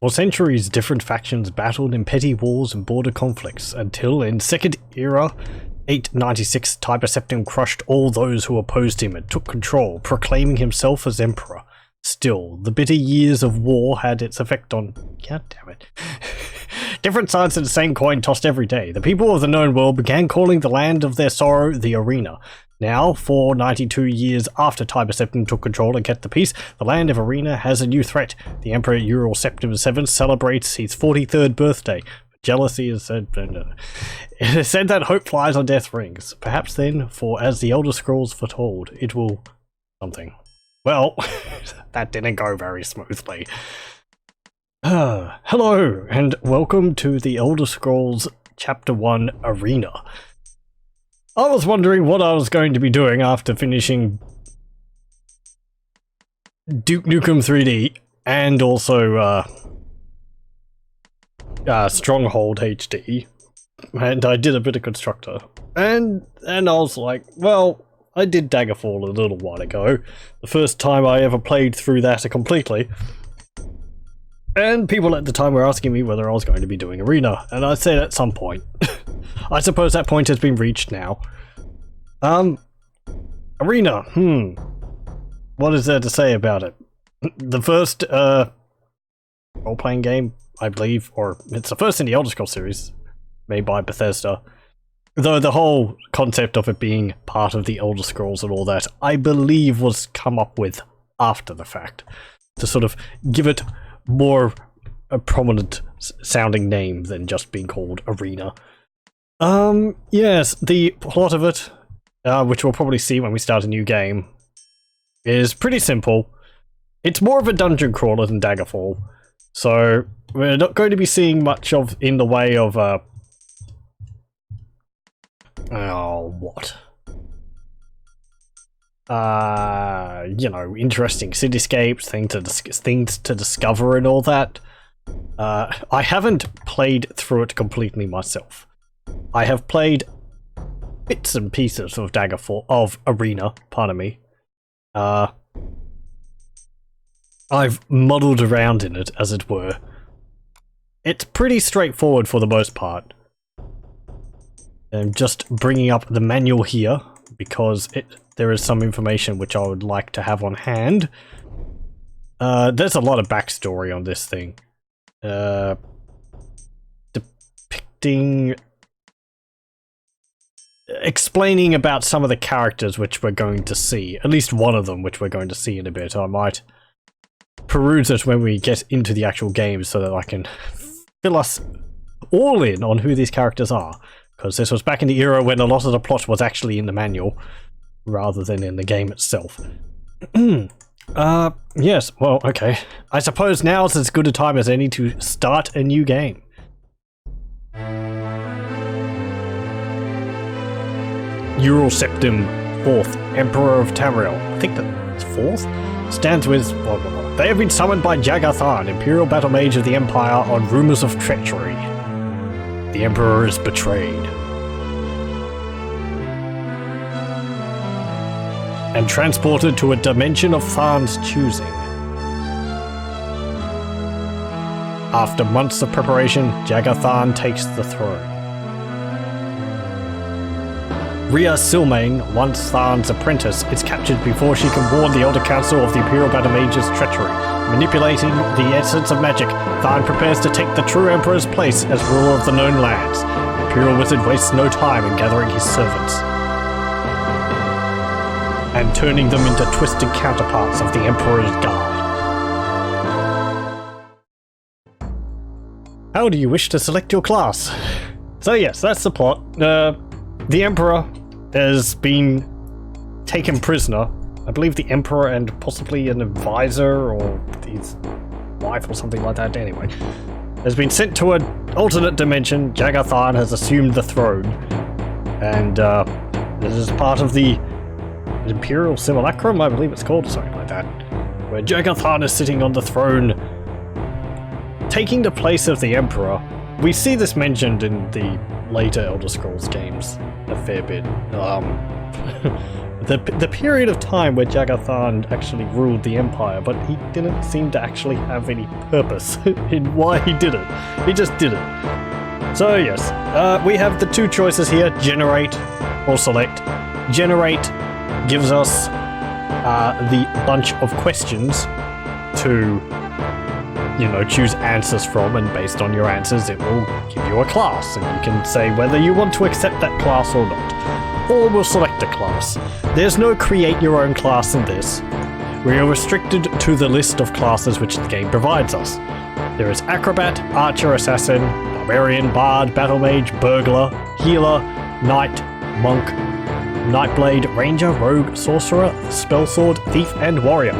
For centuries, different factions battled in petty wars and border conflicts, until in Second Era 896, Tiber Septim crushed all those who opposed him and took control, proclaiming himself as Emperor. Still, the bitter years of war had its effect on... God damn it. Different sides of the same coin tossed every day. The people of the known world began calling the land of their sorrow the Arena. Now, 492 years after Tiber Septim took control and kept the peace, the land of Arena has a new threat. The Emperor Erala Septim VII celebrates his 43rd birthday. Jealousy is said... It is said that hope flies on death rings. Perhaps then, for as the Elder Scrolls foretold, it will... something. Well, that didn't go very smoothly. Hello, and welcome to the Elder Scrolls Chapter 1 Arena. I was wondering what I was going to be doing after finishing Duke Nukem 3D and also Stronghold HD, and I did a bit of Constructor, and I was like, well, I did Daggerfall a little while ago, the first time I ever played through that completely, and people at the time were asking me whether I was going to be doing Arena, and I said at some point. I suppose that point has been reached now. Arena, what is there to say about it? The first, role-playing game, I believe, or it's the first in the Elder Scrolls series, made by Bethesda. Though the whole concept of it being part of the Elder Scrolls and all that, I believe was come up with after the fact, to sort of give it more a prominent sounding name than just being called Arena. Yes, the plot of it, which we'll probably see when we start a new game, is pretty simple. It's more of a dungeon crawler than Daggerfall, so we're not going to be seeing much of in the way of you know, interesting cityscapes, things to discover and all that. I haven't played through it completely myself. I have played bits and pieces of Arena, pardon me. I've muddled around in it, as it were. It's pretty straightforward for the most part. I'm just bringing up the manual here, because there is some information which I would like to have on hand. There's a lot of backstory on this thing. Explaining about some of the characters which we're going to see. At least one of them which we're going to see in a bit. I might peruse it when we get into the actual game so that I can fill us all in on who these characters are. Because this was back in the era when a lot of the plot was actually in the manual, rather than in the game itself. Yes, well, okay. I suppose now's as good a time as any to start a new game. Erala Septim IV, Emperor of Tamriel, I think that's 4th? Stands with... blah, blah, blah. They have been summoned by Jager Tharn, Imperial Battle Mage of the Empire, on rumors of treachery. The Emperor is betrayed. And transported to a dimension of Tharn's choosing. After months of preparation, Jager Tharn takes the throne. Rhea Silmain, once Tharn's apprentice, is captured before she can warn the Elder Council of the Imperial Battle Mage's treachery. Manipulating the essence of magic, Tharn prepares to take the true Emperor's place as ruler of the known lands. The Imperial Wizard wastes no time in gathering his servants and turning them into twisted counterparts of the Emperor's Guard. How do you wish to select your class? So yes, that's the plot. The Emperor has been taken prisoner. I believe the Emperor and possibly an advisor or his wife or something like that, anyway, has been sent to an alternate dimension. Jager Tharn has assumed the throne, and this is part of the Imperial Simulacrum, I believe it's called, or something like that, where Jager Tharn is sitting on the throne, taking the place of the Emperor. We see this mentioned in the later Elder Scrolls games a fair bit. the period of time where Jager Tharn actually ruled the Empire, but he didn't seem to actually have any purpose in why he did it. He just did it. So yes, we have the two choices here, generate or select. Generate gives us the bunch of questions to, you know, choose answers from, and based on your answers it will give you a class, and you can say whether you want to accept that class or not. Or we'll select a class. There's no create your own class in this. We are restricted to the list of classes which the game provides us. There is Acrobat, Archer, Assassin, Barbarian, Bard, Battle Mage, Burglar, Healer, Knight, Monk, Nightblade, Ranger, Rogue, Sorcerer, Spellsword, Thief, and Warrior.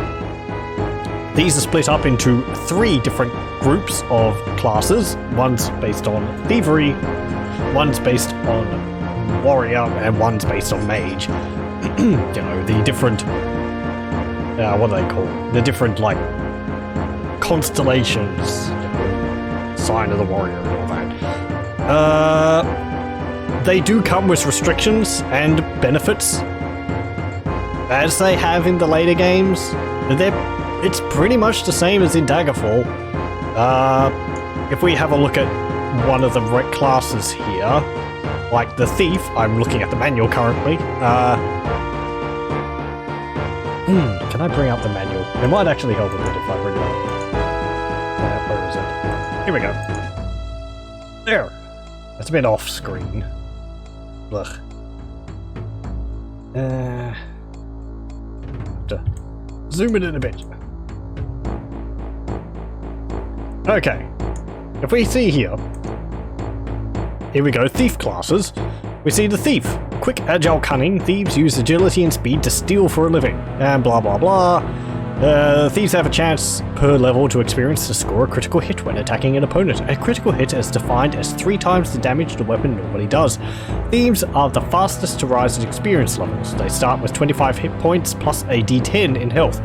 These are split up into 3 different groups of classes. One's based on Thievery, one's based on Warrior, and one's based on Mage. You know, the different... what do they call them? The different, like, constellations. You know, Sign of the Warrior and all that. They do come with restrictions and benefits, as they have in the later games. It's pretty much the same as in Daggerfall. If we have a look at one of the classes here, like the Thief, I'm looking at the manual currently. Can I bring up the manual? It might actually help a bit if I bring it up. Where is it? Here we go. There. That's a bit off screen. Ugh. To zoom it in a bit. Okay. If we see here we go, Thief classes. We see the Thief. Quick, agile, cunning. Thieves use agility and speed to steal for a living. And blah blah blah. Thieves have a chance per level to experience to score a critical hit when attacking an opponent. A critical hit is defined as 3 times the damage the weapon normally does. Thieves are the fastest to rise in experience levels. They start with 25 hit points plus a d10 in health.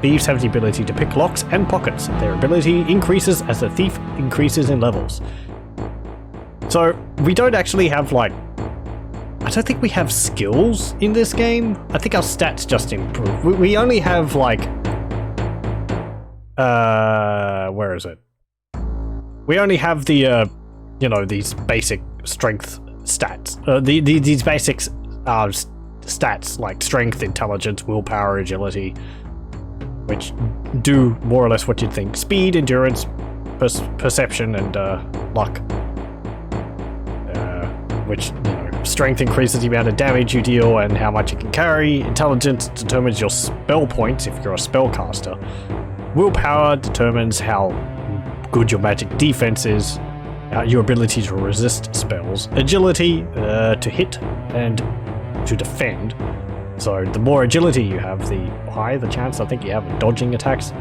Thieves have the ability to pick locks and pockets. Their ability increases as the thief increases in levels. So, we don't actually have, like... I don't think we have skills in this game. I think our stats just improve. We only have, like... where is it? We only have the, you know, these basic strength stats. These basic stats, like strength, intelligence, willpower, agility, which do more or less what you'd think. Speed, endurance, perception, and luck. Which, you know, strength increases the amount of damage you deal and how much you can carry. Intelligence determines your spell points if you're a spellcaster. Willpower determines how good your magic defense is, your ability to resist spells. Agility, to hit and to defend. So the more agility you have, the higher the chance I think you have of dodging attacks.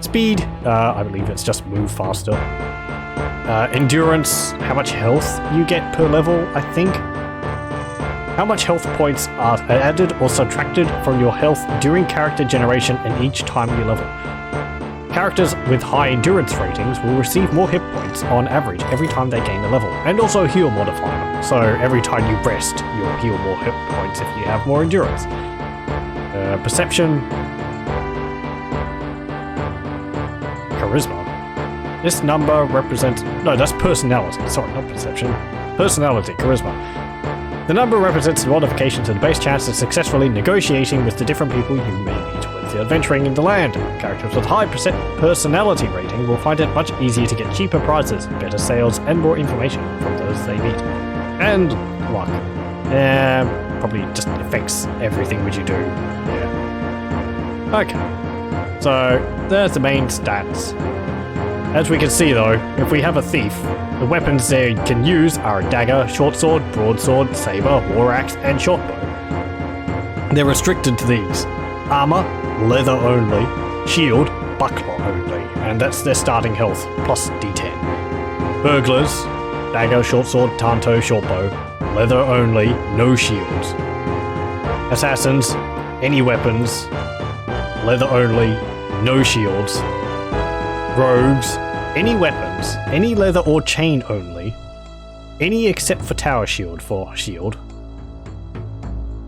Speed, I believe it's just move faster. Endurance, how much health you get per level, I think. How much health points are added or subtracted from your health during character generation and each time you level. Characters with high endurance ratings will receive more hit points on average every time they gain a level, and also heal modifier. So every time you rest, you'll heal more hit points if you have more endurance. Perception. Charisma. This number represents... No, that's personality. Sorry, not perception. Personality, charisma. The number represents the modification to the base chance of successfully negotiating with the different people you may meet with adventuring in the land. Characters with high personality rating will find it much easier to get cheaper prizes, better sales, and more information from those they meet. And luck. Probably just affects everything which you do. Yeah. Okay. So, there's the main stats. As we can see though, if we have a thief, the weapons they can use are a dagger, short sword, broadsword, saber, war axe, and shortbow. They're restricted to these. Armor, leather only, shield, buckler only, and that's their starting health, plus d10. Burglars, dagger, short sword, tanto, shortbow, leather only, no shields. Assassins, any weapons, leather only, no shields. Rogues, any weapons, any leather or chain only, any except for tower shield for shield.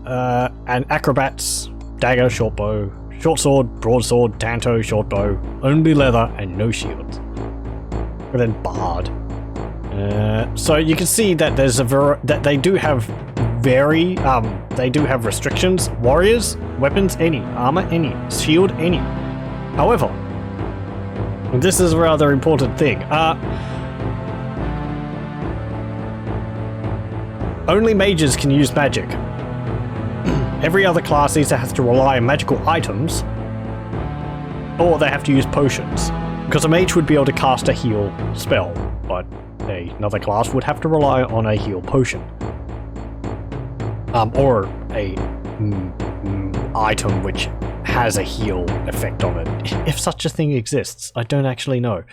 and acrobats, dagger, short bow, short sword, broadsword, tanto, short bow, only leather, and no shields. And then bard. So you can see that there's that they do have they do have restrictions. Warriors, weapons, any. Armor, any. Shield, any. However, and this is a rather important thing. Only mages can use magic. Every other class either has to rely on magical items, or they have to use potions. Because a mage would be able to cast a heal spell, but another class would have to rely on a heal potion. Or a item which has a heal effect on it. If such a thing exists, I don't actually know.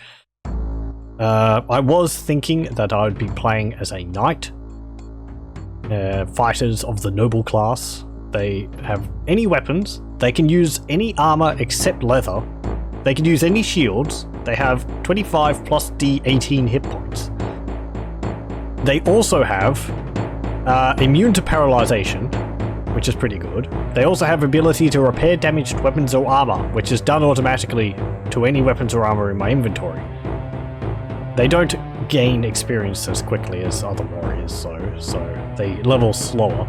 I was thinking that I would be playing as a knight. Fighters of the noble class. They have any weapons. They can use any armor except leather. They can use any shields. They have 25 plus D18 hit points. They also have immune to paralyzation, which is pretty good. They also have ability to repair damaged weapons or armor, which is done automatically to any weapons or armor in my inventory. They don't gain experience as quickly as other warriors, so they level slower.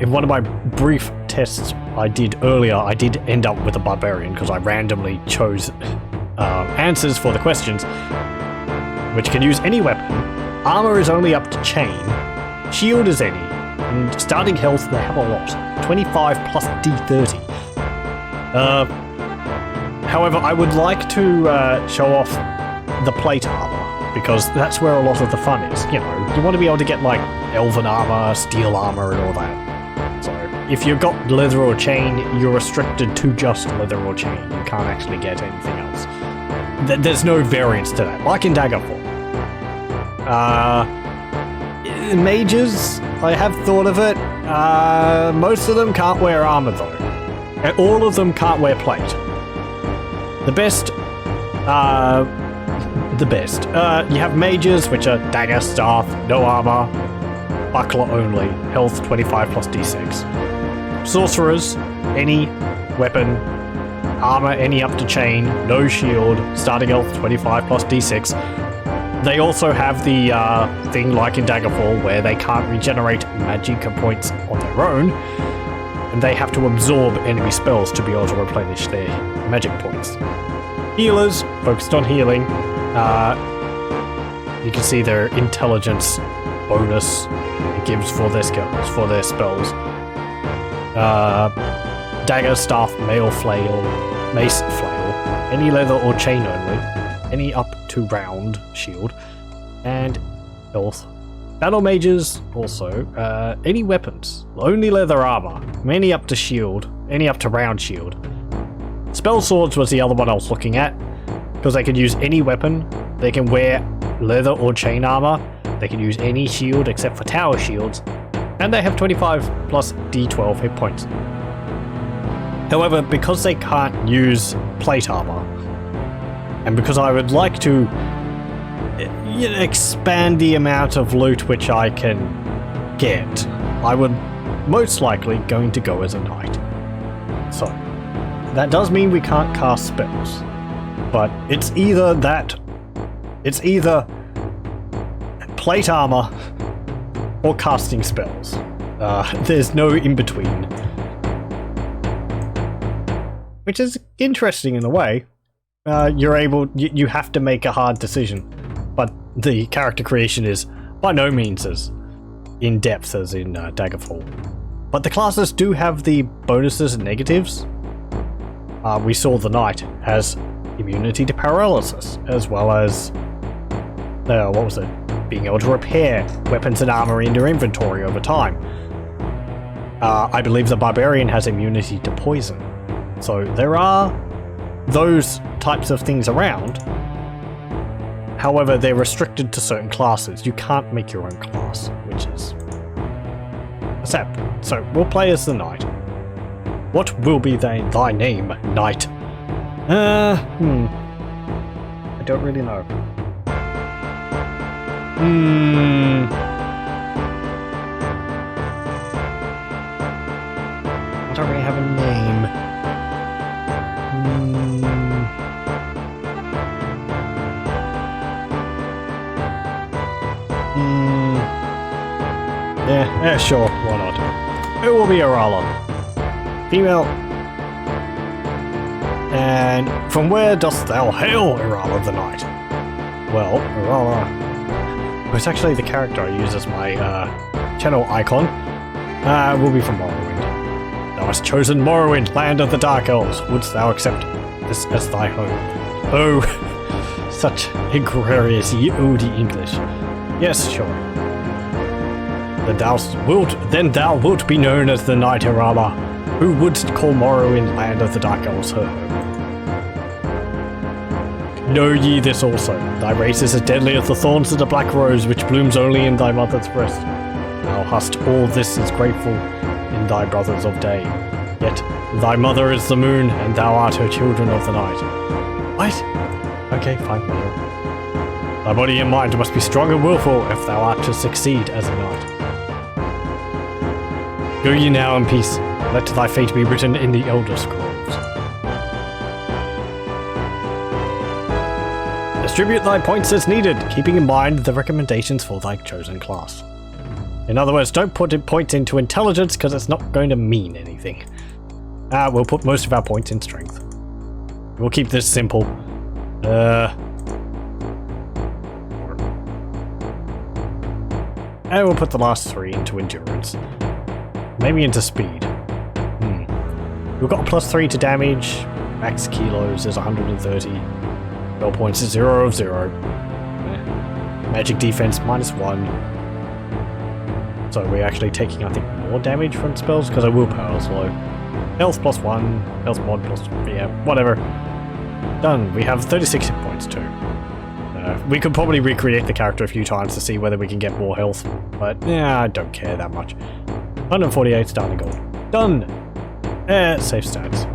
In one of my brief tests I did earlier, I did end up with a barbarian because I randomly chose answers for the questions, which can use any weapon. Armor is only up to chain. Shield is any. And starting health, they have a lot. 25 plus D30. However, I would like to show off the plate armor, because that's where a lot of the fun is. You know, you want to be able to get like elven armor, steel armor, and all that. So if you've got leather or chain, you're restricted to just leather or chain. You can't actually get anything else. There's no variance to that, like in Daggerfall. Mages, I have thought of it. Most of them can't wear armor though. And all of them can't wear plate. The best. You have mages, which are dagger, staff, no armor, buckler only, health 25 plus d6. Sorcerers, any weapon, armor any up to chain, no shield, starting health 25 plus d6. They also have the thing like in Daggerfall where they can't regenerate magic points on their own, and they have to absorb enemy spells to be able to replenish their magic points. Healers, focused on healing. You can see their intelligence bonus it gives for their skills, for their spells. Dagger, staff, mace flail, any leather or chain only, any up to round shield, and health. Battle mages also, any weapons, only leather armor, any up to shield, any up to round shield. Spell swords was the other one I was looking at, because they can use any weapon, they can wear leather or chain armor, they can use any shield except for tower shields, and they have 25 plus d12 hit points. However, because they can't use plate armor, and because I would like to expand the amount of loot which I can get, I would most likely going to go as a knight. So, that does mean we can't cast spells, but it's either plate armor or casting spells. There's no in between. Which is interesting in a way. You have to make a hard decision, but the character creation is by no means as in-depth as in Daggerfall. But the classes do have the bonuses and negatives. We saw the knight has immunity to paralysis, as well as being able to repair weapons and armor in your inventory over time. I believe the barbarian has immunity to poison. So there are those types of things around. However, they're restricted to certain classes. You can't make your own class, which is sad. So we'll play as the knight. What will be thy name, knight? I don't really know. don't really have a name. Yeah, sure, why not? It will be Erala. Female. And from where dost thou hail, Erala the Knight? Well, Erala... It's actually the character I use as my channel icon. Will be from Morrowind. Thou hast chosen Morrowind, land of the Dark Elves. Wouldst thou accept this as thy home? Oh, such inglorious ye ode English. Yes, sure. Then thou wilt be known as the Knight Erala, who wouldst call Morrowind, land of the Dark Elves, her home. Know ye this also, thy race is as deadly as the thorns of the black rose which blooms only in thy mother's breast. Thou hast all this is grateful in thy brothers of day, yet thy mother is the moon, and thou art her children of the night. What? Okay, fine, whatever. Thy body and mind must be strong and willful if thou art to succeed as a knight. Go ye now in peace, let thy fate be written in the Elder Scrolls. Distribute thy points as needed, keeping in mind the recommendations for thy chosen class. In other words, don't put points into intelligence because it's not going to mean anything. We'll put most of our points in strength. We'll keep this simple. And we'll put the last 3 into endurance. Maybe into speed. We've got a +3 to damage. Max kilos is 130. Spell points is 0 of 0. Magic defense -1. So we're actually taking, I think, more damage from spells because our willpower is low. Health +1, health mod yeah, whatever. Done. We have 36 hit points too. We could probably recreate the character a few times to see whether we can get more health, but yeah, I don't care that much. 148 starting gold. Done! Save stats.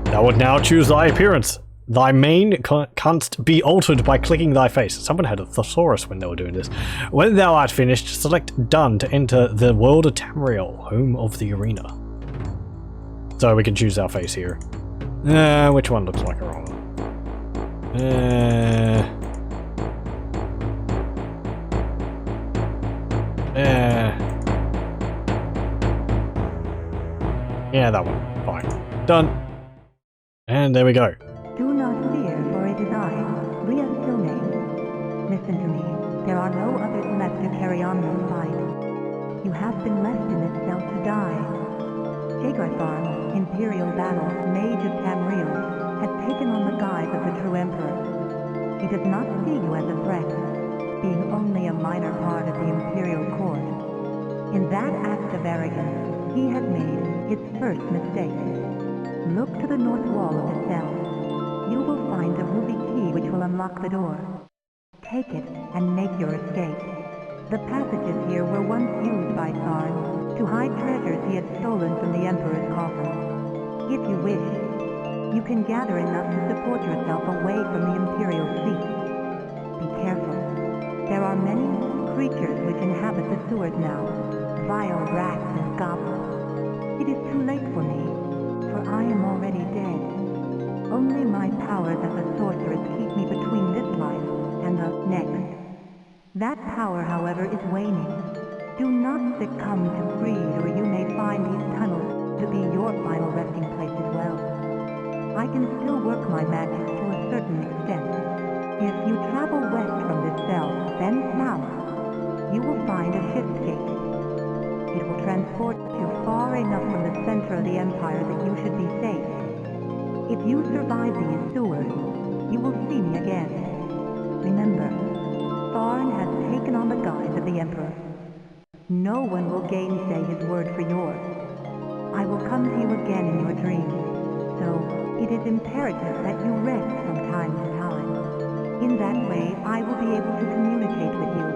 Thou would now choose thy appearance. Thy mane canst be altered by clicking thy face. Someone had a thesaurus when they were doing this. When thou art finished, select Done to enter the world of Tamriel, home of the arena. So we can choose our face here. Which one looks like Erala? Yeah, that one. Fine. Done. And there we go. Do not fear, for it is I, Rhea Stillname. Listen to me. There are no others left to carry on this fight. You have been left in this cell to die. Jager Tharn, Imperial battle, Mage of Tamriel, has taken on the guise of the true Emperor. He does not see you as a threat, being only a minor part of the Imperial court. In that act of arrogance, he has made his first mistake. Look to the north wall of the cell. You will find a ruby key which will unlock the door. Take it and make your escape. The passages here were once used by Tharn to hide treasures he had stolen from the Emperor's coffer. If you wish, you can gather enough to support yourself away from the Imperial seat. Be careful. There are many creatures which inhabit the sewers now, vile rats and goblins. It is too late for me, for I am already dead. Only my powers as a sorceress keep me between this life and the next. That power, however, is waning. Do not succumb to greed, or you may find these tunnels to be your final resting place as well. I can still work my magic to a certain extent. If you travel west from this cell, then south, you will find a shift gate. It will transport you far enough from the center of the Empire that you should be safe. If you survive these sewers, you will see me again. Remember, Tharn has taken on the guise of the Emperor. No one will gainsay his word for yours. I will come to you again in your dreams, so it is imperative that you rest from time to time. In that way, I will be able to communicate with you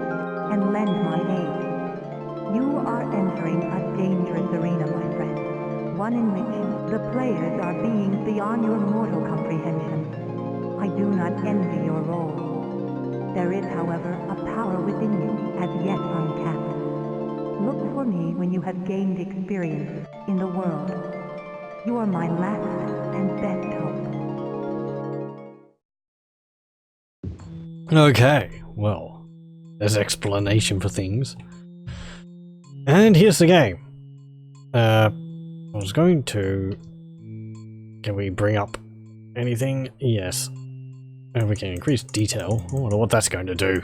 and lend my aid. You are entering a dangerous arena, my friend. One in which the players are beings beyond your mortal comprehension. I do not envy your role. There is, however, a power within you as yet untapped. Look for me when you have gained experience in the world. You are my last and best hope. Okay, well, there's explanation for things. And here's the game. I was going to... Can we bring up anything? Yes. And we can increase detail. I wonder what that's going to do.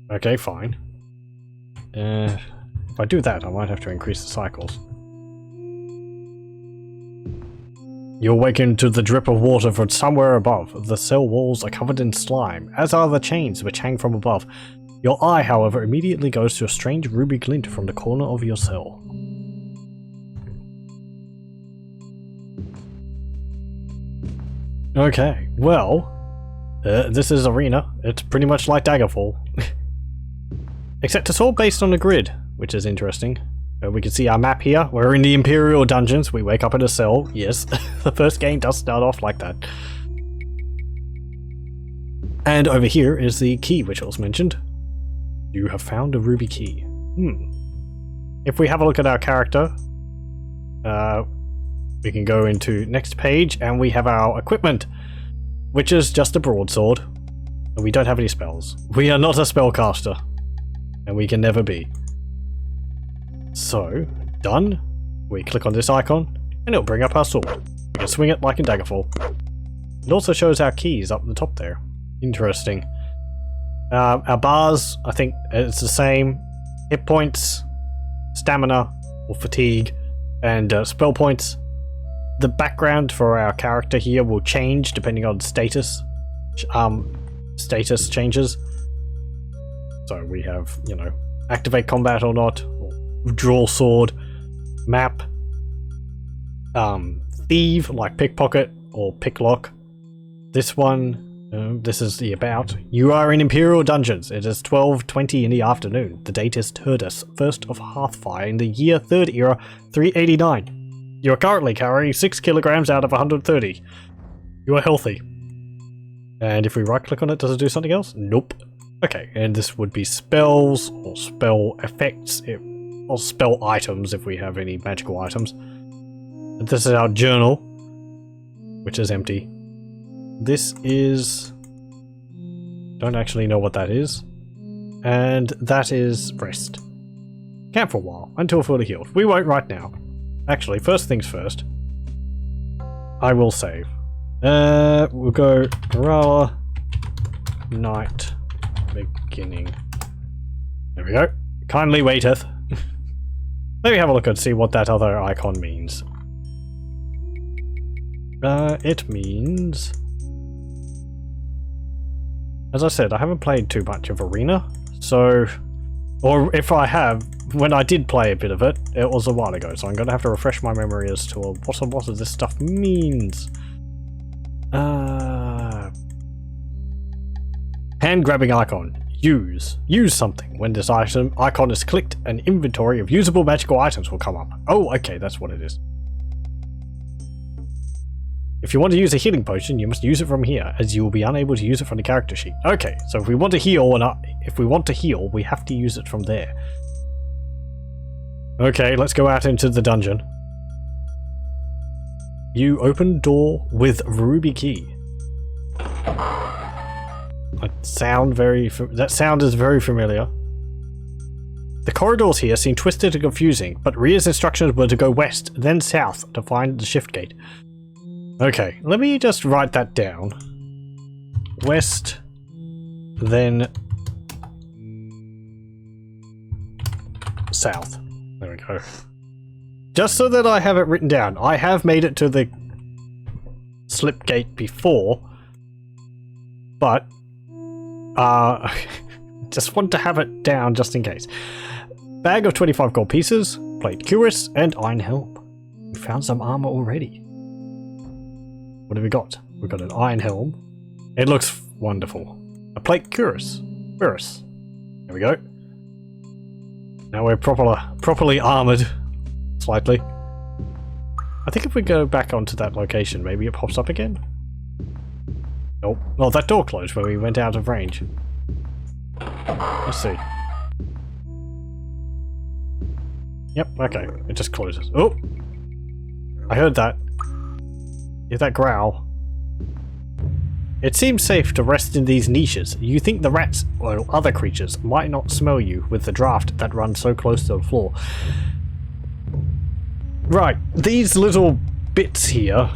Okay, fine. If I do that, I might have to increase the cycles. You awaken to the drip of water from somewhere above. The cell walls are covered in slime, as are the chains which hang from above. Your eye, however, immediately goes to a strange ruby glint from the corner of your cell. Okay, well, this is Arena. It's pretty much like Daggerfall. Except it's all based on a grid, which is interesting. We can see our map here. We're in the Imperial dungeons. We wake up in a cell. Yes, the first game does start off like that. And over here is the key which was mentioned. You have found a ruby key. If we have a look at our character, we can go into next page and we have our equipment, which is just a broadsword. And we don't have any spells. We are not a spellcaster. And we can never be. So, done. We click on this icon, and it'll bring up our sword. We can swing it like in Daggerfall. It also shows our keys up the top there. Interesting. Our bars, I think it's the same. Hit points, stamina, or fatigue, and spell points. The background for our character here will change depending on status. Status changes. So we have, you know, activate combat or not, or draw sword, map, thieve like pickpocket or picklock. This one, this is the about. You are in Imperial dungeons. It is 12:20 in the afternoon. The date is Turdus, 1st of Hearthfire in the year 3rd era, 389. You are currently carrying 6 kilograms out of 130. You are healthy. And if we right click on it, does it do something else? Nope. Okay, and this would be spells, or spell effects, or spell items if we have any magical items. And this is our journal, which is empty. This is... don't actually know what that is. And that is rest. Camp for a while, until fully healed. We won't right now. Actually, first things first. I will save. We'll go Erala, night, beginning. There we go. Kindly waiteth. Let me have a look and see what that other icon means. It means... as I said, I haven't played too much of Arena, so... or if I have, when I did play a bit of it, it was a while ago, so I'm going to have to refresh my memory as to what a lot of this stuff means. Hand grabbing icon. Use. Use something. When this icon is clicked, an inventory of usable magical items will come up. Oh, okay, that's what it is. If you want to use a healing potion, you must use it from here, as you will be unable to use it from the character sheet. Okay, so if we want to heal, we have to use it from there. Okay, let's go out into the dungeon. You open door with ruby key. That sound is very familiar. The corridors here seem twisted and confusing, but Ria's instructions were to go west, then south to find the shift gate. Okay, let me just write that down. West, then south. There we go. Just so that I have it written down. I have made it to the slip gate before, but just want to have it down just in case. Bag of 25 gold pieces, plate cuirass, and iron helm. We found some armor already. What have we got? We've got an iron helm. It looks wonderful. A plate cuirass. Cuirass. There we go. Now we're properly armored. Slightly. I think if we go back onto that location, maybe it pops up again? Nope. Oh, that door closed when we went out of range. Let's see. Yep, okay. It just closes. Oh! I heard that. Hear that growl? It seems safe to rest in these niches. You think the rats or other creatures might not smell you with the draft that runs so close to the floor. Right, these little bits here,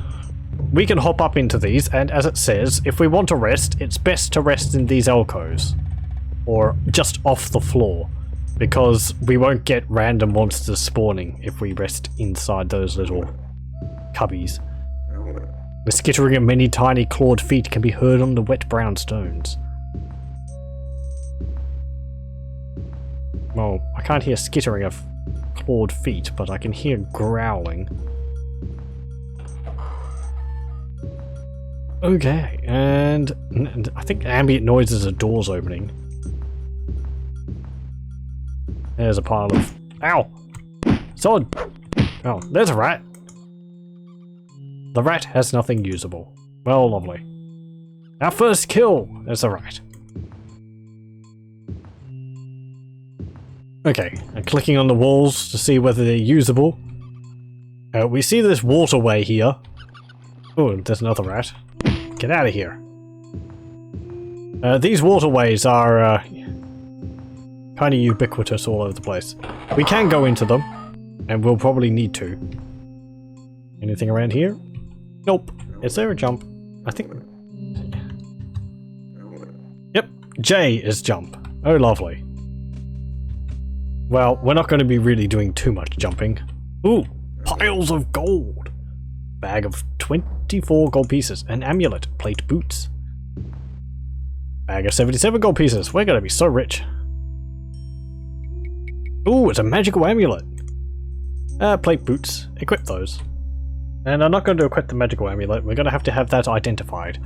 we can hop up into these, and as it says, if we want to rest, it's best to rest in these alcoves. Or just off the floor, because we won't get random monsters spawning if we rest inside those little cubbies. The skittering of many tiny clawed feet can be heard on the wet brown stones. Well, I can't hear skittering of clawed feet, but I can hear growling. Okay, and I think ambient noises are doors opening. There's a pile of... Ow! Sword! Oh, there's a rat! The rat has nothing usable. Well, lovely. Our first kill! There's a rat. Okay, I'm clicking on the walls to see whether they're usable. We see this waterway here. Oh, there's another rat. Get out of here. These waterways are kind of ubiquitous all over the place. We can go into them, and we'll probably need to. Anything around here? Nope. Is there a jump? I think... Yep, J is jump. Oh, lovely. Well, we're not going to be really doing too much jumping. Ooh, piles of gold. Bag of 24 gold pieces. An amulet. Plate boots. Bag of 77 gold pieces. We're going to be so rich. Ooh, it's a magical amulet. Plate boots. Equip those. And I'm not going to equip the magical amulet. We're going to have that identified.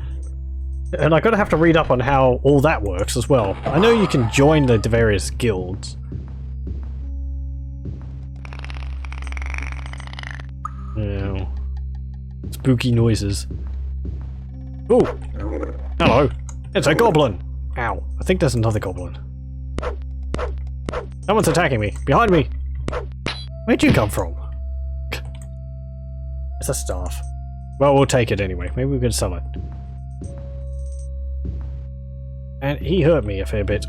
And I'm going to have to read up on how all that works as well. I know you can join the various guilds. Yeah. Spooky noises. Ooh! Hello! It's a goblin! Ow. I think there's another goblin. Someone's attacking me. Behind me! Where'd you come from? It's a staff. Well, we'll take it anyway. Maybe we can sell it. And he hurt me a fair bit.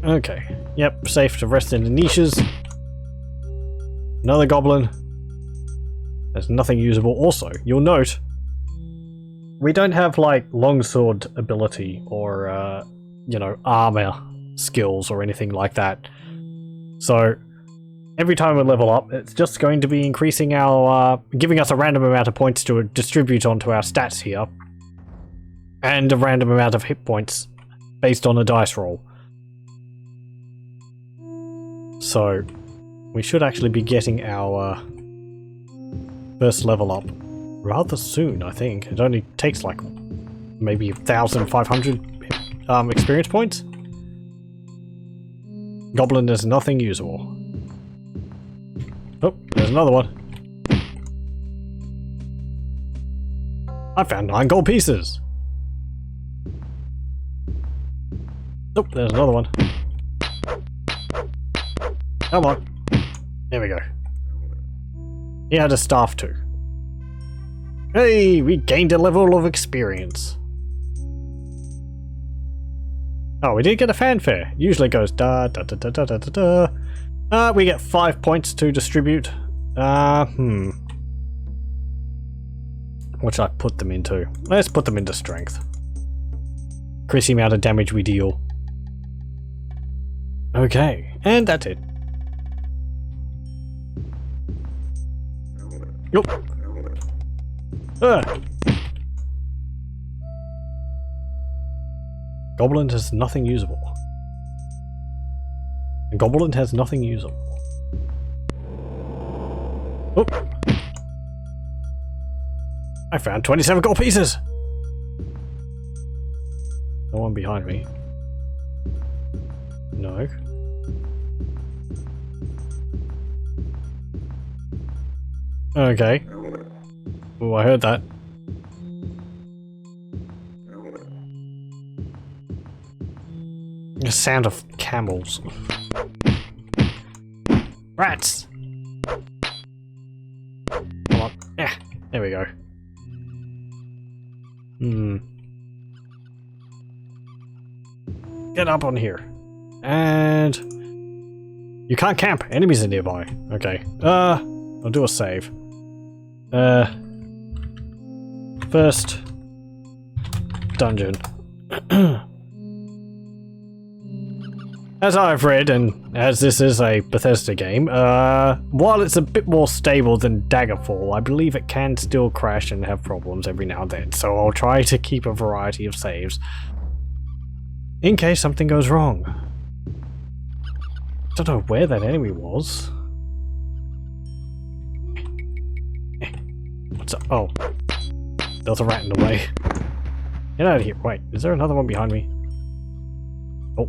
Okay. Yep, safe to rest in the niches. Another goblin. There's nothing usable. Also, you'll note we don't have like longsword ability or you know, armor skills or anything like that. So every time we level up, it's just going to be increasing our giving us a random amount of points to distribute onto our stats here. And a random amount of hit points based on a dice roll. So, we should actually be getting our first level up rather soon, I think. It only takes like maybe 1,500 experience points. Goblin is nothing usable. Oh, there's another one. I found 9 gold pieces. Oh, there's another one. Come on. There we go. He had a staff too. Hey, we gained a level of experience. Oh, we did get a fanfare. Usually goes da da da da da da da da. We get 5 points to distribute. What should I put them into? Let's put them into strength. Increase the amount of damage we deal. Okay, and that's it. Nope. Goblin has nothing usable. A goblin has nothing usable. Oh. I found 27 gold pieces! No one behind me. No. Okay. Oh, I heard that. The sound of camels. Rats! Come on. Yeah, there we go. Get up on here. And you can't camp. Enemies are nearby. Okay. I'll do a save. First dungeon. As I've read, and as this is a Bethesda game, while it's a bit more stable than Daggerfall, I believe it can still crash and have problems every now and then, so I'll try to keep a variety of saves in case something goes wrong. Don't know where that enemy was. What's up? Oh. There's a rat in the way. Get out of here. Wait, is there another one behind me? Oh.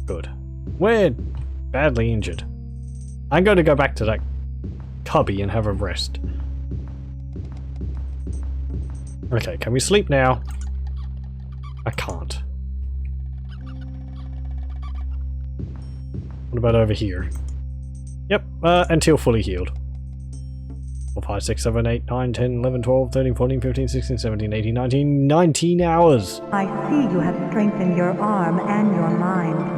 Good. We're badly injured. I'm going to go back to that cubby and have a rest. Okay, can we sleep now? I can't. What about over here? Yep, until fully healed. 4, 5, 6, 7, 8, 9, 10, 11, 12, 13, 14, 15, 16, 17, 18, 19, 19 hours! I see you have strengthened your arm and your mind.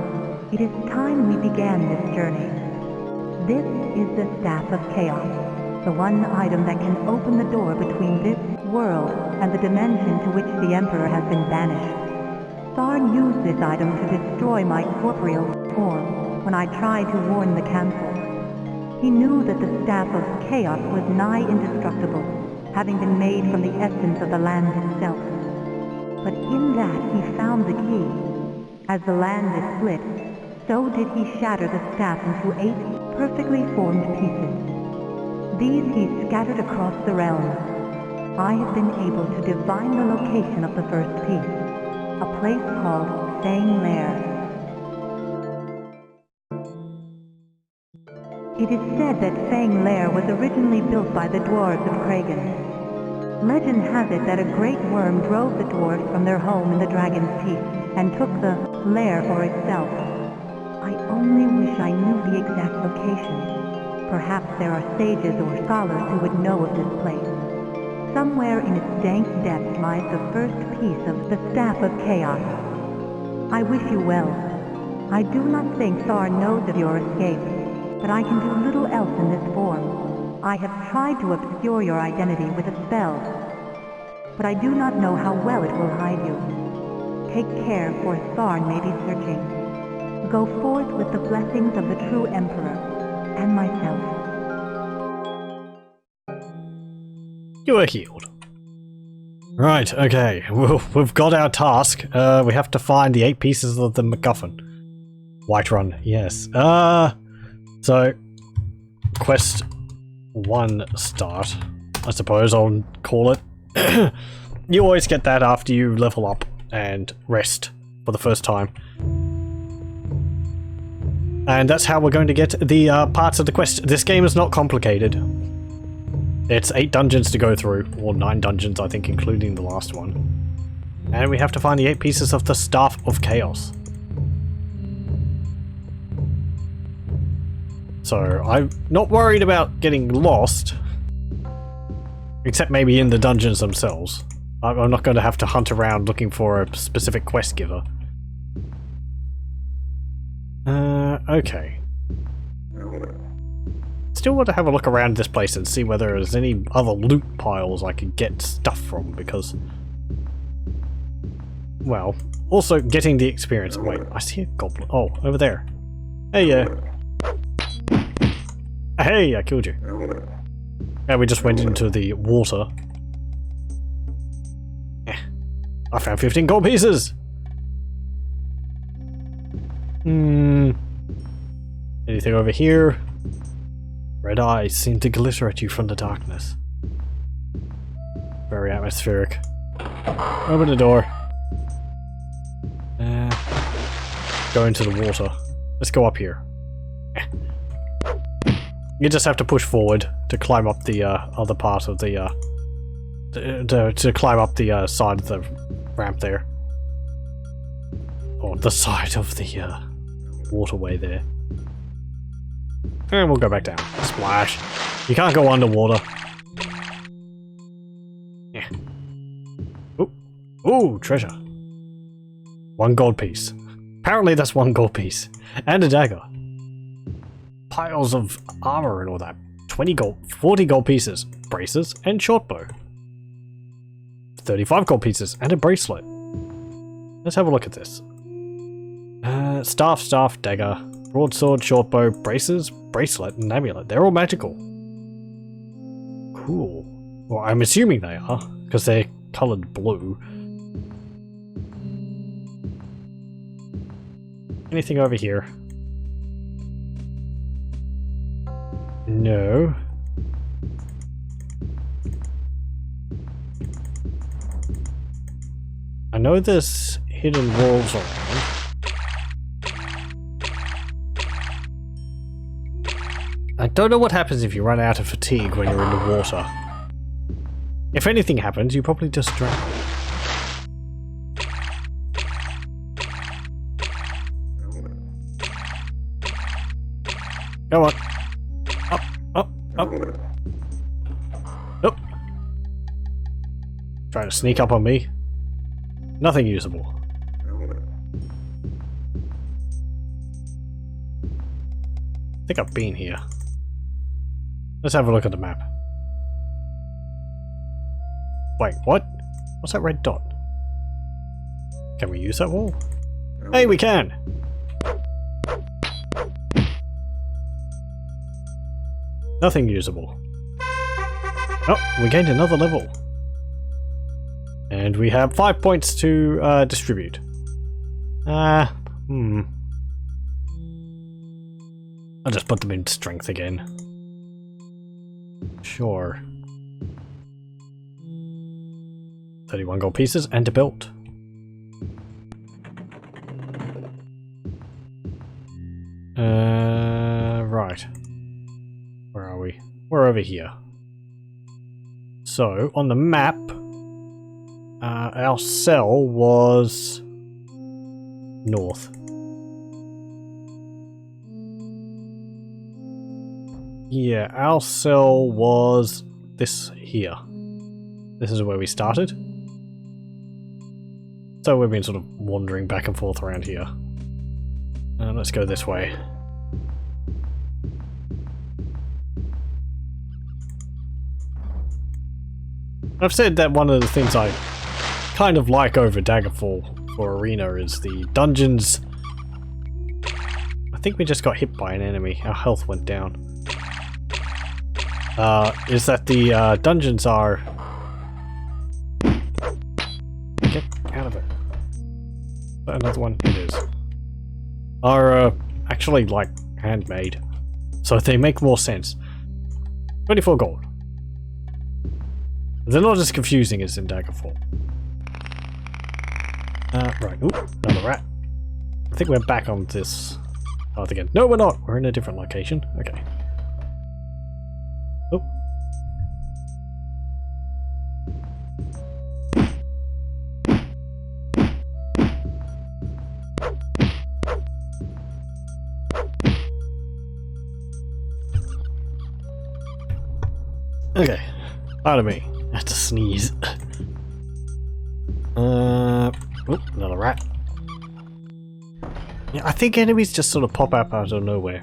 It is time we began this journey. This is the Staff of Chaos, the one item that can open the door between this world and the dimension to which the Emperor has been banished. Tharn used this item to destroy my corporeal form when I tried to warn the Council. He knew that the Staff of Chaos was nigh indestructible, having been made from the essence of the land itself. But in that he found the key. As the land is split, so did he shatter the staff into 8 perfectly formed pieces. These he scattered across the realm. I have been able to divine the location of the first piece, a place called Fang Lair. It is said that Fang Lair was originally built by the dwarves of Kragan. Legend has it that a great worm drove the dwarves from their home in the Dragon's Teeth and took the lair for itself. I only wish I knew the exact location. Perhaps there are sages or scholars who would know of this place. Somewhere in its dank depths lies the first piece of the Staff of Chaos. I wish you well. I do not think Tharn knows of your escape, but I can do little else in this form. I have tried to obscure your identity with a spell, but I do not know how well it will hide you. Take care, for Tharn may be searching. Go forth with the blessings of the true Emperor, and myself. You are healed. Right, okay. We've got our task. We have to find the 8 pieces of the MacGuffin. Whiterun, yes. So, quest 1 start, I suppose I'll call it. You always get that after you level up and rest for the first time. And that's how we're going to get the parts of the quest. This game is not complicated. It's 8 dungeons to go through, or 9 dungeons I think, including the last one. And we have to find the 8 pieces of the Staff of Chaos. So, I'm not worried about getting lost. Except maybe in the dungeons themselves. I'm not going to have to hunt around looking for a specific quest giver. Okay. Still want to have a look around this place and see whether there's any other loot piles I could get stuff from, because... well, also getting the experience. Wait, I see a goblin. Oh, over there. Hey, hey, I killed you. Yeah, we just went into the water. I found 15 gold pieces! Anything over here? Red eyes seem to glitter at you from the darkness. Very atmospheric. Open the door. Go into the water. Let's go up here. You just have to push forward to climb up the other part of the to climb up the side of the ramp there. or the side of the waterway there. And we'll go back down. Splash. You can't go underwater. Yeah. Ooh. Ooh, treasure. 1 gold piece. Apparently that's 1 gold piece. And a dagger. Piles of armor and all that. 20 gold, 40 gold pieces, braces, and short bow. 35 gold pieces, and a bracelet. Let's have a look at this. Staff, dagger, broadsword, short bow, braces, bracelet, and amulet. They're all magical. Cool. Well, I'm assuming they are, because they're coloured blue. Anything over here? No. I know there's hidden walls around. I don't know what happens if you run out of fatigue when you're in the water. If anything happens, you probably just drown. Go on. Up, up, up. Up. Trying to sneak up on me. Nothing usable. I think I've been here. Let's have a look at the map. Wait, what? What's that red dot? Can we use that wall? Hey, we can! Nothing usable. Oh, we gained another level. And we have 5 points to distribute. I'll just put them in strength again. Sure. 31 gold pieces and a belt. Right. Where are we? We're over here. So, on the map, our cell was north. Yeah, our cell was this here. This is where we started. So we've been sort of wandering back and forth around here. Let's go this way. I've said that one of the things I kind of like over Daggerfall for Arena is the dungeons. I think we just got hit by an enemy. Our health went down. Is that the dungeons are... Get out of it. Is that another one? It is. Are actually like handmade. So they make more sense. 24 gold. They're not as confusing as in Daggerfall. Right. Ooh, another rat. I think we're back on this path again. No, we're not. We're in a different location. Okay. Oh. Okay. Pardon me. I had to sneeze. Oop, another rat. Yeah, I think enemies just sort of pop up out of nowhere.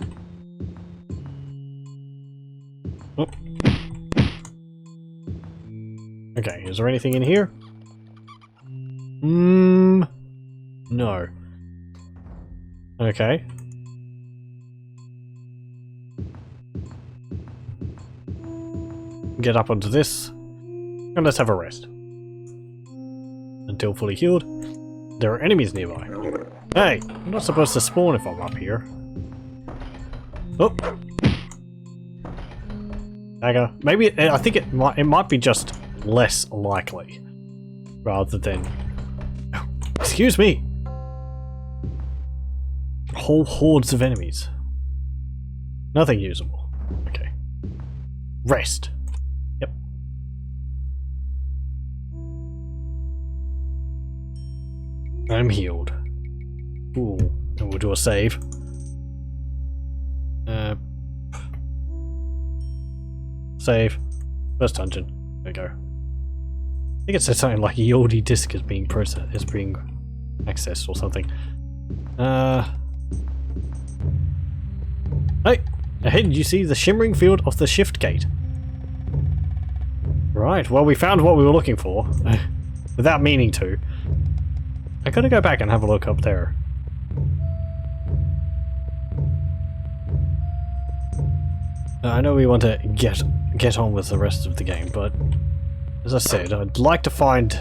Oh. Okay, is there anything in here? No. Okay. Get up onto this, and let's have a rest. Until fully healed. There are enemies nearby. Hey, I'm not supposed to spawn if I'm up here. Oh. Dagger. Maybe I think it might be just less likely, rather than. Oh, excuse me. Whole hordes of enemies. Nothing usable. Okay. Rest. Yep. I'm healed. Ooh, and we'll do a save. Save. First dungeon. There we go. I think it said something like Yodi disk is being processed, is being accessed or something. Hey! Ahead you see the shimmering field of the shift gate. Right, well we found what we were looking for. Without meaning to. I gotta go back and have a look up there. I know we want to get on with the rest of the game, but as I said, I'd like to find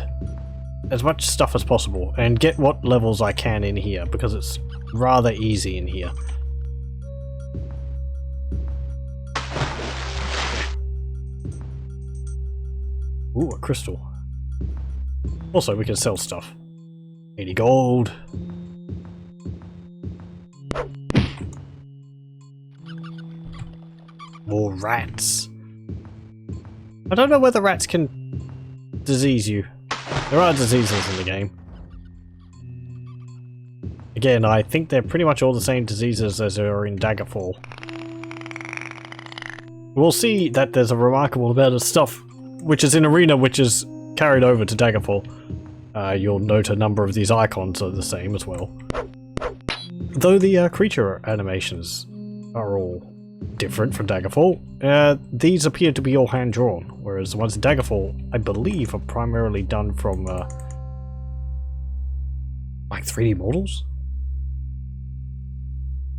as much stuff as possible and get what levels I can in here, because it's rather easy in here. Ooh, a crystal. Also, we can sell stuff. 80 gold. More rats. I don't know whether rats can disease you. There are diseases in the game. Again, I think they're pretty much all the same diseases as are in Daggerfall. We'll see that there's a remarkable amount of stuff which is in Arena which is carried over to Daggerfall. You'll note a number of these icons are the same as well. Though the creature animations are all different from Daggerfall, these appear to be all hand-drawn, whereas the ones in Daggerfall, I believe, are primarily done from, like 3D models?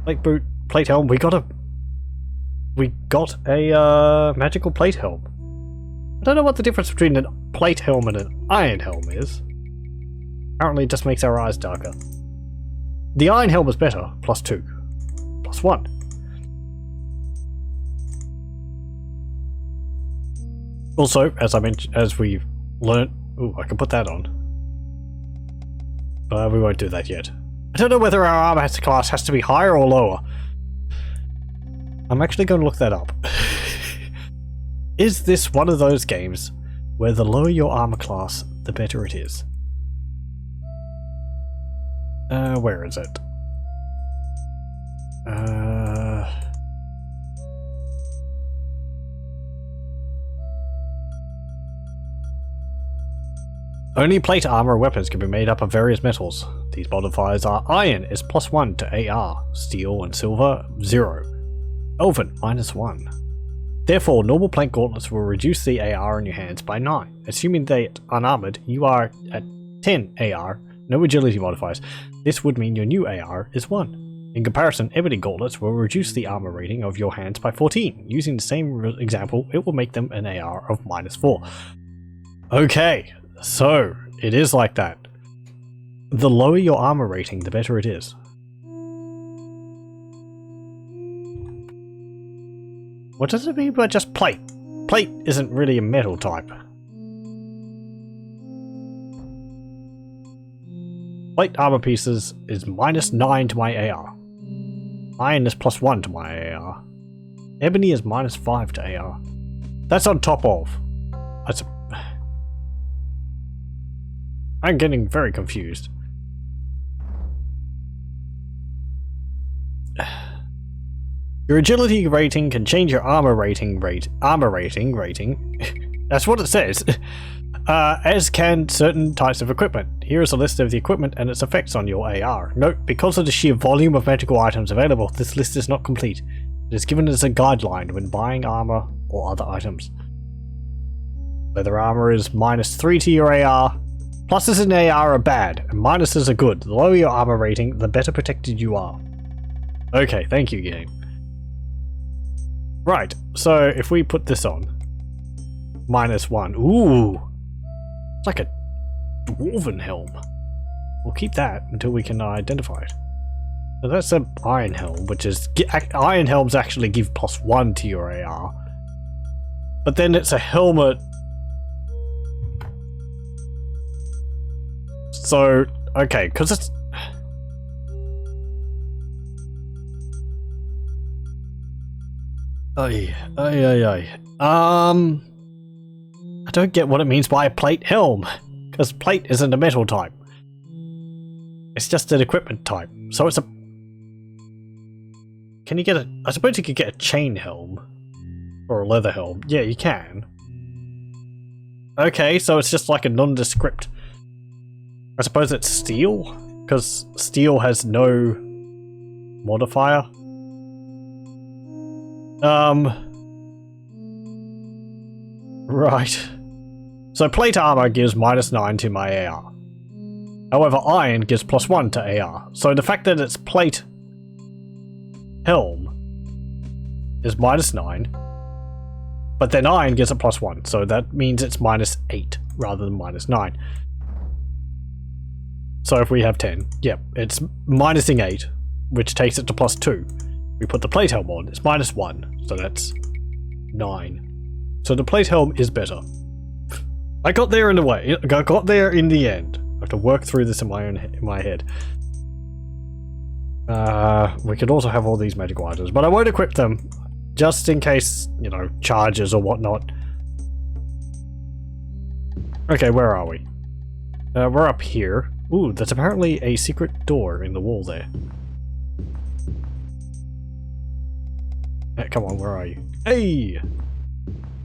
Plate boot, plate helm, we got a magical plate helm. I don't know what the difference between a plate helm and an iron helm is. Apparently it just makes our eyes darker. The iron helm is better, +2. +1. Also, as I mentioned, as we've learnt, ooh, I can put that on. But we won't do that yet. I don't know whether our armor class has to be higher or lower. I'm actually going to look that up. Is this one of those games where the lower your armor class, the better it is? Where is it? Only plate armor weapons can be made up of various metals. These modifiers are: iron is +1 to AR, steel and silver 0, elven -1. Therefore, normal plank gauntlets will reduce the AR in your hands by 9. Assuming that unarmored, you are at 10 AR, no agility modifiers. This would mean your new AR is 1. In comparison, ebony gauntlets will reduce the armor rating of your hands by 14. Using the same example, it will make them an AR of -4. Okay, so it is like that. The lower your armor rating, the better it is. What does it mean by just plate? Plate isn't really a metal type. Plate armor pieces is -9 to my AR. Iron is +1 to my AR. Ebony is -5 to AR. That's on top of. I'm getting very confused. Your agility rating can change your armor rating. That's what it says. As can certain types of equipment. Here is a list of the equipment and its effects on your AR. Note, because of the sheer volume of magical items available, this list is not complete. It is given as a guideline when buying armor or other items. Leather armor is -3 to your AR. Pluses in AR are bad, and minuses are good. The lower your armor rating, the better protected you are. Okay, thank you, game. Right, so if we put this on, -1, ooh, it's like a dwarven helm. We'll keep that until we can identify it. So that's an iron helm, which is, iron helms actually give +1 to your AR, but then it's a helmet. So, okay, because it's... I don't get what it means by a plate helm, because plate isn't a metal type. It's just an equipment type. So it's a... Can you get a... I suppose you could get a chain helm. Or a leather helm. Yeah, you can. Okay, so it's just like a nondescript. I suppose it's steel? Because steel has no modifier. Right. So plate armor gives -9 to my AR. However, iron gives +1 to AR. So the fact that it's plate helm is -9. But then iron gives a +1, so that means it's -8 rather than -9. So if we have 10, yep, it's minusing 8, which takes it to +2. We put the plate helm on, it's -1, so that's 9. So the plate helm is better. I got there in the way. I got there in the end. I have to work through this in my head. We could also have all these magic items, but I won't equip them. Just in case, you know, charges or whatnot. Okay, where are we? We're up here. Ooh, there's apparently a secret door in the wall there. Hey, come on, where are you? Hey!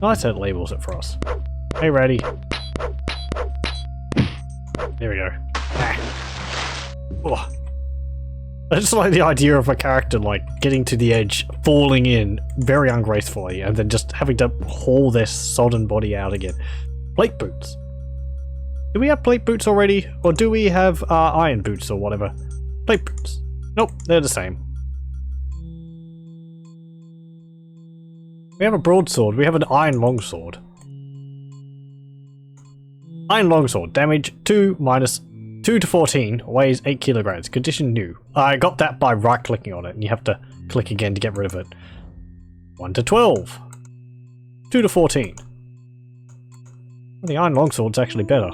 Nice that labels it for us. Hey, ready. There we go. Ah. Oh. I just like the idea of a character like getting to the edge, falling in very ungracefully, and then just having to haul their sodden body out again. Plate boots. Do we have plate boots already? Or do we have iron boots or whatever? Plate boots. Nope, they're the same. We have a broadsword. We have an iron longsword. Iron longsword. Damage 2 minus 2 to 14, weighs 8 kilograms. Condition new. I got that by right clicking on it, and you have to click again to get rid of it. 1 to 12. 2 to 14. Well, the iron longsword's actually better.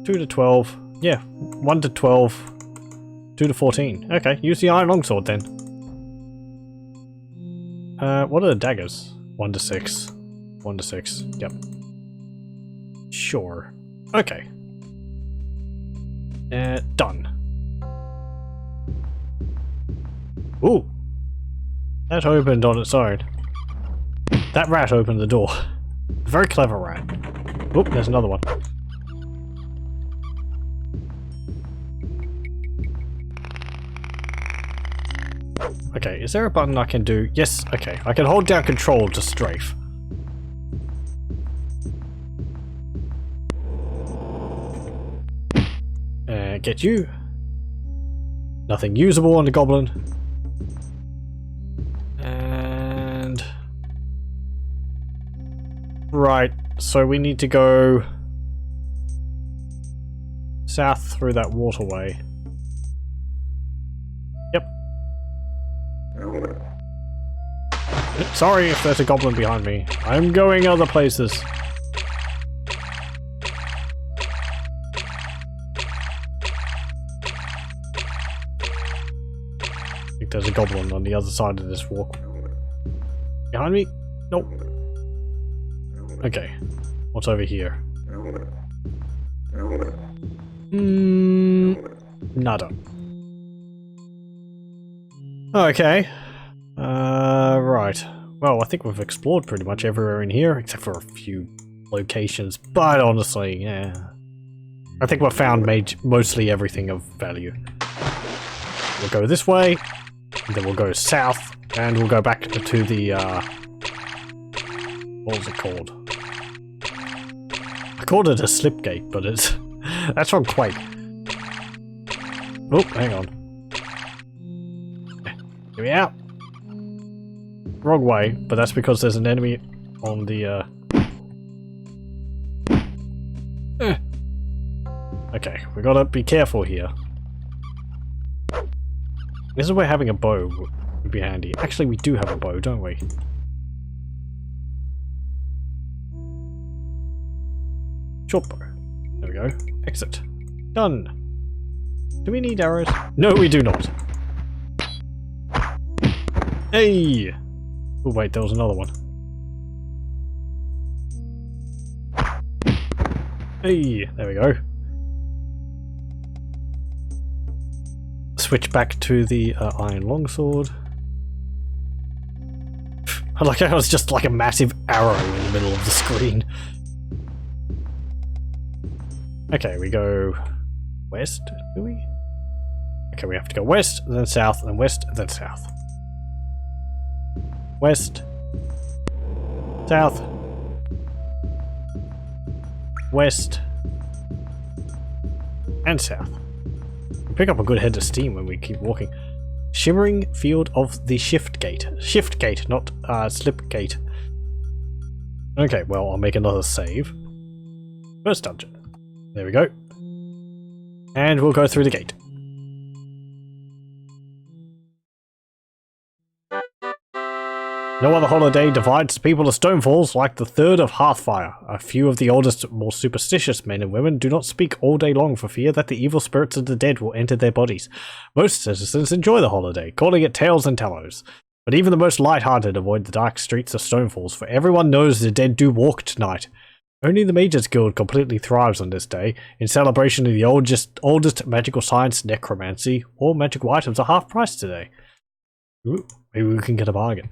2 to 12. Yeah, 1 to 12. 2 to 14. Okay, use the iron longsword then. What are the daggers? 1 to 6. 1 to 6. Yep. Sure. Okay. Done. Ooh. That opened on its own. That rat opened the door. Very clever rat. Oh, there's another one. Okay, is there a button I can do? Yes, okay. I can hold down control to strafe. Get you. Nothing usable on the goblin. And... Right, so we need to go south through that waterway. Yep. Sorry if there's a goblin behind me. I'm going other places. I think there's a goblin on the other side of this walk. Behind me? Nope. Okay. What's over here? Nada. Okay. Right. Well, I think we've explored pretty much everywhere in here, except for a few locations, but honestly, yeah. I think we've found mostly everything of value. We'll go this way, and then we'll go south, and we'll go back to the, what was it called? I called it a slipgate, but it's... that's from Quake. Oh, hang on. Get me out! Wrong way, but that's because there's an enemy on the, Okay, we gotta be careful here. This is where having a bow would be handy. Actually, we do have a bow, don't we? Short bow. There we go. Exit. Done. Do we need arrows? No, we do not. Hey! Oh wait, there was another one. Hey, there we go. Switch back to the iron longsword. I like how it was just like a massive arrow in the middle of the screen. Okay, we go west, do we? Okay, we have to go west, then south, then west, then south. West. South. West. And south. We pick up a good head of steam when we keep walking. Shimmering field of the shift gate. Shift gate, not slip gate. Okay, well, I'll make another save. First dungeon. There we go. And we'll go through the gate. No other holiday divides people of Stonefalls like the 3rd of Hearthfire. A few of the oldest, more superstitious men and women do not speak all day long for fear that the evil spirits of the dead will enter their bodies. Most citizens enjoy the holiday, calling it Tales and Tellos. But even the most light-hearted avoid the dark streets of Stonefalls, for everyone knows the dead do walk tonight. Only the Mages Guild completely thrives on this day, in celebration of the oldest magical science, necromancy. All magical items are half price today. Ooh, maybe we can get a bargain.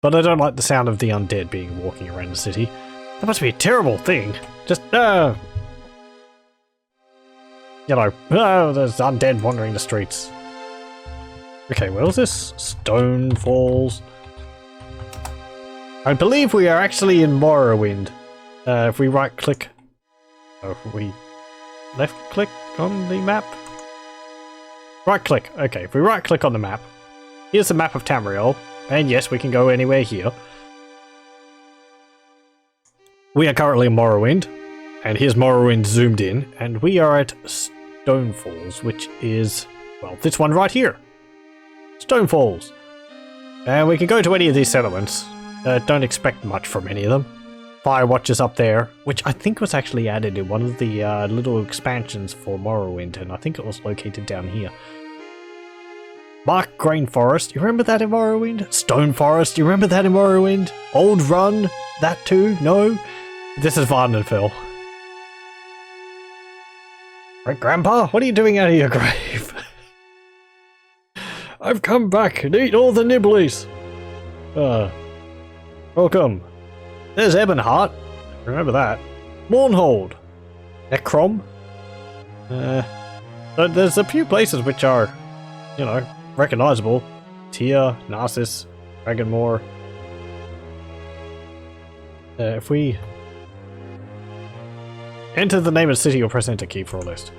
But I don't like the sound of the undead being walking around the city. That must be a terrible thing. Just, you know, there's undead wandering the streets. Okay, where is this? Stonefalls. I believe we are actually in Morrowind. If we right click... Oh, if we left click on the map? Right click. Okay, if we right click on the map. Here's the map of Tamriel. And yes, we can go anywhere here. We are currently in Morrowind. And here's Morrowind zoomed in. And we are at Stonefalls, which is, well, this one right here. Stonefalls. And we can go to any of these settlements. Don't expect much from any of them. Firewatch is up there, which I think was actually added in one of the little expansions for Morrowind. And I think it was located down here. Mark Grain Forest, you remember that in Morrowind? Stone Forest, you remember that in Morrowind? Old Run, that too? No? This is Vardenfell. Right, Grandpa, what are you doing out of your grave? I've come back and eat all the nibblies. Welcome. There's Ebonheart, remember that. Mournhold. Necrom. There's a few places which are, you know, recognizable. Tia, Narcissus, Dragonmoor. If we enter the name of the city or press enter key for a list.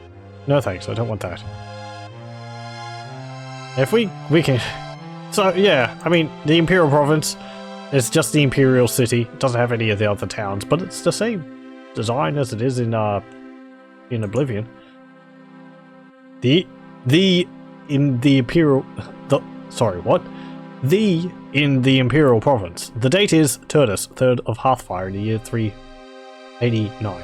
No thanks, I don't want that. If we can... So yeah, I mean, the Imperial province is just the Imperial city. It doesn't have any of the other towns, but it's the same design as it is in Oblivion. In the Imperial province. The date is Turdus, 3rd of Hearthfire in the year 389.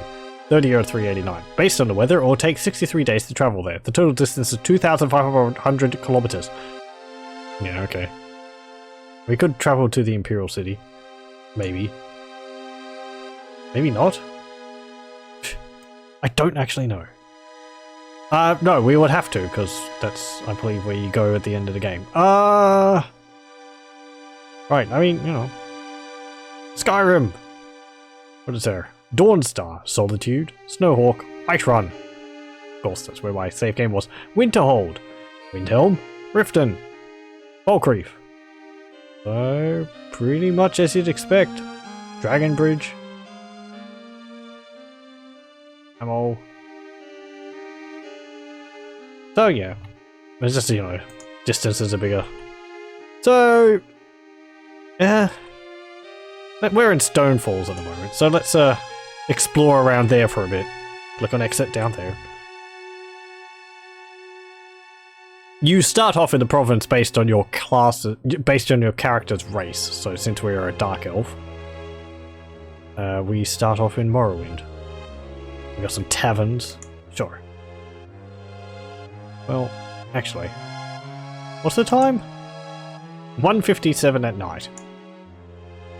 3rd year of 389. Based on the weather, it will take 63 days to travel there. The total distance is 2,500 kilometers. Yeah, okay. We could travel to the Imperial city. Maybe. Maybe not? I don't actually know. No, we would have to, because that's, I believe, where you go at the end of the game. Right, I mean, you know. Skyrim! What is there? Dawnstar, Solitude, Snowhawk, Whiterun. Of course, that's where my save game was. Winterhold, Windhelm, Riften, Falkreath. So, pretty much as you'd expect. Dragonbridge. Ammo. So yeah, it's just, you know, distances are bigger. So, yeah, we're in Stonefalls at the moment, so let's explore around there for a bit. Click on exit down there. You start off in the province based on your class, based on your character's race. So since we are a dark elf, we start off in Morrowind. We got some taverns, sure. Well, actually, what's the time? 1:57 at night.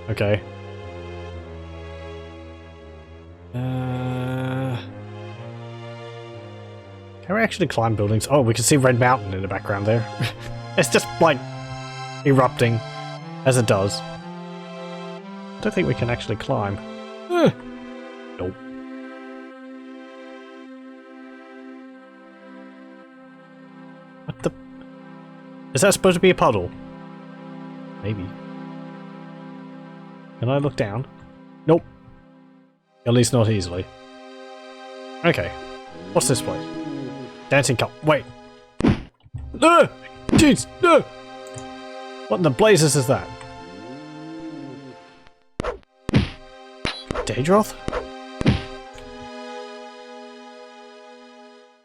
Okay. Can we actually climb buildings? Oh, we can see Red Mountain in the background there. It's just, like, erupting, as it does. I don't think we can actually climb. Nope. What the... Is that supposed to be a puddle? Maybe. Can I look down? Nope. At least not easily. Okay. What's this place? Dancing cup. Wait. No! Jeez! No! What in the blazes is that? Daedroth?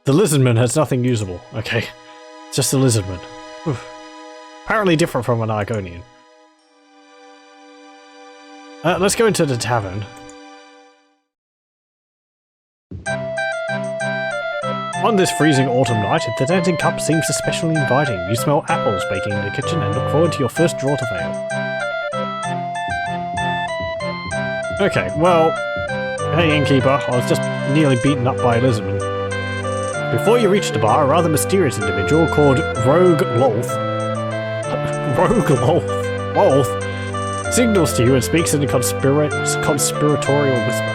The lizardman has nothing usable. Okay. It's just a lizardman. Oof. Apparently different from an Argonian. Let's go into the tavern. On this freezing autumn night, the dancing cup seems especially inviting. You smell apples baking in the kitchen and look forward to your first draught of ale. Okay, well... Hey, innkeeper, I was just nearly beaten up by a lizardman. Before you reach the bar, a rather mysterious individual called Rogue Lolth... Rogue Lolth signals to you and speaks in a conspiratorial whisper.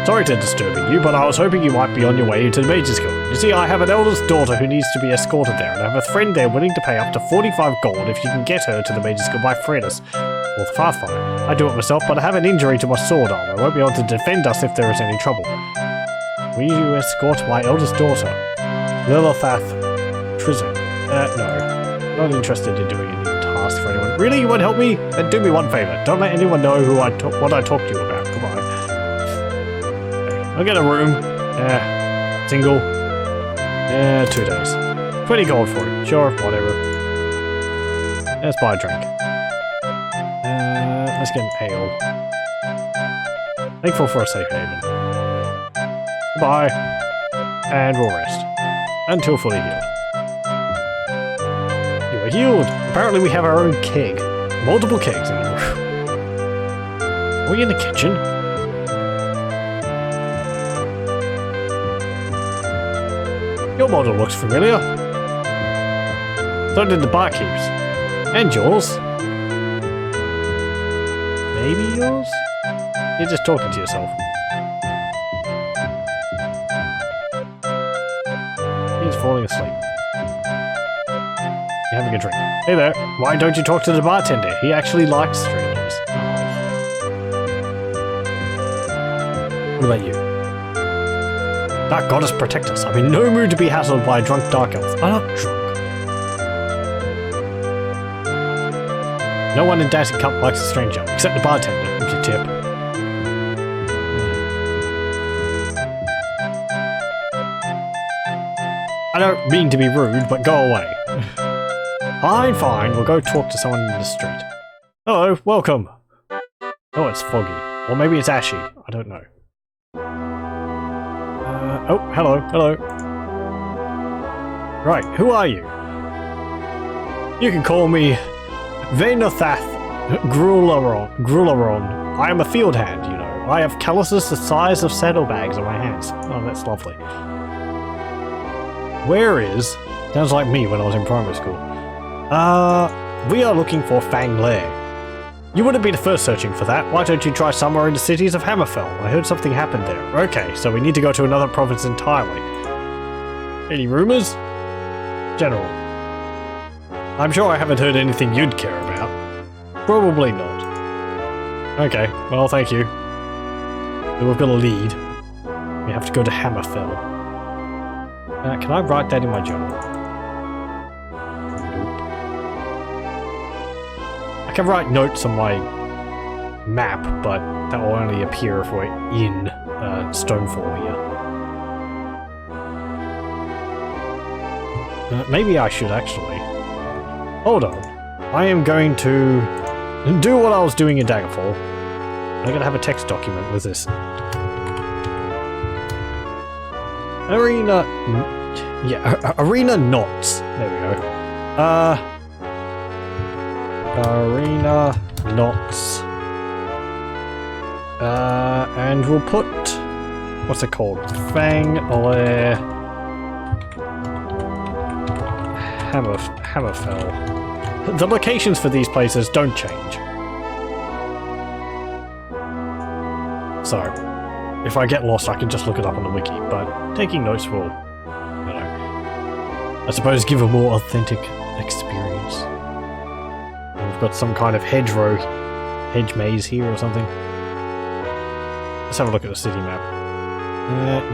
Sorry to disturb you, but I was hoping you might be on your way to the Mage's Guild. You see, I have an eldest daughter who needs to be escorted there, and I have a friend there willing to pay up to 45 gold if you can get her to the Mage's Guild by Fredus, or the Pathfinder. I do it myself, but I have an injury to my sword arm. I won't be able to defend us if there is any trouble. Will you escort my eldest daughter, Lilithath Trizin? No. Not interested in doing any tasks for anyone. Really? You won't help me? Then do me one favor. Don't let anyone know what I talked to you about. Goodbye. I'll get a room. Single. 2 days. 20 gold for it. Sure, whatever. Let's buy a drink. Let's get an ale. Thankful for a safe haven. Goodbye. And we'll rest. Until fully healed. You are healed! Apparently we have our own keg. Multiple kegs in the room. Are we in the kitchen? Your model looks familiar. So did the barkeep's. And yours. Maybe yours? You're just talking to yourself. He's falling asleep. You're having a drink. Hey there, why don't you talk to the bartender? He actually likes strangers. What about you? That goddess protect us. I'm in no mood to be hassled by a drunk dark elf. I'm not drunk. No one in Dancing Cup likes a stranger, except the bartender, if you tip. I don't mean to be rude, but go away. Fine, we'll go talk to someone in the street. Hello, welcome. Oh, it's foggy. Or maybe it's ashy. I don't know. Oh, hello. Right, who are you? You can call me Venothath Gruleron. I am a field hand, you know. I have calluses the size of saddlebags on my hands. Oh, that's lovely. Where is... Sounds like me when I was in primary school. We are looking for Fang Lair. You wouldn't be the first searching for that. Why don't you try somewhere in the cities of Hammerfell? I heard something happened there. Okay, so we need to go to another province entirely. Any rumors? General. I'm sure I haven't heard anything you'd care about. Probably not. Okay, well, thank you. So we've got a lead. We have to go to Hammerfell. Can I write that in my journal? I can write notes on my map, but that will only appear if we're in Stonefall here. Maybe I should actually. Hold on. I am going to do what I was doing in Daggerfall. I'm going to have a text document with this. Arena... Yeah, Arena Knots. There we go. Arena Knots. And we'll put... What's it called? Fang Lair Hammerfell. The locations for these places don't change. So, if I get lost, I can just look it up on the wiki, but taking notes will, you know, I suppose give a more authentic experience. And we've got some kind of hedge maze here or something. Let's have a look at the city map.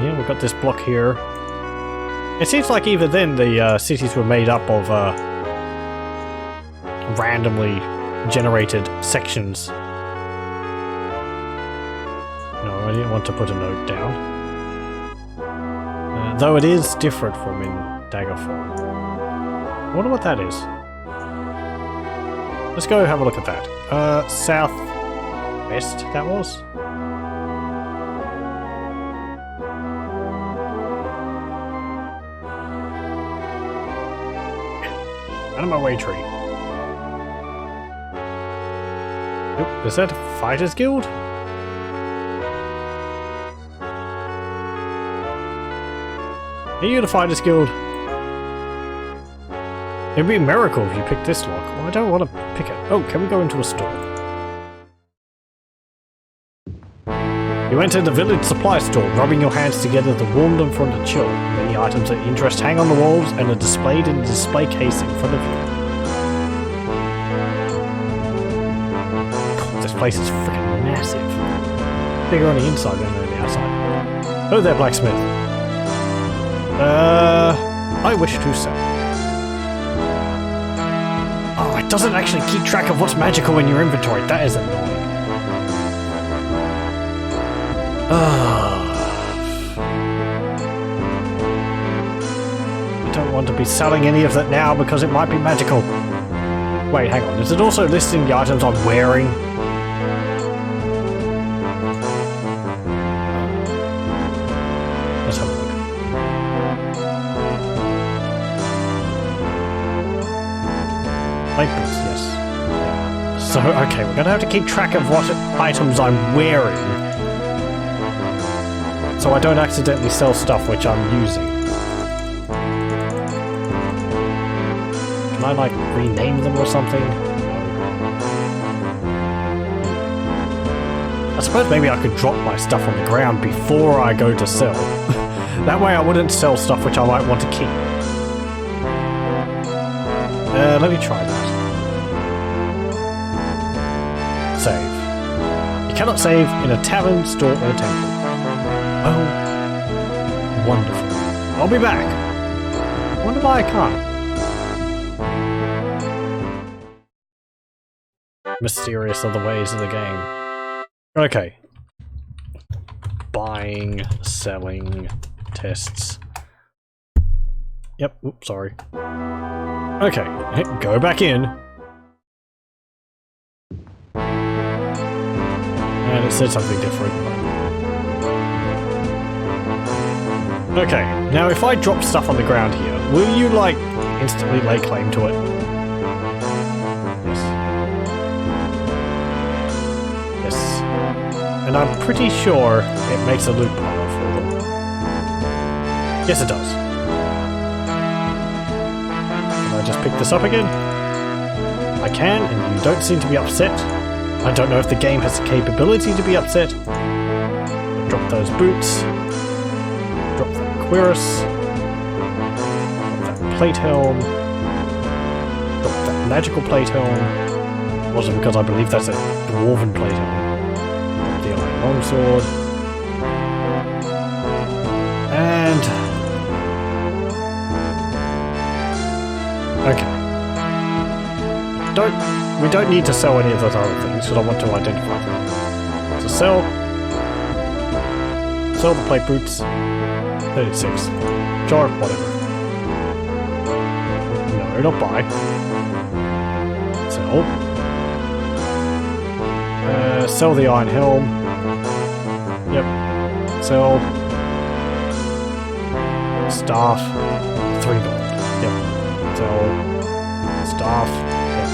Yeah, we've got this block here. It seems like even then the cities were made up of randomly generated sections. No, I didn't want to put a note down. Though it is different from in Daggerfall. I wonder what that is. Let's go have a look at that. Southwest, that was? Out of my way, tree. Oop, is that a Fighters Guild? Are you the Fighters Guild? It'd be a miracle if you picked this lock. Well, I don't want to pick it. Oh, can we go into a store? You enter the village supply store, rubbing your hands together to warm them from the chill. Many items of interest hang on the walls and are displayed in a display case in front of you. God, this place is freaking massive. Bigger on the inside than on the outside. Oh there, blacksmith. I wish to sell. Oh, it doesn't actually keep track of what's magical in your inventory. That is annoying. I don't want to be selling any of that now because it might be magical. Wait, hang on. Is it also listing the items I'm wearing? Let's have a look. Light boots, yes. So, okay, we're gonna have to keep track of what items I'm wearing, so I don't accidentally sell stuff which I'm using. Can I, like, rename them or something? I suppose maybe I could drop my stuff on the ground before I go to sell. That way I wouldn't sell stuff which I might want to keep. Let me try that. Save. You cannot save in a tavern, store, or temple. Oh, wonderful. I'll be back. I wonder why I can't. Mysterious are the ways of the game. Okay. Buying, selling, tests. Yep, oops, sorry. Okay, go back in. And it said something different. Okay, now if I drop stuff on the ground here, will you, like, instantly lay claim to it? Yes. Yes. And I'm pretty sure it makes a loot pile for them. Yes, it does. Can I just pick this up again? I can, and you don't seem to be upset. I don't know if the game has the capability to be upset. Drop those boots. Drop that cuirass. Drop that plate helm. Drop that magical plate helm. Also because I believe that's a dwarven plate helm. Drop the iron longsword. And... okay. We don't need to sell any of those other things because I want to identify them. So sell the plate boots. 36. Sure, whatever. No, not buy. Sell. Sell the iron helm. Yep. Sell. Staff. 3 gold. Yep. Sell. Staff. Yep.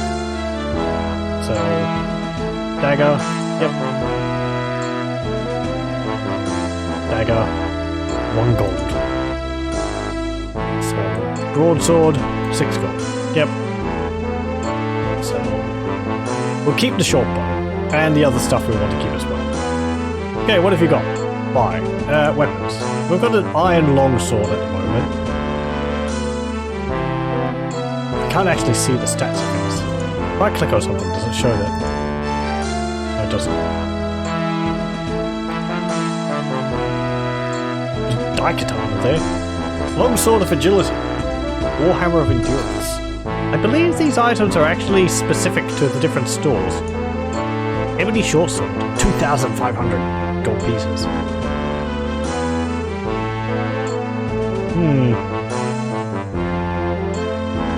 Sell. Dagger. Yep. Dagger. 1 gold. So, broadsword. 6 gold. Yep. So we'll keep the short bow and the other stuff we want to keep as well. Okay, what have you got? Buy. Weapons. We've got an iron longsword at the moment. I can't actually see the stats of things. If I click on something, does it show that? No, it doesn't. Jager Tharn there. Longsword of Agility. Warhammer of Endurance. I believe these items are actually specific to the different stores. Ebony Short Sword. 2,500 gold pieces.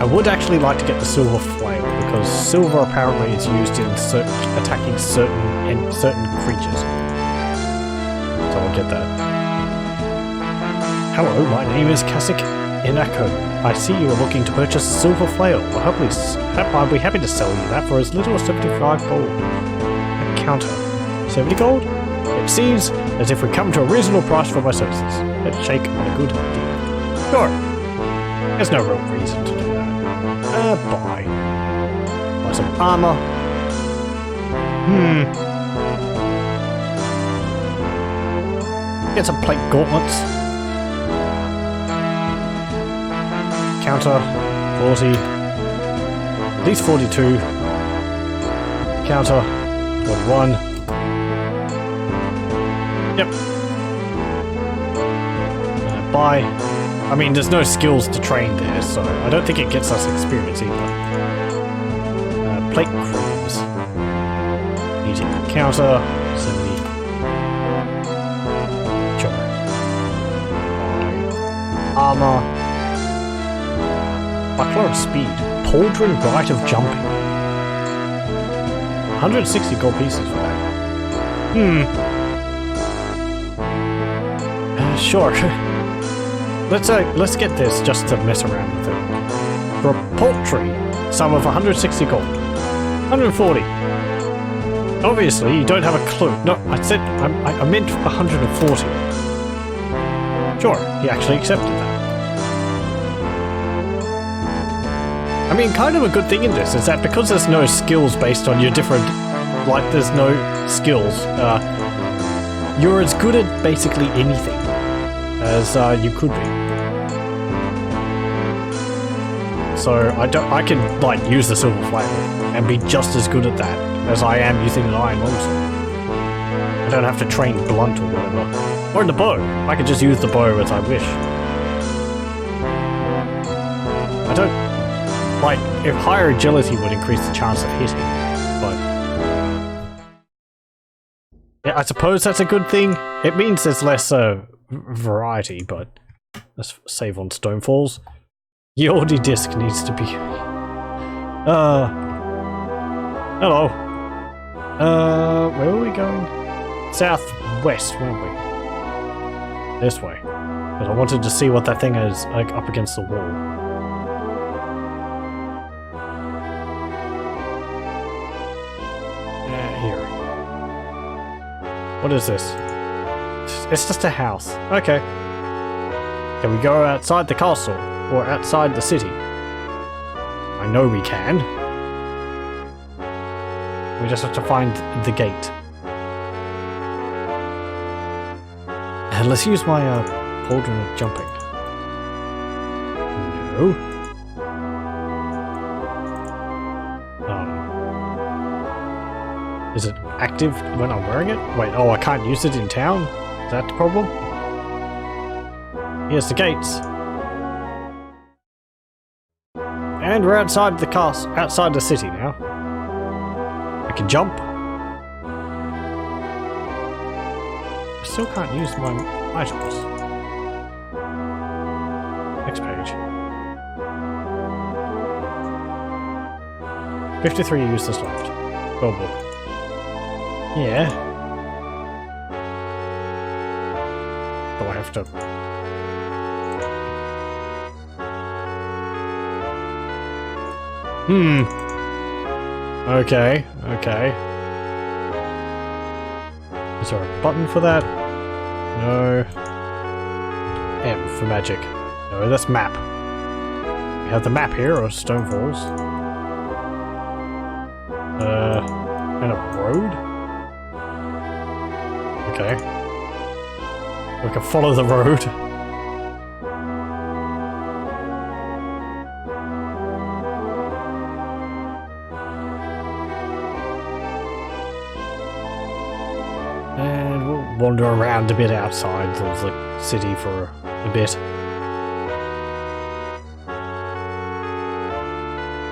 I would actually like to get the silver flail because silver apparently is used in attacking certain creatures. So I'll get that. Hello, my name is Kasik Inako. I see you are looking to purchase a silver flail. I'll be happy to sell you that for as little as 75 gold. A counter. 70 gold? It seems as if we come to a reasonable price for my services. Let's shake on a good deal. Sure. There's no real reason to do that. Buy. Buy some armor. Get some plate gauntlets. Counter. 40. At least 42. Counter. 41. Yep. Buy. I mean, there's no skills to train there, so I don't think it gets us experience either. Plate creams. Using a counter. 70. Sure. Armor. Buckler of Speed. Pauldron Rite of Jumping. 160 gold pieces for that. Sure. Let's get this just to mess around with it. For a paltry sum of 160 gold. 140. Obviously, you don't have a clue. No, I meant 140. Sure, he actually accepted that. I mean, kind of a good thing in this is that because there's no skills based on your different... Like, there's no skills. You're as good at basically anything as you could be. So I can like use the silver flail and be just as good at that as I am using an iron longsword. I don't have to train blunt or whatever. Or in the bow. I can just use the bow as I wish. I don't like if higher agility would increase the chance of hitting, but yeah, I suppose that's a good thing. It means there's less variety, but let's save on Stonefalls. Yordi disc needs to be... Hello. Where are we going? Southwest, weren't we? This way. Because I wanted to see what that thing is, like, up against the wall. Here. What is this? It's just a house. Okay. Can we go outside the castle? Or outside the city? I know we can. We just have to find the gate. And let's use my pauldron of jumping. No. Is it active when I'm wearing it? Wait, oh, I can't use it in town? Is that the problem? Here's the gates. And we're outside the castle, outside the city now. I can jump. I still can't use my items. Next page. 53 useless left. Gold book. Yeah. Do I have to... Okay, okay. Is there a button for that? No. M for magic. No, that's map. We have the map here of Stonefalls. And a road? Okay. We can follow the road. And we'll wander around a bit outside the city for a bit.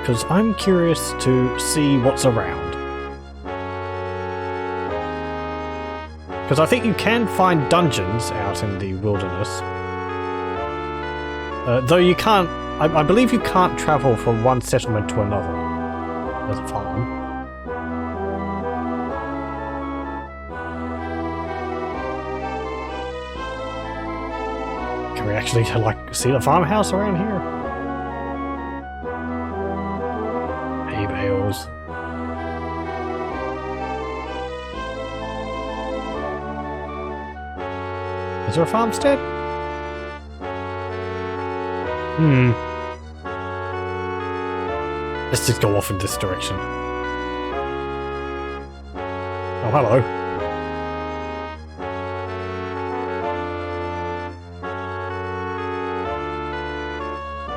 Because I'm curious to see what's around. Because I think you can find dungeons out in the wilderness. Though you can't... I believe you can't travel from one settlement to another as a farm. Can we actually, like, see the farmhouse around here? Hay bales. Is there a farmstead? Let's just go off in this direction. Oh, hello.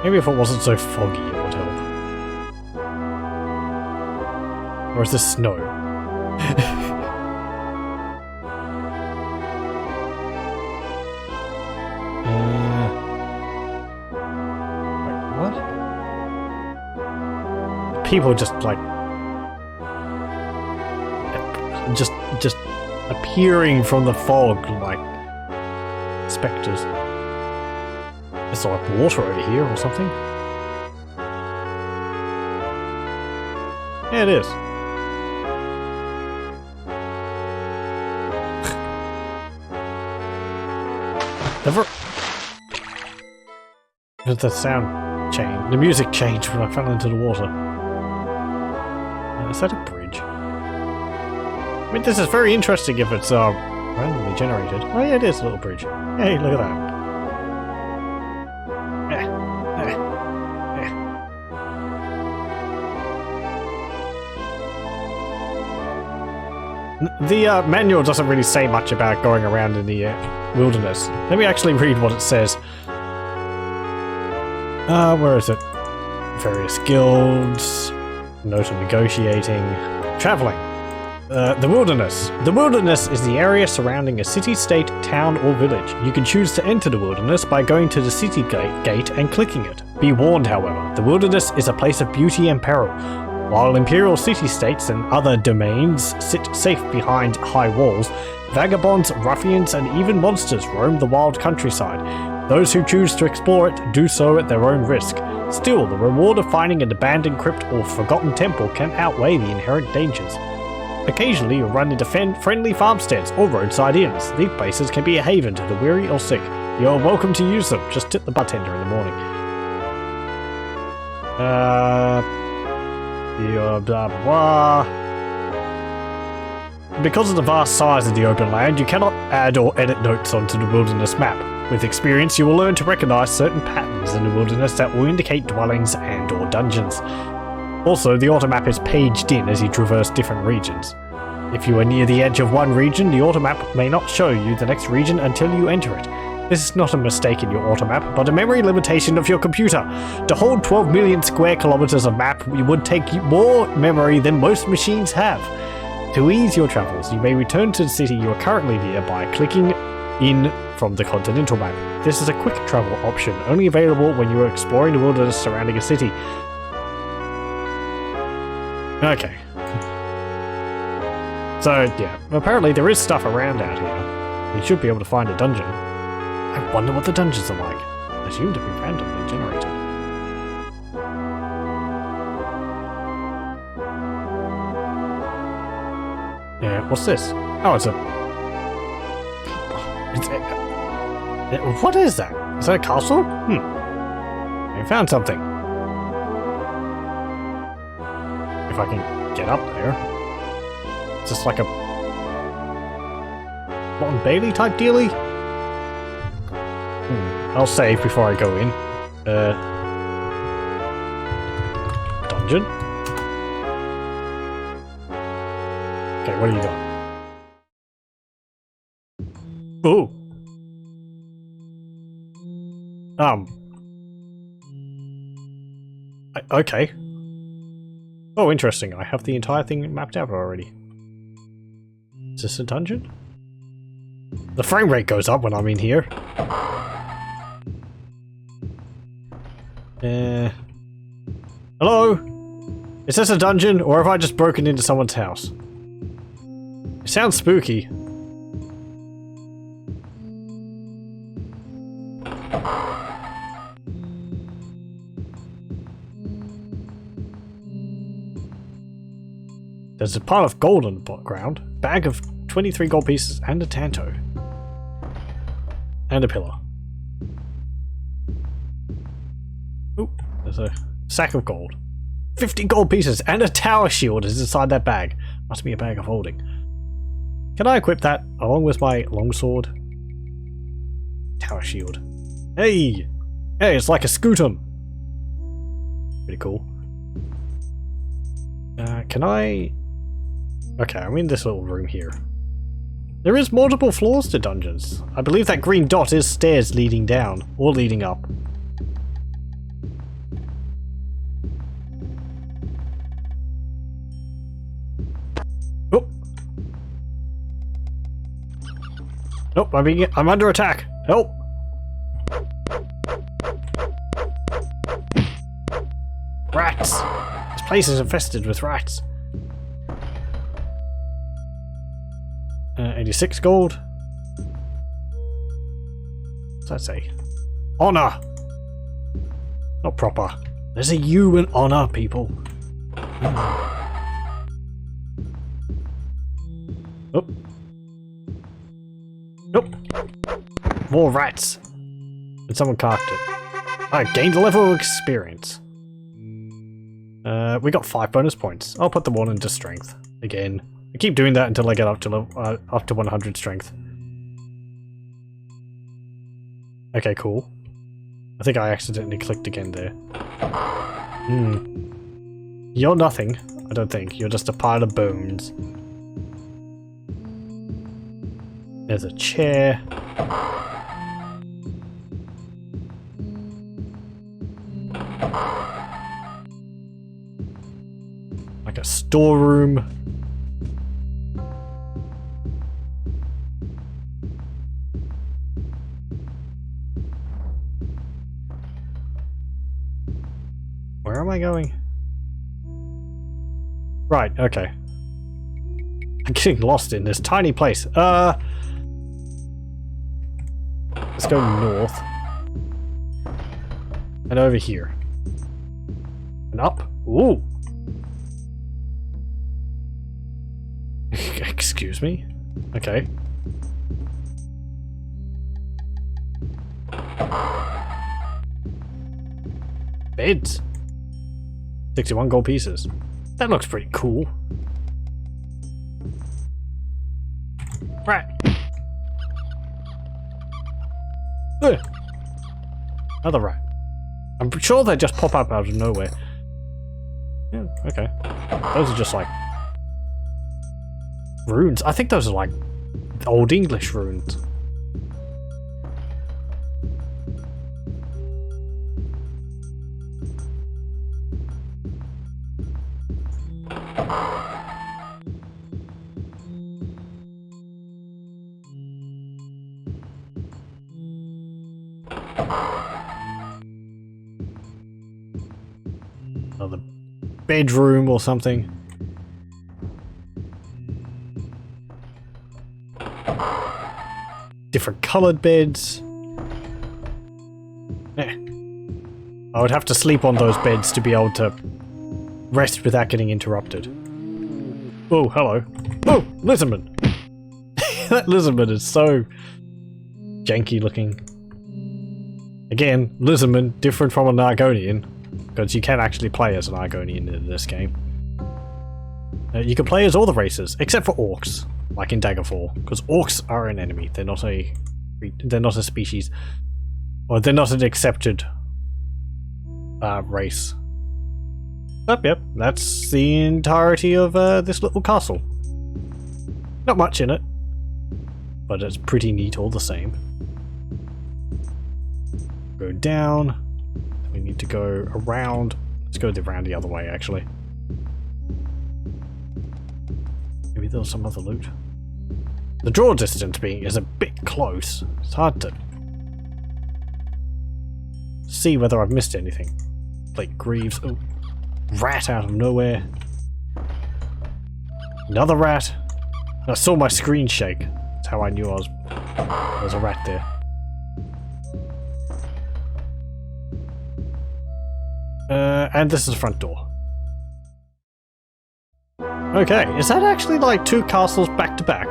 Maybe if it wasn't so foggy, it would help. Or is this snow? Wait, what? People just like just appearing from the fog like specters. There's like water over here or something. Yeah, it is. The sound changed. The music changed when I fell into the water. Is that a bridge? I mean, this is very interesting if it's randomly generated. Oh yeah, it is a little bridge. Hey, look at that. The manual doesn't really say much about going around in the wilderness. Let me actually read what it says. Where is it? Various guilds, note of negotiating, traveling. The wilderness. The wilderness is the area surrounding a city, state, town, or village. You can choose to enter the wilderness by going to the city gate and clicking it. Be warned, however, the wilderness is a place of beauty and peril. While Imperial city-states and other domains sit safe behind high walls, vagabonds, ruffians, and even monsters roam the wild countryside. Those who choose to explore it do so at their own risk. Still, the reward of finding an abandoned crypt or forgotten temple can outweigh the inherent dangers. Occasionally, you'll run into friendly farmsteads or roadside inns. These places can be a haven to the weary or sick. You're welcome to use them, just tip the bartender in the morning. Blah blah blah. Because of the vast size of the open land, you cannot add or edit notes onto the wilderness map. With experience, you will learn to recognize certain patterns in the wilderness that will indicate dwellings and or dungeons. Also, the automap is paged in as you traverse different regions. If you are near the edge of one region, the automap may not show you the next region until you enter it. This is not a mistake in your automap, but a memory limitation of your computer. To hold 12 million square kilometers of map, it would take more memory than most machines have. To ease your travels, you may return to the city you are currently near by clicking in from the continental map. This is a quick travel option, only available when you are exploring the wilderness surrounding a city. Okay. So, yeah, apparently there is stuff around out here. You should be able to find a dungeon. I wonder what the dungeons are like. Assumed to be randomly generated. Yeah, what's this? Oh, it's a... What is that? Is that a castle? I found something. If I can get up there. It's just like a... Long Bailey type dealie? I'll save before I go in. dungeon. Okay, what do you got? Ooh. Okay. Oh, interesting. I have the entire thing mapped out already. Is this a dungeon? The frame rate goes up when I'm in here. Hello? Is this a dungeon, or have I just broken into someone's house? It sounds spooky. There's a pile of gold on the ground, bag of 23 gold pieces, and a tanto. And a pillar. Ooh, there's a sack of gold. 50 gold pieces and a tower shield is inside that bag. Must be a bag of holding. Can I equip that along with my longsword? Tower shield. Hey! Hey, it's like a scootum! Pretty cool. Can I... Okay, I'm in this little room here. There is multiple floors to dungeons. I believe that green dot is stairs leading down, or leading up. Oh. Nope, I'm under attack. Help! Rats! This place is infested with rats. 86 gold. What's that say? Honor! Not proper. There's a U in honor, people. Oh. Nope. More rats. And someone carved it. I gained a level of experience. We got 5 bonus points. I'll put them all into strength. Again. I keep doing that until I get up to 100 strength. Okay, cool. I think I accidentally clicked again there. You're nothing, I don't think. You're just a pile of bones. There's a chair. Like a storeroom. Where am I going? Right, okay. I'm getting lost in this tiny place. Let's go north. And over here. And up. Ooh. Excuse me? Okay. Beds. 61 gold pieces. That looks pretty cool. Rat. Ugh. Another rat. I'm sure they just pop up out of nowhere. Yeah, okay. Those are just like runes. I think those are like Old English runes. Another bedroom or something. Different coloured beds. Eh. I would have to sleep on those beds to be able to rest without getting interrupted. Oh, hello. Oh, lizardman! That lizardman is so janky looking. Again, lizardman, different from an Argonian, because you can actually play as an Argonian in this game. You can play as all the races, except for orcs, like in Daggerfall, because orcs are an enemy. They're not a species, or they're not an accepted race. Yep, that's the entirety of this little castle. Not much in it, but it's pretty neat all the same. Go down. We need to go around. Let's go around the other way, actually. Maybe there's some other loot. The draw distance being is a bit close. It's hard to see whether I've missed anything. Like Greaves. Oh, rat out of nowhere. Another rat. I saw my screen shake. That's how I knew there was a rat there. And this is the front door. Okay, is that actually like two castles back to back?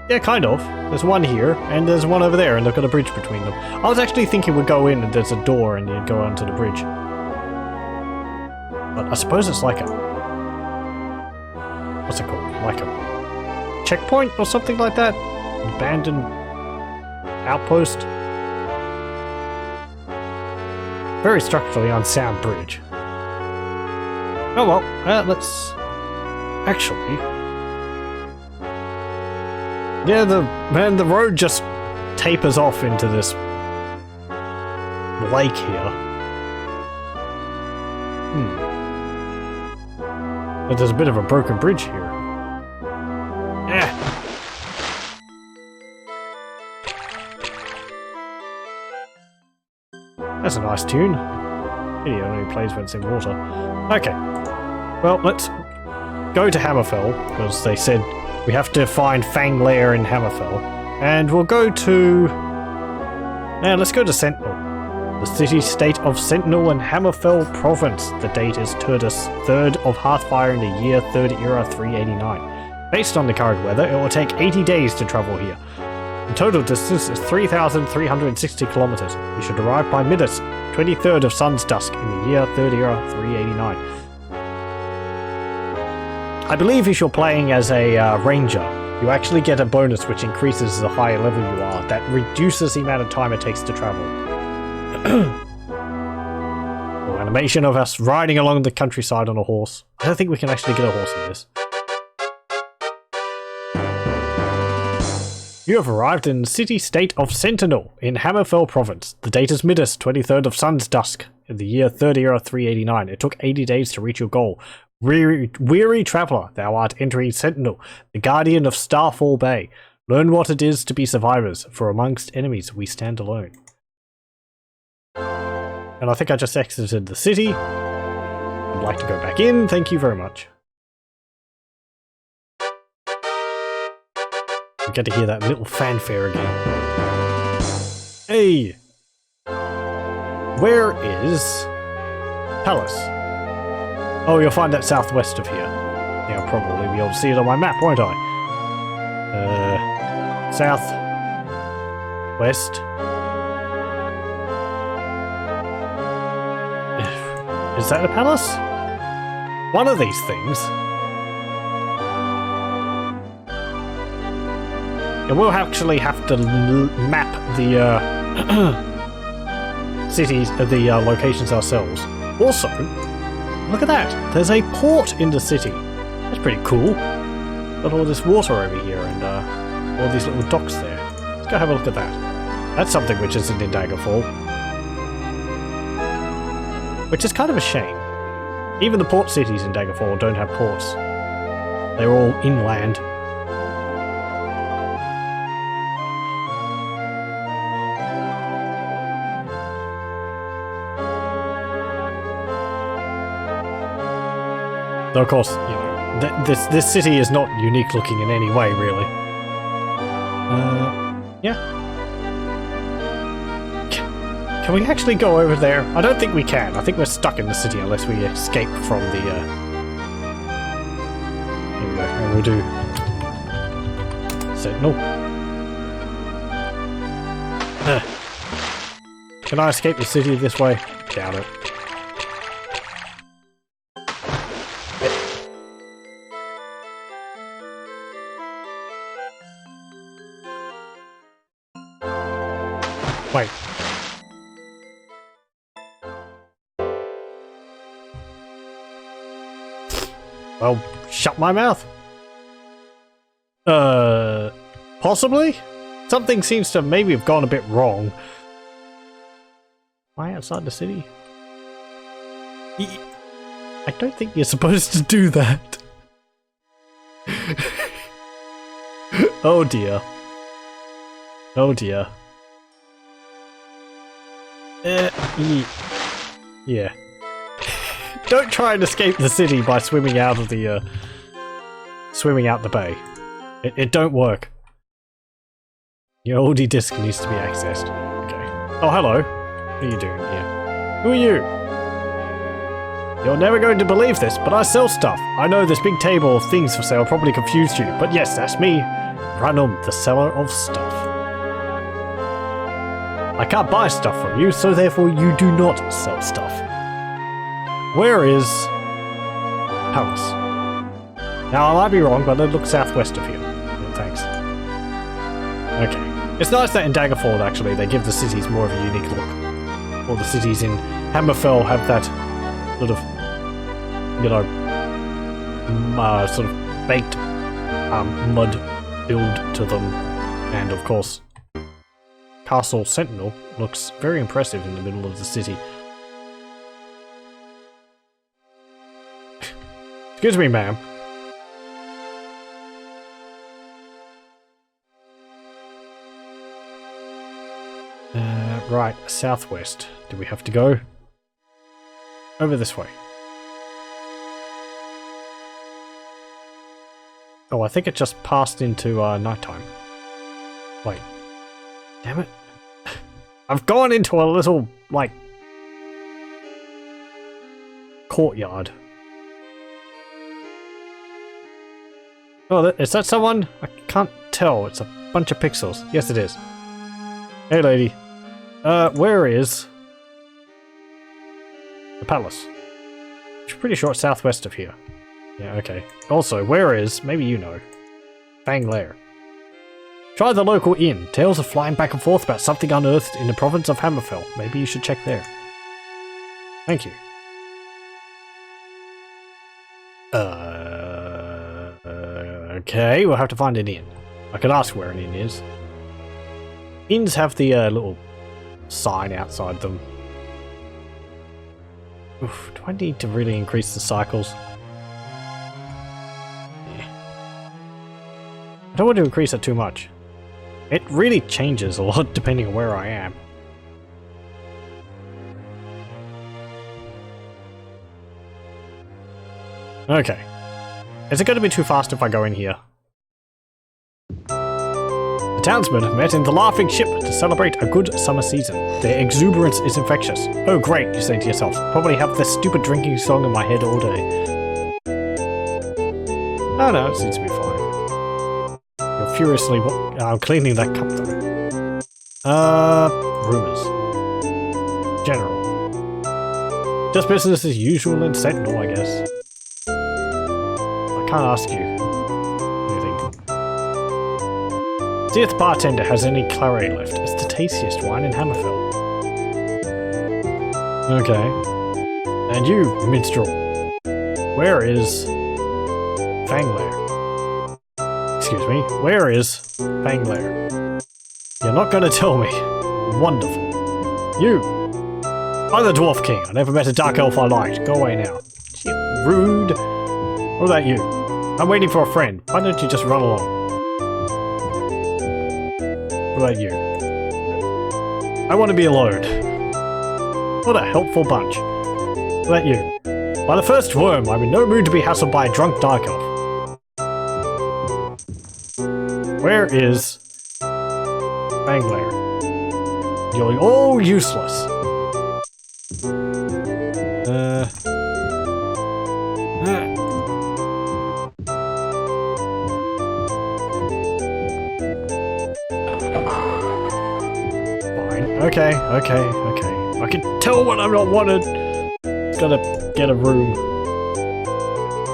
Yeah, kind of. There's one here, and there's one over there, and they've got a bridge between them. I was actually thinking we'd go in and there's a door and you'd go onto the bridge. But I suppose it's like a... what's it called? Like a checkpoint or something like that? Abandoned outpost? Very structurally unsound bridge. Oh well, let's... actually... yeah, the road just tapers off into this lake here. But there's a bit of a broken bridge here. Yeah. That's a nice tune. It only plays when it's in water. Okay. Well, let's go to Hammerfell, because they said we have to find Fang Lair in Hammerfell. And we'll go to... yeah, let's go to Sentinel. The city-state of Sentinel in Hammerfell Province. The date is Turdus, 3rd of Hearthfire in the year 3rd era 389. Based on the current weather, it will take 80 days to travel here. The total distance is 3,360 kilometers. You should arrive by Midas, 23rd of Sun's Dusk in the year 3rd era 389. I believe if you're playing as a ranger, you actually get a bonus which increases the higher level you are. That reduces the amount of time it takes to travel. Oh, animation of us riding along the countryside on a horse. I don't think we can actually get a horse in this. You have arrived in the city-state of Sentinel in Hammerfell Province. The date is Midas, 23rd of Sun's Dusk in the year 3rd era 389. It took 80 days to reach your goal. Weary traveller, thou art entering Sentinel, the guardian of Starfall Bay. Learn what it is to be survivors, for amongst enemies we stand alone. And I think I just exited the city. I'd like to go back in, thank you very much. We get to hear that little fanfare again. Hey! Where is Palace? Oh, you'll find that southwest of here. Yeah, I'll probably be able to see it on my map, won't I? South. West. Is that a palace? One of these things. And we'll actually have to map the cities, the locations ourselves. Also, look at that! There's a port in the city. That's pretty cool. Got all this water over here and all these little docks there. Let's go have a look at that. That's something which isn't in Daggerfall. Which is kind of a shame. Even the port cities in Daggerfall don't have ports. They're all inland. Though of course, you know, this city is not unique looking in any way, really. Yeah. Can we actually go over there? I don't think we can. I think we're stuck in the city unless we escape from the, Here we go. And we'll do... Sentinel. Can I escape the city this way? Doubt it. Wait. Well, shut my mouth. Possibly? Something seems to maybe have gone a bit wrong. Why outside the city? I don't think you're supposed to do that. Oh dear. Oh dear. Yeah. Don't try and escape the city by swimming out of the swimming out the bay. It don't work. Your oldie disc needs to be accessed. Okay. Oh, hello. What are you doing here? Who are you? You're never going to believe this, but I sell stuff. I know this big table of things for sale probably confused you, but yes, that's me. Ranum, the seller of stuff. I can't buy stuff from you, so therefore you do not sell stuff. Where is Palace? Now, I might be wrong, but it looks southwest of here. Yeah, thanks. Okay. It's nice that in Daggerfall, actually, they give the cities more of a unique look. All the cities in Hammerfell have that sort of, you know, sort of baked mud build to them. And, of course, Castle Sentinel looks very impressive in the middle of the city. Excuse me, ma'am. Right, southwest. Do we have to go? Over this way. Oh, I think it just passed into nighttime. Wait. Damn it. I've gone into a little, like, courtyard. Oh, is that someone? I can't tell. It's a bunch of pixels. Yes, it is. Hey, lady. Where is the palace? I'm pretty sure it's southwest of here. Yeah, okay. Also, where is, maybe you know, Fang Lair? Try the local inn. Tales are flying back and forth about something unearthed in the province of Hammerfell. Maybe you should check there. Thank you. Okay, we'll have to find an inn. I could ask where an inn is. Inns have the little sign outside them. Oof, do I need to really increase the cycles? Yeah. I don't want to increase it too much. It really changes a lot depending on where I am. Okay. Is it going to be too fast if I go in here? The townsmen have met in the Laughing Ship to celebrate a good summer season. Their exuberance is infectious. Oh great, you say to yourself. Probably have this stupid drinking song in my head all day. Oh no, it seems to be fine. You're furiously cleaning that cup though. Rumors. General. Just business as usual in Sentinel, I guess. I can't ask you anything. See if the bartender has any claret left. It's the tastiest wine in Hammerfell. Okay. And you, minstrel. Where is Fanglair? Excuse me. Where is Fanglair? You're not going to tell me. Wonderful. You. I'm the Dwarf King. I never met a dark elf I liked. Go away now. Gee, rude. What about you? I'm waiting for a friend. Why don't you just run along? What about you? I want to be alone. What a helpful bunch. What about you? By the first worm, I'm in no mood to be hassled by a drunk dark elf. Where is Fanglair? You're all useless. Okay. I can tell when I'm not wanted. Gotta get a room.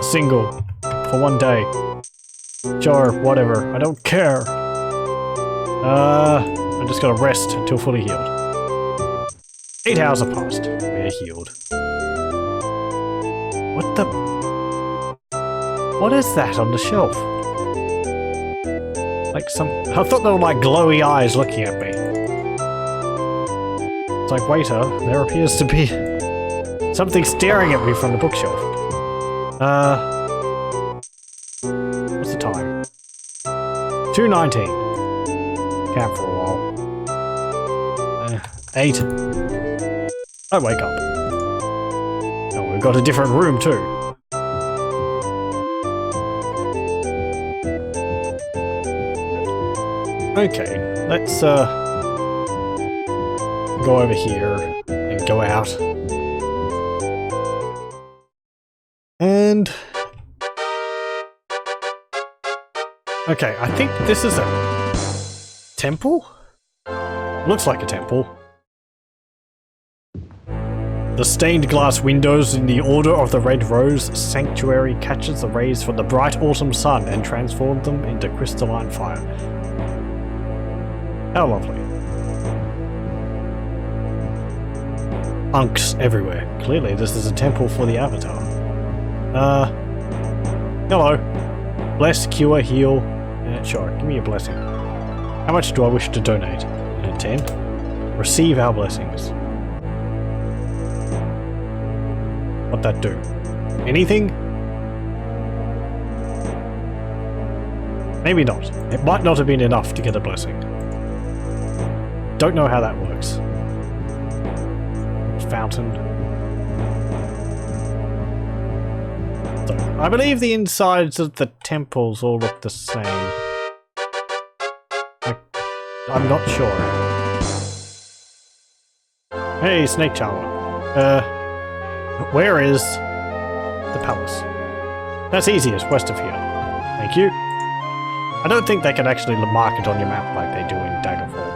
Single. For one day. Sure, whatever. I don't care. I just gotta rest until fully healed. 8 hours have passed. We're healed. What the? What is that on the shelf? Like some... I thought they were like glowy eyes looking at me. It's like, waiter, there appears to be something staring at me from the bookshelf. What's the time? 2:19. Camp for a while. 8. I wake up. Oh, we've got a different room too. Okay, let's go over here and go out. And okay, I think this is a temple? Looks like a temple. The stained glass windows in the Order of the Red Rose sanctuary catches the rays from the bright autumn sun and transforms them into crystalline fire. How lovely. Unks everywhere. Clearly this is a temple for the Avatar. Hello. Bless, cure, heal. Sure, give me a blessing. How much do I wish to donate? 10. Receive our blessings. What'd that do? Anything? Maybe not. It might not have been enough to get a blessing. Don't know how that works. Fountain. So, I believe the insides of the temples all look the same. I'm not sure. Hey, Snake Charmer. Where is the palace? That's easiest, west of here. Thank you. I don't think they can actually mark it on your map like they do in Daggerfall.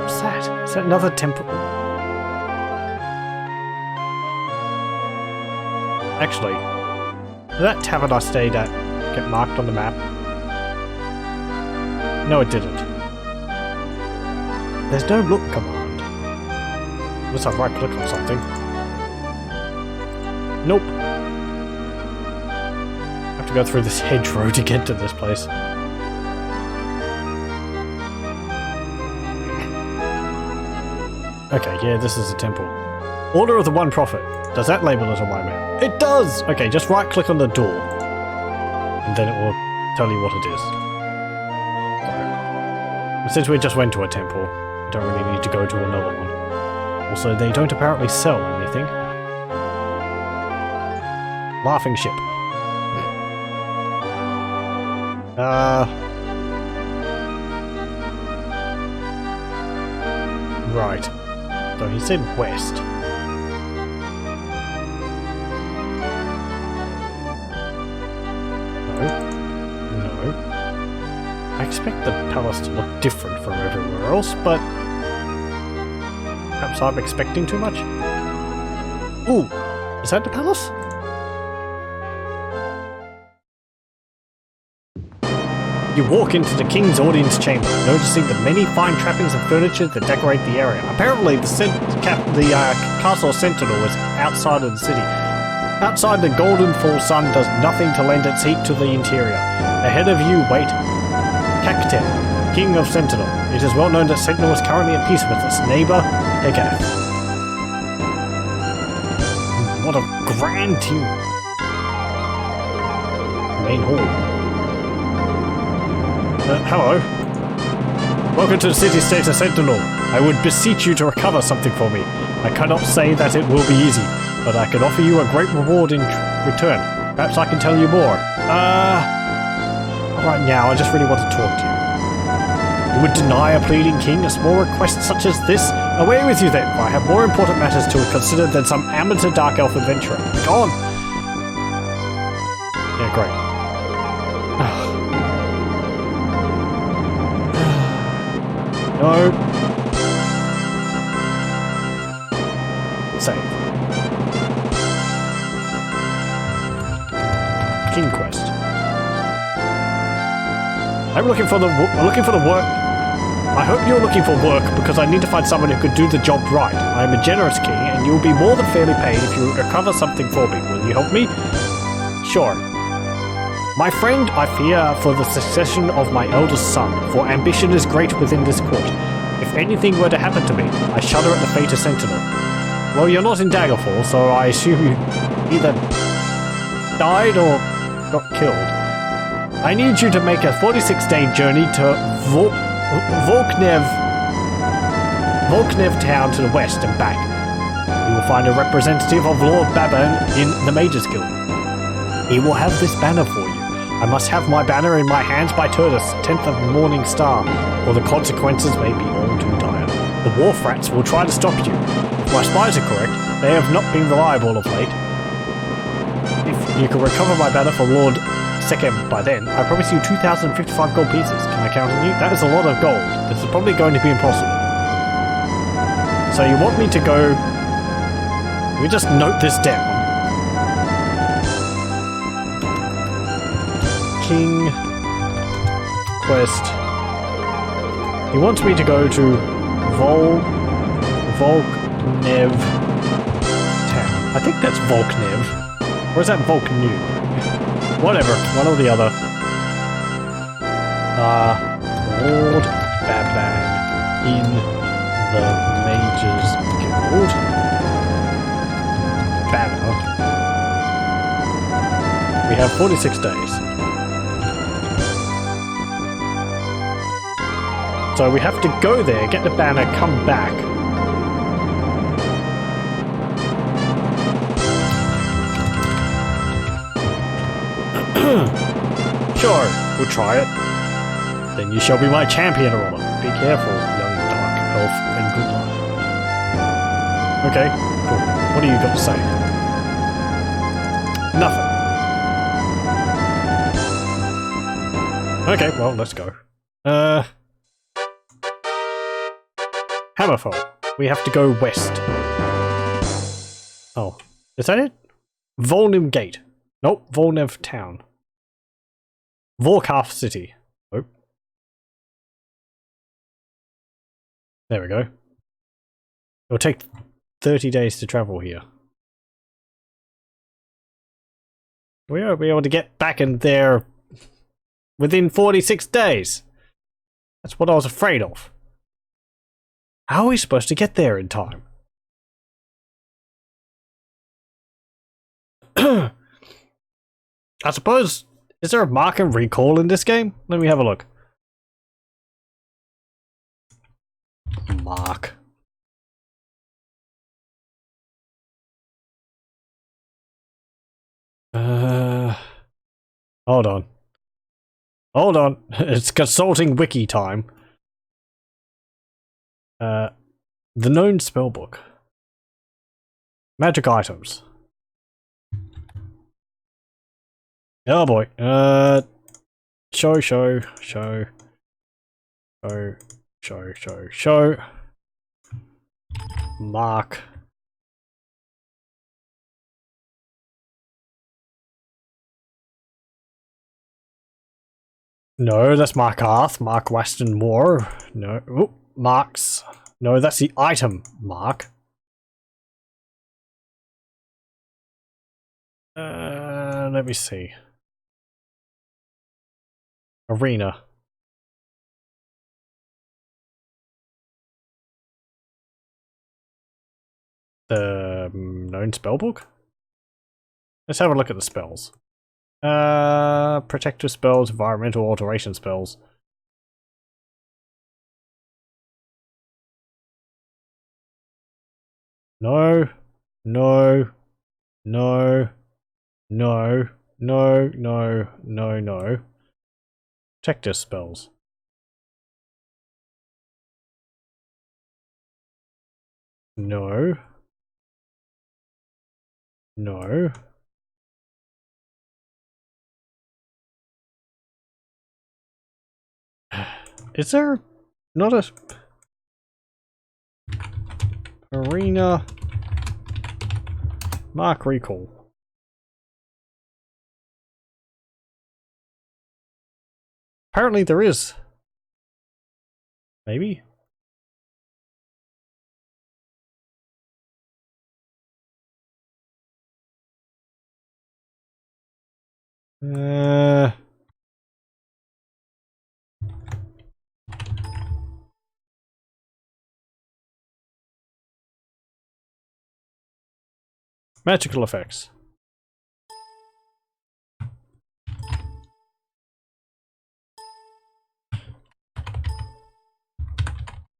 What's that? Is that another temple? Actually, did that tavern I stayed at get marked on the map? No, it didn't. There's no look command. Unless I right click on something. Nope. I have to go through this hedgerow to get to this place. Okay, yeah, this is a temple. Order of the One Prophet. Does that label it on my map? It does! Okay, just right click on the door. And then it will tell you what it is. So, since we just went to a temple, we don't really need to go to another one. Also, they don't apparently sell anything. Laughing ship. Right. So he said west. No. I expect the palace to look different from everywhere else, but perhaps I'm expecting too much. Ooh, is that the palace? You walk into the king's audience chamber, noticing the many fine trappings and furniture that decorate the area. Apparently, the castle sentinel is outside of the city. Outside, the golden full sun does nothing to lend its heat to the interior. Ahead of you wait Cacten, king of Sentinel. It is well known that Sentinel is currently at peace with its neighbor, Hegath. What a grand tune. Main hall. Hello. Welcome to the city-state of Sentinel. I would beseech you to recover something for me. I cannot say that it will be easy, but I can offer you a great reward in return. Perhaps I can tell you more. Right now, I just really want to talk to you. You would deny a pleading king a small request such as this? Away with you then, for I have more important matters to consider than some amateur dark elf adventurer. Go on! Yeah, great. No. Save. King quest. I'm looking for the work. I hope you're looking for work because I need to find someone who could do the job right. I am a generous king and you'll be more than fairly paid if you recover something for me. Will you help me? Sure. My friend, I fear for the succession of my eldest son, for ambition is great within this court. If anything were to happen to me, I shudder at the fate of Sentinel. Well, you're not in Daggerfall, so I assume you either died or got killed. I need you to make a 46-day journey to Volknev town to the west and back. You will find a representative of Lord Baban in the Mages Guild. He will have this banner for you. I must have my banner in my hands by Turdus, 10th of Morning Star, or the consequences may be all too dire. The Wharf Rats will try to stop you. If my spies are correct, they have not been reliable of late. If you can recover my banner from Lord Sekhem by then, I promise you 2,055 gold pieces. Can I count on you? That is a lot of gold. This is probably going to be impossible. So you want me to go... Let me just note this down. King Quest. He wants me to go to Volknev town. I think that's Volknev. Or is that Volknew? Whatever, one or the other. Lord Baban in the Mages Guild. Banner. We have 46 days. So we have to go there, get the banner, come back. Sure, we'll try it. Then you shall be my champion, Erala. Be careful, young dark elf, and good luck. Okay, cool. What do you got to say? Nothing. Okay, well, let's go. Hammerfell. We have to go west. Oh, is that it? Volnim Gate. Nope, Volnev Town. Vorkaf City. Oh. There we go. It'll take 30 days to travel here. We won't be able to get back in there within 46 days. That's what I was afraid of. How are we supposed to get there in time? I suppose, is there a mark and recall in this game? Let me have a look. Mark. Hold on. Hold on. It's consulting wiki time. The known spellbook. Magic items. Oh boy. Show. Mark. No, that's Mark Arth. Mark Weston Moore. No. Oop, Marks. No, that's the item mark. Let me see. Arena. The known spellbook? Let's have a look at the spells. Protective spells, environmental alteration spells. No. Protective spells. No. Is there not a arena mark recall? Apparently there is. Maybe? Magical effects.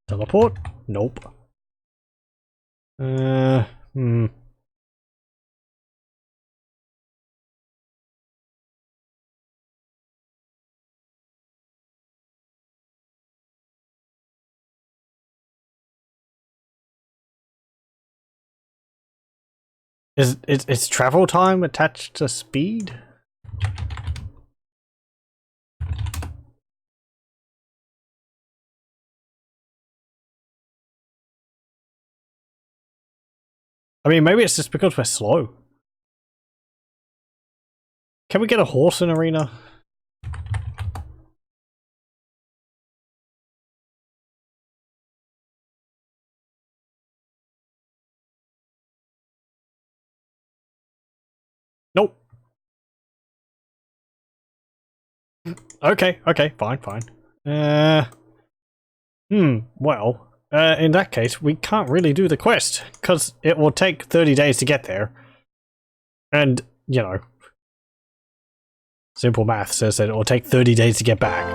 Teleport? Nope. Hmm. Is travel time attached to speed? I mean, maybe it's just because we're slow. Can we get a horse in Arena? Nope. Okay, fine. Well, in that case, we can't really do the quest, because it will take 30 days to get there. And, you know, simple math says that it will take 30 days to get back.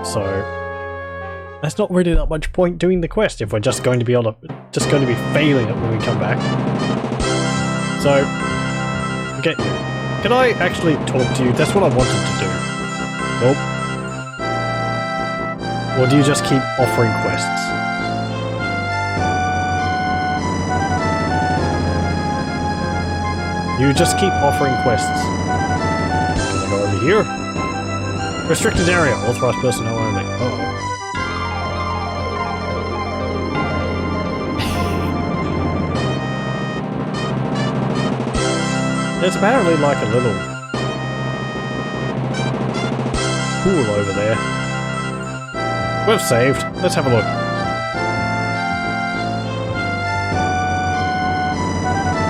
So, there's not really that much point doing the quest if we're just going to be failing it when we come back. So, okay, can I actually talk to you? That's what I wanted to do. Nope. Or do you just keep offering quests? You just keep offering quests. Can I go over here? Restricted area. Authorized personnel only. Uh-oh. There's apparently like a little pool over there. We've saved. Let's have a look.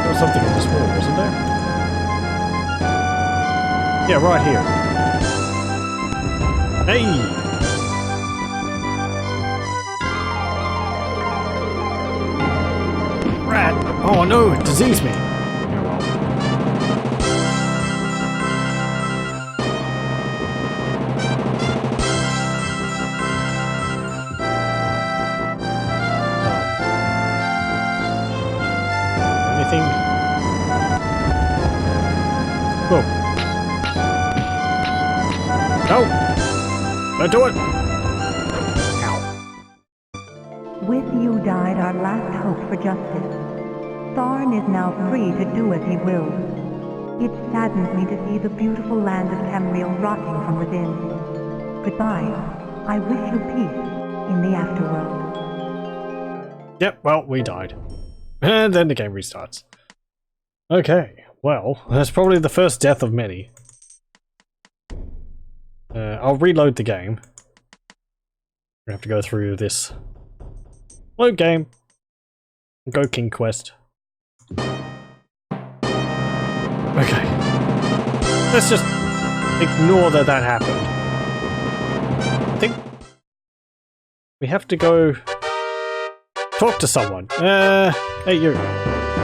There was something on this wall, wasn't there? Yeah, right here. Hey! Rat! Oh no, it diseased me! Whoa. No! Don't do it! Ow. With you died our last hope for justice. Tharn is now free to do as he will. It saddens me to see the beautiful land of Tamriel rotting from within. Goodbye. I wish you peace in the afterworld. Yep, well, we died. And then the game restarts. Okay, well, that's probably the first death of many. I'll reload the game. We have to go through this. Load game. Go King Quest. Okay. Let's just ignore that happened. I think we have to go talk to someone. Hey you.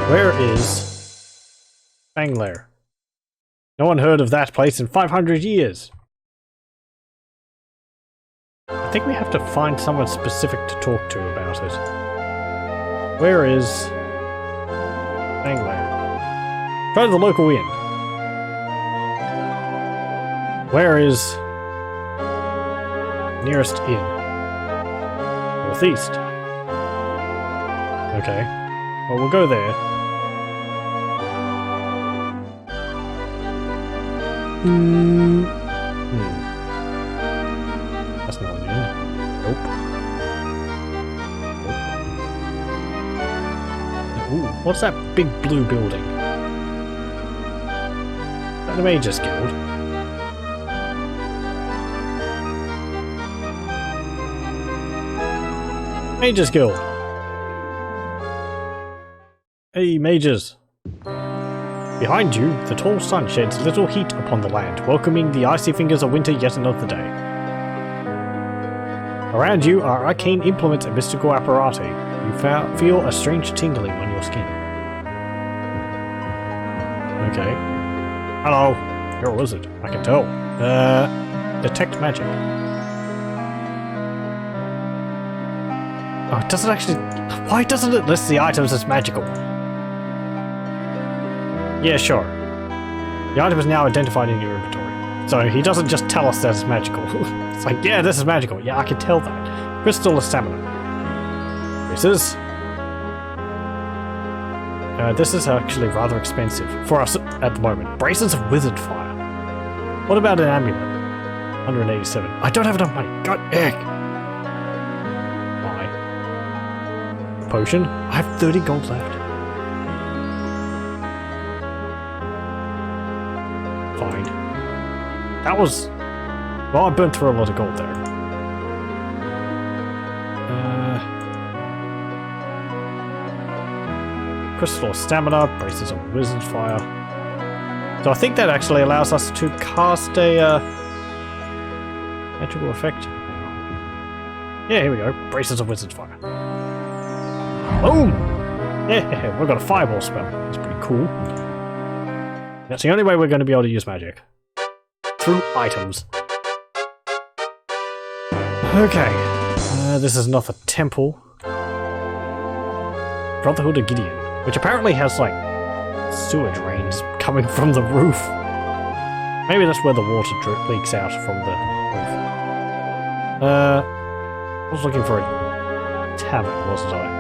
Where is Banglair? No one heard of that place in 500 years. I think we have to find someone specific to talk to about it. Where is Banglair? Try the local inn. Where is nearest inn? Northeast. Okay. Well, we'll go there. That's not an inn. Nope. Ooh, what's that big blue building? Is that the Mages Guild? Mages Guild. Hey, mages. Behind you, the tall sun sheds little heat upon the land, welcoming the icy fingers of winter yet another day. Around you are arcane implements and mystical apparati. You feel a strange tingling on your skin. Okay. Hello. You're a wizard. I can tell. Detect magic. Oh, it doesn't actually... Why doesn't it list the items as magical? Yeah, sure. The item is now identified in your inventory. So he doesn't just tell us that it's magical. It's like, yeah, this is magical. Yeah, I can tell that. Crystal of Stamina. Braces. This is actually rather expensive for us at the moment. Braces of Wizard Fire. What about an amulet? 187. I don't have enough money. God, egg. Buy. Potion. I have 30 gold left. Fine. That was... Well, I burnt through a lot of gold there. Crystal of Stamina, Braces of Wizard Fire. So I think that actually allows us to cast a magical effect. Yeah, here we go. Braces of Wizard Fire. Boom! Yeah, we've got a fireball spell. That's pretty cool. That's the only way we're going to be able to use magic. Through items. Okay. This is another temple. Brotherhood of Gideon. Which apparently has, like, sewer drains coming from the roof. Maybe that's where the water leaks out from the roof. I was looking for a tavern, wasn't I?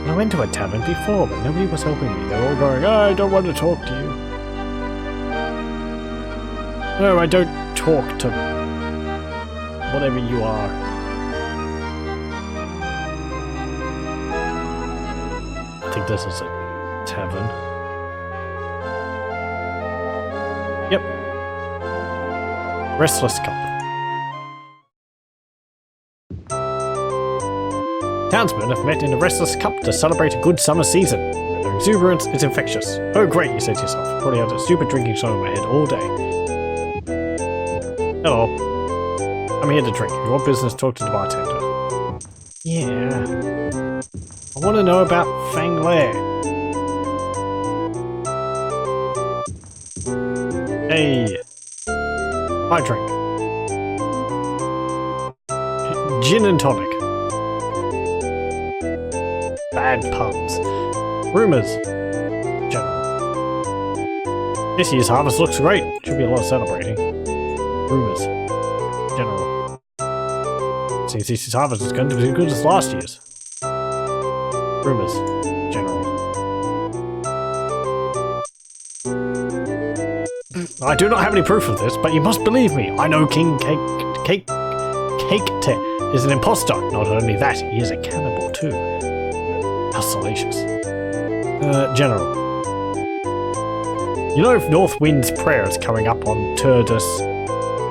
I went to a tavern before, but nobody was helping me. They were all going, oh, I don't want to talk to you. No, I don't talk to whatever you are. I think this is a tavern. Yep. Restless Cup. Townsmen have met in a Restless Cup to celebrate a good summer season. Their exuberance is infectious. Oh great, you say to yourself. Probably had a stupid drinking song in my head all day. Hello. I'm here to drink. If you want business, talk to the bartender. Yeah. I want to know about Fang Lair. Hey. My drink. Gin and tonic. Bad puns. Rumours. General. This year's harvest looks great. Should be a lot of celebrating. Rumours. General. Seems this year's harvest is going to be as good as last year's. Rumours. General. I do not have any proof of this, but you must believe me. I know King Cake is an imposter. Not only that, he is a cannibal too. How salacious. General. You know, if North Wind's prayer is coming up on Turdus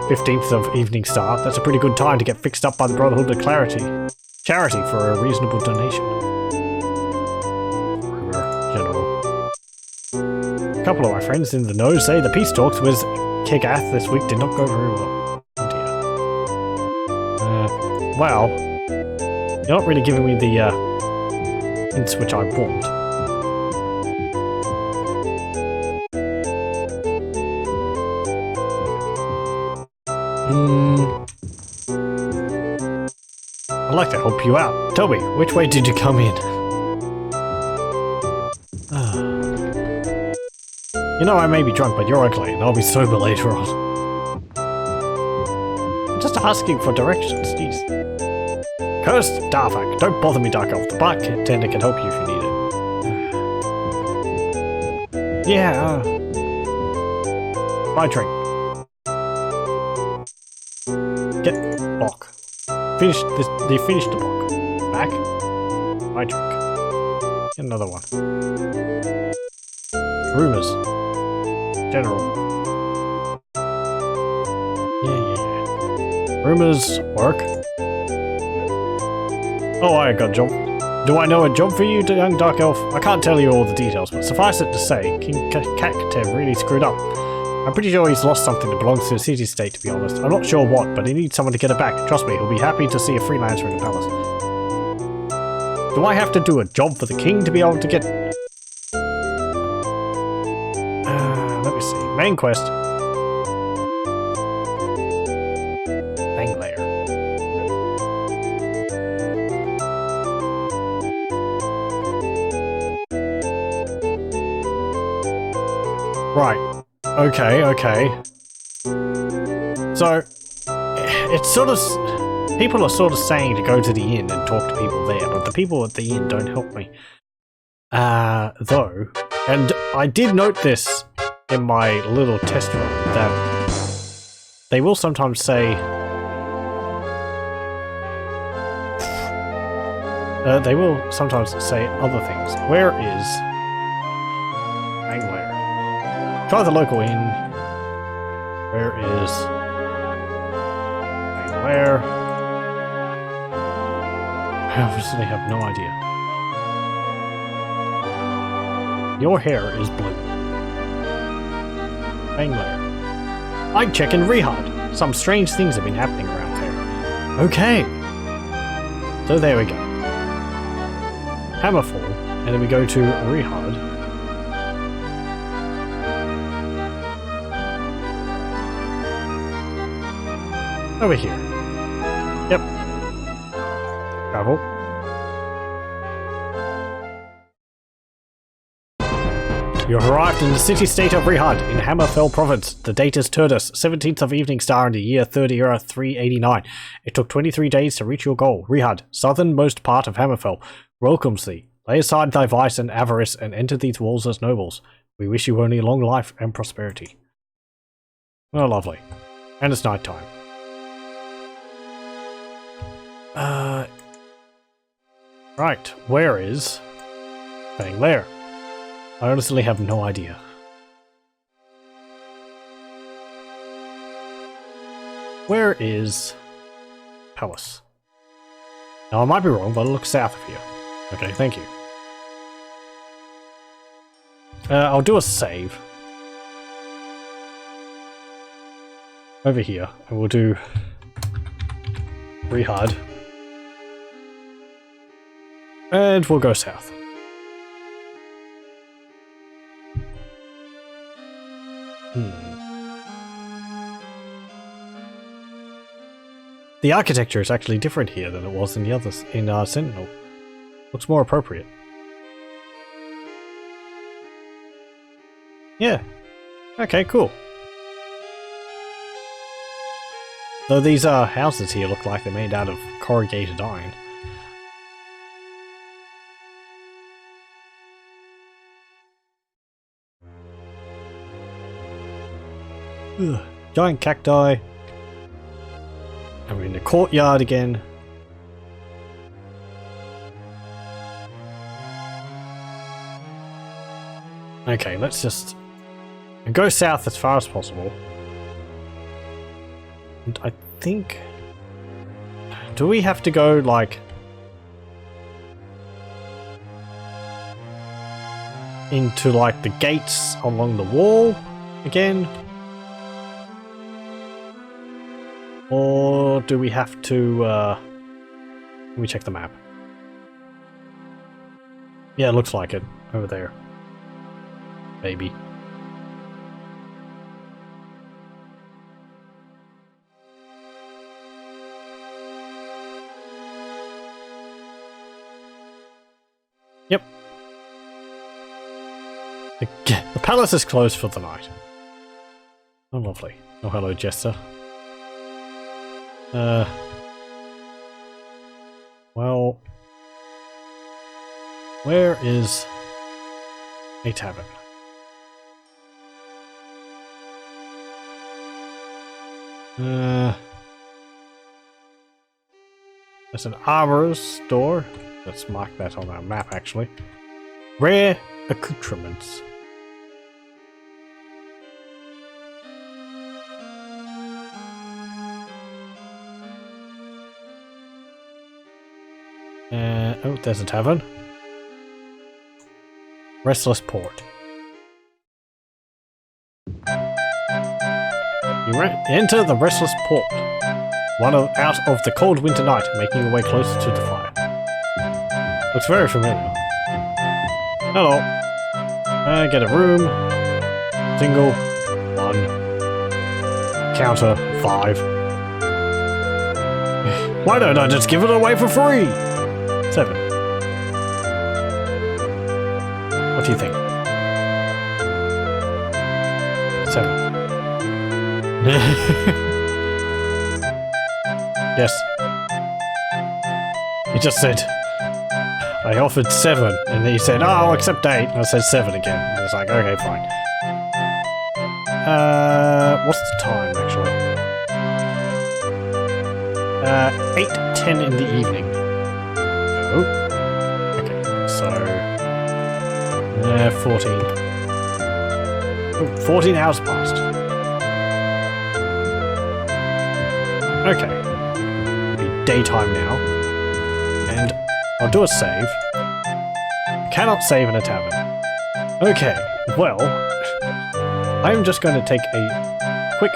15th of Evening Star, that's a pretty good time to get fixed up by the Brotherhood of Charity for a reasonable donation. General. A couple of my friends in the know say the peace talks with Kegath this week did not go very well. Oh dear. Well, you're not really giving me the hints which I want. I'd like to help you out. Tell me, which way did you come in? You know, I may be drunk, but you're ugly, and I'll be sober later on. I'm just asking for directions, geez. Cursed Darvak, don't bother me, Dark Elf. The bartender can help you if you need it. Yeah, my drink. Get lock. finished this. They finished the book. Back. My drink. Get another one. Rumors. General. Yeah. Rumors work. Oh, I got a job. Do I know a job for you, young Dark Elf? I can't tell you all the details, but suffice it to say, King Kaktev really screwed up. I'm pretty sure he's lost something that belongs to the city-state, to be honest. I'm not sure what, but he needs someone to get it back. Trust me, he'll be happy to see a freelancer in the palace. Do I have to do a job for the king to be able to get... let me see. Main quest. Banglair. Right. Okay. So, it's sort of... People are sort of saying to go to the inn and talk to people there, but the people at the inn don't help me. Though, and I did note this in my little test run, that they will sometimes say... they will sometimes say other things. Where is... Banglair? Try the local inn. Where is... Banglair? I obviously have no idea. Your hair is blue. Banglair. I'm checking Rehard. Some strange things have been happening around there. Okay. So there we go. Hammerfall. And then we go to Rehard. Over here. Yep. Travel. You have arrived in the city-state of Rehard, in Hammerfell province. The date is Turdus, 17th of Evening Star in the year 30 era 389. It took 23 days to reach your goal. Rehard, southernmost part of Hammerfell, welcomes thee. Lay aside thy vice and avarice and enter these walls as nobles. We wish you only long life and prosperity. Oh, lovely. And it's night time. Right, where is Banglair? I honestly have no idea. Where is Palace? Now I might be wrong, but it looks south of here. Okay, thank you. I'll do a save. Over here, and we'll do Rehard. And we'll go south. The architecture is actually different here than it was in the others in Sentinel. Looks more appropriate. Yeah. Okay, cool. Though these houses here look like they're made out of corrugated iron. Ugh. Giant cacti. And we're in the courtyard again. Okay, let's just go south as far as possible. And I think... Do we have to go, like... into, like, the gates along the wall again? Or do we have to, let me check the map. Yeah, it looks like it. Over there. Maybe. Yep. The palace is closed for the night. Oh, lovely. Oh, hello, Jester. Well, where is a tavern? There's an armorer's store. Let's mark that on our map, actually. Rare accoutrements. Oh, there's a tavern. Restless Port. You enter the Restless Port. Out of the cold winter night, making your way closer to the fire. Looks very familiar. Hello. Get a room. Single. 1. Counter. 5. Why don't I just give it away for free? 7. What do you think? 7. Yes. He just said, I offered 7, and then he said, oh, I'll accept 8, and I said 7 again. And it's like, okay, fine. What's the time, actually? 8:10 in the evening. Oh. Okay, so... 14. Oh, 14 hours passed. Okay. It'll be daytime now. And I'll do a save. Cannot save in a tavern. Okay, well... I'm just going to take a quick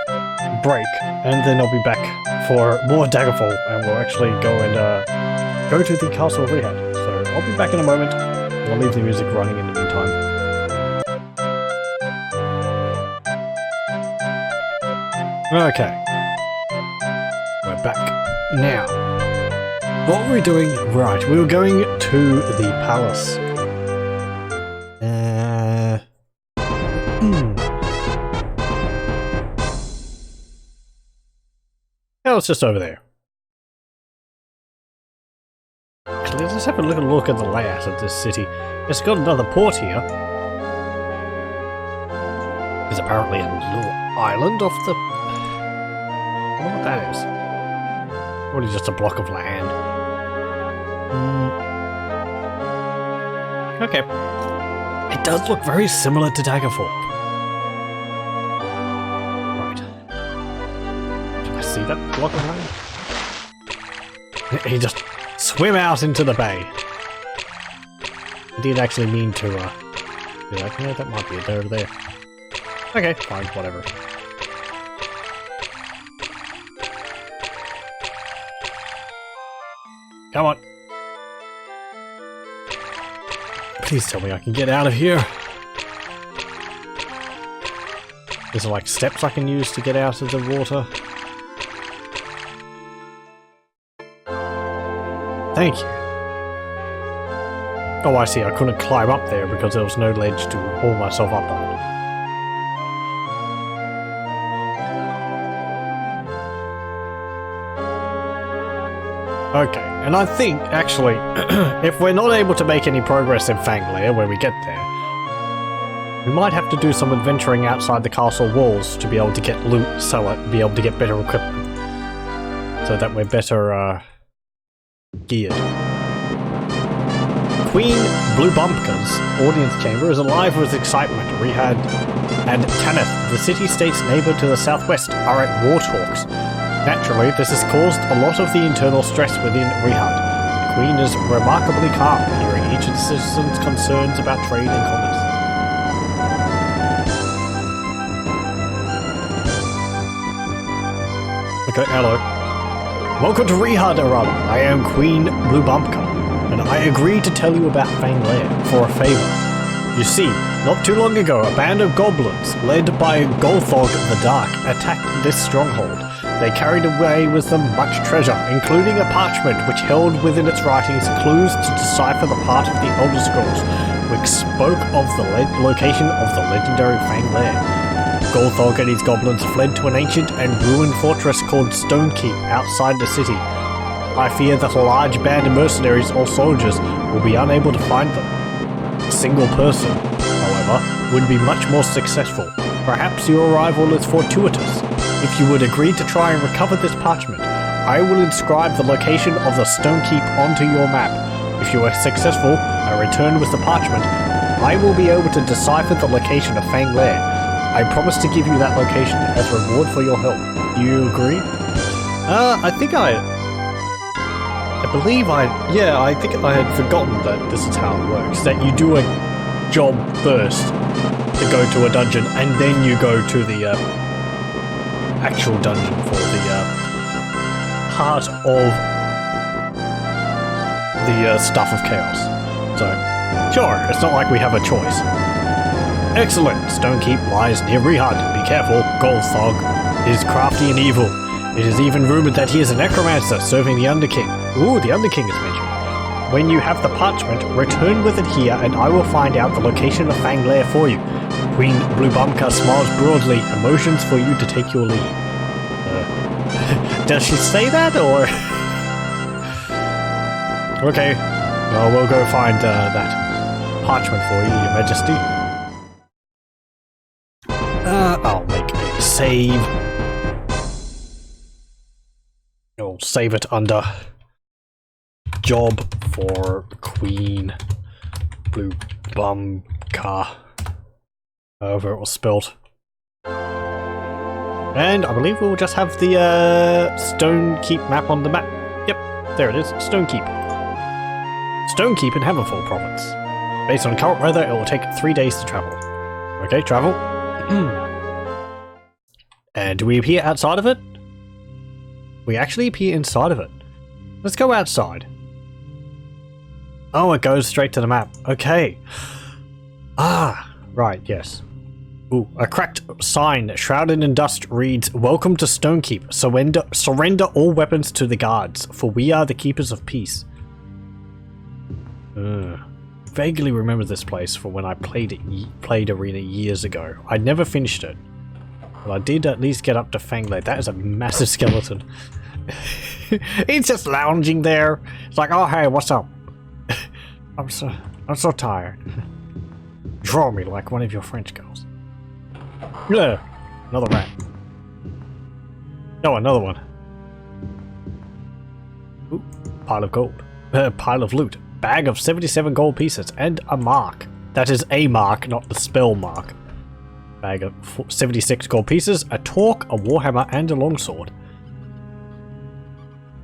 break, and then I'll be back for more Daggerfall, and we'll actually go and go to the Castle of Rehad. So I'll be back in a moment. I'll leave the music running in the meantime. Okay. We're back. Now, what were we doing? Right, we were going to the palace. Yeah, it's just over there. Actually, let's have a look at the layout of this city. It's got another port here. There's apparently a little island off the... I don't know what that is. Probably just a block of land. Okay. It does look very similar to Daggerfall. See that block of land? He just swim out into the bay. I didn't actually mean to be like, no, that might be it over there. Okay, fine, whatever. Come on. Please tell me I can get out of here. Is there like steps I can use to get out of the water? Thank you. Oh, I see. I couldn't climb up there because there was no ledge to haul myself up on. Okay, and I think, actually, if we're not able to make any progress in Fanglair when we get there, we might have to do some adventuring outside the castle walls to be able to get loot, sell it, be able to get better equipment. So that we're better, geared. Queen Blue Bumpka's audience chamber is alive with excitement. Rehad and Tanith, the city-state's neighbor to the southwest, are at war talks. Naturally, this has caused a lot of the internal stress within Rehad. The Queen is remarkably calm, hearing each of the citizens' concerns about trade and commerce. Okay, hello. Welcome to Rehad, Erala. I am Queen Blue Bumpka, and I agreed to tell you about Fanglair for a favor. You see, not too long ago, a band of goblins, led by Golthog the Dark, attacked this stronghold. They carried away with them much treasure, including a parchment which held within its writings clues to decipher the part of the Elder Scrolls, which spoke of the location of the legendary Fanglair. Golthog and his goblins fled to an ancient and ruined fortress called Stonekeep outside the city. I fear that a large band of mercenaries or soldiers will be unable to find them. A single person, however, would be much more successful. Perhaps your arrival is fortuitous. If you would agree to try and recover this parchment, I will inscribe the location of the Stone Keep onto your map. If you are successful and return with the parchment, I will be able to decipher the location of Fang Lair. I promise to give you that location as reward for your help. Do you agree? I think I think I had forgotten that this is how it works. That you do a job first to go to a dungeon, and then you go to the actual dungeon for the heart of the stuff of chaos. So, sure, it's not like we have a choice. Excellent. Stonekeep lies near Rehard. Be careful. Golthog is crafty and evil. It is even rumored that he is a necromancer serving the Underking. Ooh, the Underking is mentioned. When you have the parchment, return with it here and I will find out the location of Fang Lair for you. Queen Bluebumka smiles broadly, emotions for you to take your lead. Does she say that, or...? Okay, well, we'll go find that parchment for you, Your Majesty. I'll make a save. I'll save it under job for Queen Bluebumka. However it was spelled. And I believe we'll just have the Stonekeep map on the map. Yep, there it is, Stonekeep. Stonekeep in Hammerfall Province. Based on current weather, it will take 3 days to travel. Okay, travel. And do we appear outside of it? We actually appear inside of it. Let's go outside. Oh, it goes straight to the map. Okay. Ah, right, yes. Ooh, a cracked sign shrouded in dust reads, "Welcome to Stonekeep. Surrender all weapons to the guards, for we are the keepers of peace." Vaguely remember this place from when I played Arena years ago. I never finished it, but I did at least get up to Fang Lair. That is a massive skeleton. He's just lounging there. It's like, oh hey, what's up? I'm so tired. Draw me like one of your French girls. Yeah, another rat. Oh, another one. Ooh, pile of gold. Pile of loot. Bag of 77 gold pieces and a mark. That is a mark, not the spell mark. Bag of 76 gold pieces, a torque, a warhammer, and a longsword.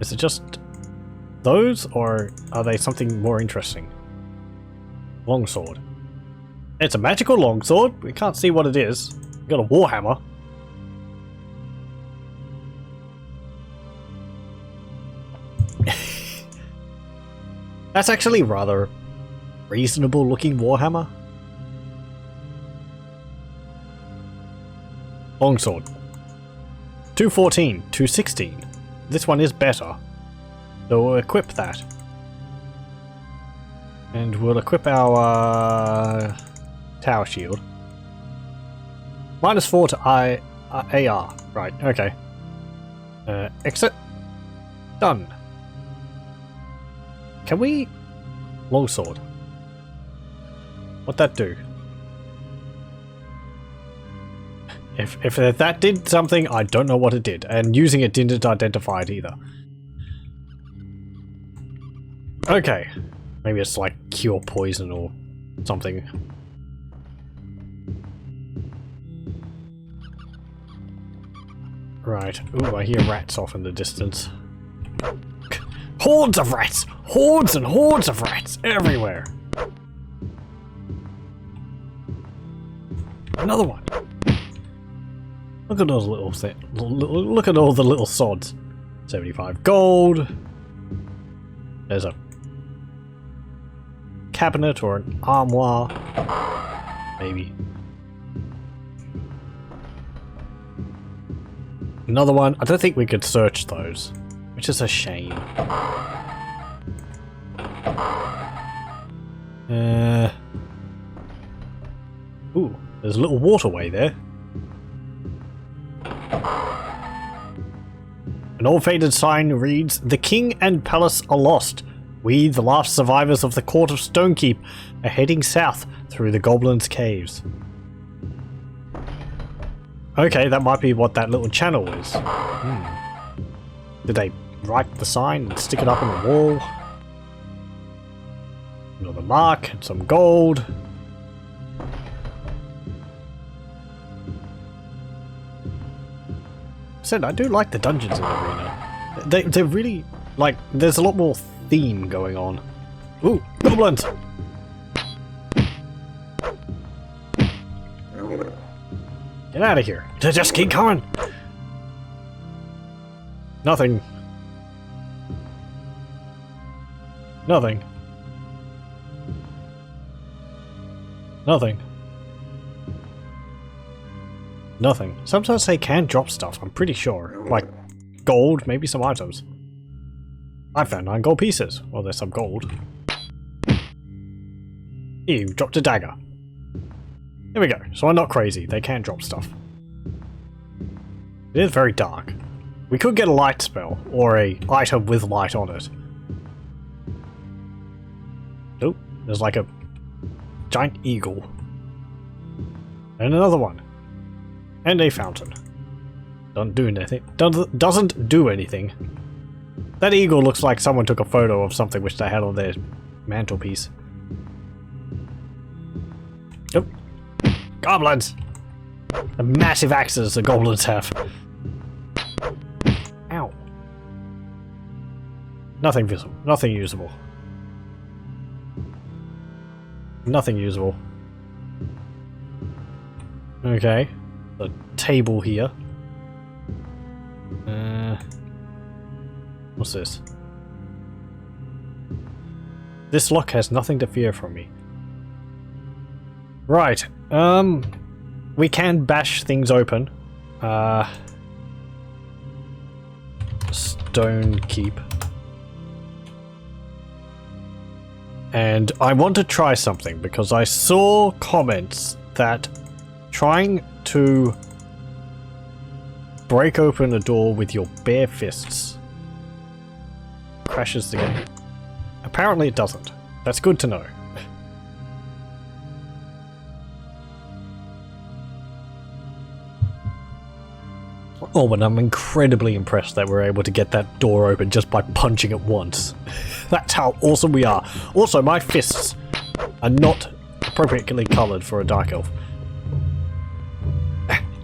Is it just those, or are they something more interesting? Longsword. It's a magical longsword. We can't see what it is. We got a warhammer. That's actually rather reasonable looking warhammer. Longsword. 214, 216. This one is better. So we'll equip that. And we'll equip our tower shield. -4 to AR. Right, okay. Exit. Done. Can we... Longsword. What'd that do? If that did something, I don't know what it did. And using it didn't identify it either. Okay. Maybe it's like cure poison or something. Right. Ooh, I hear rats off in the distance. Hordes of rats! Hordes and hordes of rats everywhere! Another one! Look at those little things. Look at all the little sods. 75 gold. There's a cabinet or an armoire. Maybe. Another one. I don't think we could search those, which is a shame. Ooh, there's a little waterway there. An old faded sign reads, "The king and palace are lost. We, the last survivors of the court of Stonekeep, are heading south through the goblins' caves." Okay, that might be what that little channel is. Did they write the sign and stick it up on the wall. Another mark and some gold. I do like the dungeons in the arena. They're really, like, there's a lot more theme going on. Ooh, goblins! Get out of here. Just keep coming! Nothing. Nothing. Nothing. Nothing. Sometimes they can drop stuff, I'm pretty sure. Like, gold, maybe some items. I found 9 gold pieces. Well, there's some gold. You dropped a dagger. There we go. So I'm not crazy. They can drop stuff. It is very dark. We could get a light spell, or a item with light on it. Oh, there's like a giant eagle. And another one. And a fountain. Doesn't do anything. Doesn't do anything. That eagle looks like someone took a photo of something which they had on their mantelpiece. Oh. Goblins! The massive axes the goblins have. Ow. Nothing visible. Nothing usable. Nothing usable. Okay. The table here. What's this? This lock has nothing to fear from me. Right. We can bash things open. Stone keep. And I want to try something because I saw comments that trying to break open a door with your bare fists crashes the game. Apparently it doesn't. That's good to know. Oh, but I'm incredibly impressed that we're able to get that door open just by punching it once. That's how awesome we are. Also, my fists are not appropriately coloured for a dark elf.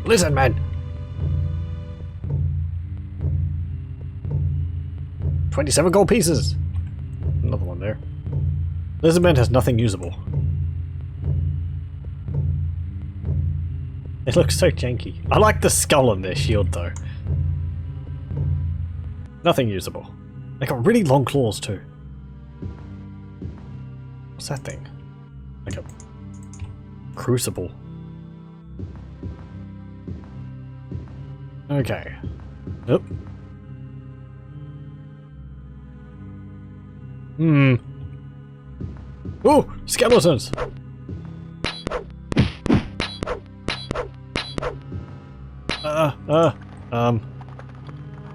Listen, man! 27 gold pieces! Another one there. Lizardman has nothing usable. It looks so janky. I like the skull on their shield though. Nothing usable. They got really long claws too. What's that thing? Like a crucible. Okay. Oop. Oh, skeletons!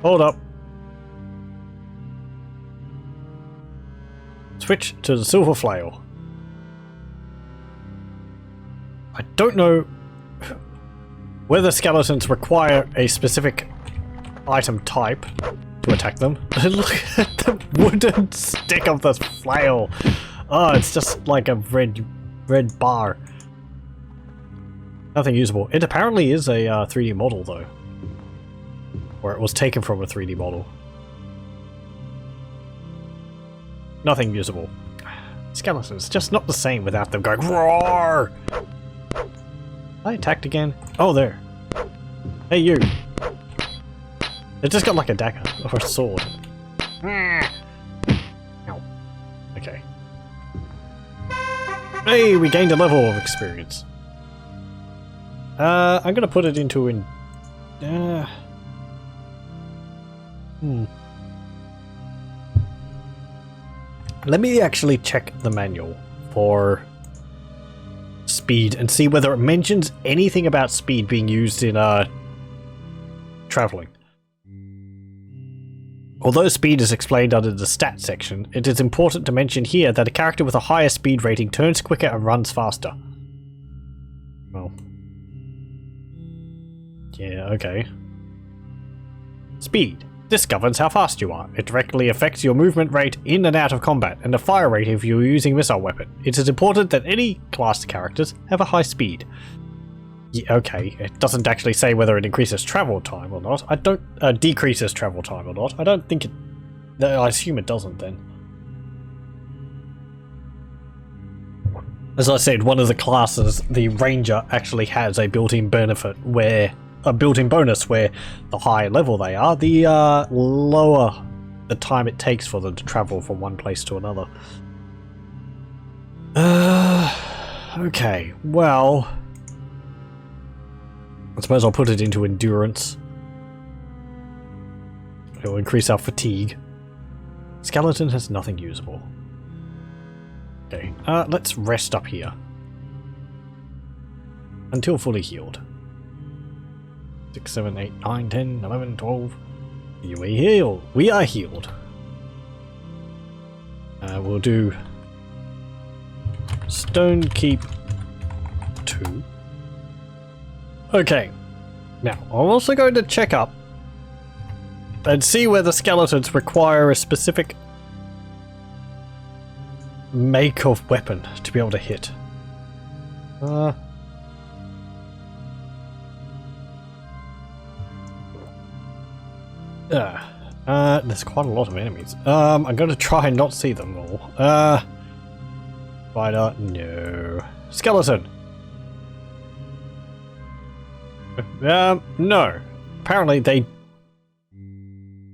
Hold up. Switch to the silver flail. I don't know whether skeletons require a specific item type to attack them. Look at the wooden stick of the flail. Oh, it's just like a red bar. Nothing usable. It apparently is a 3D model though. Or it was taken from a 3D model. Nothing usable. Skeletons, just not the same without them going roar! I attacked again? Oh, there. Hey, you. It just got like a dagger or a sword. Ow. Okay. Hey, we gained a level of experience. I'm gonna put it into Let me actually check the manual for speed and see whether it mentions anything about speed being used in traveling. Although speed is explained under the stats section, it is important to mention here that a character with a higher speed rating turns quicker and runs faster. Well. Yeah, okay. Speed. This governs how fast you are. It directly affects your movement rate in and out of combat, and the fire rate if you are using a missile weapon. It is important that any class characters have a high speed. Yeah, okay, it doesn't actually say whether it increases travel time or not. I don't... decreases travel time or not. I don't think it... I assume it doesn't then. As I said, one of the classes, the Ranger, actually has a built-in benefit where... a built-in bonus where the higher level they are, the lower the time it takes for them to travel from one place to another. Okay, well... I suppose I'll put it into endurance. It'll increase our fatigue. Skeleton has nothing usable. Okay, let's rest up here. Until fully healed. 6, 7, 8, 9, 10, 11, 12. We heal. We are healed. We'll do Stone Keep 2. Okay. Now, I'm also going to check up and see whether skeletons require a specific make of weapon to be able to hit. There's quite a lot of enemies. I'm going to try and not see them all. Spider, no. Skeleton! No. Apparently they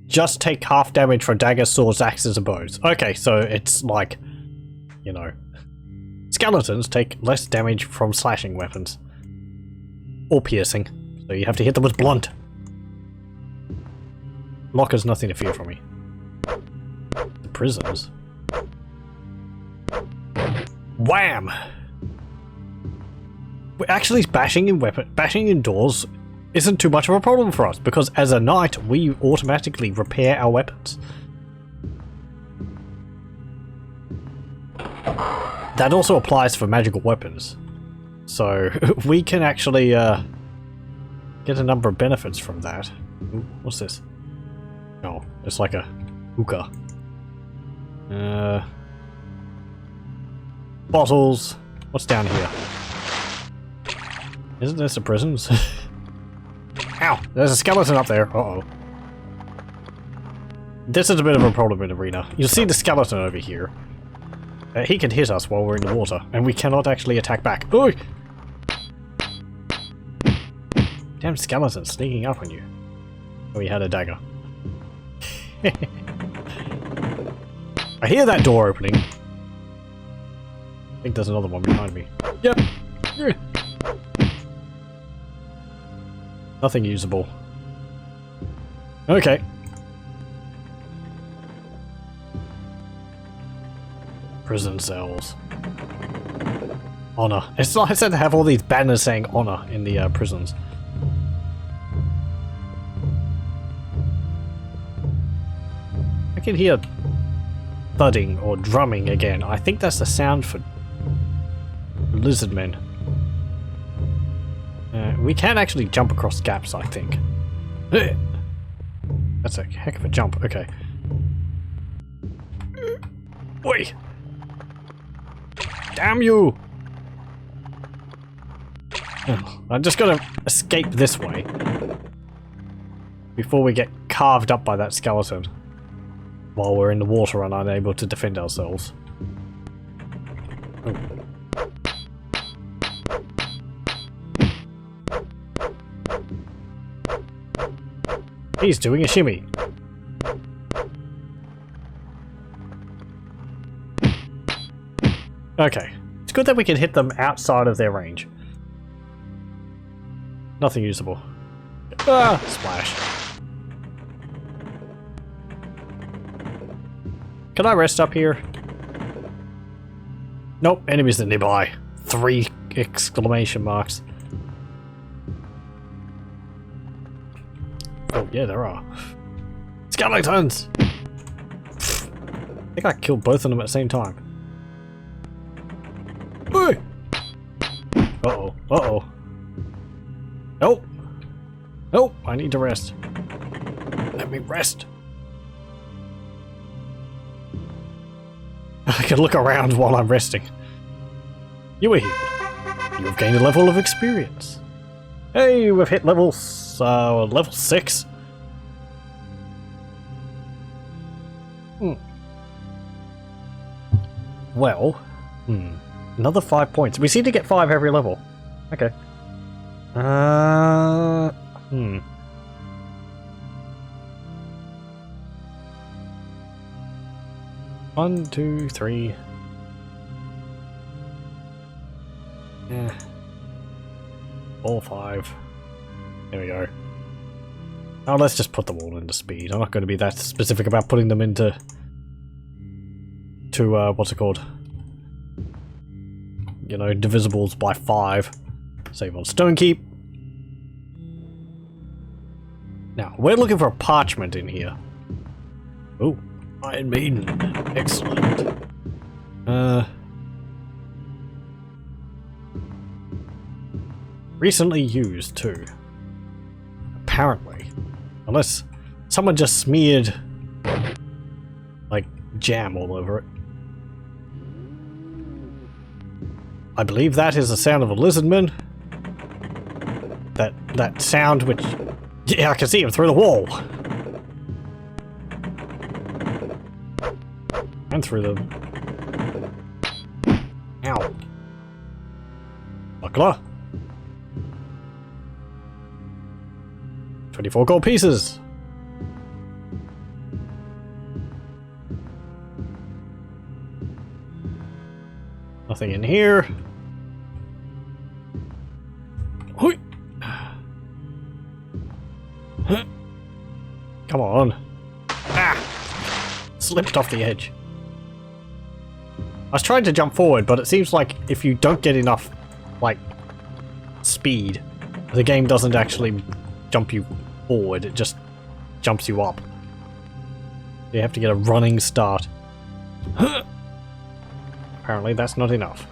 just take half damage from daggers, swords, axes, and bows. Okay, so it's like, you know, skeletons take less damage from slashing weapons. Or piercing. So you have to hit them with blunt. Locker's nothing to fear from me. The prisons. Wham! Actually, bashing in doors isn't too much of a problem for us, because as a knight, we automatically repair our weapons. That also applies for magical weapons. So, we can actually get a number of benefits from that. Ooh, what's this? Oh, it's like a hookah. Bottles. What's down here? Isn't this the prisons? Ow! There's a skeleton up there. Uh-oh. This is a bit of a problem in Arena. You'll see the skeleton over here. He can hit us while we're in the water, and we cannot actually attack back. Oh! Damn skeleton sneaking up on you. Oh, he had a dagger. I hear that door opening. I think there's another one behind me. Yep. Nothing usable. Okay. Prison cells. Honor. It's nice to have all these banners saying honor in the prisons. I can hear thudding or drumming again. I think that's the sound for lizardmen. We can actually jump across gaps, I think. That's a heck of a jump. Okay. Oi! Damn you! I'm just gonna escape this way before we get carved up by that skeleton while we're in the water and unable to defend ourselves. Oh. He's doing a shimmy. Okay. It's good that we can hit them outside of their range. Nothing usable. Ah! Splash. Can I rest up here? Nope, enemies are nearby. 3 exclamation marks. Oh, yeah, there are. Skeletons! I think I killed both of them at the same time. Hey! Uh-oh, uh-oh. Nope! Nope, I need to rest. let me rest. I can look around while I'm resting. You are healed. You have gained a level of experience. Hey, we've hit level 6. Well, another 5 points. We seem to get 5 every level. Okay. 1, 2, 3. Yeah. 4, 5. There we go. Now let's just put them all into speed. I'm not going to be that specific about putting them into what's it called? You know, divisibles by 5. Save on Stonekeep. Now, we're looking for a parchment in here. Oh, Iron Maiden. Excellent. Recently used, too. Apparently. Unless someone just smeared, like, jam all over it. I believe that is the sound of a lizardman. That sound which... Yeah, I can see him through the wall. And through the... Ow. Buckler. 24 gold pieces. Nothing in here. Hoi. Come on. Ah! Slipped off the edge. I was trying to jump forward, but it seems like if you don't get enough, like, speed, the game doesn't actually jump you forward, it just jumps you up. You have to get a running start. Apparently that's not enough.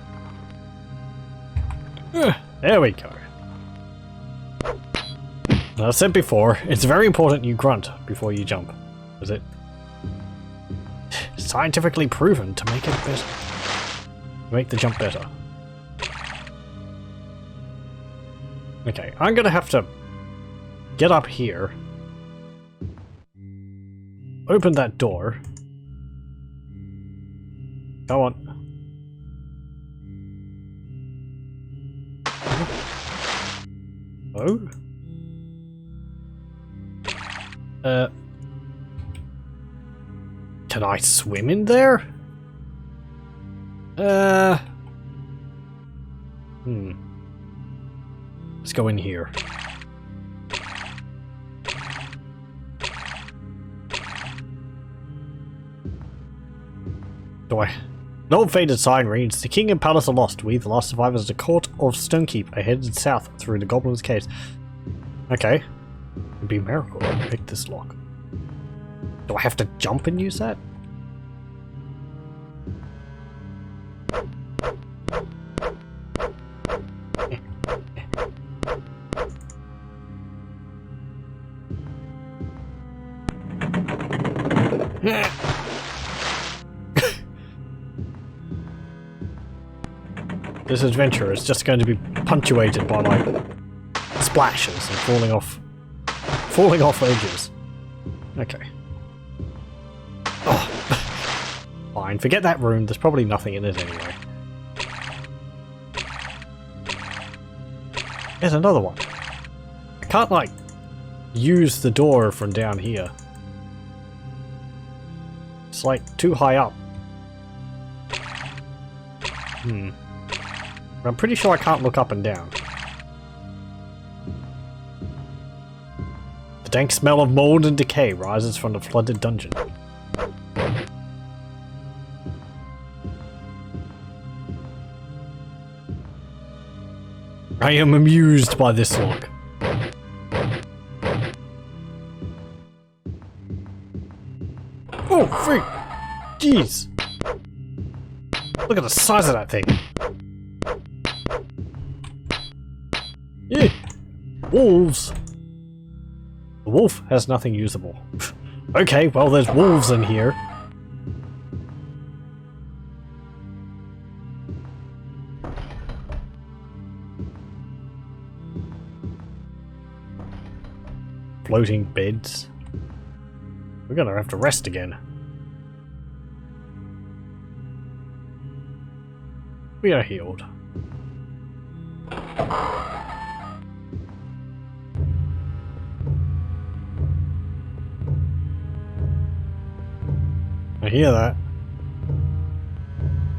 There we go. As I said before, it's very important you grunt before you jump. Is it? Scientifically proven to make it better. Make the jump better. Okay, I'm gonna have to get up here. Open that door. Go on. Oh? Can I swim in there? Let's go in here. An old faded sign reads, "The king and palace are lost. We, the last survivors of the court of Stonekeep, are headed south through the goblins' caves." Okay. It'd be a miracle to pick this lock. Do I have to jump and use that? This adventure is just going to be punctuated by like splashes and falling off edges. Okay. Oh. Fine, forget that room. There's probably nothing in it anyway. There's another one. I can't like use the door from down here. It's like too high up. I'm pretty sure I can't look up and down. The dank smell of mold and decay rises from the flooded dungeon. I am amused by this look. Oh, freak! Jeez! Look at the size of that thing! Yeah. Wolves! The The wolf has nothing usable. Okay, well there's wolves in here. Floating beds. We're gonna have to rest again. We are healed. I hear that.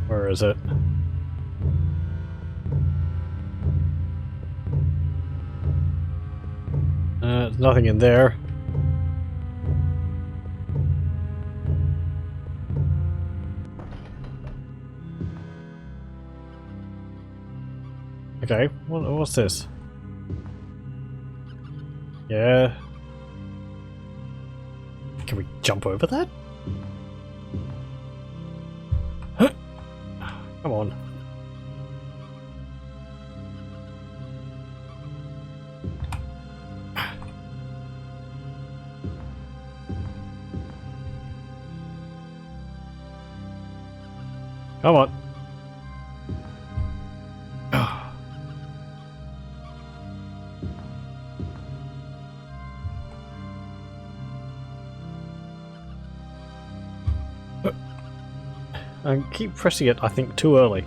Where is it? There's nothing in there. Okay, what's this? Yeah. Can we jump over that? Huh? Come on. Come on. I keep pressing it, I think, too early.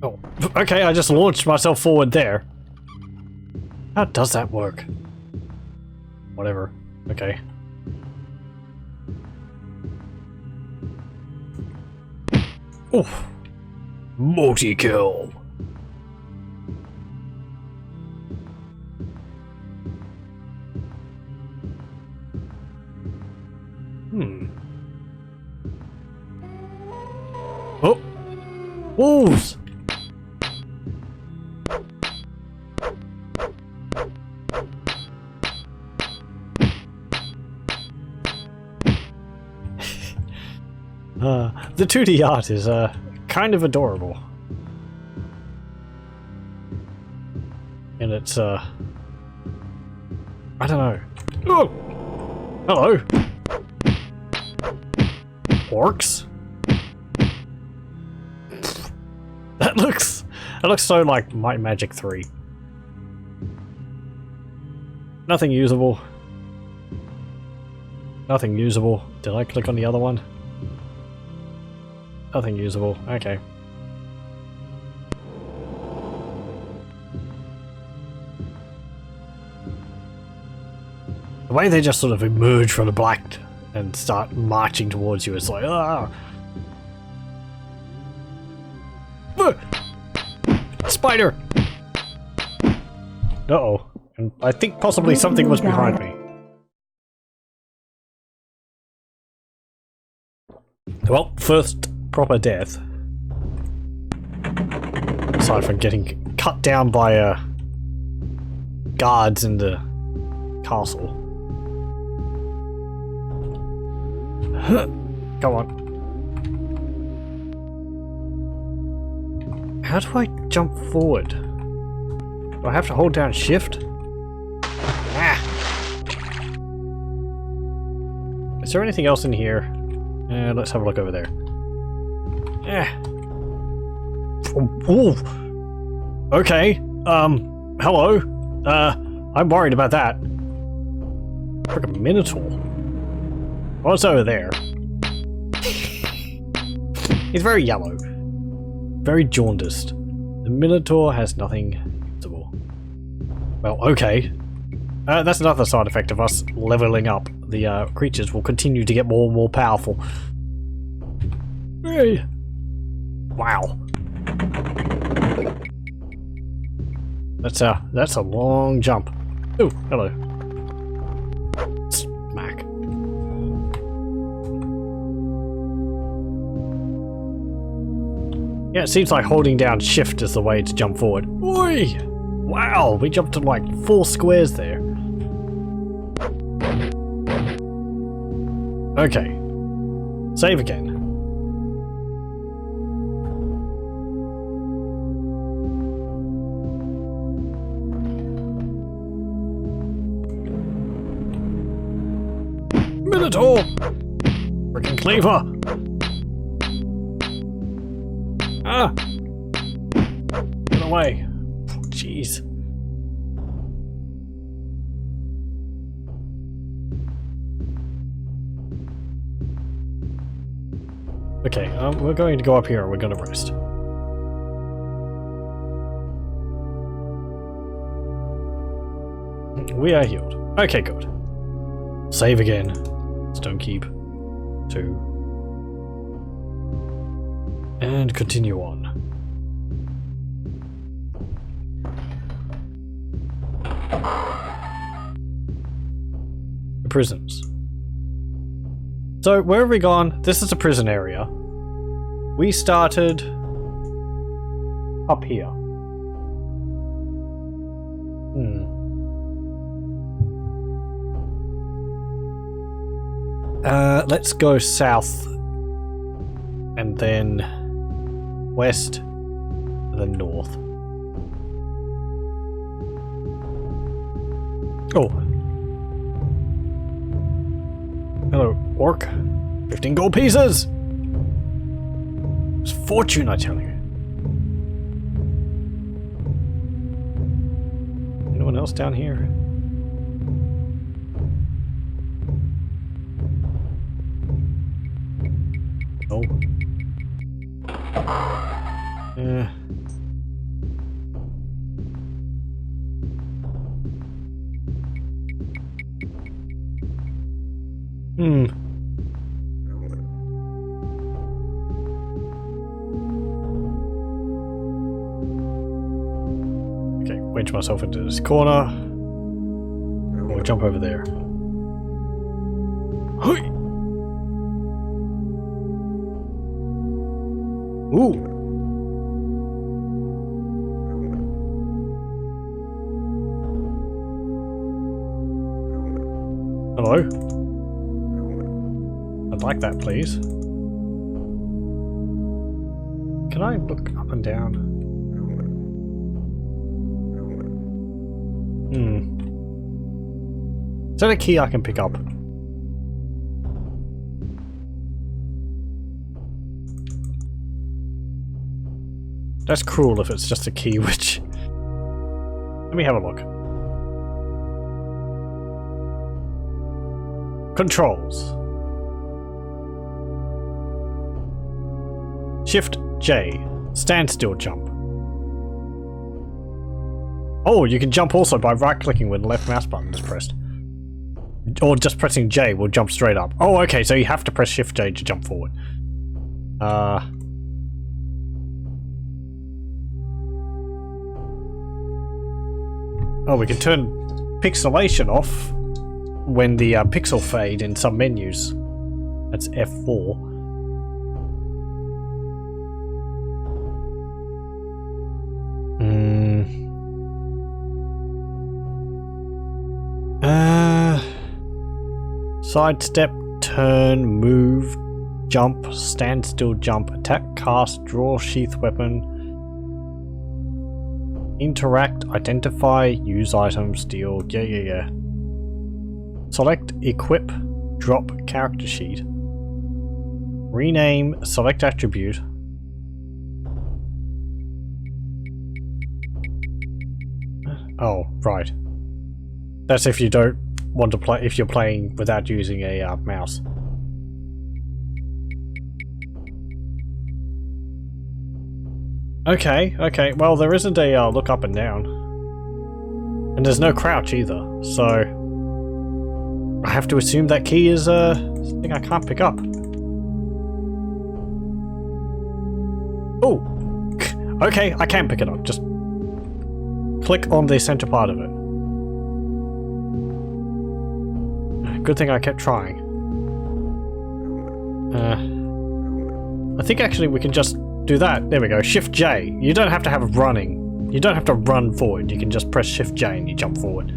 Oh, okay, I just launched myself forward there. How does that work? Whatever. Okay. Oof. Multi-kill. Oh! Wolves! The 2D art is kind of adorable. And it's I don't know. Oh! Hello! Orcs? That looks so like Might and Magic 3. Nothing usable. Nothing usable. Did I click on the other one? Nothing usable. Okay. The way they just sort of emerge from the black and start marching towards you is like, ah! Spider! Uh-oh. And I think possibly something was behind me. Well, first proper death. Aside from getting cut down by guards in the castle. Come on. How do I jump forward? Do I have to hold down shift? Ah! Is there anything else in here? Let's have a look over there. Oh, okay. Hello. I'm worried about that. Frickin' Minotaur. What's over there? He's very yellow. Very jaundiced. The Minotaur has nothing usable. Well, okay. That's another side effect of us leveling up. The creatures will continue to get more and more powerful. Hey. Wow. That's a long jump. Oh, hello. Smack. Yeah, it seems like holding down shift is the way to jump forward. Oi! Wow, we jumped to like 4 squares there. Okay. Save again. Minotaur! Freaking cleaver! Ah! Get away. Jeez. Okay, we're going to go up here and we're going to rest. We are healed. Okay, good. Save again. Stone Keep. 2. And continue on. The prisons. So, where have we gone? This is a prison area. We started up here. Let's go south. And then west. And then north. Oh. Hello, orc. 15 gold pieces! It's fortune, I tell you. Anyone else down here? No. Okay, wedge myself into this corner. Or jump over there. Hey! Ooh! Hello? I'd like that, please. Can I look up and down? Is that a key I can pick up? That's cruel if it's just a key, which... Let me have a look. Controls. Shift J. Standstill jump. Oh, you can jump also by right-clicking when the left mouse button is pressed. Or just pressing J will jump straight up. Oh, okay, so you have to press Shift J to jump forward. Oh, we can turn pixelation off when the pixel fade in some menus. That's F4. Sidestep, turn, move, jump, standstill jump, attack, cast, draw, sheath weapon, interact, identify, use item, steal, yeah. Select, equip, drop, character sheet. Rename, select attribute. Oh, right. That's if you don't want to play, if you're playing without using a mouse. Okay, well there isn't a look up and down. And there's no crouch either, so... I have to assume that key is something I can't pick up. Oh! Okay, I can pick it up, just... click on the center part of it. Good thing I kept trying. I think actually we can just do that. There we go. Shift J. You don't have to have running. You don't have to run forward. You can just press Shift J and you jump forward.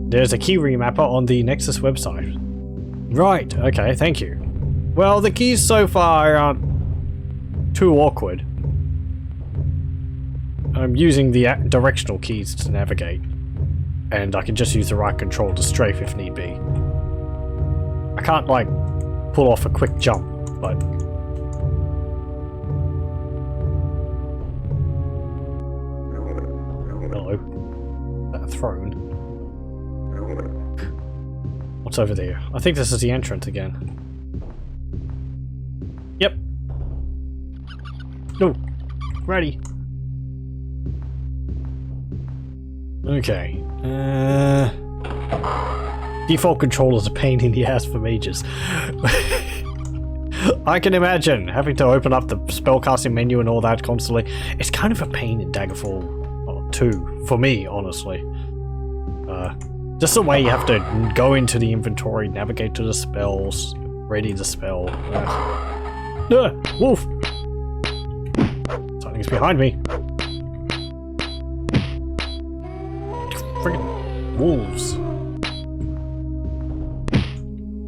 There's a key remapper on the Nexus website. Right, okay, thank you. Well, the keys so far aren't too awkward. I'm using the directional keys to navigate, and I can just use the right control to strafe if need be. I can't, like, pull off a quick jump, but... Hello. Is that a throne? What's over there? I think this is the entrance again. Yep. No. Ready. Okay. Default control is a pain in the ass for mages. I can imagine having to open up the spellcasting menu and all that constantly. It's kind of a pain in Daggerfall 2, for me, honestly. Just the way you have to go into the inventory, navigate to the spells, ready the spell. Wolf! Something's behind me. Friggin' wolves.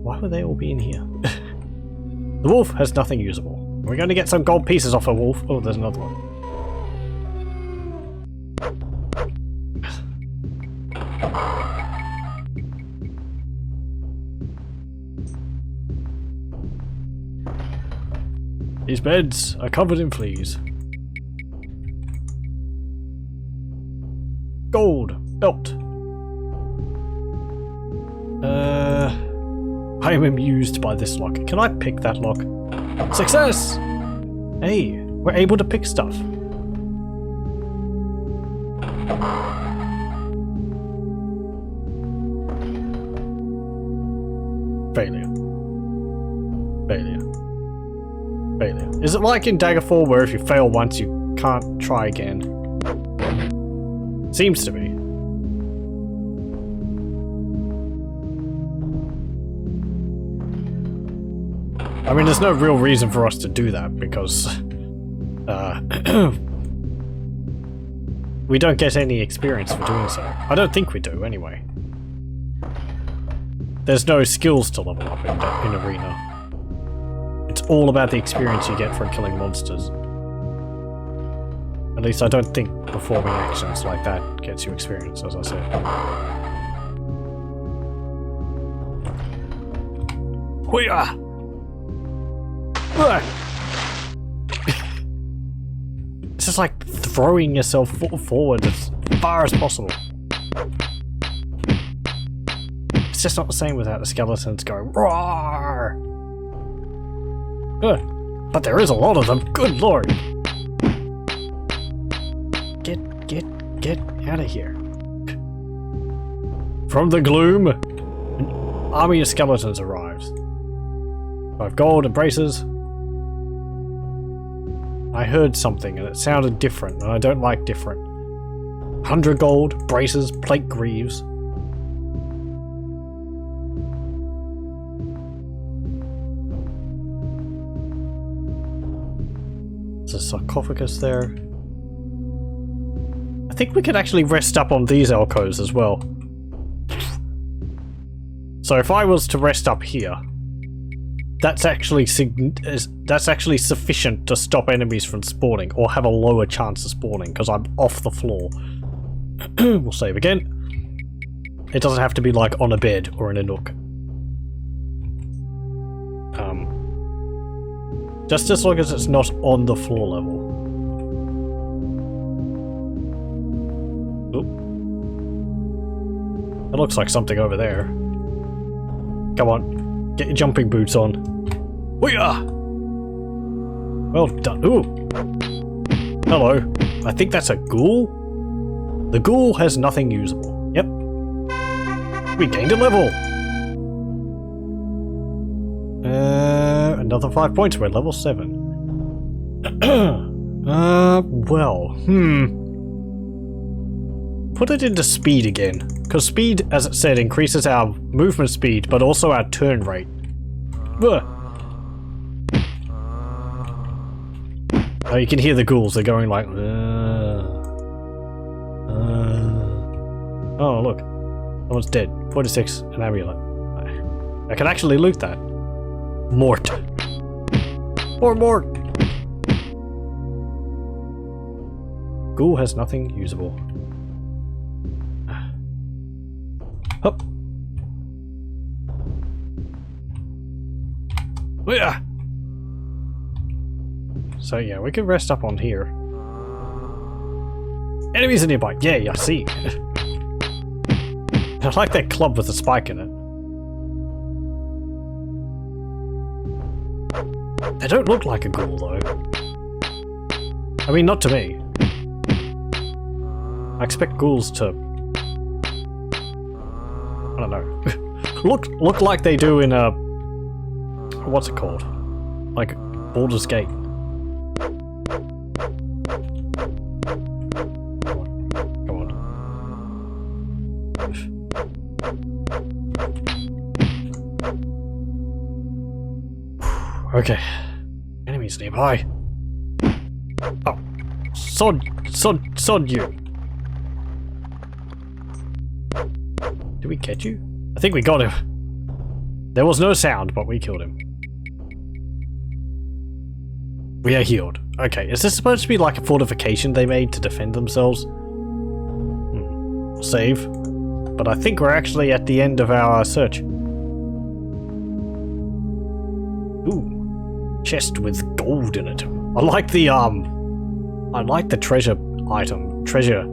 Why would they all be in here? The wolf has nothing usable. We're going to get some gold pieces off a wolf. Oh, there's another one. These beds are covered in fleas. Gold belt. I am amused by this lock. Can I pick that lock? Success! Hey, we're able to pick stuff. Failure. Failure. Failure. Is it like in Daggerfall where if you fail once you can't try again? Seems to be. I mean, there's no real reason for us to do that because we don't get any experience for doing so. I don't think we do, anyway. There's no skills to level up in Arena. It's all about the experience you get from killing monsters. At least I don't think performing actions like that gets you experience, as I said. Hoo-yah! It's just like throwing yourself forward as far as possible. It's just not the same without the skeletons going roar. But there is a lot of them. Good lord! Get out of here! From the gloom, an army of skeletons arrives. 5 gold and braces. I heard something and it sounded different, and I don't like different. 100 gold, braces, plate greaves. There's a sarcophagus there. I think we could actually rest up on these alcoves as well. So if I was to rest up here, that's actually sufficient to stop enemies from spawning, or have a lower chance of spawning, because I'm off the floor. We'll save again. It doesn't have to be like on a bed or in a nook. Just as long as it's not on the floor level. Oop. It looks like something over there. Come on, get your jumping boots on. Hoo-yah! Well done. Ooh. Hello. I think that's a ghoul? The ghoul has nothing usable. Yep. We gained a level! Another 5 points. We're level 7. Put it into speed again. Because speed, as it said, increases our movement speed, but also our turn rate. Ugh. Oh, you can hear the ghouls. They're going like... Oh, look. Someone's dead. 46, an amulet. I can actually loot that. Mort. More Mort! Ghoul has nothing usable. Hup. Yeah. So yeah, we could rest up on here. Enemies are nearby. Yeah, I see. I like that club with a spike in it. They don't look like a ghoul though. I mean, not to me. I expect ghouls to... I don't know. look like they do in a... What's it called? Like Baldur's Gate. Come on. Okay. Enemies nearby. Oh. Sod you. Did we get you? I think we got him. There was no sound, but we killed him. We are healed. Okay, is this supposed to be like a fortification they made to defend themselves? Save. But I think we're actually at the end of our search. Ooh. Chest with gold in it. I like the treasure item. Treasure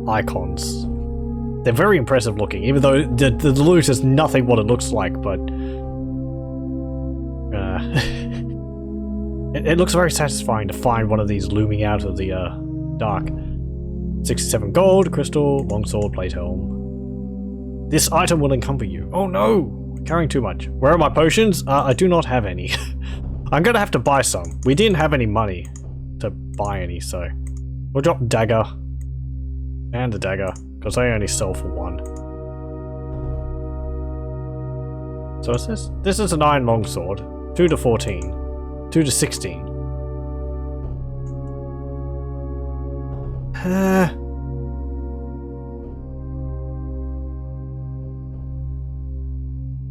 icons. They're very impressive looking, even though the loot is nothing what it looks like, but it looks very satisfying to find one of these looming out of the dark. 67 gold, crystal, longsword, plate helm. This item will encumber you. Oh no! Carrying too much. Where are my potions? I do not have any. I'm gonna have to buy some. We didn't have any money to buy any, so we'll drop dagger and the dagger, because they only sell for one. So what's this? This is an iron longsword. 2 to 14. 2 to 16.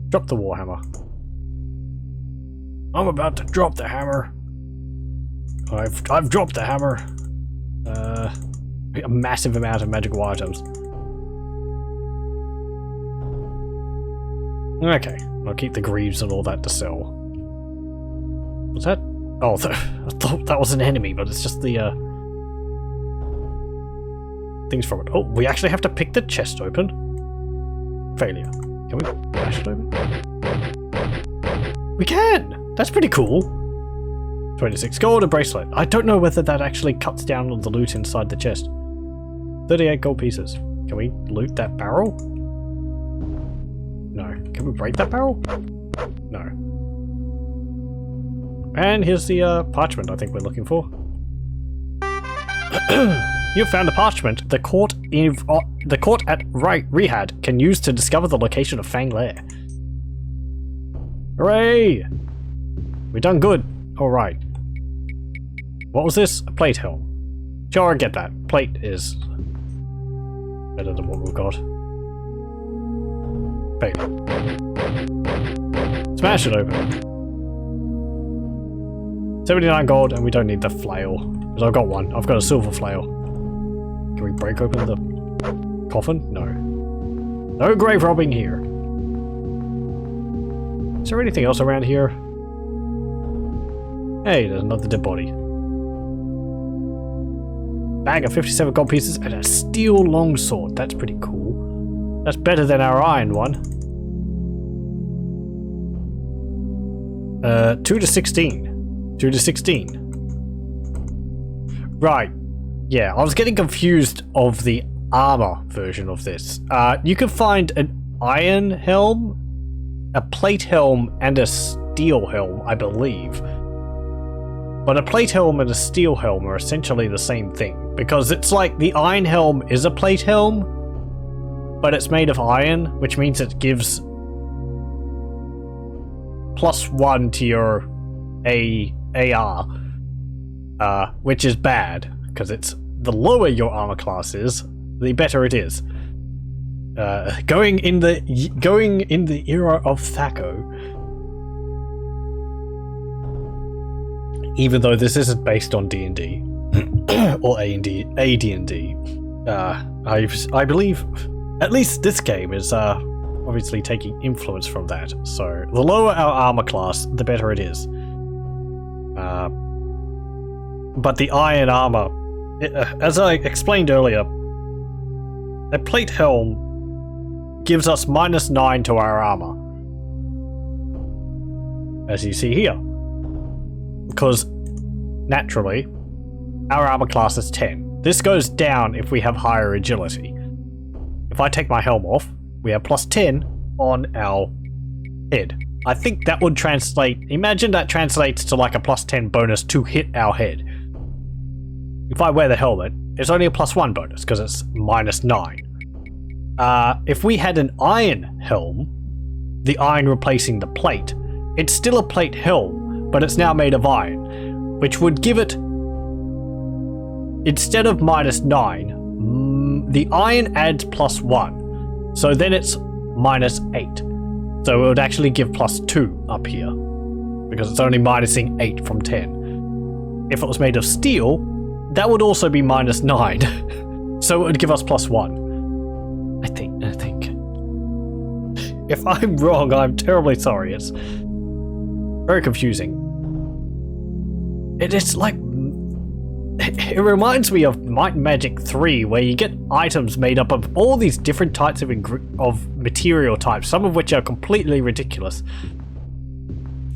Drop the warhammer. I'm about to drop the hammer. I've dropped the hammer. A massive amount of magical items. Okay, I'll keep the greaves and all that to sell. What's that? Oh, I thought that was an enemy, but it's just the things from it. Oh, we actually have to pick the chest open. Failure. Can we bash it open? We can! That's pretty cool. 26 gold, a bracelet. I don't know whether that actually cuts down on the loot inside the chest. 38 gold pieces. Can we loot that barrel? No. Can we break that barrel? No. And here's the parchment I think we're looking for. You found a parchment the court at Rehad can use to discover the location of Fang Lair. Hooray! We done good. Alright. What was this? A plate helm. Sure, I get that. Plate is better than what we've got. Failure. Smash it open. 79 gold, and we don't need the flail. Because I've got one. I've got a silver flail. Can we break open the coffin? No. No grave robbing here. Is there anything else around here? Hey, there's another dead body. Bag of 57 gold pieces and a steel longsword. That's pretty cool. That's better than our iron one. 2 to 16. 2 to 16. Right. Yeah, I was getting confused of the armor version of this. You can find an iron helm, a plate helm, and a steel helm, I believe. But a plate helm and a steel helm are essentially the same thing, because it's like the iron helm is a plate helm, but it's made of iron, which means it gives +1 to your AR, which is bad, because it's the lower your armor class is, the better it is. Going in the era of Thaco, even though this isn't based on D&D or AD&D, I believe at least this game is obviously taking influence from that. So the lower our armor class, the better it is. But the iron armor, as I explained earlier, a plate helm gives us -9 to our armor, as you see here, because naturally our armor class is 10. This goes down if we have higher agility. If I take my helm off, we have +10 on our head. I think that would translate, imagine that translates to like a +10 bonus to hit our head. If I wear the helmet, it's only a +1 bonus because it's -9. If we had an iron helm, the iron replacing the plate, it's still a plate helm, but it's now made of iron, which would give it, instead of -9, the iron adds +1, so then it's -8. So it would actually give +2 up here, because it's only minusing 8 from 10. If it was made of steel, that would also be -9, so it would give us +1. I think. If I'm wrong, I'm terribly sorry. It's very confusing. It's like, it reminds me of Might and Magic 3, where you get items made up of all these different types of material types, some of which are completely ridiculous.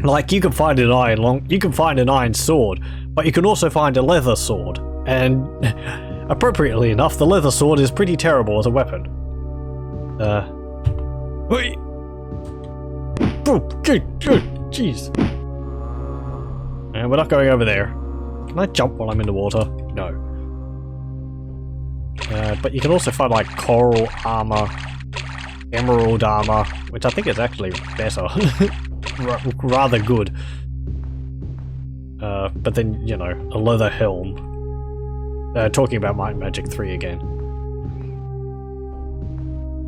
Like, you can find an iron sword, but you can also find a leather sword, and appropriately enough, the leather sword is pretty terrible as a weapon. Wait. Jeez. And we're not going over there. Can I jump while I'm in the water? No. But you can also find like coral armor, emerald armor, which I think is actually better. Rather good. But then, you know, a leather helm. Talking about Might and Magic 3 again.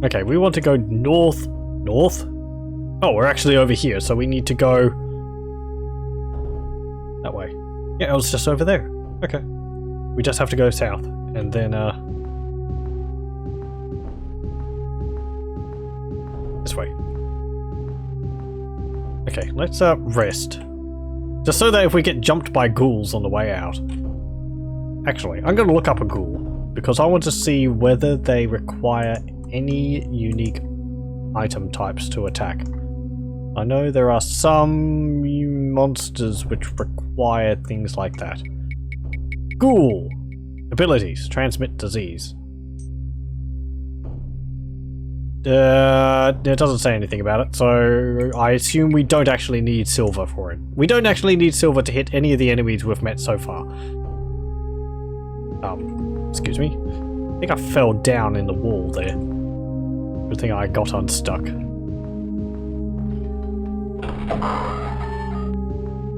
Okay, we want to go north. North? Oh, we're actually over here, so we need to go that way. Yeah, it was just over there. Okay. We just have to go south, and then, this way. Okay, let's, rest. Just so that if we get jumped by ghouls on the way out. Actually, I'm gonna look up a ghoul, because I want to see whether they require any unique item types to attack. I know there are some monsters which require things like that. Ghoul! Abilities. Transmit disease. It doesn't say anything about it, so I assume we don't actually need silver for it. We don't actually need silver to hit any of the enemies we've met so far. Excuse me. I think I fell down in the wall there. Good thing I got unstuck.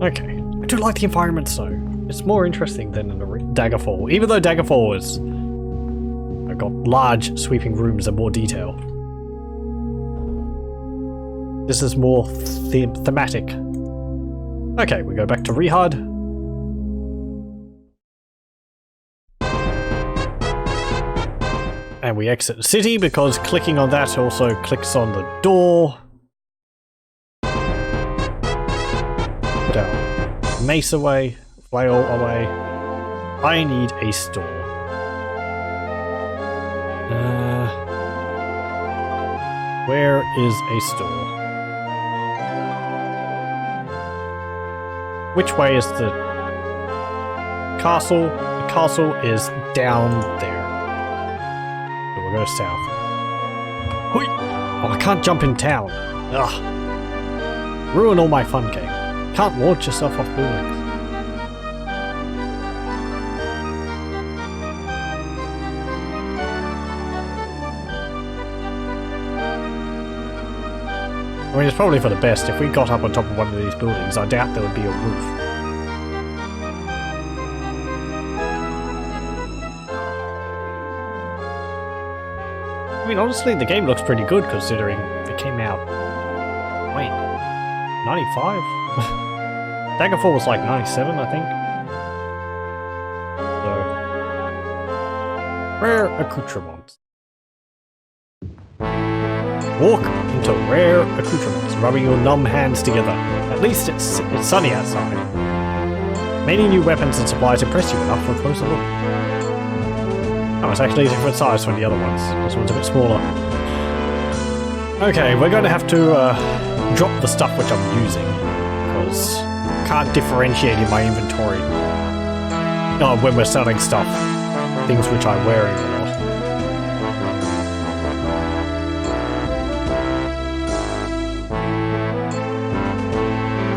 Okay. I do like the environment though. It's more interesting than in Daggerfall. Even though Daggerfall is... I've got large sweeping rooms and more detail. This is more thematic. Okay, we go back to Rehard. And we exit the city because clicking on that also clicks on the door. Put our mace away, flail away. I need a store. Where is a store? Which way is the castle? The castle is down there. So we'll go south. Hoi! Oh, I can't jump in town. Ugh. Ruin all my fun game. Can't launch yourself off buildings. I mean, it's probably for the best. If we got up on top of one of these buildings, I doubt there would be a roof. I mean, honestly, the game looks pretty good considering it came out... Wait, 95? Daggerfall was like 97, I think. So... Rare accoutrements. Walk into rare accoutrements, rubbing your numb hands together. At least it's sunny outside. Many new weapons and supplies impress you enough for a closer look. Oh, it's actually a different size from the other ones. This one's a bit smaller. Okay, we're going to have to drop the stuff which I'm using, because I can't differentiate in my inventory when we're selling stuff, things which I'm wearing or not.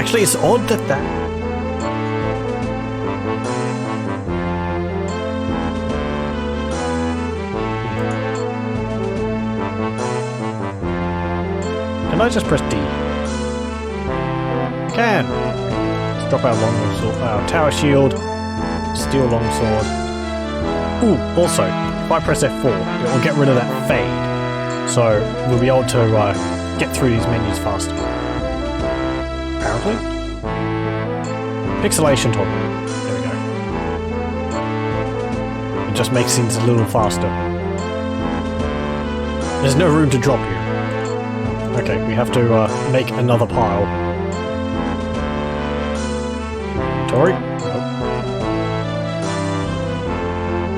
Actually, it's odd that Can I just press D? Can! Let's drop our our tower shield, steel longsword. Ooh, also, if I press F4, it will get rid of that fade. So we'll be able to get through these menus faster. Apparently? Pixelation toggle. There we go. It just makes things a little faster. There's no room to drop here. Okay, we have to make another pile. Inventory. Nope.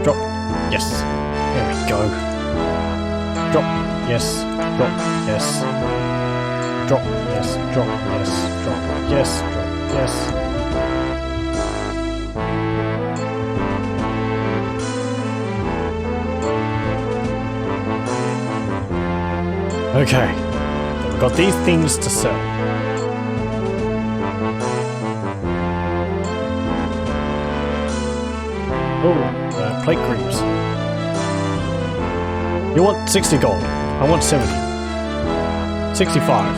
Drop. Yes. There we go. Drop. Yes. Drop. Yes. Drop. Yes. Drop. Yes. Drop. Yes. Drop. Yes. Okay. Got these things to sell. Oh, plate creams. You want 60 gold. I want 70. 65.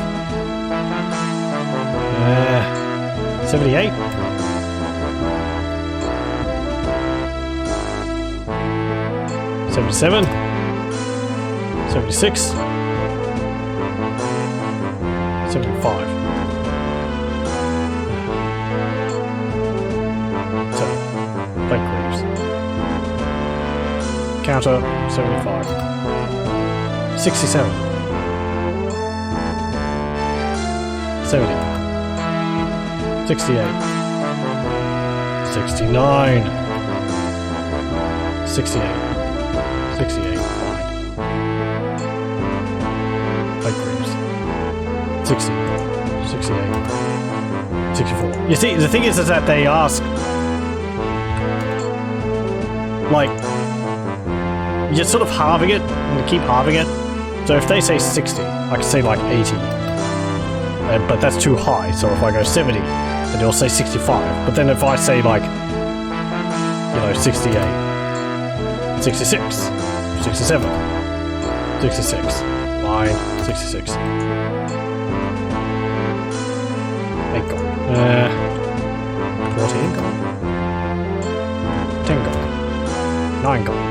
78. 77. 76. 75. So, plate creams. Counter, 75. 67. 70. 68. 69. 68. 68. Fine. Plate creams. 60, 68, 64. You see, the thing is that they ask, like, you're sort of halving it, and you keep halving it. So if they say 60, I can say like 80. But that's too high, so if I go 70, then they'll say 65. But then if I say like, 68, 66, 67, 66, fine, 66. 8 gold. 14 gold. 10 gold. 9 gold.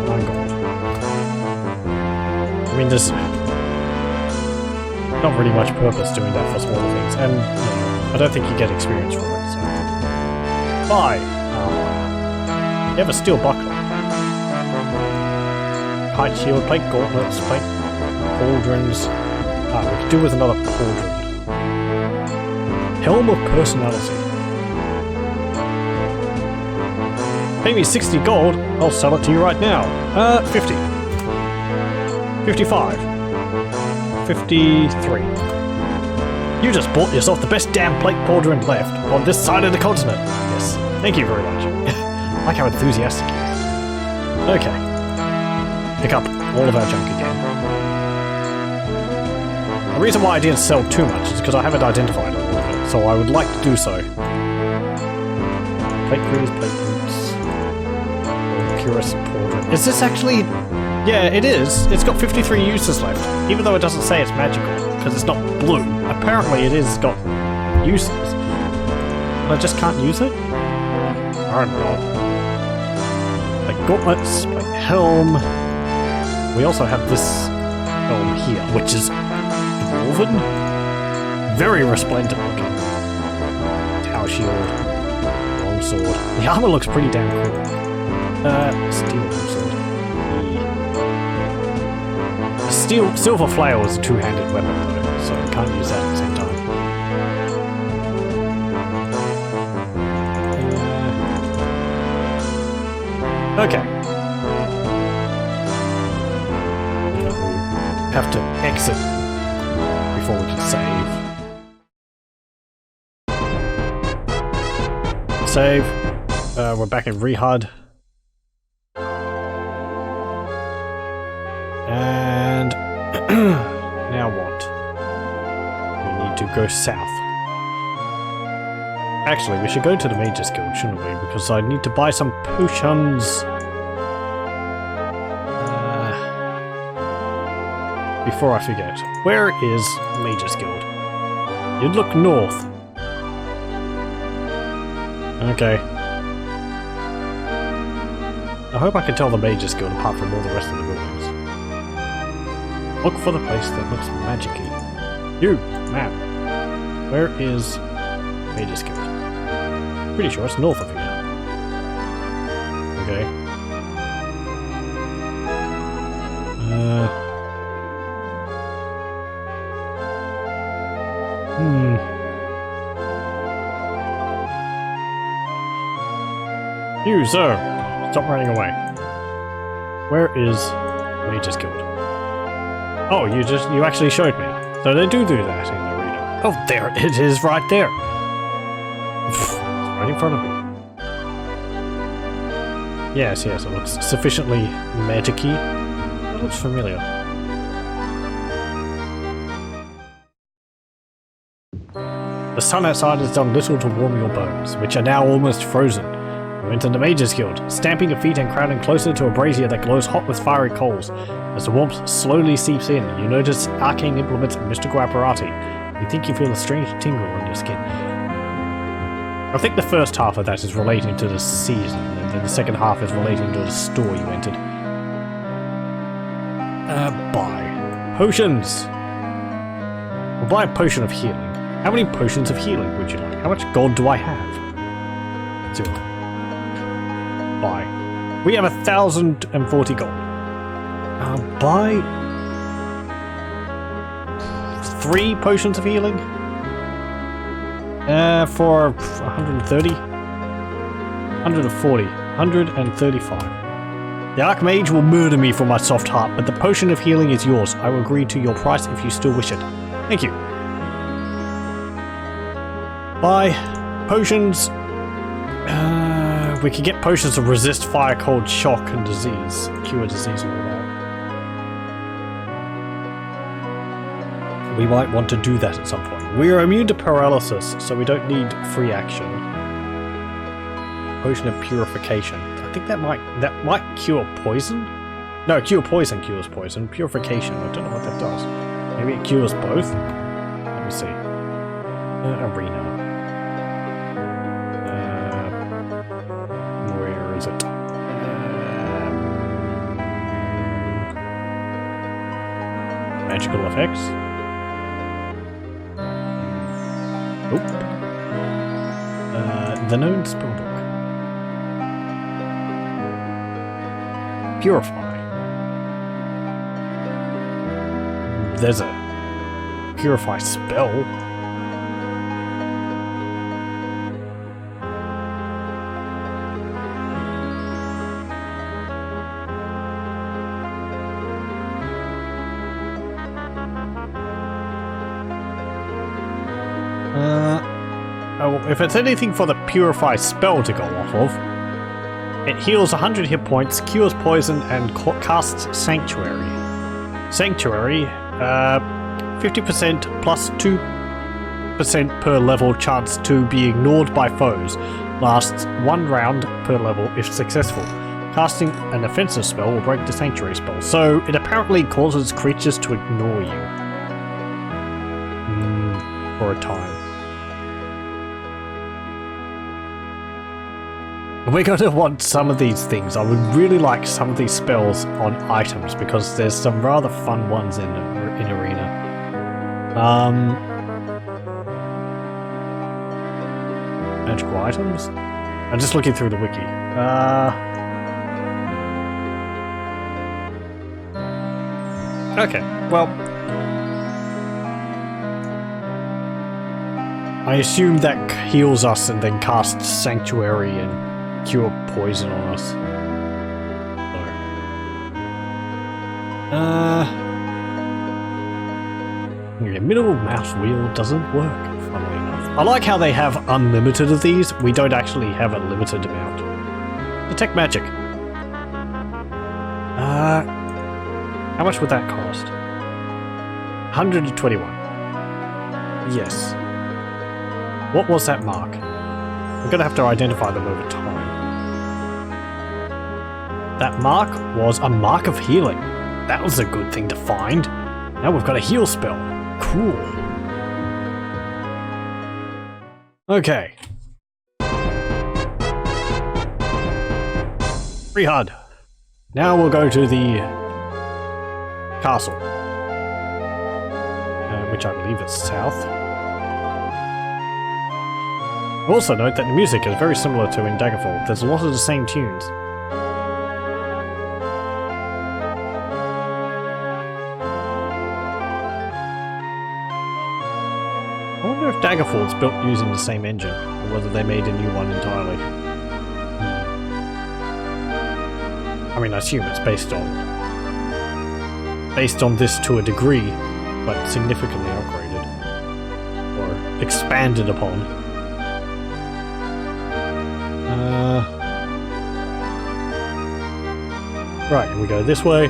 9 gold. I mean, there's not really much purpose doing that for smaller things, and I don't think you get experience from it, so... Buy! You have a steel buckler. Kite shield, plate gauntlets, plate pauldrons. We could do with another pauldron. Helm of Personality. Pay me 60 gold, I'll sell it to you right now. 50. 55. 53. You just bought yourself the best damn plate pauldron left on this side of the continent. Yes, thank you very much. I like how enthusiastic he is. Okay. Pick up all of our junk again. The reason why I didn't sell too much is because I haven't identified all of it, so I would like to do so. Plate crews, plate boots. Purist pauldron. Is this actually... Yeah, it is. It's got 53 uses left, even though it doesn't say it's magical, because it's not blue. Apparently it is got uses. But I just can't use it? I don't know. Like gauntlets, like helm, We also have this helm here, which is dwarven. Very resplendent looking. Tower shield, long sword. The armor looks pretty damn cool. Steel longsword. The silver flail is a two-handed weapon though, so I can't use that at the same time. Okay. Have to exit before we can save. Save. We're back in Rehud. And now what? We need to go south. Actually, we should go to the Mages Guild, shouldn't we? Because I need to buy some potions. Before I forget, where is Mages Guild? You'd look north. Okay. I hope I can tell the Mages Guild apart from all the rest of the buildings. Look for the place that looks magic-y. You, map. Where is Mages Guild? Pretty sure it's north of here. Okay. You, sir! Stop running away. Where is Mages Guild? Oh, you actually showed me. So they do that in the arena. Oh, there it is right there. It's right in front of me. Yes, it looks sufficiently magic-y. It looks familiar. The sun outside has done little to warm your bones, which are now almost frozen. You enter the Mages Guild, stamping your feet and crowding closer to a brazier that glows hot with fiery coals. As the warmth slowly seeps in, you notice arcane implements and mystical apparati. You think you feel a strange tingle on your skin. I think the first half of that is relating to the season, and then the second half is relating to the store you entered. Buy. Potions! We'll buy a potion of healing. How many potions of healing would you like? How much gold do I have? 0. Buy. We have 1,040 gold. Buy 3 potions of healing? For 130? 140. 135. The Archmage will murder me for my soft heart, but the potion of healing is yours. I will agree to your price if you still wish it. Thank you. Buy potions. We can get potions to resist fire, cold, shock, and disease. Cure disease and all that. We might want to do that at some point. We are immune to paralysis, so we don't need free action. Potion of purification. I think that might cure poison? No, cure poison cures poison. Purification, I don't know what that does. Maybe it cures both? Let me see. Arena. Where is it? Magical effects. Nope. The known spellbook. Purify. There's a purify spell. If it's anything for the purify spell to go off of, it heals 100 hit points, cures poison, and casts Sanctuary. Sanctuary, 50% plus 2% per level chance to be ignored by foes. Lasts 1 round per level if successful. Casting an offensive spell will break the Sanctuary spell, so it apparently causes creatures to ignore you. For a time. We're going to want some of these things. I would really like some of these spells on items because there's some rather fun ones in Arena. Magical items? I'm just looking through the wiki. Okay, well, I assume that heals us and then casts Sanctuary and cure poison on us. Yeah, middle mouse wheel doesn't work, funnily enough. I like how they have unlimited of these. We don't actually have a limited amount. Detect magic. How much would that cost? 121. Yes. What was that mark? I'm gonna have to identify them over time. That mark was a mark of healing. That was a good thing to find. Now we've got a heal spell. Cool. Okay. Free HUD. Now we'll go to the castle. Which I believe is south. Also note that the music is very similar to in Daggerfall. There's a lot of the same tunes. I wonder if Daggerfall's built using the same engine, or whether they made a new one entirely. I mean, I assume it's based on this to a degree, but significantly upgraded. Or expanded upon. Right, we go this way.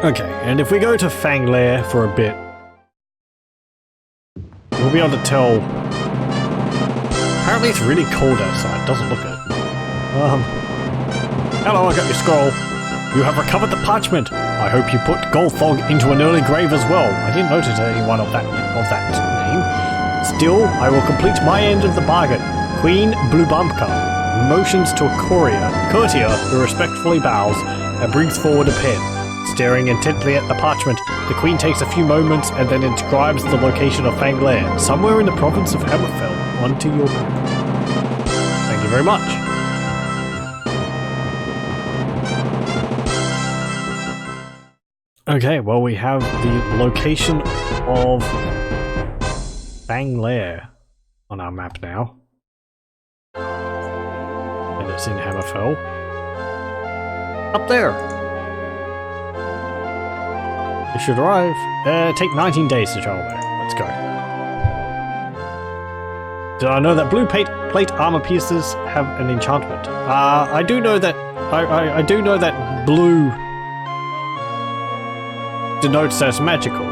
Okay, and if we go to Fang Lair for a bit, we'll be able to tell. Apparently it's really cold outside, doesn't look it. Hello, I got your scroll. You have recovered the parchment. I hope you put Golthog into an early grave as well. I didn't notice anyone of that name. Still, I will complete my end of the bargain. Queen Blubumpka motions to a courtier who respectfully bows and brings forward a pen. Staring intently at the parchment, the queen takes a few moments and then inscribes the location of Fang Lair, somewhere in the province of Hammerfell, onto your map. Thank you very much. Okay, well we have the location of Fang Lair on our map now. And it's in Hammerfell. Up there! It should arrive. Take 19 days to travel there. Let's go. Did I know that blue plate armor pieces have an enchantment? I do know that. I do know that blue denotes as magical.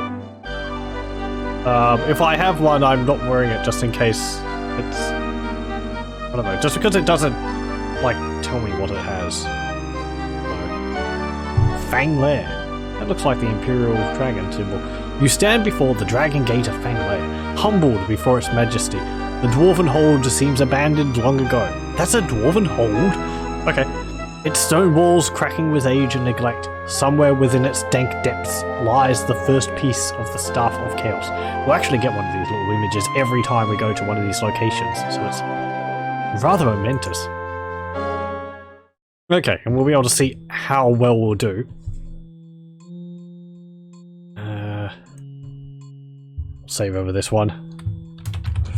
If I have one, I'm not wearing it just in case it's. I don't know. Just because it doesn't like tell me what it has. No. Fang Lair. That looks like the Imperial dragon symbol. You stand before the Dragon Gate of Fang Lair, humbled before its majesty. The dwarven hold seems abandoned long ago. That's a dwarven hold? Okay. Its stone walls cracking with age and neglect. Somewhere within its dank depths lies the first piece of the Staff of Chaos. We'll actually get one of these little images every time we go to one of these locations, so it's rather momentous. Okay, and we'll be able to see how well we'll do. Save over this one.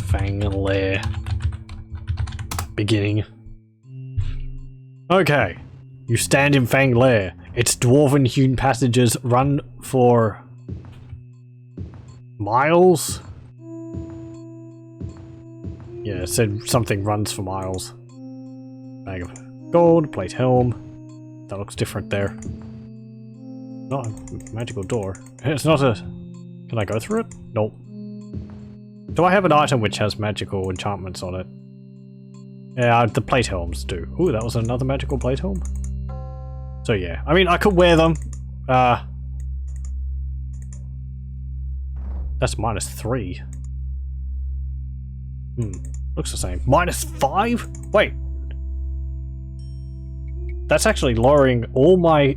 Fang Lair. Beginning. Okay. You stand in Fang Lair. Its dwarven-hewn passages run for miles? Yeah, it said something runs for miles. Bag of gold, plate helm. That looks different there. Not a magical door. It's not a... Can I go through it? Nope. Do I have an item which has magical enchantments on it? Yeah, the plate helms do. Ooh, that was another magical plate helm? So yeah, I mean, I could wear them. That's -3. Looks the same. -5? Wait. That's actually lowering all my...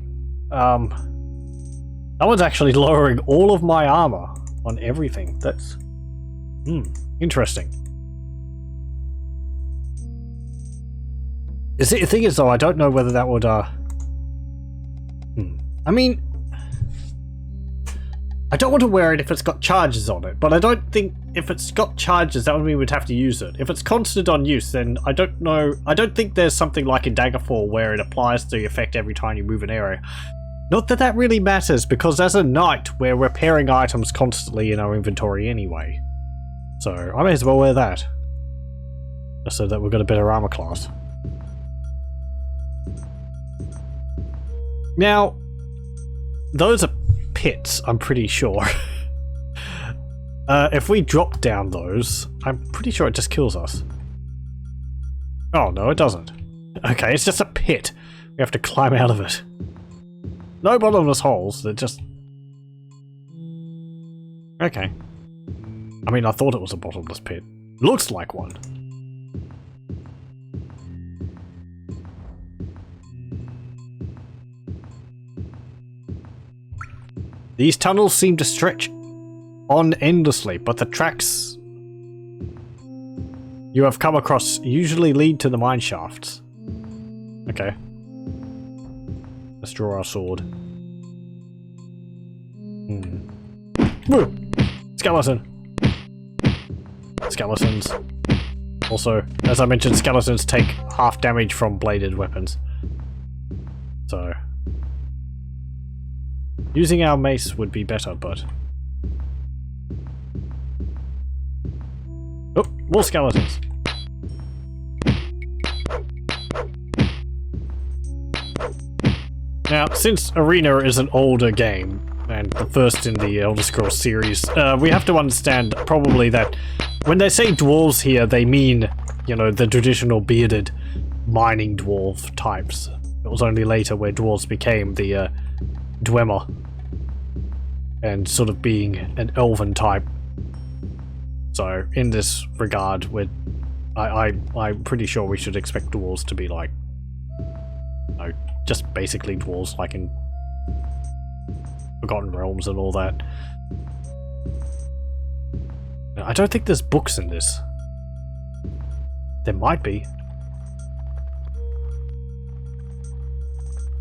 That one's actually lowering all of my armor on everything. That's... interesting. The thing is, though, I don't know whether that would, I mean... I don't want to wear it if it's got charges on it, but I don't think if it's got charges, that would mean we'd have to use it. If it's constant on use, then I don't know... I don't think there's something like in Daggerfall where it applies the effect every time you move an area. Not that that really matters, because as a knight, we're repairing items constantly in our inventory anyway. So, I may as well wear that. Just so that we've got a better armor class. Now, those are pits, I'm pretty sure. If we drop down those, I'm pretty sure it just kills us. Oh, no, it doesn't. Okay, it's just a pit. We have to climb out of it. No bottomless holes, they're just... Okay. I mean, I thought it was a bottomless pit. Looks like one. These tunnels seem to stretch on endlessly, but the tracks you have come across usually lead to the mine shafts. Okay. Let's draw our sword. Woo! Skeleton! Skeletons. Also, as I mentioned, skeletons take half damage from bladed weapons. So... using our mace would be better, but... Oh, more skeletons! Now, since Arena is an older game, and the first in the Elder Scrolls series, we have to understand probably that when they say dwarves here, they mean, you know, the traditional bearded mining dwarf types. It was only later where dwarves became the Dwemer, and sort of being an elven type. So, in this regard, I'm pretty sure we should expect dwarves to be like, you know, just basically dwarves like in Forgotten Realms and all that. I don't think there's books in this. There might be.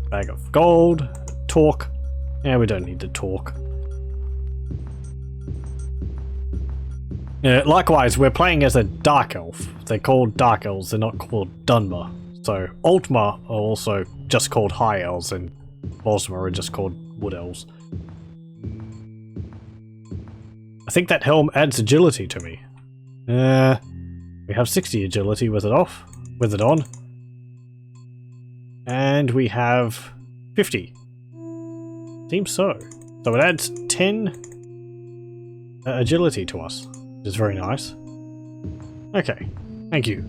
Bag of gold. Talk. Yeah, we don't need to talk. Likewise, we're playing as a Dark Elf. They're called Dark Elves, they're not called Dunmer. So, Altmer are also just called High Elves, and Bosmer are just called Wood Elves. I think that helm adds agility to me. We have 60 agility with it off, with it on. And we have 50. Seems so. So it adds 10 agility to us, which is very nice. Okay, thank you.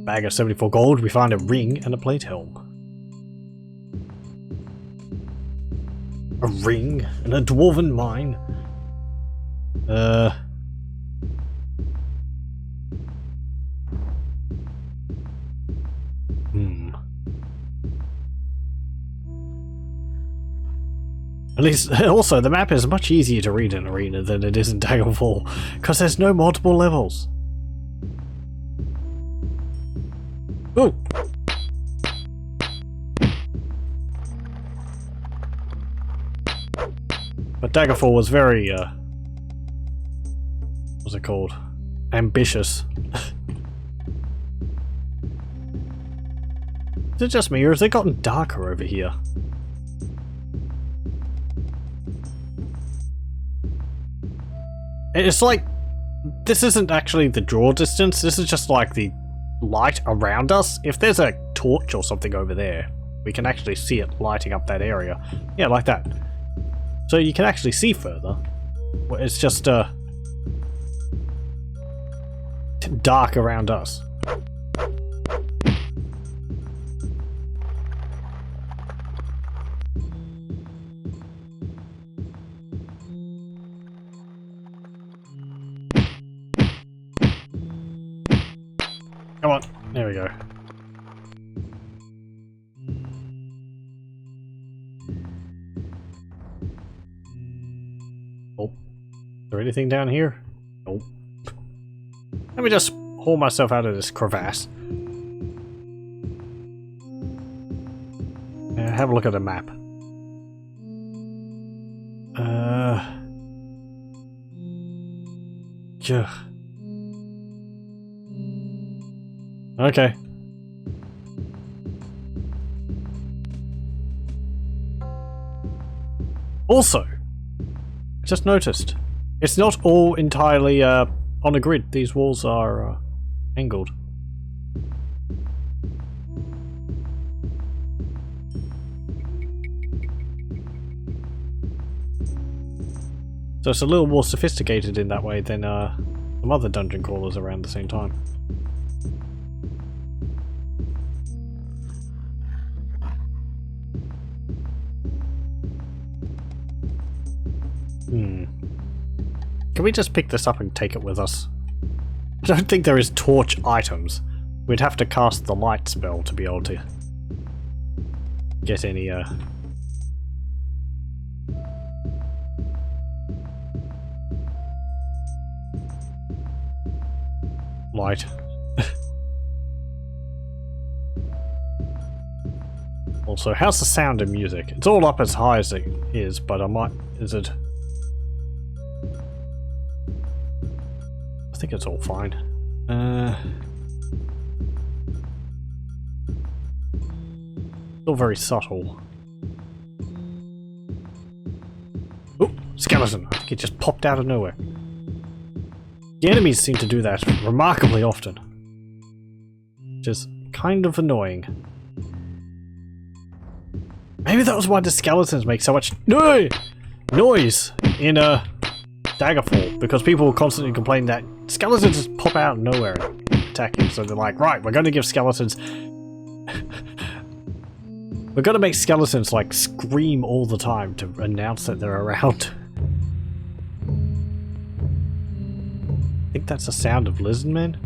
Bag of 74 gold, we find a ring and a plate helm. A ring and a dwarven mine. At least, also, the map is much easier to read in Arena than it is in Daggerfall, because there's no multiple levels. Ooh! But Daggerfall was very, what's it called? Ambitious. Is it just me, or has it gotten darker over here? It's like, this isn't actually the draw distance, this is just like the light around us. If there's a torch or something over there, we can actually see it lighting up that area. Yeah, like that. So you can actually see further. It's just dark around us. there anything down here? Nope. Let me just haul myself out of this crevasse. Have a look at the map. Yeah. Okay. Also, I just noticed, it's not all entirely on a grid. These walls are angled. So it's a little more sophisticated in that way than some other dungeon crawlers around the same time. Can we just pick this up and take it with us? I don't think there is torch items. We'd have to cast the light spell to be able to get any light. Also, how's the sound of music? It's all up as high as it is, but I might... Is it... I think it's all fine. Still very subtle. Oh, skeleton! I think it just popped out of nowhere. The enemies seem to do that remarkably often, which is kind of annoying. Maybe that was why the skeletons make so much noise in Daggerfall, because people will constantly complain that skeletons just pop out of nowhere and attack you. So they're like, right, we're going to give skeletons... we're going to make skeletons like scream all the time to announce that they're around. I think that's the sound of lizard men.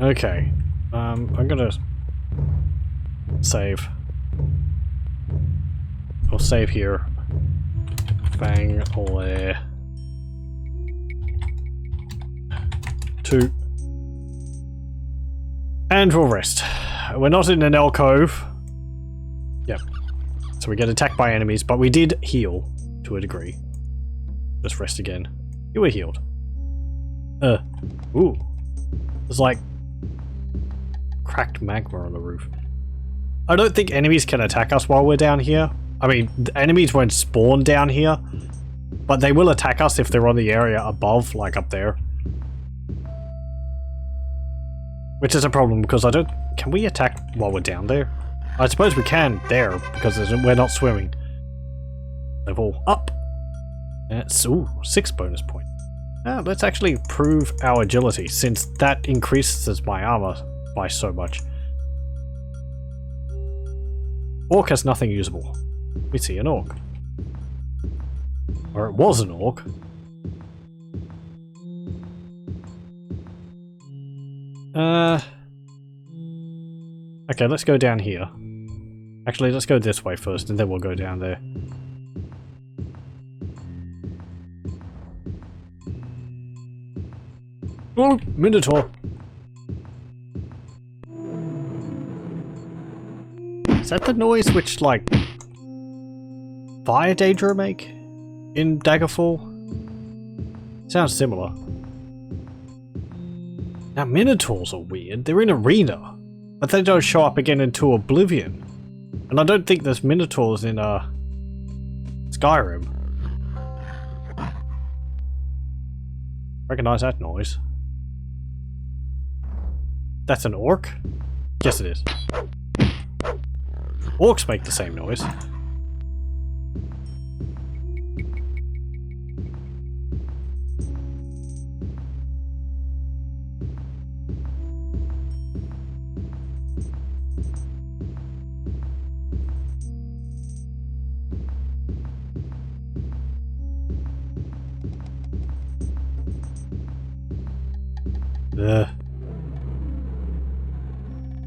Okay. I'm gonna save. I'll save here. Bang, ole. 2. And we'll rest. We're not in an alcove. Yep. So we get attacked by enemies, but we did heal to a degree. Just rest again. You were healed. Ooh. There's like cracked magma on the roof. I don't think enemies can attack us while we're down here. I mean, the enemies won't spawn down here, but they will attack us if they're on the area above, like up there. Which is a problem because I don't... Can we attack while we're down there? I suppose we can there because we're not swimming. Level up. That's, ooh, 6 bonus points. Let's actually improve our agility since that increases my armor by so much. Orc has nothing usable. We see an orc. Or it was an orc. Okay, let's go down here. Actually, let's go this way first, and then we'll go down there. Oh, Minotaur! Is that the noise which, like, Fire Daedra make in Daggerfall? Sounds similar. Now, Minotaurs are weird. They're in Arena, but they don't show up again until Oblivion. And I don't think there's Minotaurs in Skyrim. Recognize that noise. That's an orc? Yes, it is. Orcs make the same noise.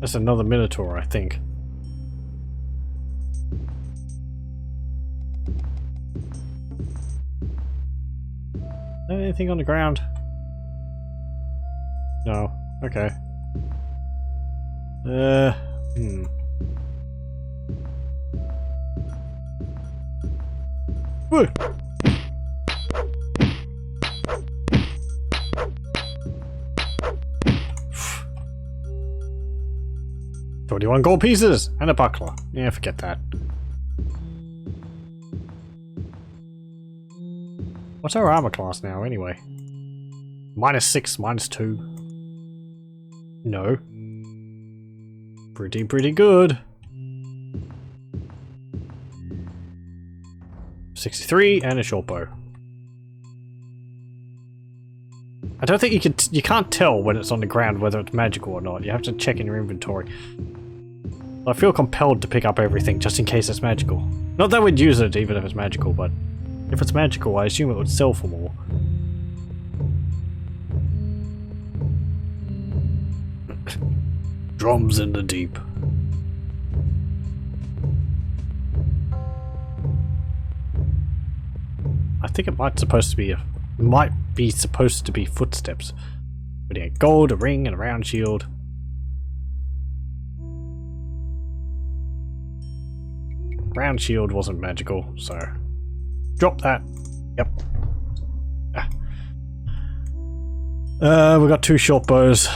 That's another Minotaur, I think. Anything on the ground? No. Okay. Woo! 21 gold pieces and a buckler. Yeah, forget that. What's our armor class now, anyway? -6, -2. No. Pretty good. 63 and a short bow. I don't think you can't tell when it's on the ground whether it's magical or not. You have to check in your inventory. I feel compelled to pick up everything just in case it's magical. Not that we'd use it even if it's magical, but if it's magical, I assume it would sell for more. Drums in the deep. I think it might be supposed to be footsteps. But yeah, gold, a ring, and a round shield. Round shield wasn't magical, so drop that. Yep. We got 2 short bows.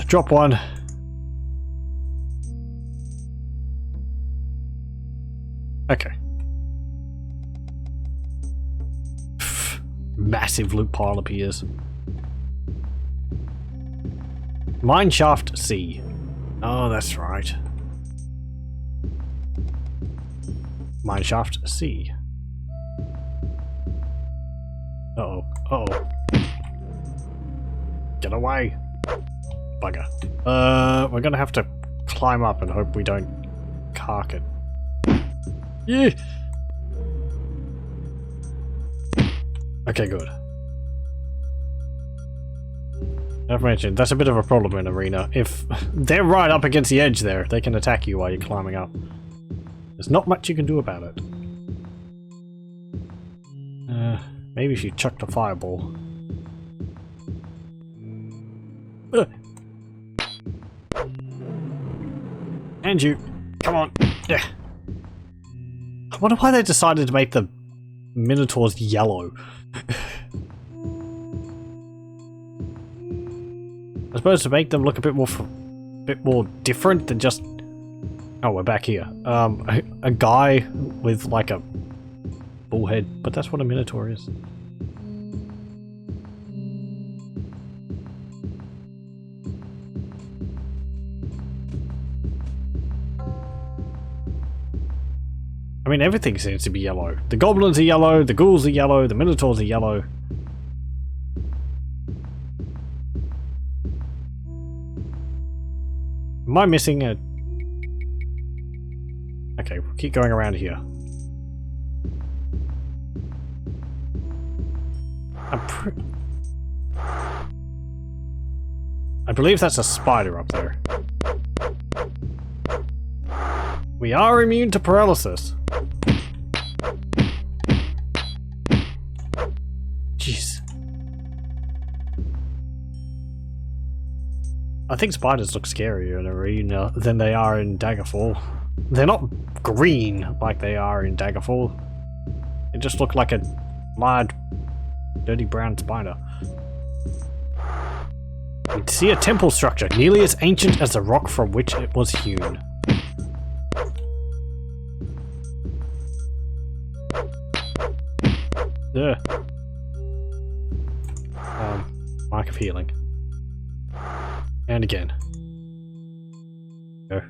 Drop one. Okay. Massive loot pile appears. Mineshaft C. Oh, that's right. Mineshaft C. Uh-oh. Uh-oh. Get away. Bugger. We're gonna have to climb up and hope we don't cark it. Yeah. Okay, good. I've mentioned, that's a bit of a problem in Arena. If they're right up against the edge there, they can attack you while you're climbing up. There's not much you can do about it. Maybe she chucked a fireball. And you. Come on. Yeah. I wonder why they decided to make the Minotaurs yellow. I suppose to make them look a bit more different than just. Oh, we're back here. A guy with like a bullhead, but that's what a Minotaur is. I mean, everything seems to be yellow. The goblins are yellow, the ghouls are yellow, the Minotaurs are yellow. Am I missing a... Okay, we'll keep going around here. I believe that's a spider up there. We are immune to paralysis. Jeez. I think spiders look scarier in Arena than they are in Daggerfall. They're not green like they are in Daggerfall. They just look like a large, dirty brown spider. We see a temple structure, nearly as ancient as the rock from which it was hewn. Yeah. Mark of healing. And again. Go.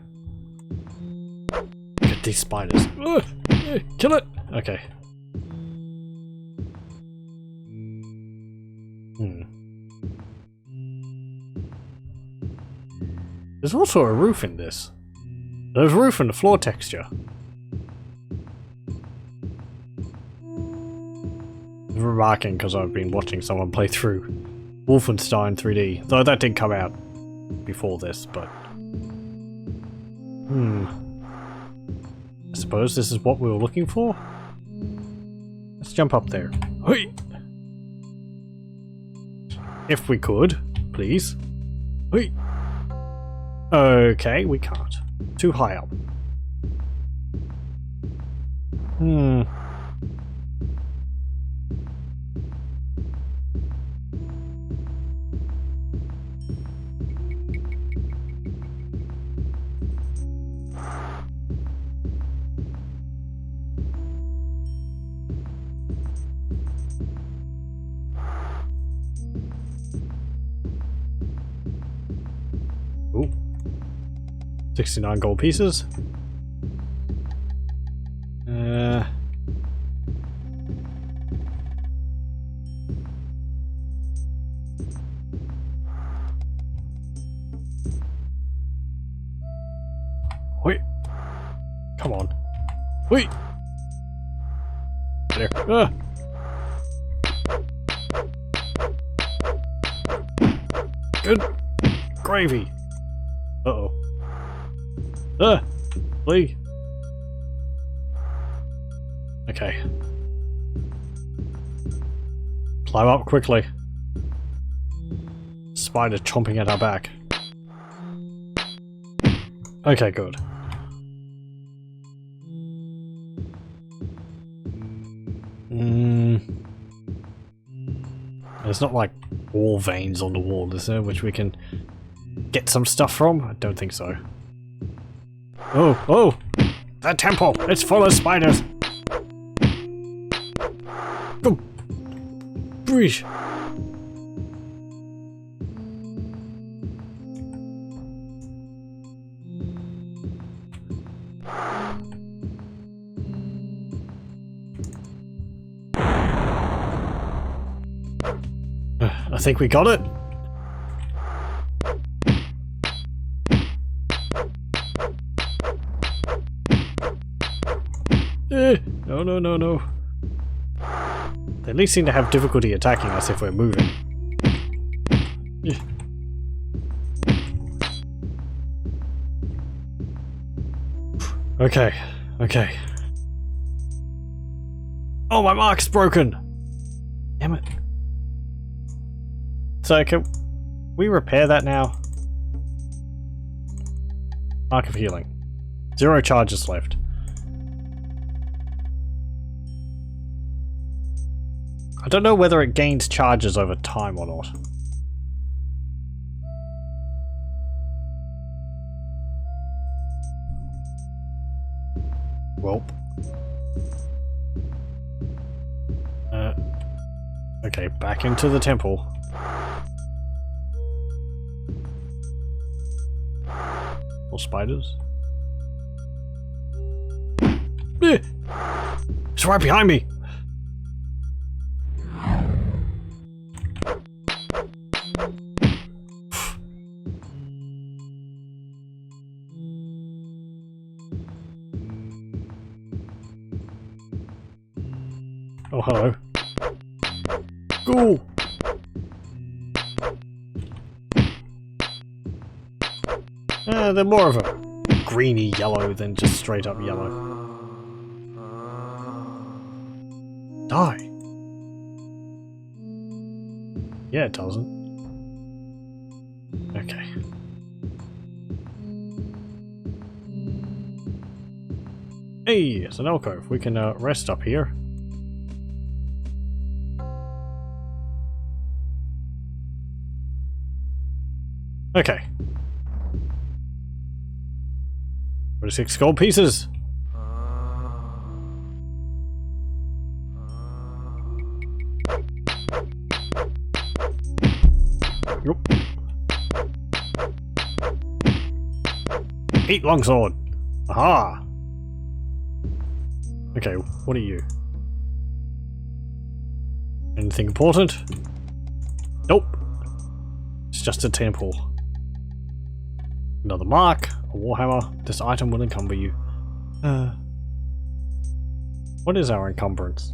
Get these spiders. Kill it! Okay. There's also a roof in this. There's a roof in the floor texture. I'm remarking because I've been watching someone play through Wolfenstein 3D, though that did come out before this, but... I suppose this is what we were looking for? Let's jump up there. Hey! If we could, please. Wait. Okay, we can't. Too high up. Hmm. Ooh. 69 gold pieces. Wait. Come on. Wait. There. Good gravy. Uh-oh. Flee. Okay. Climb up quickly. Spider chomping at our back. Okay, good. There's not like wall veins on the wall, is there, which we can get some stuff from? I don't think so. Oh! The temple! It's full of spiders! Go! Breach! I think we got it. No. They at least seem to have difficulty attacking us if we're moving. Okay. Oh, my mark's broken! Damn it. So, can we repair that now? Mark of healing. 0 charges left. I don't know whether it gains charges over time or not. Well. Okay, back into the temple. More spiders. It's right behind me! Oh, hello. Go! They're more of a greeny yellow than just straight up yellow. Die! Yeah, it doesn't. Okay. Hey, it's an alcove. We can rest up here. Okay. 46 gold pieces. Yep. Eat longsword. Aha. Okay, what are you? Anything important? Nope. It's just a temple. Another mark, a warhammer. This item will encumber you. What is our encumbrance?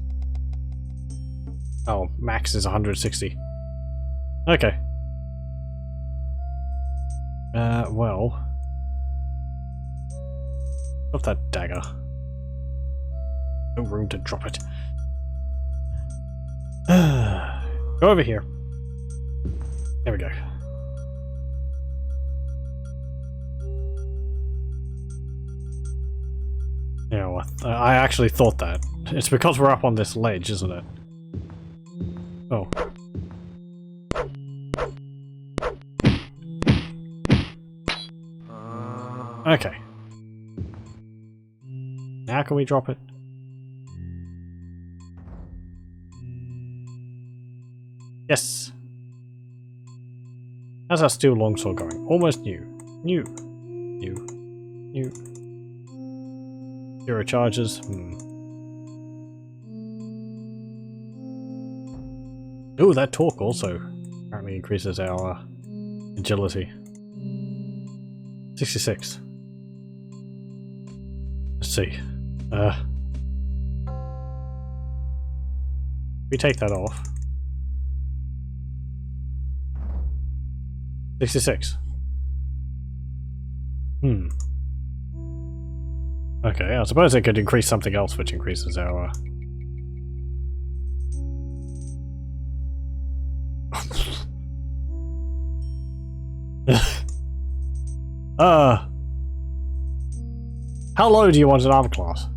Oh, max is 160. Okay. Well. Drop that dagger. No room to drop it. Go over here. There we go. Yeah, well, I actually thought that. It's because we're up on this ledge, isn't it? Oh. Okay. Now can we drop it? Yes. How's our steel longsword going? Almost new. New. Zero charges. Ooh, that torque also apparently increases our agility. 66. Let's see. We take that off. 66. Okay, I suppose it could increase something else which increases our... How low do you want an armor class?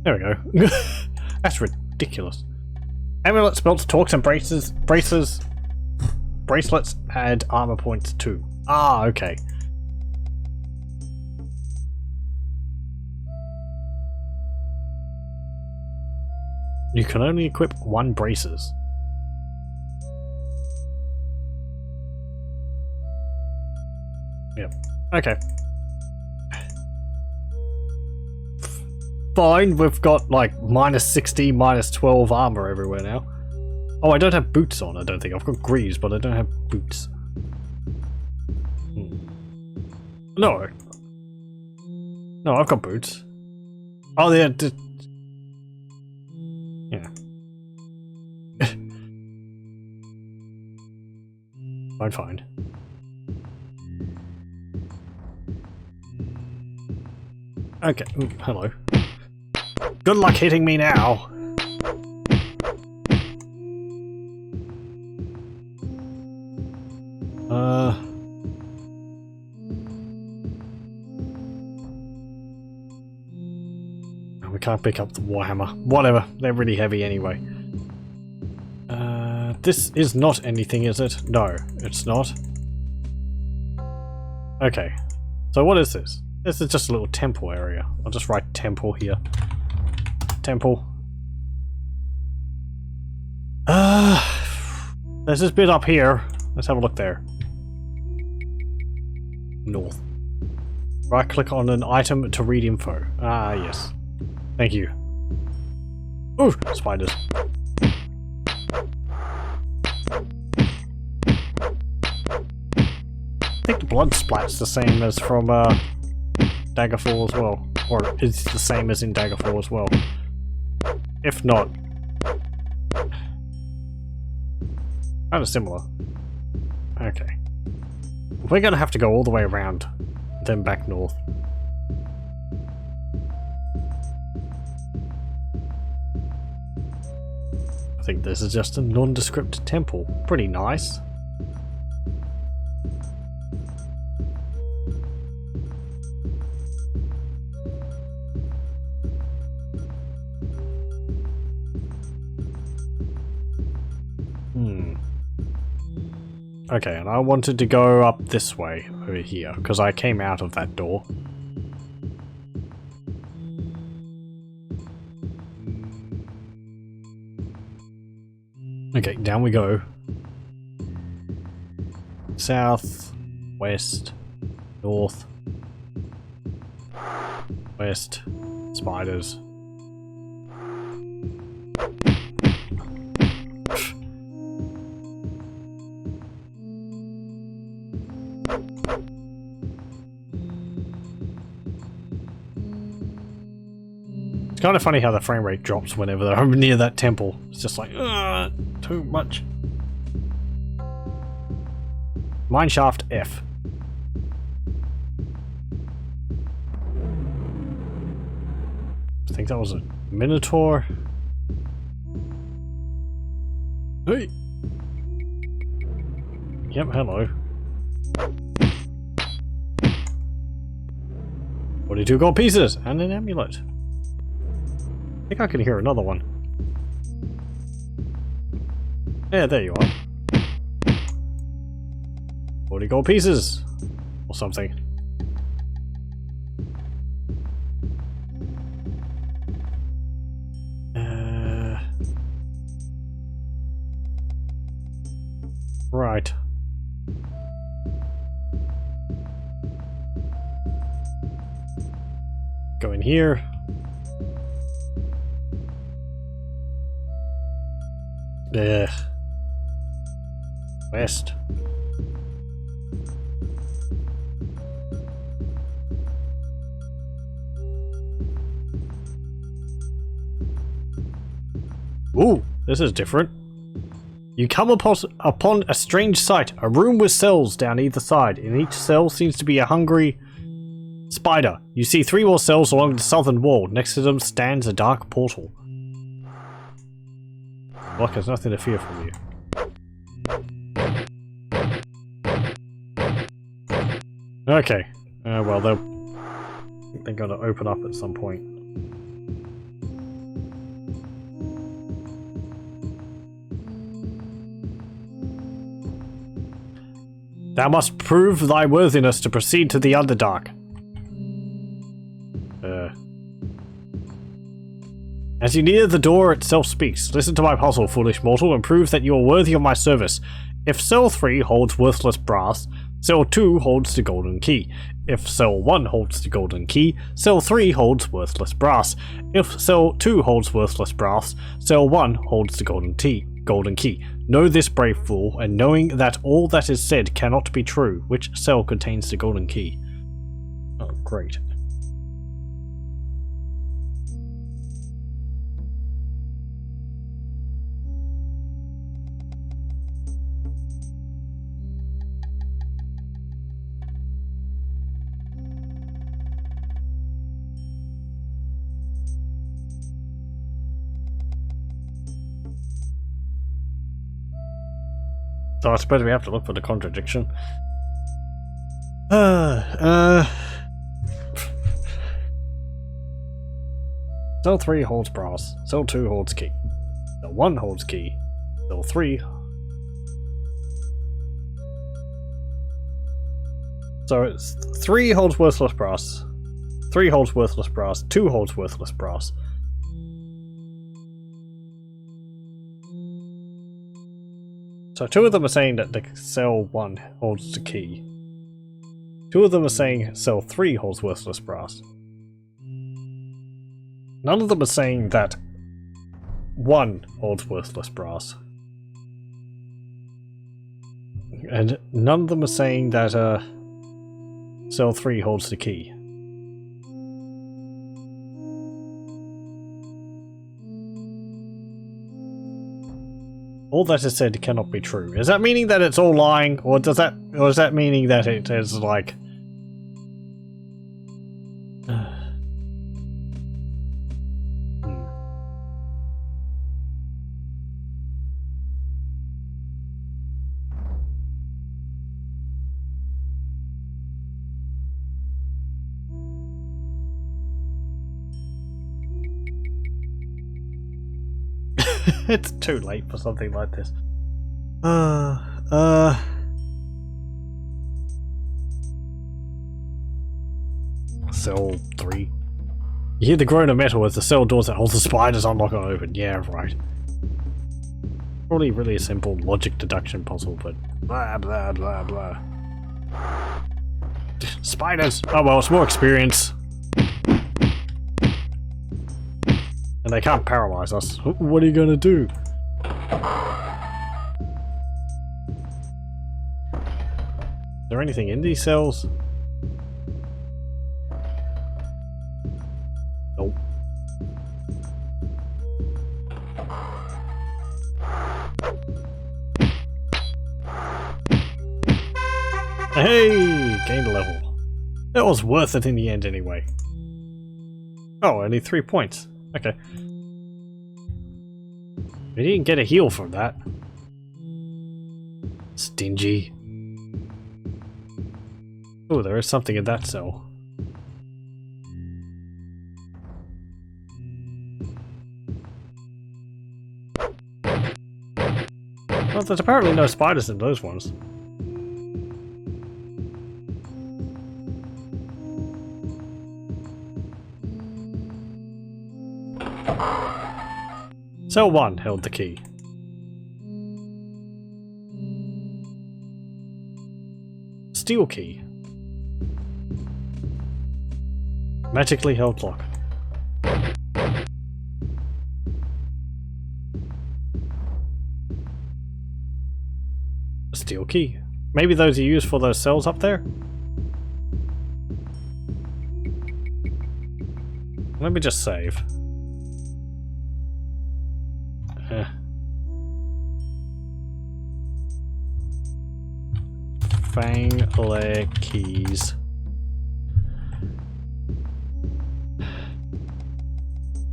There we go. That's ridiculous. Amulets, belts, torques, and bracelets add armor points too. Ah, okay. You can only equip one braces. Yep. Okay. Fine, we've got like minus 60, minus 12 armor everywhere now. Oh, I don't have boots on, I don't think. I've got greaves, but I don't have boots. No. No, I've got boots. Oh, yeah. Yeah. Fine. Okay. Ooh, hello. Good luck hitting me now. We can't pick up the warhammer. Whatever. They're really heavy anyway. This is not anything, is it? No, it's not. Okay. So what is this? This is just a little temple area. I'll just write temple here. Temple. There's this bit up here. Let's have a look there. North. Right click on an item to read info. Ah, yes. Thank you. Ooh, spiders. I think the blood splat's the same as from Daggerfall as well. Or it's the same as in Daggerfall as well. If not, kind of similar. Okay. We're gonna have to go all the way around, then back north. I think this is just a nondescript temple. Pretty nice. Okay, and I wanted to go up this way, over here, because I came out of that door. Okay, down we go. South, west, north, west, spiders. It's kind of funny how the frame rate drops whenever they're near that temple. It's just like, too much. Mineshaft F. I think that was a Minotaur. Hey! Yep, hello. 42 gold pieces and an amulet. I think I can hear another one. Yeah, there you are. 40 gold pieces! Or something. Right. Go in here. Ugh. West. Ooh, this is different. You come upon a strange sight, a room with cells down either side. In each cell seems to be a hungry spider. You see 3 more cells along the southern wall. Next to them stands a dark portal. Like there's nothing to fear from you. Okay. Well, they're going to open up at some point. Thou must prove thy worthiness to proceed to the Underdark. As you near the door itself speaks, listen to my puzzle, foolish mortal, and prove that you are worthy of my service. If cell 3 holds worthless brass, cell 2 holds the golden key. If cell 1 holds the golden key, cell 3 holds worthless brass. If cell 2 holds worthless brass, cell 1 holds the golden key. Know this, brave fool, and knowing that all that is said cannot be true, which cell contains the golden key? Oh, great. So I suppose we have to look for the contradiction. Cell 3 holds brass. Cell 2 holds key. Cell 1 holds key. Cell 3. So it's 3 holds worthless brass. 3 holds worthless brass. 2 holds worthless brass. So 2 of them are saying that the cell 1 holds the key. 2 of them are saying cell 3 holds worthless brass. None of them are saying that 1 holds worthless brass. And none of them are saying that cell 3 holds the key. All that is said cannot be true. Is that meaning that it's all lying, or is that meaning that it is like It's too late for something like this. Cell 3. You hear the groan of metal as the cell doors that hold the spiders unlock and open. Yeah, right. Probably really a simple logic deduction puzzle, but blah blah blah blah. Spiders! Oh well, it's more experience. And they can't paralyze us. What are you gonna do? Is there anything in these cells? Nope. Hey! Gained a level. That was worth it in the end anyway. Oh, only 3 points. Okay. We didn't get a heal from that. Stingy. Oh, there is something in that cell. Well, there's apparently no spiders in those ones. Cell 1 held the key. Steel key. Magically held lock. A steel key. Maybe those are used for those cells up there? Let me just save. Fang lair keys.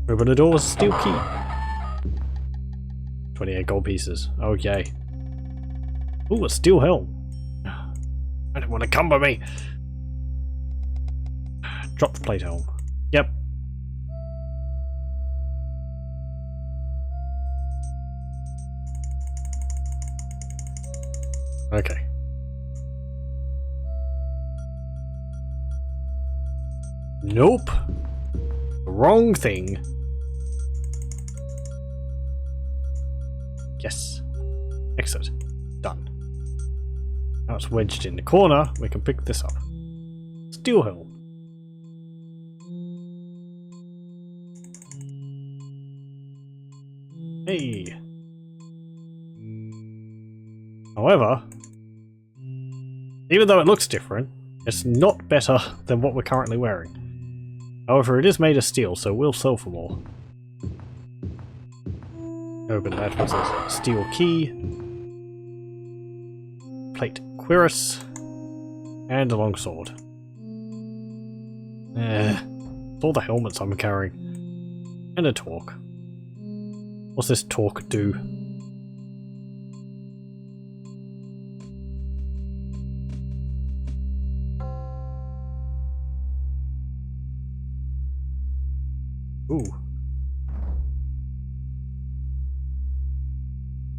Open the door with a steel key. 28 gold pieces. Okay. Ooh, a steel helm. I don't want to cumber me. Drop the plate helm. Yep. Okay. Nope. The wrong thing. Yes. Exit. Done. Now it's wedged in the corner. We can pick this up. Steel helm. Hey. However, even though it looks different, it's not better than what we're currently wearing. However, it is made of steel, so we'll sell for more. Open that with a steel key. Plate cuirass. And a longsword. It's all the helmets I'm carrying. And a torque. What's this torque do? Ooh.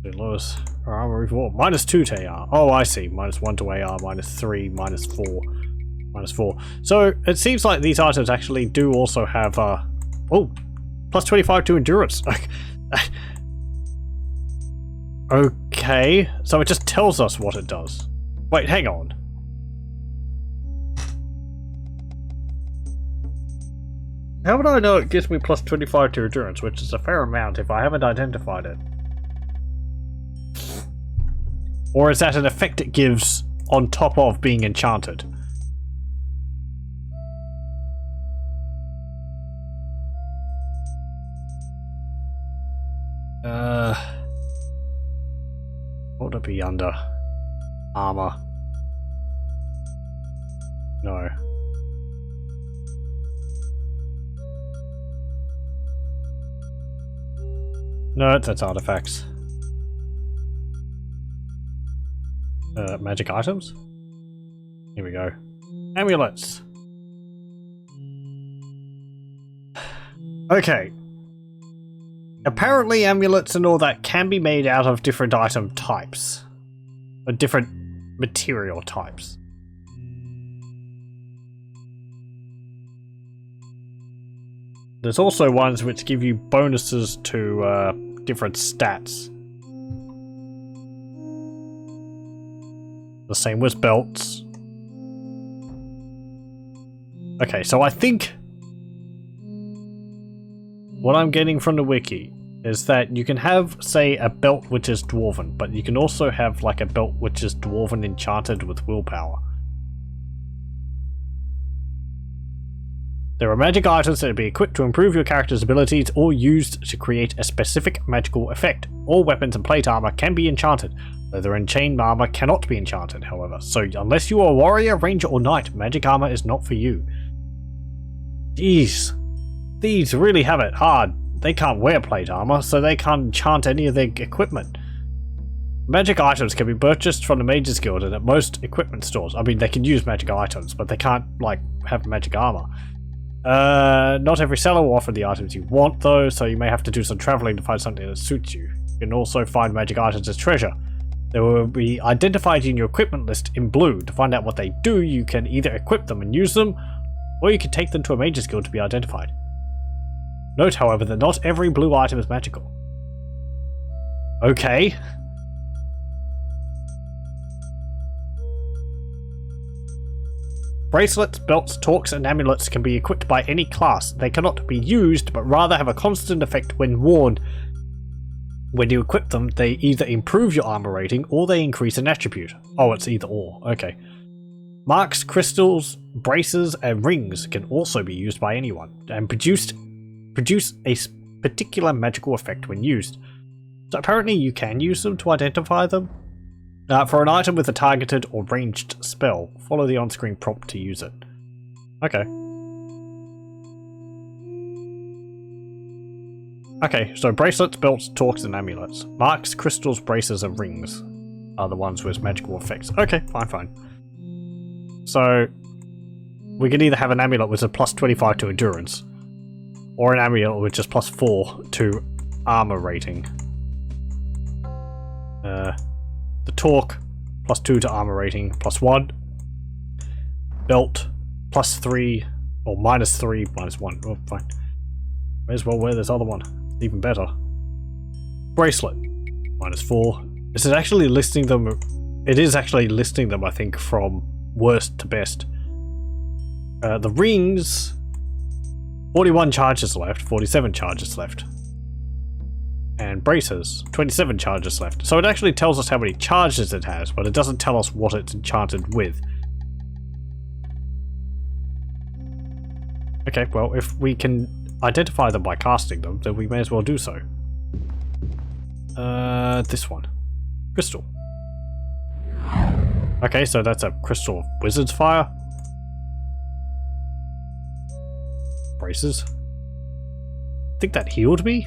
It lowers our armor even more. -2 to AR. Oh, I see. -1 to AR, -3, -4, -4. So it seems like these items actually do also have oh, +25 to endurance. Okay, so it just tells us what it does. Wait, hang on. How would I know it gives me +25 to endurance, which is a fair amount if I haven't identified it? Or is that an effect it gives on top of being enchanted? What would it be under? Armor. No. No, that's artifacts. Magic items? Here we go. Amulets. Okay. Apparently amulets and all that can be made out of different item types. Or different material types. There's also ones which give you bonuses to different stats. The same with belts. Okay, so I think what I'm getting from the wiki is that you can have, say, a belt which is dwarven, but you can also have like a belt which is dwarven enchanted with willpower. There are magic items that will be equipped to improve your character's abilities or used to create a specific magical effect. All weapons and plate armor can be enchanted. Leather and chain armor cannot be enchanted, however, so unless you are a warrior, ranger, or knight, magic armor is not for you. Jeez. These really have it hard. They can't wear plate armor, so they can't enchant any of their equipment. Magic items can be purchased from the Mages Guild and at most equipment stores. I mean, they can use magic items, but they can't, like, have magic armor. Not every seller will offer the items you want, though, so you may have to do some traveling to find something that suits you. You can also find magic items as treasure. They will be identified in your equipment list in blue. To find out what they do, you can either equip them and use them, or you can take them to a Mages Guild to be identified. Note, however, that not every blue item is magical. Okay. Bracelets, belts, torques, and amulets can be equipped by any class. They cannot be used, but rather have a constant effect when worn. When you equip them, they either improve your armor rating or they increase an attribute. Oh, it's either or. Okay. Marks, crystals, braces, and rings can also be used by anyone and produce a particular magical effect when used. So apparently you can use them to identify them. For an item with a targeted or ranged spell, follow the on-screen prompt to use it. Okay. Okay, so bracelets, belts, torques, and amulets. Marks, crystals, braces, and rings are the ones with magical effects. Okay, fine. So, we can either have an amulet with a plus 25 to endurance, or an amulet with just plus 4 to armor rating. The torque, plus 2 to armor rating, plus 1. Belt, plus 3, or minus 3, minus 1. Oh, fine. May as well wear this other one. It's even better. Bracelet, minus 4. This is actually listing them. It is actually listing them, I think, from worst to best. The rings, 41 charges left, 47 charges left. And braces, 27 charges left. So it actually tells us how many charges it has, but it doesn't tell us what it's enchanted with. Okay, well, if we can identify them by casting them, then we may as well do so. This one. Crystal. Okay, so that's a crystal of Wizard's Fire. Braces. I think that healed me.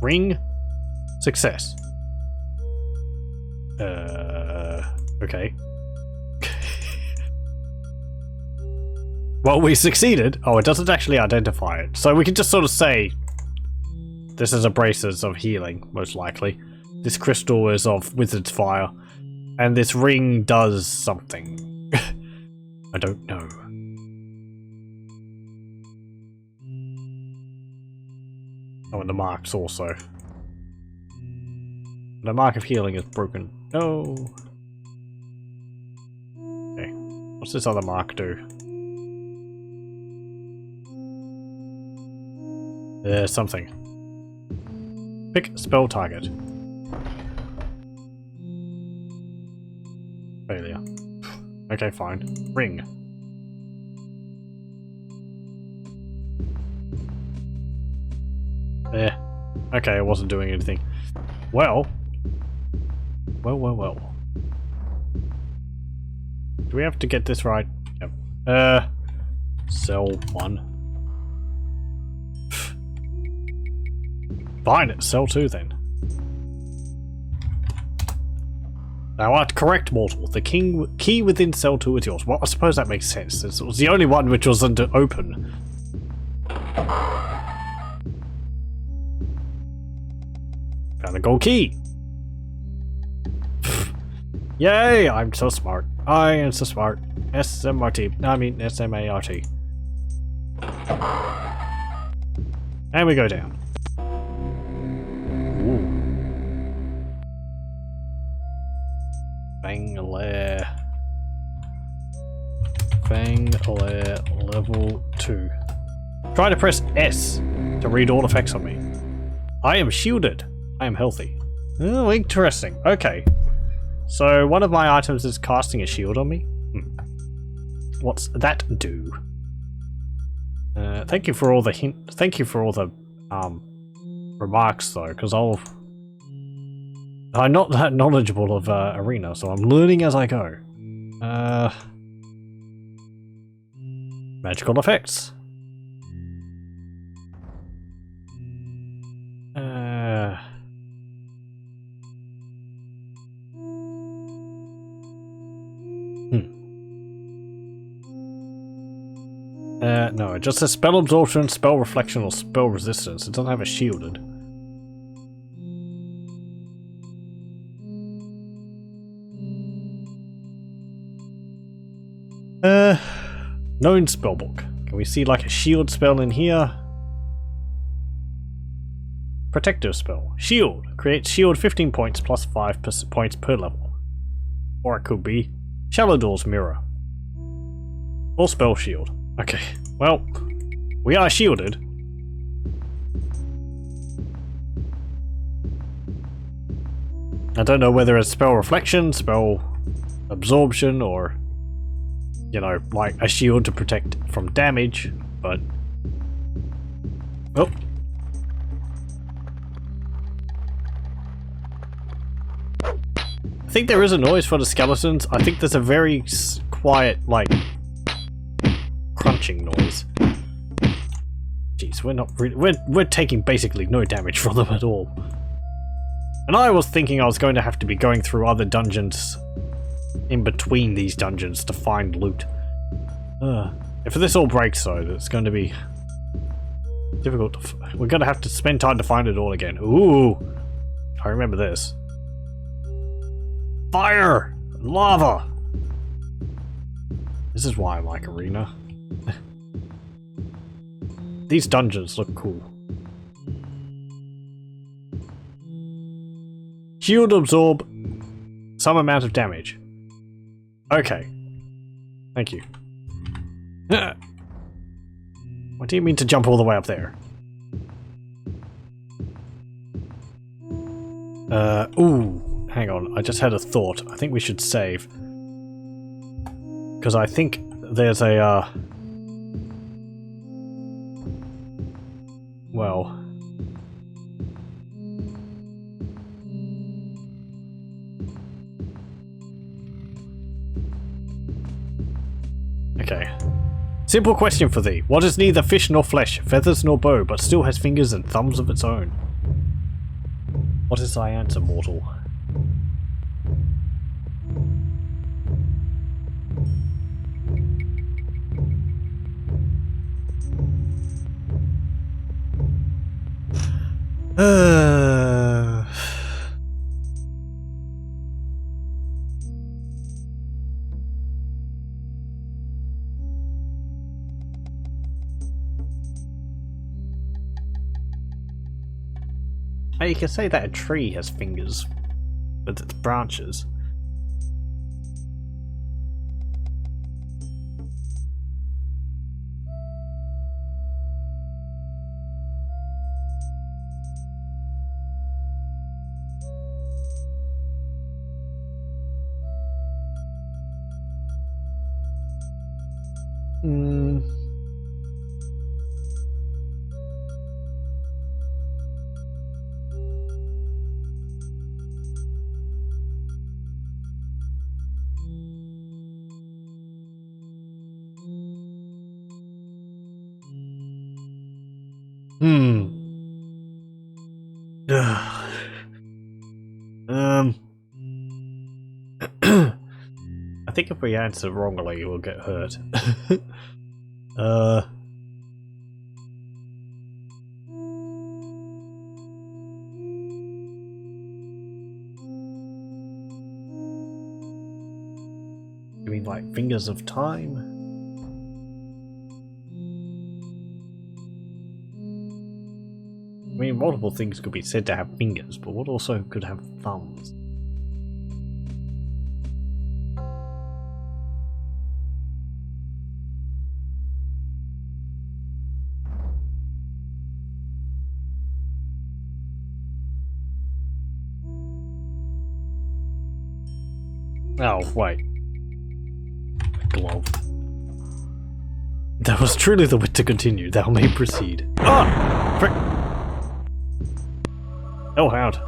Ring. Success. Okay. Well, we succeeded. Oh, it doesn't actually identify it. So we can just sort of say this is a braces of healing, most likely. This crystal is of Wizard's Fire. And this ring does something. I don't know. Oh, and the marks also. The mark of healing is broken. No. Okay. What's this other mark do? There's something. Pick spell target. Failure. Okay, fine. Ring. There. Okay, it wasn't doing anything. Well. Well. Do we have to get this right? Yep. Sell 1. Fine, sell 2 then. Thou art correct, mortal. The key within cell 2 is yours. Well, I suppose that makes sense. It was the only one which wasn't open. Found the gold key. Yay! I'm so smart. I am so smart. S-M-R-T. I mean S-M-A-R-T. And we go down. Ooh. Fangalair level 2. Try to press S to read all effects on me. I am shielded. I am healthy. Oh, interesting. Okay. So one of my items is casting a shield on me. What's that do? Thank you for all the remarks though, because I'm not that knowledgeable of Arena, so I'm learning as I go. Magical effects. No, it just says spell absorption, spell reflection, or spell resistance. It doesn't have a shielded. Known spellbook. Can we see like a shield spell in here? Protective spell. Shield. Create shield 15 points plus 5 points per level. Or it could be Shallow Door's Mirror. Or spell shield. Okay, well, we are shielded. I don't know whether it's spell reflection, spell absorption, or, you know, like a shield to protect from damage, but... Oh. I think there is a noise for the skeletons. I think there's a very quiet, like, crunching noise. Jeez, we're not really, we're taking basically no damage from them at all. And I was thinking I was going to have to be going through other dungeons in between these dungeons to find loot. If this all breaks though, it's going to be difficult to we're going to have to spend time to find it all again. Ooh! I remember this. Fire! Lava! This is why I like Arena. These dungeons look cool. Shield absorb some amount of damage. Okay. Thank you. What do you mean to jump all the way up there? Ooh. Hang on, I just had a thought. I think we should save. Because I think there's a, well... Okay. Simple question for thee. What is neither fish nor flesh, feathers nor bow, but still has fingers and thumbs of its own? What is thy answer, mortal? You can say that a tree has fingers with its branches. I think if we answer wrongly, we'll get hurt. You mean like fingers of time? I mean, multiple things could be said to have fingers, but what also could have thumbs? Oh, wait. A glove. That was truly the wit to continue. Thou may proceed. Ah! Frick! Hellhound.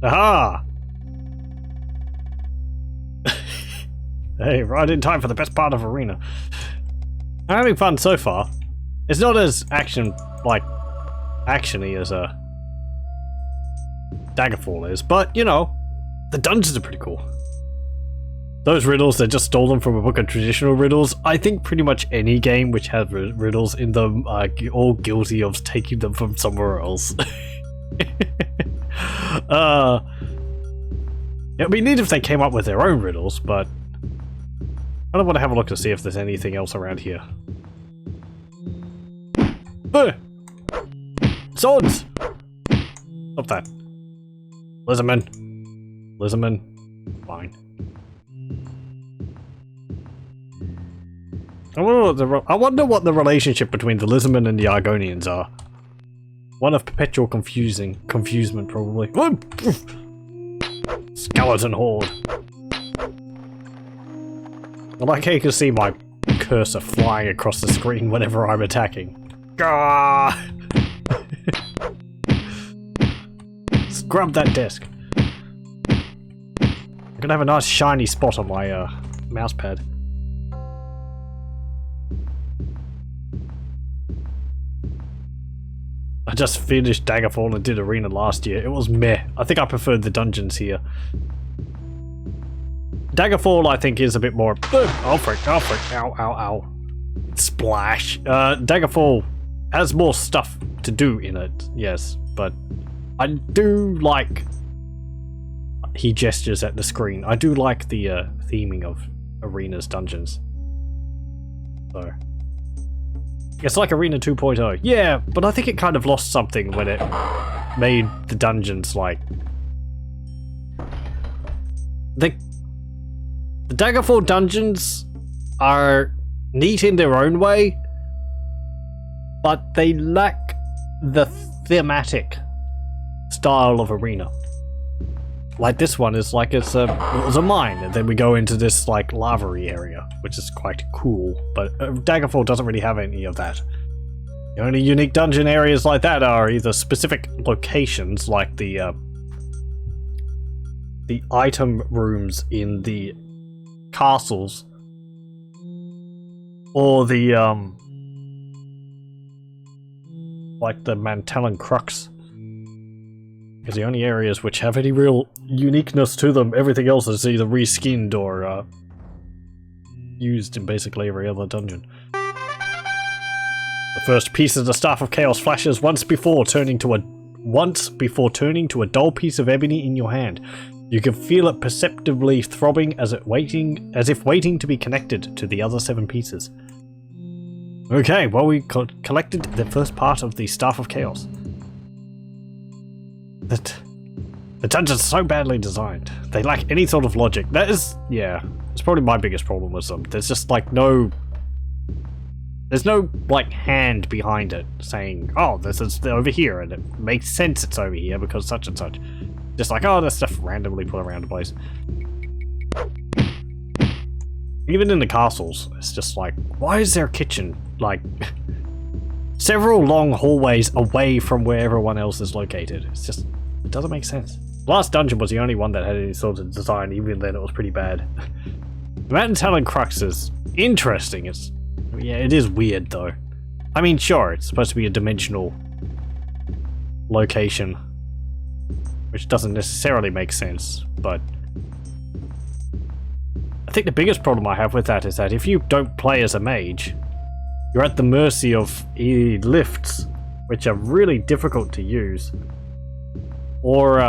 Aha! Hey, right in time for the best part of Arena. I'm having fun so far. It's not as actiony as Daggerfall is, but, you know, the dungeons are pretty cool. Those riddles, they just stole them from a book of traditional riddles. I think pretty much any game which has riddles in them are all guilty of taking them from somewhere else. It'd be neat if they came up with their own riddles, but I don't want to have a look to see if there's anything else around here. Swords! Stop that. Lizardman. Lizardman. Fine. I wonder what the relationship between the Lizardmen and the Argonians are. One of perpetual confusement, probably. Skeleton horde. I like how you can see my cursor flying across the screen whenever I'm attacking. Gah! Scrub that desk. I'm gonna have a nice shiny spot on my mouse pad. I just finished Daggerfall and did Arena last year. It was meh. I think I preferred the dungeons here. Daggerfall, I think, is a bit more... Oh, frick. Oh, frick. Ow, ow, ow. Splash. Daggerfall has more stuff to do in it, yes. But I do like... He gestures at the screen. I do like the theming of Arena's dungeons. So... It's like Arena 2.0. Yeah, but I think it kind of lost something when it made the dungeons like... The Daggerfall dungeons are neat in their own way, but they lack the thematic style of Arena. Like this one is like it was a mine, and then we go into this like lava-y area, which is quite cool. But Daggerfall doesn't really have any of that. The only unique dungeon areas like that are either specific locations, like the item rooms in the castles, or the like the Mantellan Crux. Because the only areas which have any real uniqueness to them, everything else is either reskinned or used in basically every other dungeon. The first piece of the Staff of Chaos flashes once before turning to a dull piece of ebony in your hand. You can feel it perceptibly throbbing as if waiting to be connected to the other 7 pieces. Okay, well, we collected the first part of the Staff of Chaos. The dungeons are so badly designed. They lack any sort of logic. That is, yeah, it's probably my biggest problem with them. There's just like there's no like hand behind it saying, oh, this is over here, and it makes sense it's over here because such and such. Just like, oh, there's stuff randomly put around the place. Even in the castles, it's just like, why is there a kitchen like several long hallways away from where everyone else is located? It's just, it doesn't make sense. The last dungeon was the only one that had any sort of design, even then it was pretty bad. The Mantellan Crux is interesting. Yeah, it is weird though. I mean, sure, it's supposed to be a dimensional location, which doesn't necessarily make sense, but I think the biggest problem I have with that is that if you don't play as a mage, you're at the mercy of lifts, which are really difficult to use, or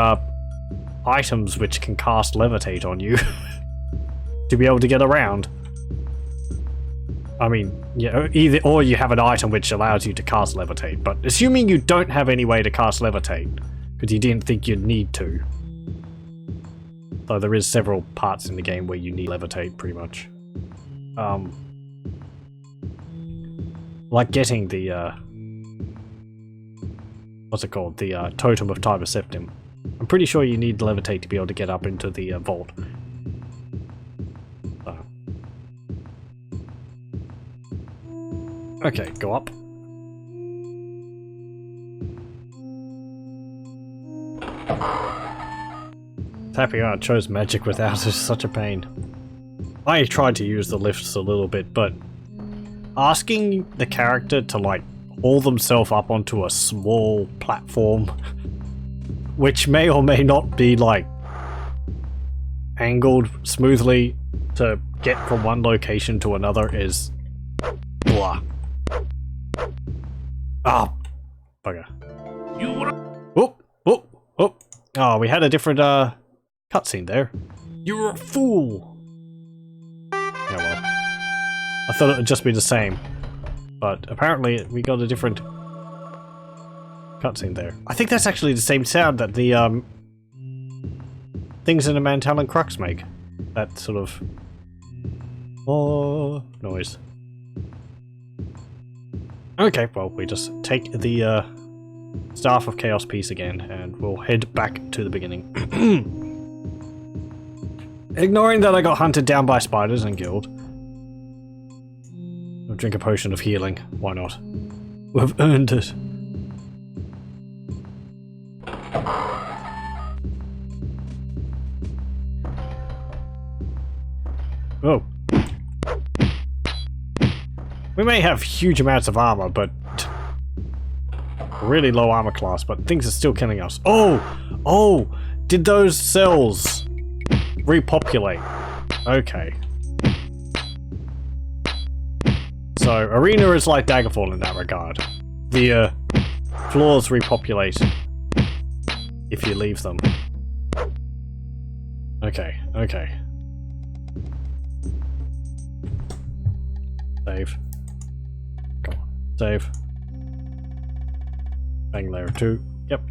items which can cast levitate on you to be able to get around. I mean, yeah, either or you have an item which allows you to cast levitate, but assuming you don't have any way to cast levitate, because you didn't think you'd need to. Though there is several parts in the game where you need levitate, pretty much. Like getting the, what's it called? The Totem of Tiber Septim. I'm pretty sure you need levitate to be able to get up into the vault. Okay, go up. Happy I chose magic without is such a pain. I tried to use the lifts a little bit, but asking the character to like haul themselves up onto a small platform which may or may not be like angled smoothly to get from one location to another is blah. Ah, bugger. Whoop, whoop, whoop. Oh, we had a different cutscene there. You're a fool. Yeah, well, I thought it would just be the same, but apparently we got a different cutscene there. I think that's actually the same sound that the things in the Mantalon Crux make. That sort of noise. Okay, well, we just take the Staff of Chaos piece again, and we'll head back to the beginning. Ignoring that I got hunted down by spiders and killed. I'll drink a potion of healing. Why not? We've earned it. Oh. We may have huge amounts of armor, but really low armor class, but things are still killing us. Oh! Oh! Did those cells repopulate? Okay. So, Arena is like Daggerfall in that regard. The floors repopulate if you leave them. Okay, okay. Save. Come on. Save. Bang layer 2. Yep.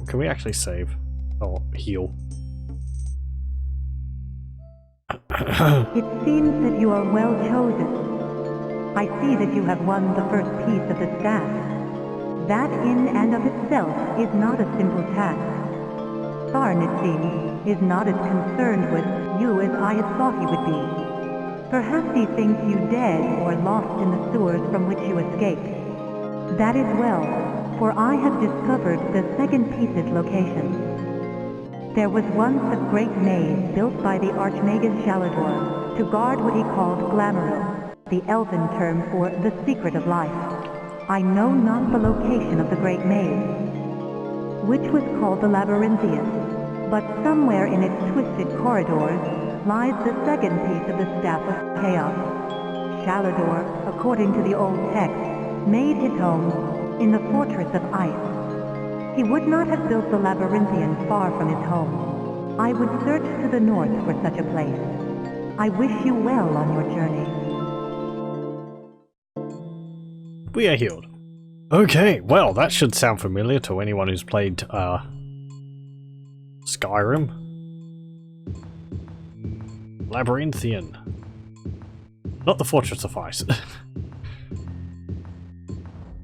Can we actually save? Or heal? It seems that you are well chosen. I see that you have won the first piece of the staff. That in and of itself is not a simple task. Tharn, it seems, is not as concerned with you as I had thought he would be. Perhaps he thinks you dead or lost in the sewers from which you escaped. That is well, for I have discovered the second piece's location. There was once a great maze built by the Archmagus Shalador to guard what he called Glamour, the elven term for the secret of life. I know not the location of the great maze, which was called the Labyrinthian, but somewhere in its twisted corridors lies the second piece of the Staff of Chaos. Shalador, according to the old text, made his home in the Fortress of Ice. He would not have built the Labyrinthian far from his home. I would search to the north for such a place. I wish you well on your journey. We are healed. Okay, well, that should sound familiar to anyone who's played Skyrim. Labyrinthian. Not the Fortress of Ice.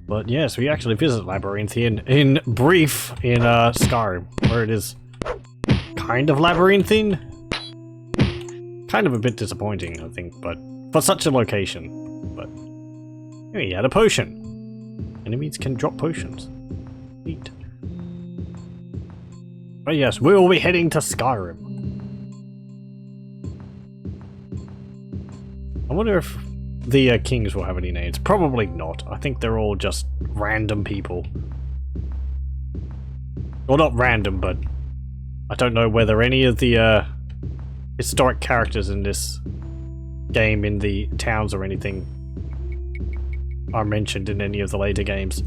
But yes, we actually visit Labyrinthian in brief in Skyrim, where it is kind of labyrinthine. Kind of a bit disappointing, I think, but for such a location. But he had a potion. Enemies can drop potions. Neat. But yes, we will be heading to Skyrim. I wonder if the kings will have any names. Probably not. I think they're all just random people. Well, not random, but I don't know whether any of the historic characters in this game, in the towns or anything, are mentioned in any of the later games.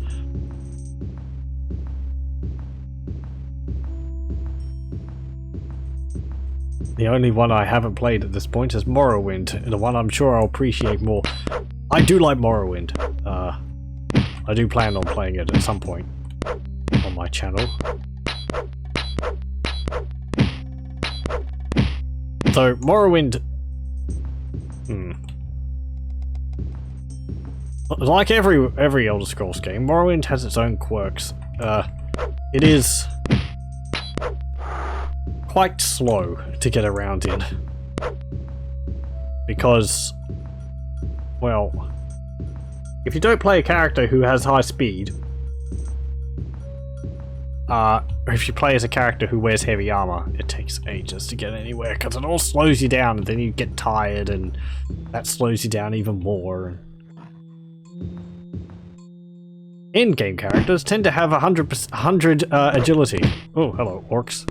The only one I haven't played at this point is Morrowind, the one I'm sure I'll appreciate more. I do like Morrowind. I do plan on playing it at some point on my channel. So, Morrowind... Like every Elder Scrolls game, Morrowind has its own quirks. It is quite slow to get around in. Because, well, if you don't play a character who has high speed, or if you play as a character who wears heavy armor, it takes ages to get anywhere because it all slows you down and then you get tired and that slows you down even more. In-game characters tend to have 100 agility. Oh, hello, orcs.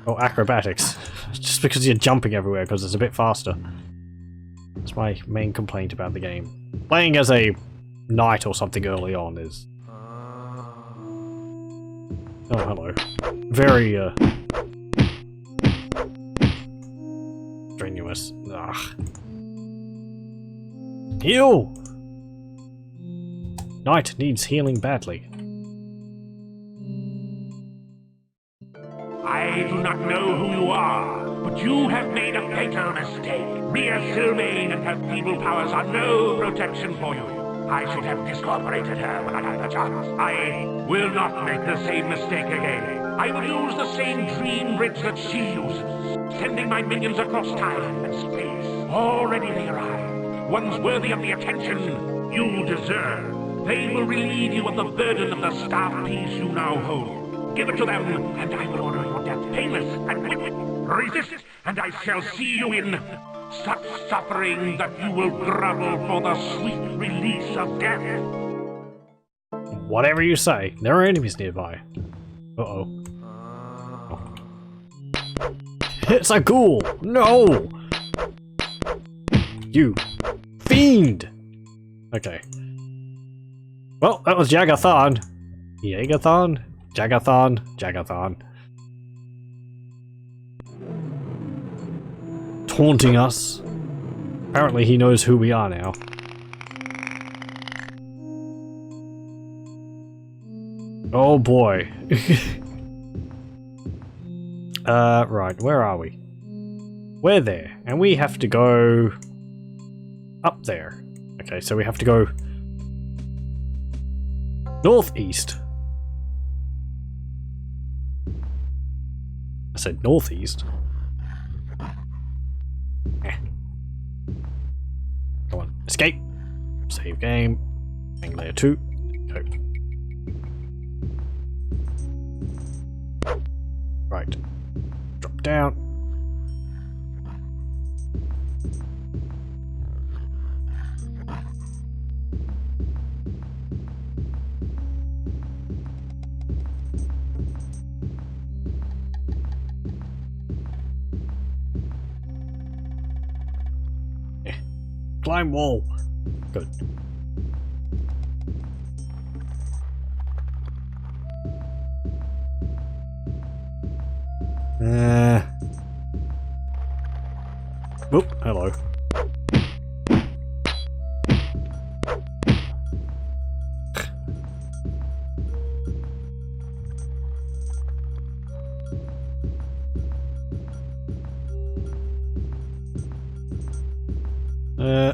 Oh, acrobatics. Just because you're jumping everywhere because it's a bit faster. That's my main complaint about the game. Playing as a knight or something early on is... Oh, hello. Very, strenuous. Ugh. Heal! Knight needs healing badly. I do not know who you are, but you have made a fatal mistake. Rhea Sylvain and her feeble powers are no protection for you. I should have discorporated her when I had the chance. I will not make the same mistake again. I will use the same dream bridge that she uses, sending my minions across time and space. Already they arrive, ones worthy of the attention you deserve. They will relieve you of the burden of the staff piece you now hold. Give it to them, and I will order your death painless and quick. Resist, and I shall see you in such suffering that you will grovel for the sweet release of death. Whatever you say, there are enemies nearby. Uh-oh. Oh. It's a ghoul! No! You fiend! Okay. Well, that was Jager Tharn. Jager Tharn? Jager Tharn? Jager Tharn. Taunting us. Apparently he knows who we are now. Oh boy. Right, where are we? We're there, and we have to go up there. Okay, so we have to go northeast. I said northeast. Come on, escape. Save game. Hang layer 2. Go. Right. Drop down. Climb wall. Good. Oh, hello.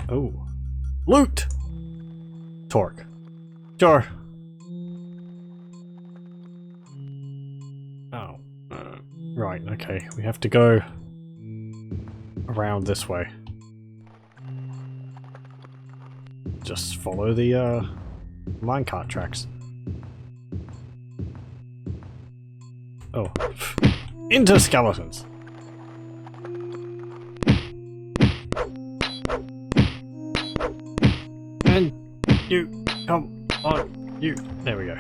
Oh. Loot! Torque. Sure. Oh. Right, okay. We have to go around this way. Just follow the, minecart tracks. Oh. Into skeletons! And you, come on, you. There we go.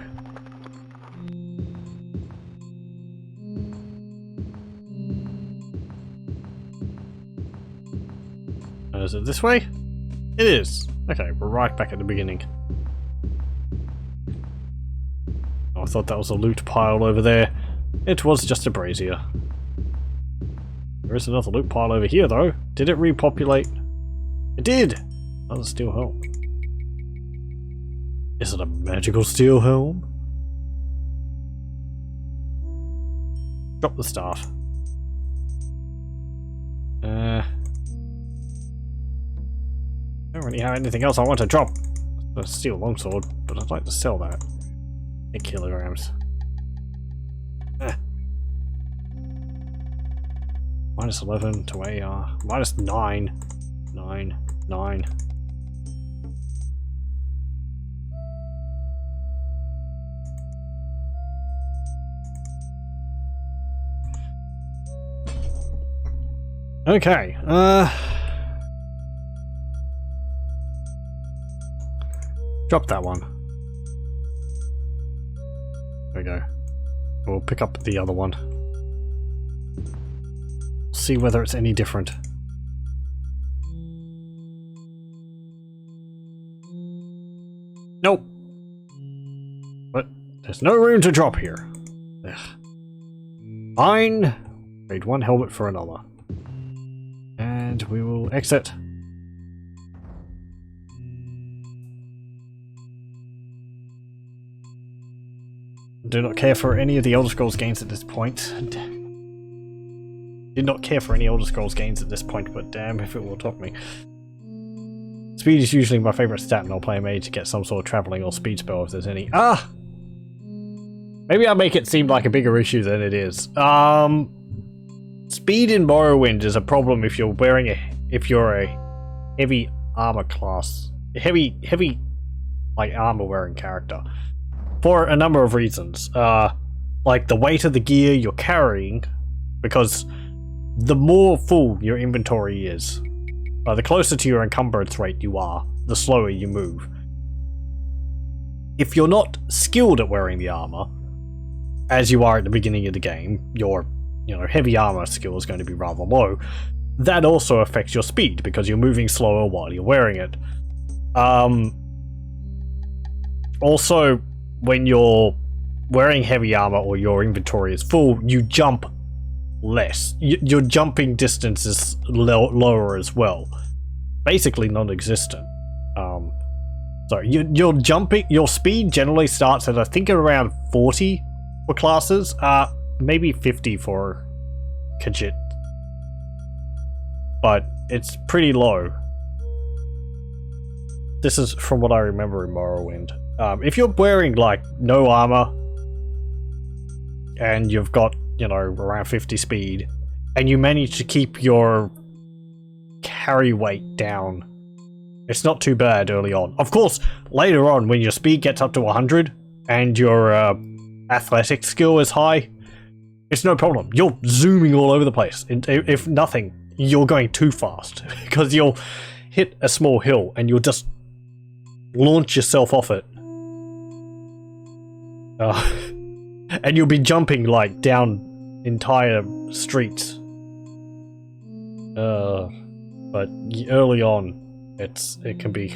Is it this way? It is. Okay, we're right back at the beginning. Oh, I thought that was a loot pile over there. It was just a brazier. There is another loot pile over here, though. Did it repopulate? It did! Another steel helm. Is it a magical steel helm? Drop the staff. I don't really have anything else I want to drop. A steel longsword, but I'd like to sell that. 8 kilograms. Minus 11 to AR. Minus 9. 9. 9. Okay, Drop that one. There we go. We'll pick up the other one. See whether it's any different. Nope. But there's no room to drop here. Ugh. Fine. Trade one helmet for another. And we will exit. Do not care for any of the Elder Scrolls games at this point. Did not care for any Elder Scrolls games at this point, but damn if it will top me. Speed is usually my favourite stat, and I'll play a mage to get some sort of travelling or speed spell if there's any. Ah! Maybe I'll make it seem like a bigger issue than it is. Speed in Morrowind is a problem if you're wearing if you're a heavy armor class. Heavy like armor wearing character. For a number of reasons. Like the weight of the gear you're carrying, because the more full your inventory is, the closer to your encumbrance rate you are, the slower you move. If you're not skilled at wearing the armor, as you are at the beginning of the game, your heavy armor skill is going to be rather low. That also affects your speed because you're moving slower while you're wearing it. Also, when you're wearing heavy armor or your inventory is full, you jump less. Your jumping distance is lower as well. Basically non-existent. So your speed generally starts at I think around 40 for classes, maybe 50 for Khajiit. But it's pretty low. This is from what I remember in Morrowind. If you're wearing like no armor and you've got, around 50 speed and you manage to keep your carry weight down, it's not too bad early on. Of course, later on when your speed gets up to 100 and your athletic skill is high, it's no problem. You're zooming all over the place. If nothing, you're going too fast because you'll hit a small hill and you'll just launch yourself off it. And you'll be jumping like down entire streets. But early on, it can be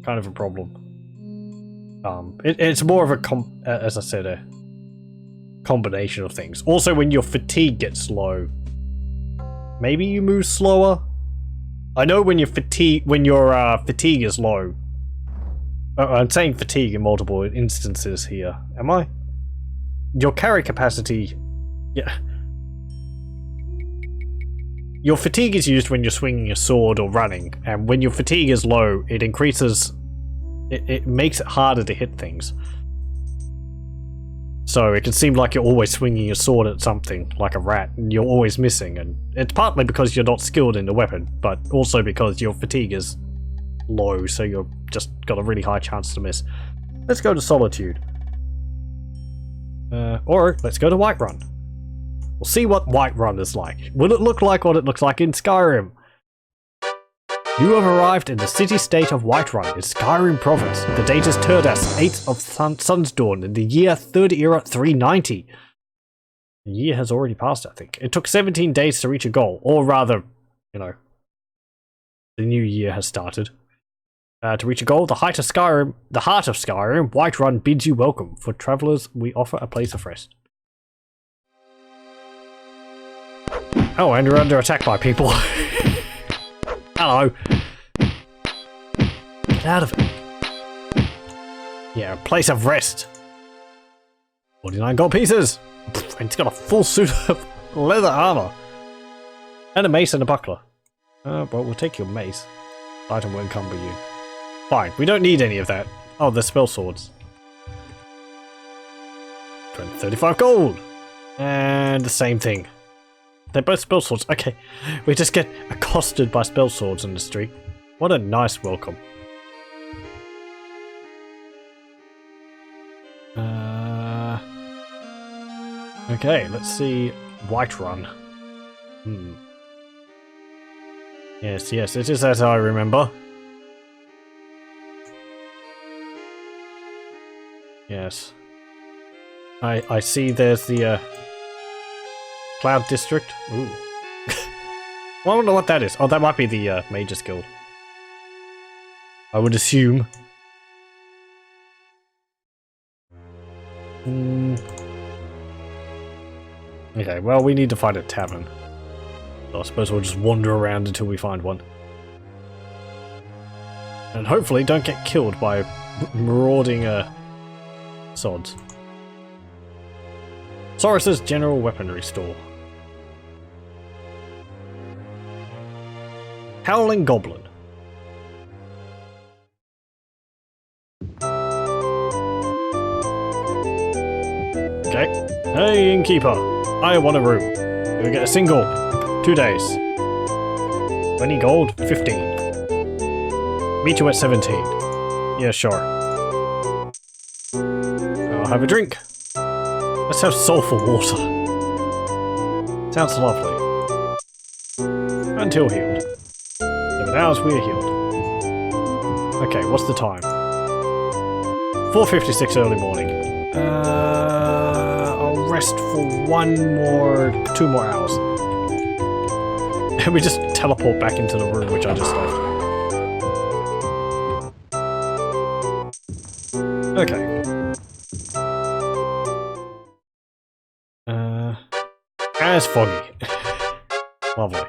kind of a problem. It's more of a as I said, a combination of things. Also, when your fatigue gets low, maybe you move slower. I know when your fatigue is low. I'm saying fatigue in multiple instances here. Am I? Your carry capacity... Yeah. Your fatigue is used when you're swinging a sword or running, and when your fatigue is low, it increases... It makes it harder to hit things. So it can seem like you're always swinging your sword at something, like a rat, and you're always missing, and it's partly because you're not skilled in the weapon, but also because your fatigue is low, so you've just got a really high chance to miss. Let's go to Solitude. Or let's go to Whiterun. We'll see what Whiterun is like. Will it look like what it looks like in Skyrim? You have arrived in the city-state of Whiterun in Skyrim province. The date is Turdas, 8th of Sunsdawn in the year 3rd era 390. The year has already passed, I think. It took 17 days to reach a goal, or rather, the new year has started. To reach a goal, the heart of Skyrim, Whiterun bids you welcome. For travellers, we offer a place of rest. Oh, and you're under attack by people. Hello. Get out of it. Yeah, place of rest. 49 gold pieces. And it's got a full suit of leather armor. And a mace and a buckler. Well, we'll take your mace. Item will encumber you. Fine, we don't need any of that. Oh, they're spell swords. 35 gold! And the same thing. They're both spell swords. Okay, we just get accosted by spell swords in the street. What a nice welcome. Okay, let's see Whiterun. Yes, it is as I remember. Yes. I see there's the Cloud District. Ooh. Well, I don't know what that is. Oh, that might be the Mages Guild. I would assume. Okay, well, we need to find a tavern. So I suppose we'll just wander around until we find one. And hopefully don't get killed by marauding sods. Saurus's General Weaponry Store. Howling Goblin. Okay. Hey, innkeeper. I want a room. We get a single. 2 days. 20 gold. 15. Meet you at 17. Yeah, sure. I'll have a drink. Let's have sulfur water. Sounds lovely. Until healed. 7 hours, we're healed. Okay, what's the time? 4:56 early morning. I'll rest for 2 more hours. And we just teleport back into the room which I just left. Okay. It's foggy. Lovely.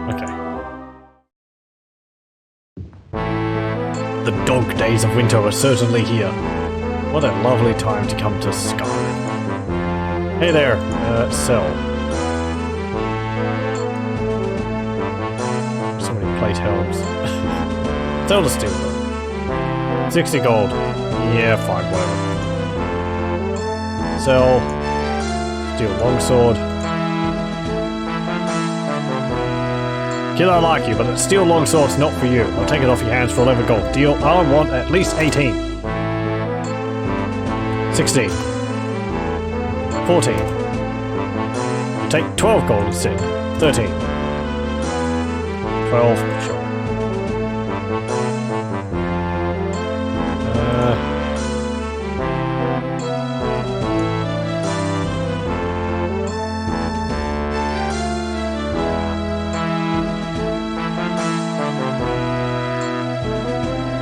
Okay. The dog days of winter are certainly here. What a lovely time to come to Sky. Hey there, sell. So many plate helms. Sell the steel. 60 gold. Yeah, fine, whatever. Sell. Steel longsword. Kid, I like you, but a steel longsword's not for you. I'll take it off your hands for 11 gold. Deal. I want at least 18. 16. 14. You take 12 gold instead. 13. 12. Sure.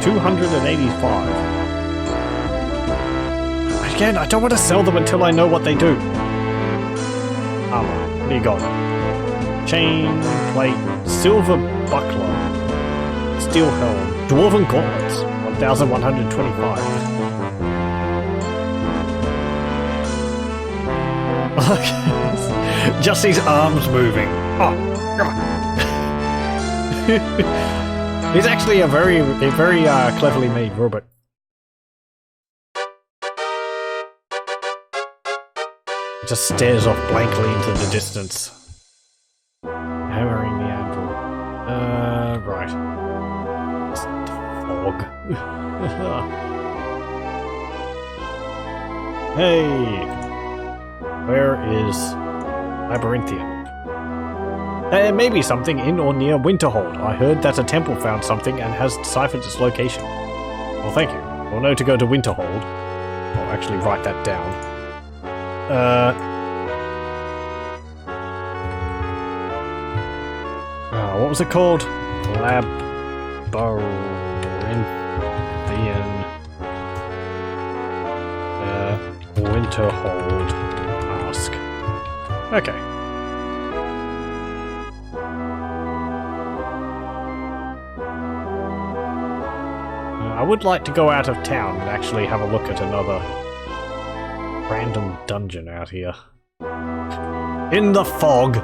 285. Again, I don't want to sell them until I know what they do. Armor. What do you got? Chain, plate, silver buckler, steel helm, dwarven gauntlets, 1,125. Just these arms moving. Oh, God. He's actually a very cleverly made robot. He just stares off blankly into the distance. Hammering the anvil. Right. It's fog. Hey! Where is Labyrinthian? There may be something in or near Winterhold. I heard that a temple found something and has deciphered its location. Well, thank you. We'll know to go to Winterhold. I'll actually write that down. What was it called? Labyrinthian. Winterhold. Ask. Okay. I would like to go out of town and actually have a look at another random dungeon out here. In the fog!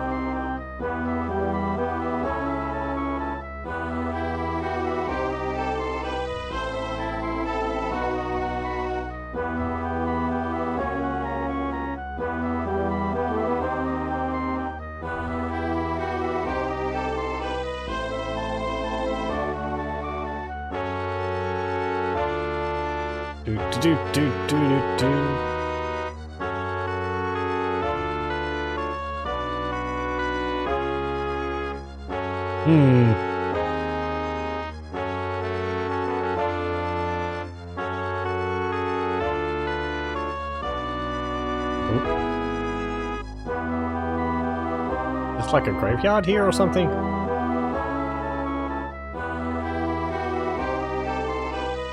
It's like a graveyard here or something.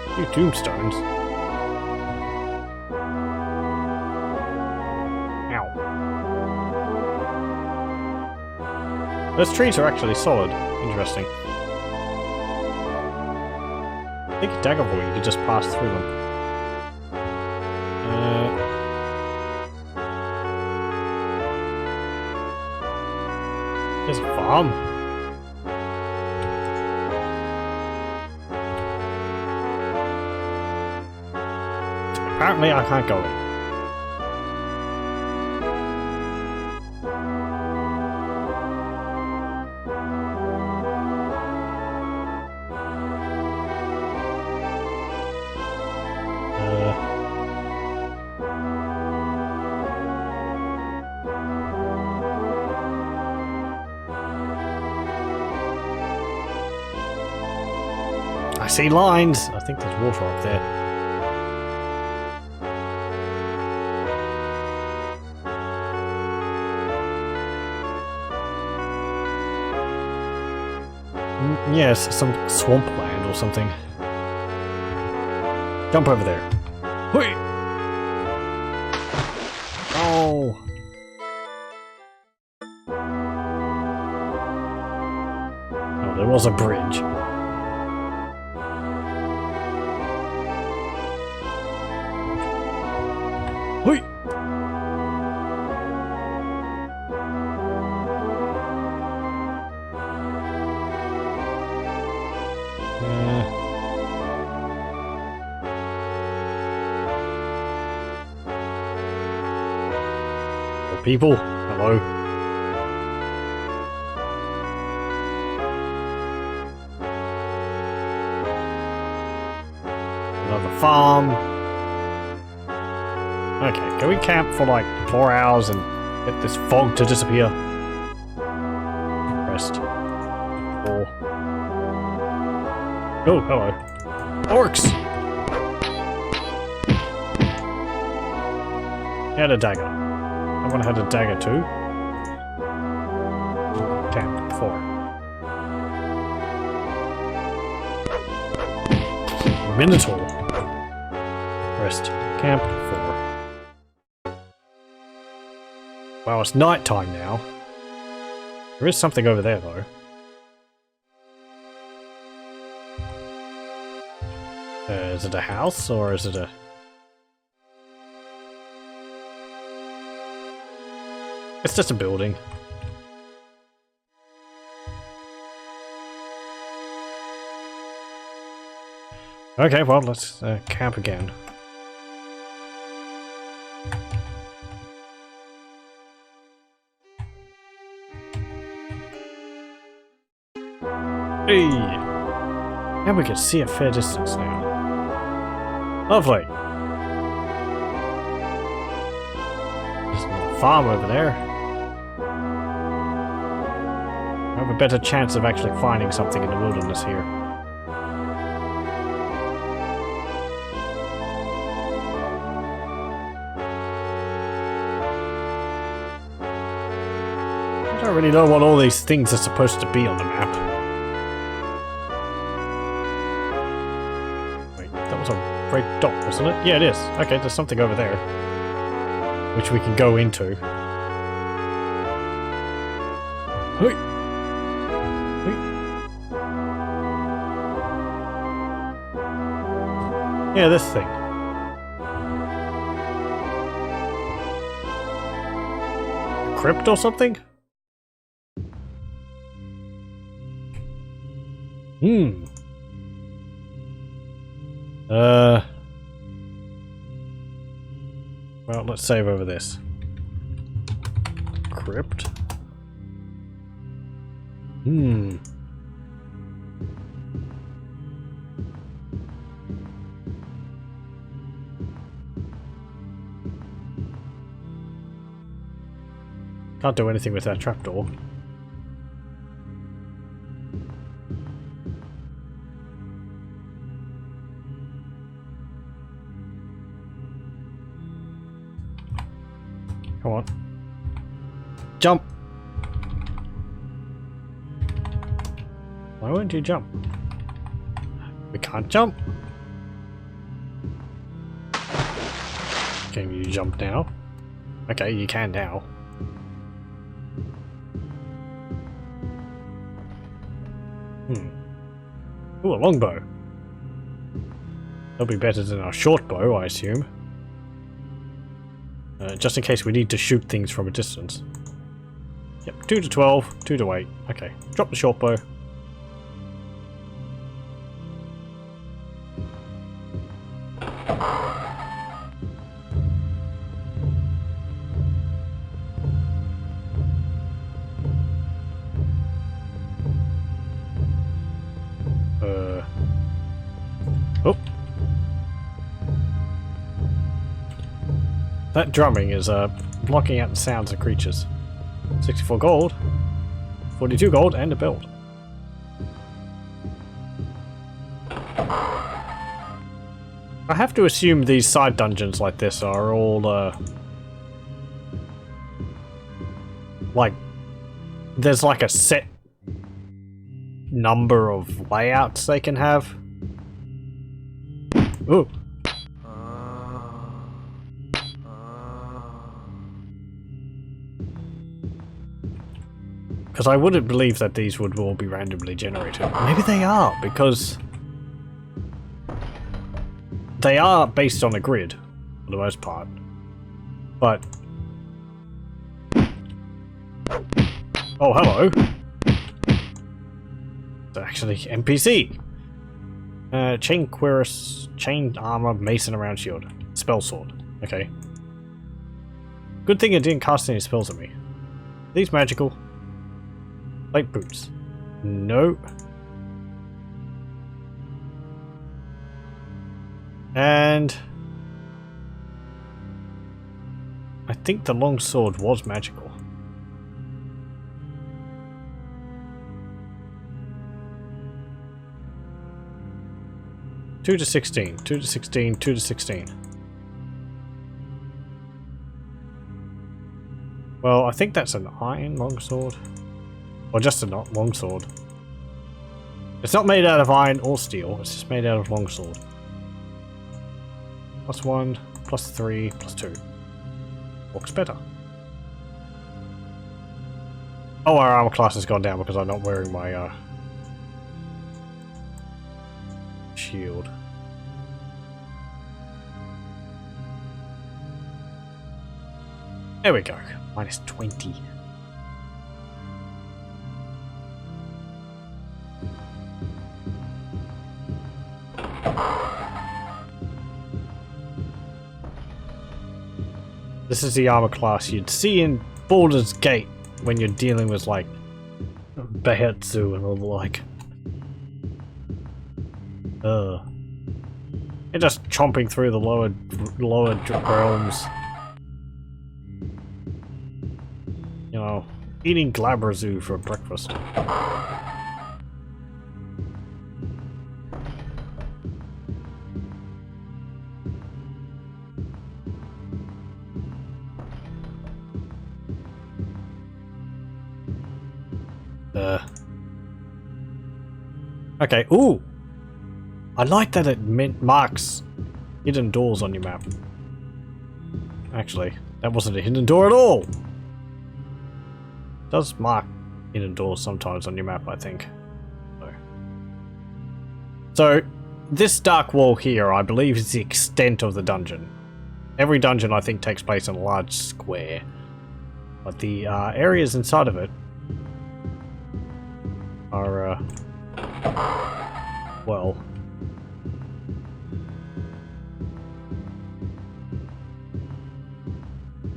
A few tombstones. Ow. Those trees are actually solid. Interesting. I think a dagger boy, you could just pass through them. There's a farm. Apparently I can't go in. I see lines! I think there's water up there. Yes, some swampland or something. Jump over there. Whee! Oh! Oh, there was a bridge. Whee! People, hello. Another farm. Okay, can we camp for like 4 hours and get this fog to disappear? Rest. 4. Oh, hello. Orcs! Had a dagger. I want to have a dagger too. Camp 4. Minotaur. Rest. Camp 4. Well, it's night time now. There is something over there though. Is it a house or is it a... It's just a building. Okay, well, let's camp again. Hey! Now we can see a fair distance now. Lovely! There's another farm over there. I have a better chance of actually finding something in the wilderness here. I don't really know what all these things are supposed to be on the map. Wait, that was a red dot, wasn't it? Yeah, it is. Okay, there's something over there. Which we can go into. Hey! Yeah, this thing. A crypt or something? Well, let's save over this. Crypt? Can't do anything with that trapdoor. Come on. Jump! Why won't you jump? We can't jump. Can you jump now? Okay, you can now. Ooh, a longbow. That'll be better than our short bow, I assume. Just in case we need to shoot things from a distance. Yep, 2 to 12, 2 to 8. Okay, drop the short bow. Oh. That drumming is blocking out the sounds of creatures. 64 gold, 42 gold, and a belt. I have to assume these side dungeons like this are all like there's like a set number of layouts they can have. Ooh. Because I wouldn't believe that these would all be randomly generated. Maybe they are, because they are based on a grid, for the most part. But... oh, hello! It's actually NPC! Chain cuirass, chain armor, mason around shield. Spell sword. Okay. Good thing it didn't cast any spells at me. Are these magical? Light boots. No. And I think the long sword was magical. Two to 16, 2 to 16, 2 to 16. Well, I think that's an iron longsword. Or just a longsword. It's not made out of iron or steel, it's just made out of longsword. +1, +3, +2. Looks better. Oh, our armor class has gone down because I'm not wearing my shield. There we go. -20. This is the armor class you'd see in Baldur's Gate when you're dealing with like Behetsu and all the like. You're just chomping through the lower realms. You know, eating Glabrazu for breakfast. Okay, ooh! I like that it marks hidden doors on your map. Actually, that wasn't a hidden door at all! It does mark hidden doors sometimes on your map, I think. So, this dark wall here, I believe, is the extent of the dungeon. Every dungeon, I think, takes place in a large square. But the areas inside of it are, well,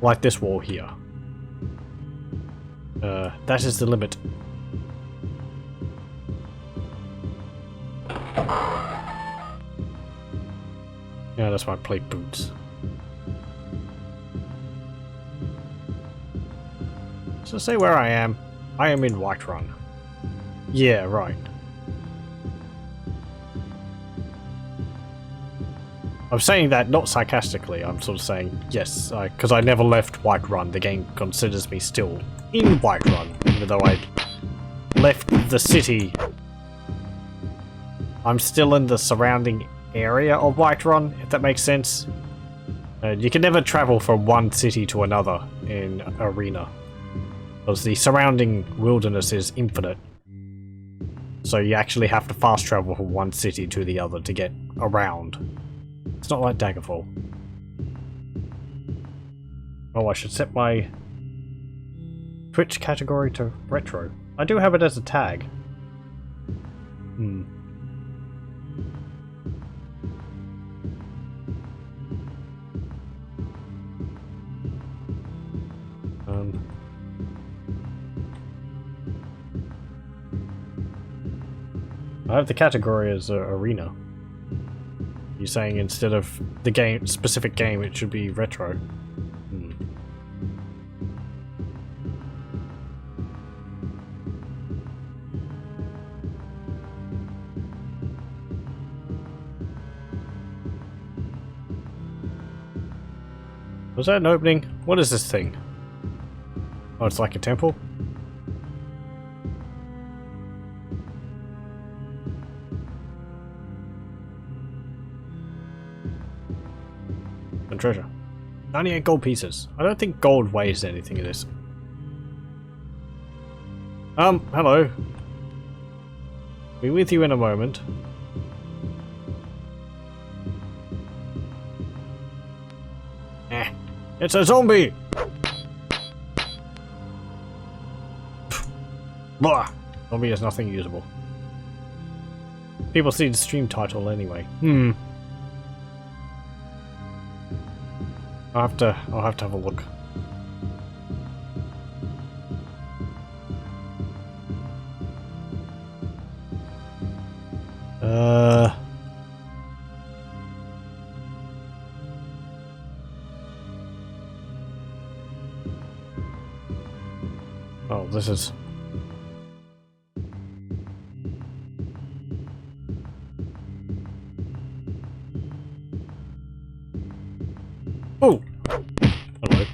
like this wall here. That is the limit. Yeah, that's my plate boots. So say where I am. I am in Whiterun. Yeah, right. I'm saying that not sarcastically, I'm sort of saying yes, because I never left Whiterun. The game considers me still in Whiterun, even though I left the city I'm still in the surrounding area of Whiterun, if that makes sense. You can never travel from one city to another in Arena, because the surrounding wilderness is infinite. So you actually have to fast travel from one city to the other to get around. It's not like Daggerfall. Oh, I should set my Twitch category to retro. I do have it as a tag. I have the category as Arena. You're saying instead of the game, specific game, it should be retro. Was that an opening? What is this thing? Oh, it's like a temple? And treasure. 98 gold pieces. I don't think gold weighs anything in this. Hello. Be with you in a moment. It's a zombie! Blah! Zombie has nothing usable. People see the stream title anyway. I'll have to have a look. Oh, this is... Oh! Hello.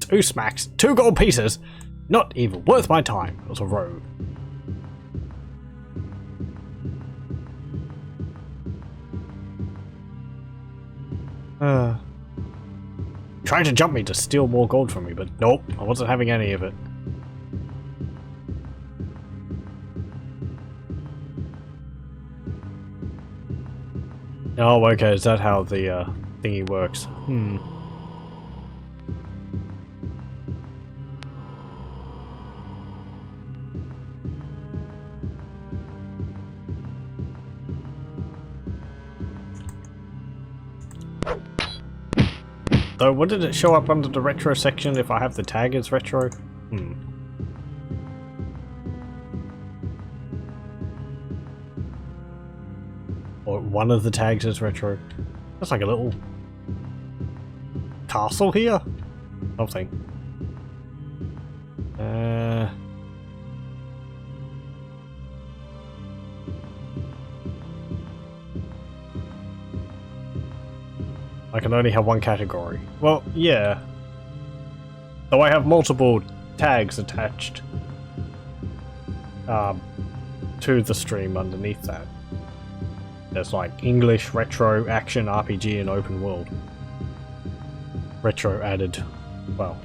2 smacks, 2 gold pieces! Not even worth my time. It was a rogue. Trying to jump me to steal more gold from me, but nope, I wasn't having any of it. Oh, okay, is that how the thingy works? So what did it show up under the retro section if I have the tag as retro? Or one of the tags is retro. That's like a little castle here? Something. I can only have one category. Well, yeah. Though I have multiple tags attached to the stream underneath that. There's like English, retro, action, RPG, and open world. Retro added. Well.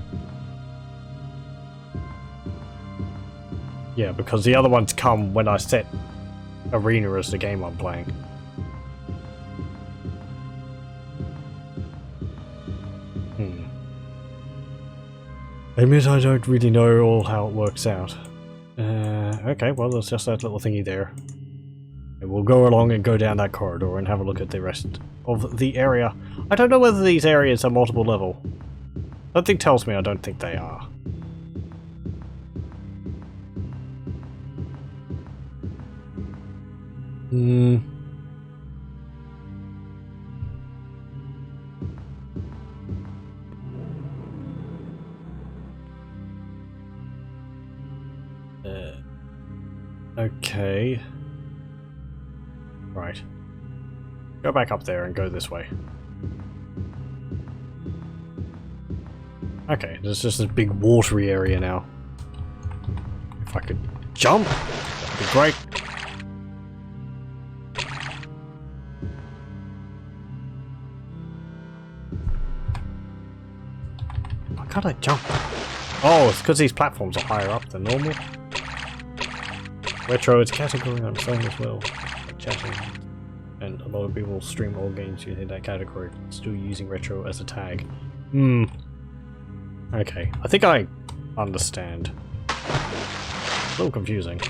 Yeah, because the other ones come when I set Arena as the game I'm playing. I admit I don't really know all how it works out. Okay, well there's just that little thingy there. And we'll go along and go down that corridor and have a look at the rest of the area. I don't know whether these areas are multiple level. Something tells me I don't think they are. Okay. Right. Go back up there and go this way. Okay, there's just this big watery area now. If I could jump, that'd be great. can't I jump? Oh, it's because these platforms are higher up than normal. Retro is a category on its own as well. Like chatting. And a lot of people stream old games using that category, still using retro as a tag. Hmm. Okay, I think I understand. A little confusing.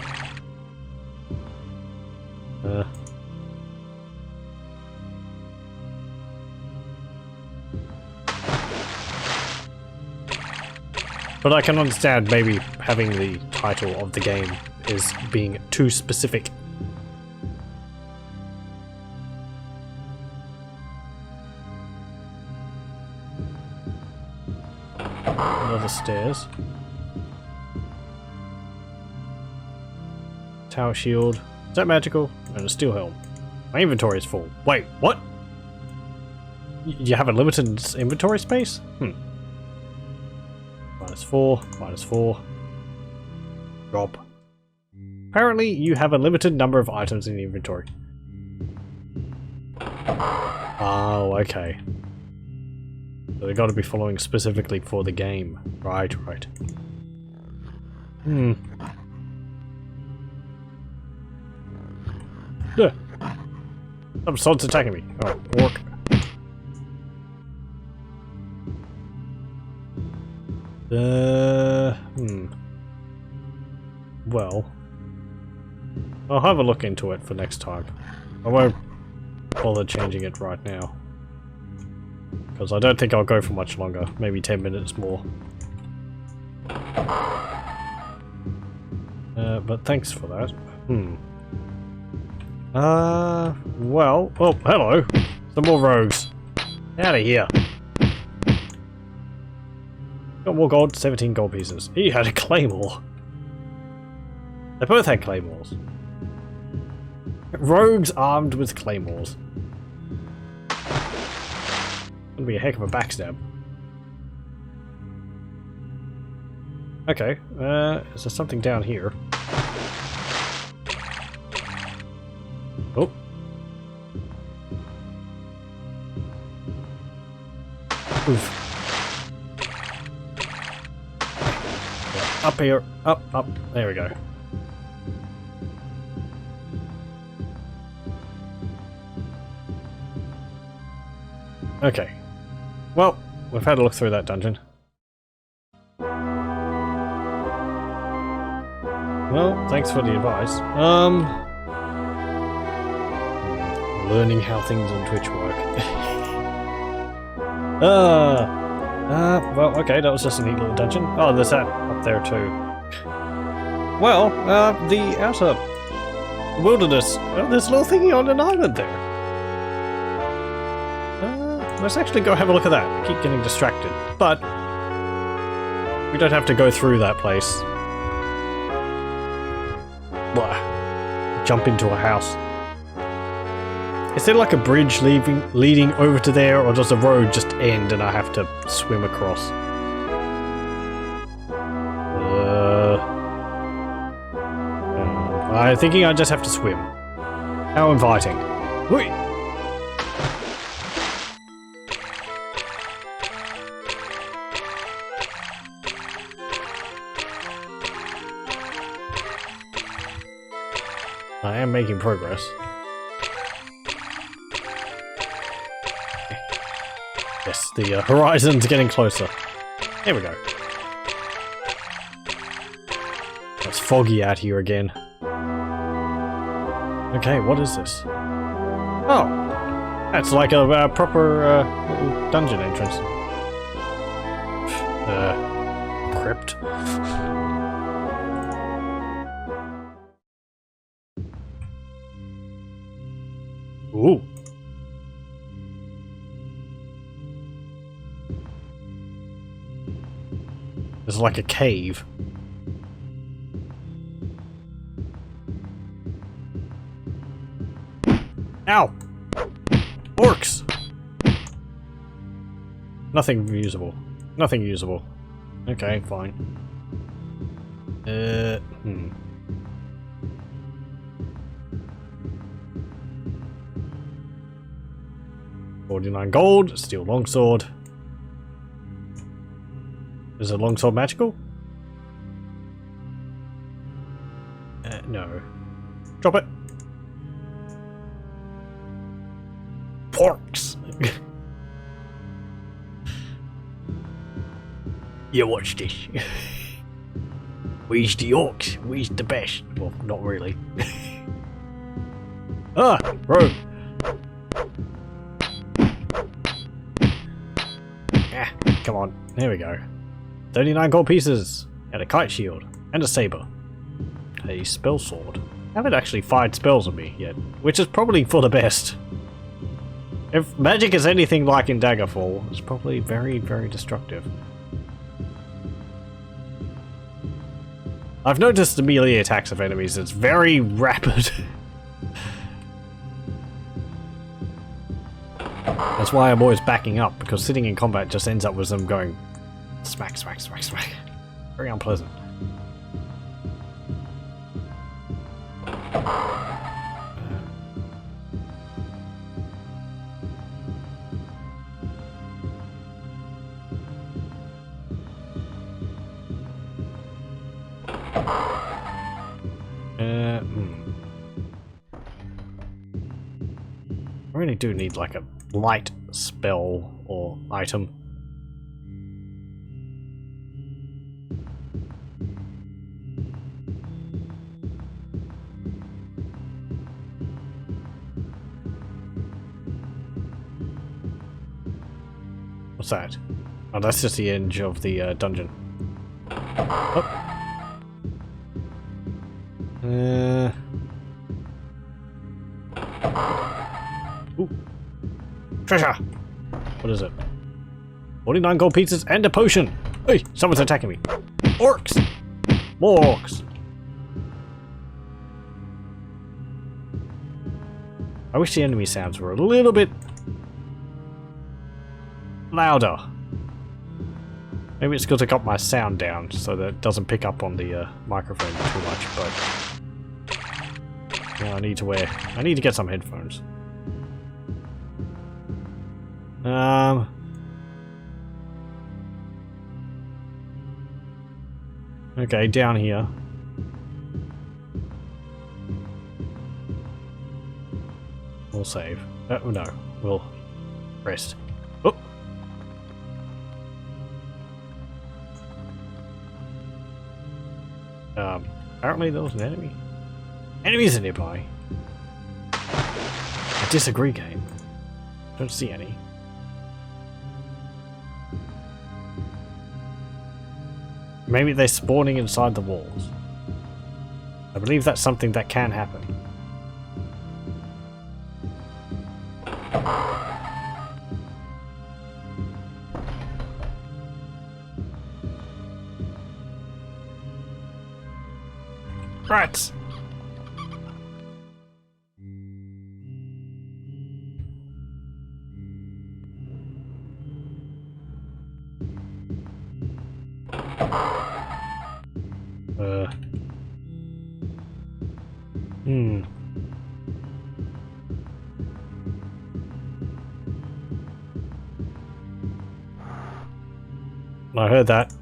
But I can understand maybe having the title of the game is being too specific. Another stairs. Tower shield. Is that magical? And a steel helm. My inventory is full. Wait, what? You have a limited inventory space? -4, -4. Drop. Apparently, you have a limited number of items in the inventory. Oh, okay. So they got to be following specifically for the game. Right, right. Yeah. Some sod's attacking me. Oh, orc. Well, I'll have a look into it for next time. I won't bother changing it right now. Because I don't think I'll go for much longer. Maybe 10 minutes more. But thanks for that. Well... Oh, hello! Some more rogues. Out of here. Got more gold, 17 gold pieces. He had a claymore. They both had claymores. Rogues armed with claymores. Gonna be a heck of a backstab. Okay, is there something down here? Oh. Oof. Up here, up, there we go. Okay. Well, we've had a look through that dungeon. Well, thanks for the advice. Learning how things on Twitch work. Well, okay, that was just a neat little dungeon. Oh, there's that up there too. Well, the outer wilderness, there's a little thingy on an island there. Let's actually go have a look at that. I keep getting distracted. But we don't have to go through that place. Blah. Jump into a house. Is there like a bridge leading over to there, or does the road just end and I have to swim across? I'm thinking I just have to swim. How inviting. Whee! I am making progress. Yes, the horizon's getting closer. There we go. It's foggy out here again. Okay, what is this? Oh! That's like a proper little dungeon entrance. Crypt. Ooh. It's like a cave. Ow! Orcs! Nothing usable. Nothing usable. Okay, fine. 49 gold, steel longsword. Is a longsword magical? No. Drop it. Porks. You watch this. We's the orcs. We's the best. Well, not really. Ah, bro. Ah, come on. There we go. 39 gold pieces. And a kite shield. And a saber. A spell sword. I haven't actually fired spells on me yet, which is probably for the best. If magic is anything like in Daggerfall, it's probably very, very destructive. I've noticed the melee attacks of enemies is very rapid. That's why I'm always backing up, because sitting in combat just ends up with them going smack, smack, smack, smack. Very unpleasant. I really do need like a light spell or item. What's that? Oh, that's just the edge of the dungeon. Oh. Ooh. Treasure! What is it? 49 gold pieces and a potion! Hey, someone's attacking me. Orcs! More orcs! I wish the enemy sounds were a little bit louder. Maybe it's because I got my sound down so that it doesn't pick up on the microphone too much, but yeah, I need to get some headphones. Okay, down here. We'll save. Oh no, we'll rest. Oh! Apparently there was an enemy. Enemies are nearby. I disagree, game. Don't see any. Maybe they're spawning inside the walls. I believe that's something that can happen. Rats! I heard that.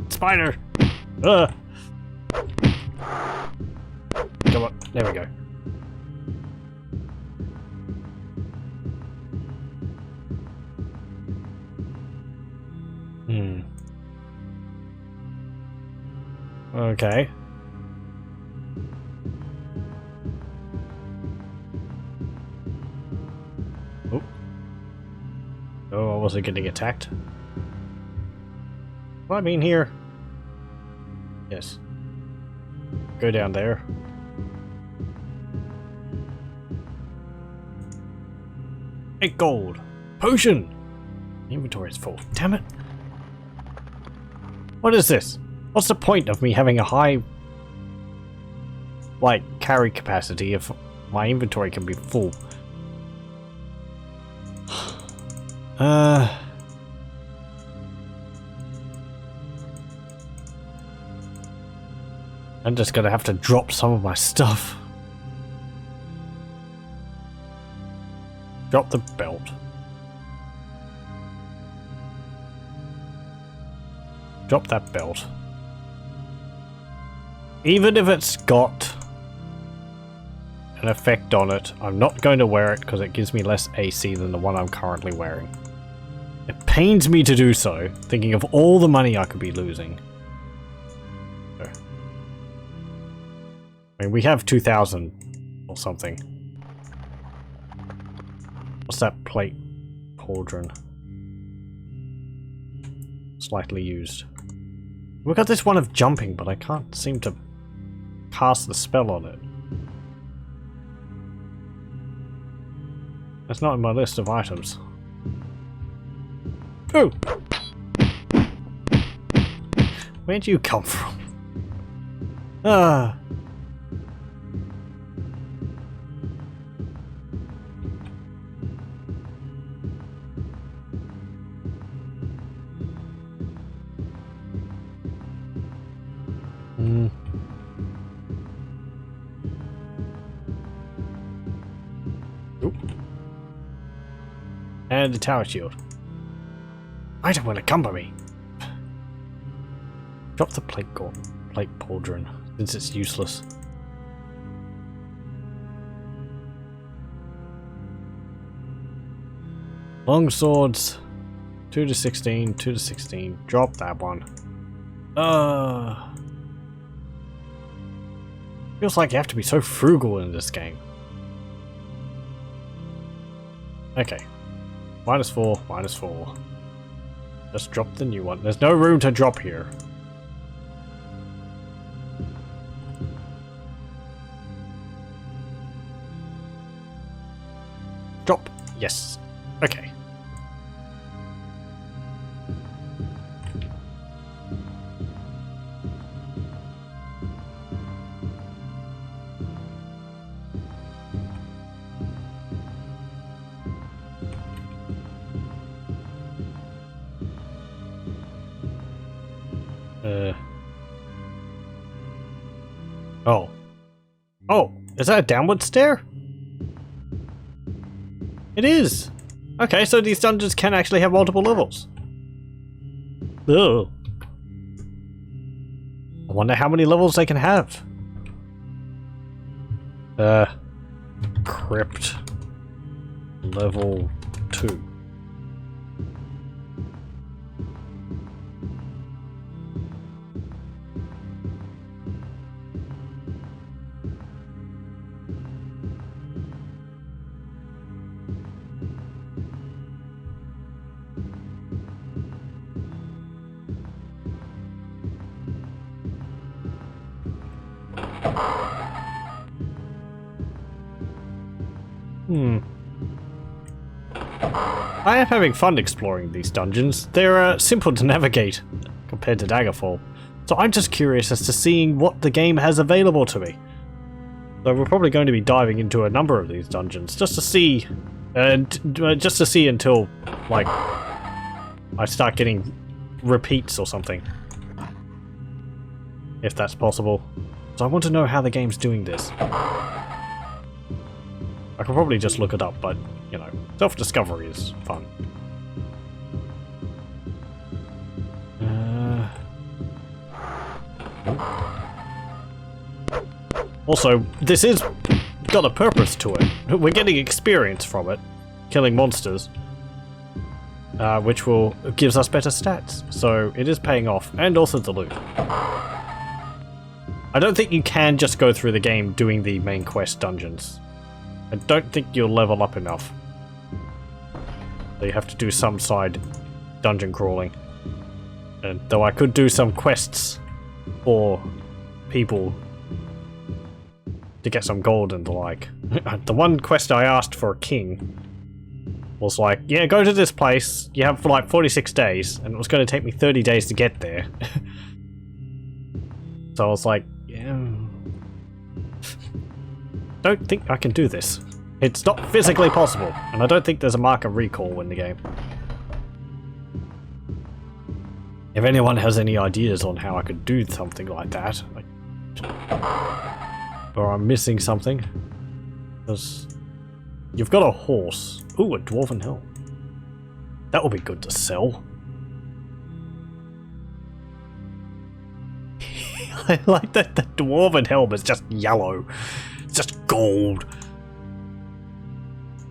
Spider! Come on, there we go. Okay. Oh, I wasn't getting attacked. Well, I mean here. Yes. Go down there. Eight gold. Potion! Inventory is full. Damn it. What is this? What's the point of me having a high, like, carry capacity if my inventory can be full? I'm just gonna have to drop some of my stuff. Drop the belt. Drop that belt. Even if it's got an effect on it, I'm not going to wear it because it gives me less AC than the one I'm currently wearing. It pains me to do so, thinking of all the money I could be losing. I mean, we have 2,000 or something. What's that plate? Cauldron. Slightly used. We got this one of jumping, but I can't seem to cast the spell on it. That's not in my list of items. Oh! Where'd you come from? Ah! Oop. And the tower shield. I don't want to come by me. Drop the plate pauldron, since it's useless. Long swords, 2 to 16, 2 to 16. Drop that one. Feels like you have to be so frugal in this game. Okay. -4, -4. Just drop the new one. There's no room to drop here. Drop. Yes. Okay. Oh. Oh, is that a downward stair? It is! Okay, so these dungeons can actually have multiple levels. Ugh. I wonder how many levels they can have. Crypt. Level 2. I am having fun exploring these dungeons. They're simple to navigate compared to Daggerfall, so I'm just curious as to seeing what the game has available to me. So we're probably going to be diving into a number of these dungeons just to see, until like I start getting repeats or something, if that's possible. So I want to know how the game's doing this. I could probably just look it up, but, you know, self-discovery is fun. Also, this is got a purpose to it. We're getting experience from it, killing monsters, which gives us better stats. So it is paying off, and also the loot. I don't think you can just go through the game doing the main quest dungeons. I don't think you'll level up enough. So you have to do some side dungeon crawling. And though I could do some quests for people to get some gold and the like. The one quest I asked for a king was like, yeah, go to this place, you have for like 46 days, and it was going to take me 30 days to get there. So I was like, yeah, don't think I can do this. It's not physically possible, and I don't think there's a mark of recall in the game. If anyone has any ideas on how I could do something like that, like, or I'm missing something, because you've got a horse. Ooh, a dwarven helm. That will be good to sell. I like that the dwarven helm is just yellow. It's just gold.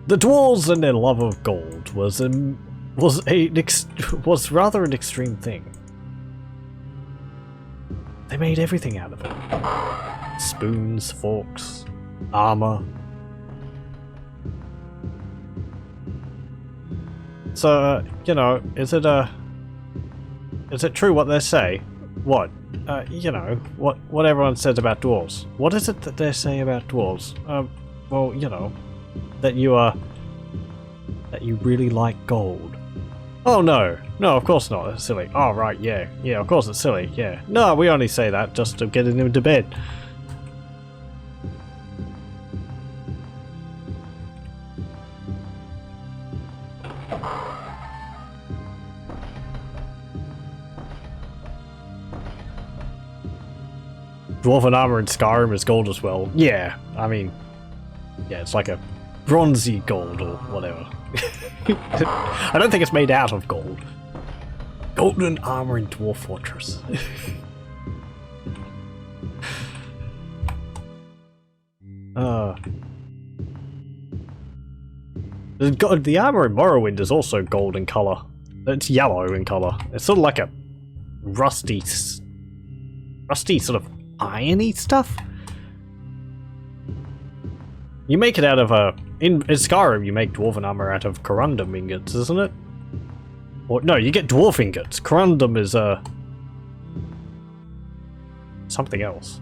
The dwarves and their love of gold was rather an extreme thing. They made everything out of it. Spoons, forks, armor. So, you know, is it true what they say? What? You know, what everyone says about dwarves. What is it that they say about dwarves? Well, you know, that you really like gold. Oh no, of course not, that's silly. Oh right, yeah, of course it's silly, yeah. No, we only say that just to get him to bed. Dwarven armor in Skyrim is gold as well. Yeah, I mean, yeah, it's like a bronzy gold or whatever. I don't think it's made out of gold. Golden armor in Dwarf Fortress. The armor in Morrowind is also gold in color. It's yellow in color. It's sort of like a rusty sort of irony stuff. You make it out of in Skyrim you make dwarven armor out of corundum ingots, isn't it? Or no, you get dwarf ingots. Corundum is something else.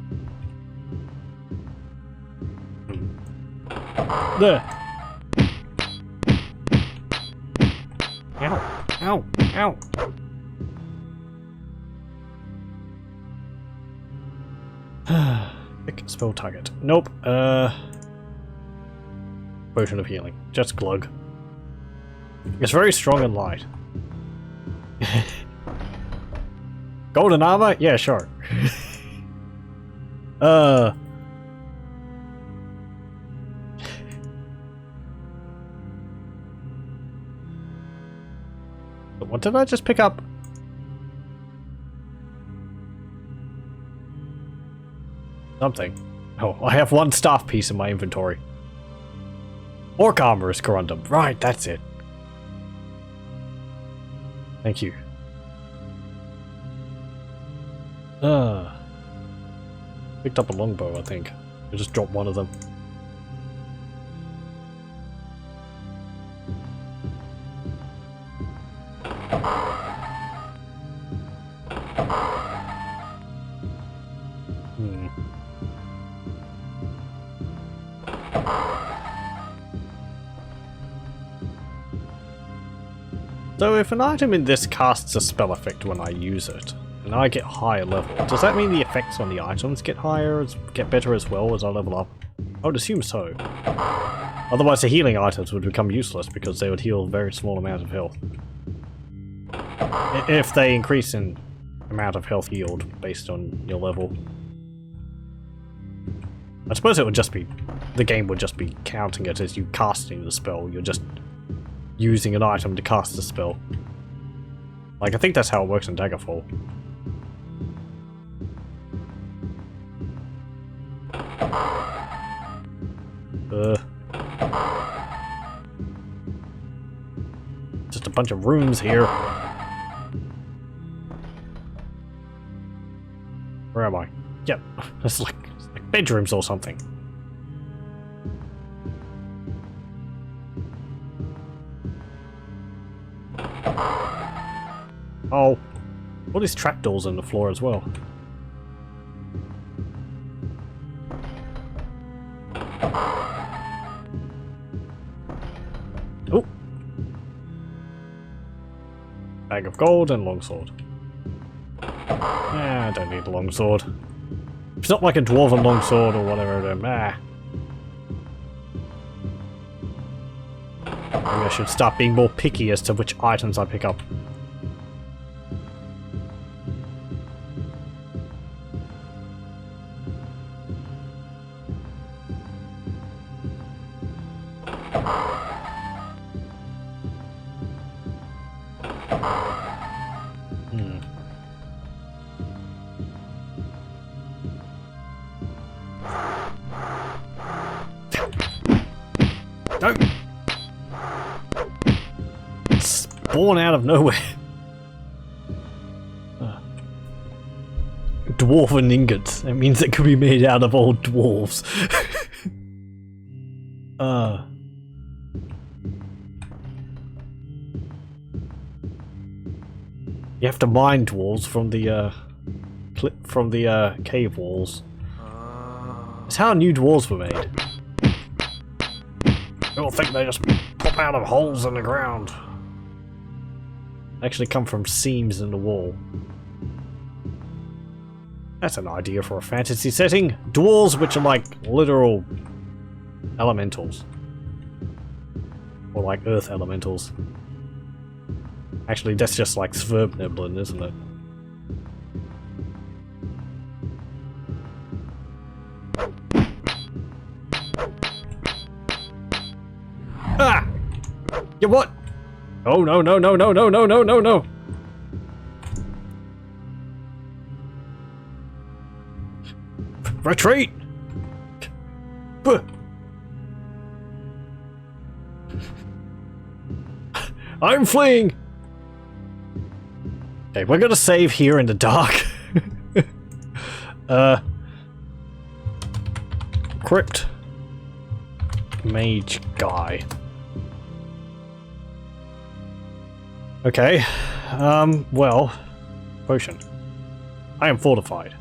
There. Ow. Pick spell target. Nope. Potion of healing. Just glug. It's very strong and light. Golden armor? Yeah, sure. What did I just pick up? Something. Oh, I have one staff piece in my inventory. Orc armor is corundum. Right, that's it. Thank you. Picked up a longbow, I think. I just dropped one of them. So if an item in this casts a spell effect when I use it, and I get higher level, does that mean the effects on the items get better as well as I level up? I would assume so. Otherwise the healing items would become useless because they would heal a very small amount of health. If they increase in amount of health healed based on your level. I suppose it would just be, the game would just be counting it as you casting the spell, you're just using an item to cast the spell. Like, I think that's how it works in Daggerfall. Just a bunch of rooms here. Where am I? Yep, it's like bedrooms or something. Oh, all these trapdoors on the floor as well. Oh, bag of gold and longsword. I don't need a longsword. It's not like a dwarven longsword or whatever. Maybe I should start being more picky as to which items I pick up. No! Spawn out of nowhere. Dwarven ingots. That means it could be made out of old dwarves. You have to mine dwarves from the cave walls. That's how new dwarves were made. You'll think they just pop out of holes in the ground. They actually come from seams in the wall. That's an idea for a fantasy setting. Dwarves, which are like literal elementals. Or like earth elementals. Actually, that's just like Sverpniblin, isn't it? Ah! Yeah, what? Oh, no, no, no, no, no, no, no, no, no! Retreat! I'm fleeing! Okay, we're gonna save here in the dark. Crypt. Mage guy. Okay, well, potion. I am fortified.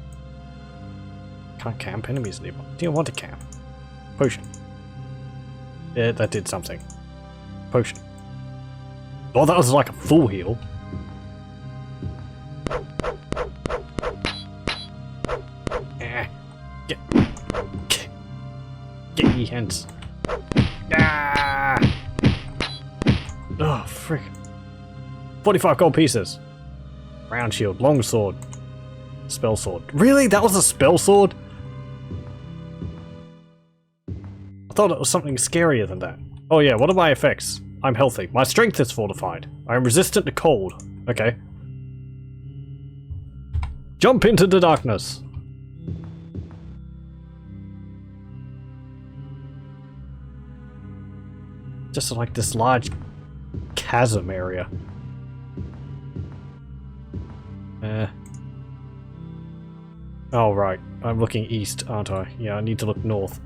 Can't camp enemies nearby. Do you want to camp? Potion. Yeah, that did something. Potion. Oh, that was like a full heal. Get ye hence. Ah! Oh, frick. 45 gold pieces. Round shield, long sword. Spell sword. Really? That was a spell sword? I thought it was something scarier than that. Oh yeah, what are my effects? I'm healthy. My strength is fortified. I am resistant to cold. Okay. Jump into the darkness. Just like this large chasm area. Oh right, I'm looking east, aren't I? Yeah, I need to look north.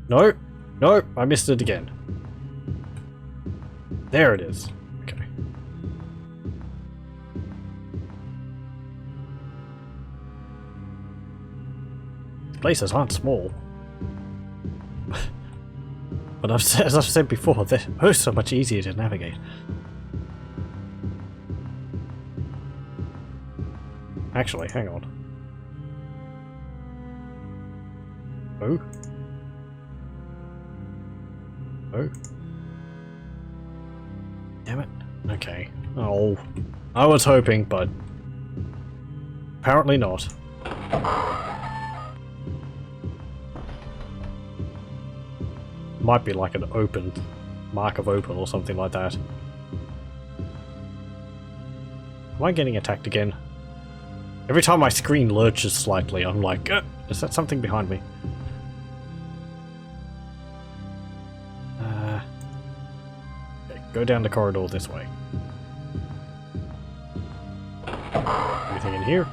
No, no, I missed it again. There it is. Okay. These places aren't small. But as I've said before, they're so much easier to navigate. Actually, hang on. Oh? Oh? Damn it. Okay. Oh. I was hoping, but apparently not. Might be like an open, mark of open or something like that. Am I getting attacked again? Every time my screen lurches slightly, I'm like, is that something behind me? Okay, go down the corridor this way. Anything in here?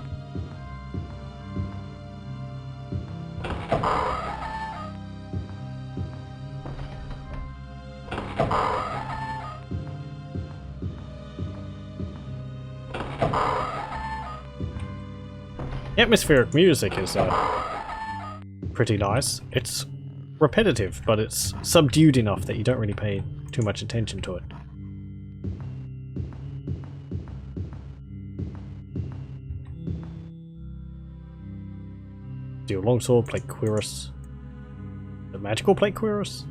Atmospheric music is pretty nice. It's repetitive, but it's subdued enough that you don't really pay too much attention to it. Steel longsword, plate cuirass. The magical plate cuirass?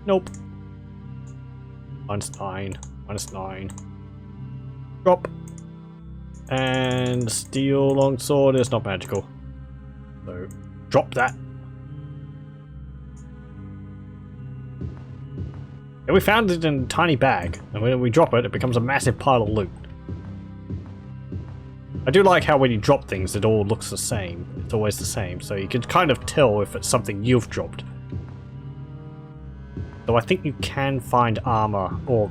Nope. -9. -9. Drop. And steel longsword is not magical. So, drop that. And we found it in a tiny bag, and when we drop it, it becomes a massive pile of loot. I do like how when you drop things, it all looks the same. It's always the same, so you can kind of tell if it's something you've dropped. Though I think you can find armor or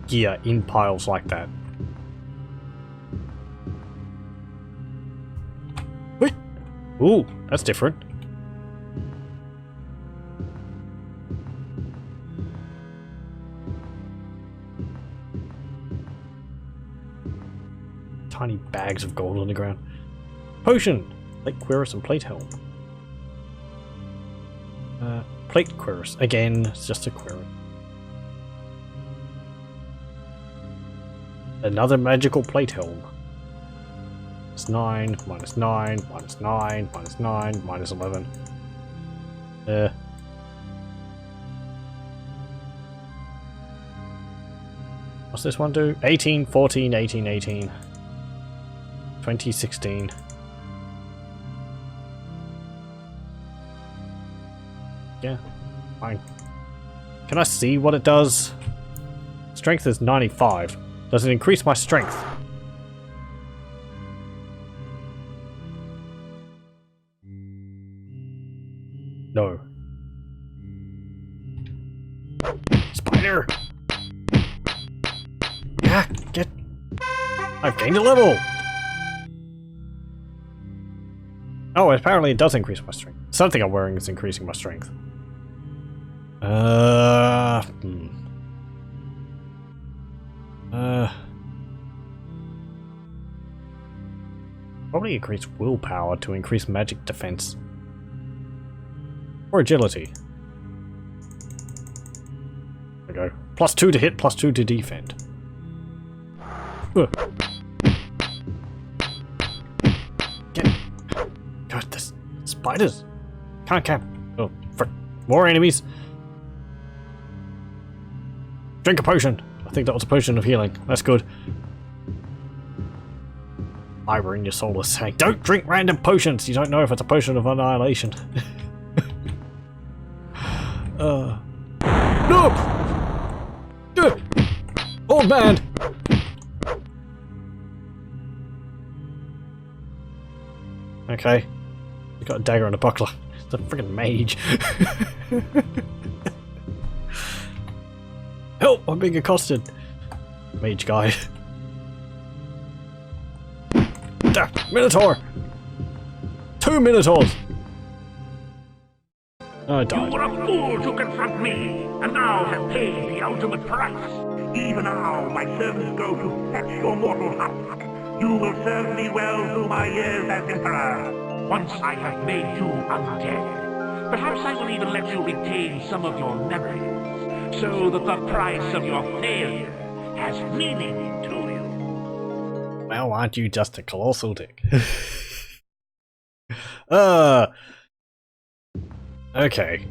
gear in piles like that. Wait! Ooh, that's different. Tiny bags of gold on the ground. Potion! Plate cuirass and plate helm. Plate cuirass. Again, it's just a cuirass. Another magical plate helm. It's 9, minus 9, minus 9, minus 9, minus 11. What's this one do? 18, 14, 18, 18. 2016. Yeah, fine. Can I see what it does? Strength is 95. Does it increase my strength? No. Spider! Yeah, get... I've gained a level! Oh, apparently it does increase my strength. Something I'm wearing is increasing my strength. Probably increase willpower to increase magic defense. Or agility. There we go. +2 to hit, +2 to defend. God, this spiders. Can't camp. Oh, frick. More enemies. Drink a potion. I think that was a potion of healing. That's good. Fiber in your soul is saying, don't drink random potions. You don't know if it's a potion of annihilation. No! Old man! Okay. He's got a dagger and a buckler. It's a freaking mage. Help! I'm being accosted. Mage guy. Minotaur! 2 Minotaurs! I died. You were a fool to confront me, and now have paid the ultimate price. Even now, my servants go to fetch your mortal husk. You will serve me well through my years as Emperor. Once I have made you undead, perhaps I will even let you retain some of your memories, so that the price of your failure has meaning to you. Well, aren't you just a colossal dick? Okay.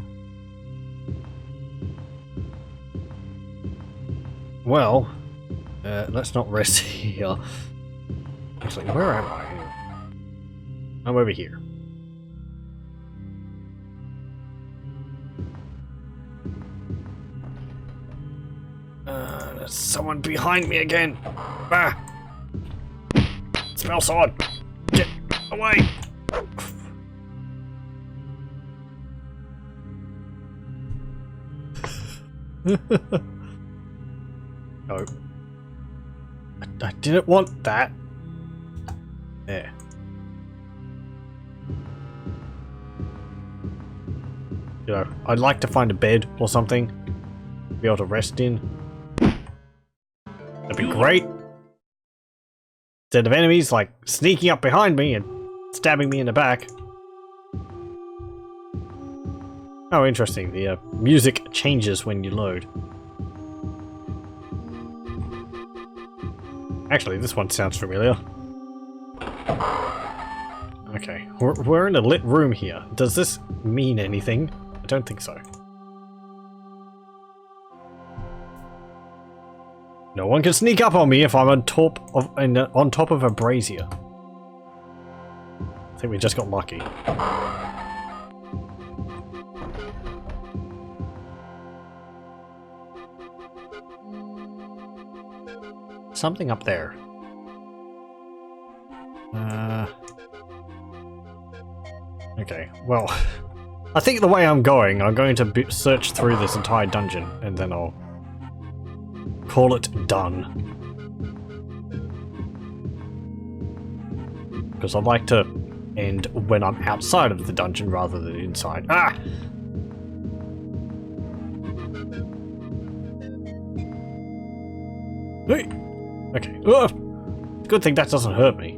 Well, let's not rest here. Actually, where am I? I'm over here. There's someone behind me again. Ah! Spell sword! Get away! No. I didn't want that. There. You know, I'd like to find a bed or something to be able to rest in. That'd be great. Instead of enemies like sneaking up behind me and stabbing me in the back. Oh, interesting. The music changes when you load. Actually, this one sounds familiar. Okay, we're in a lit room here. Does this mean anything? I don't think so. No one can sneak up on me if I'm on top of a brazier. I think we just got lucky. Something up there. Okay, well, I think the way I'm going to search through this entire dungeon, and then I'll call it done. Because I'd like to end when I'm outside of the dungeon rather than inside. Ah! Hey! Okay. Good thing that doesn't hurt me.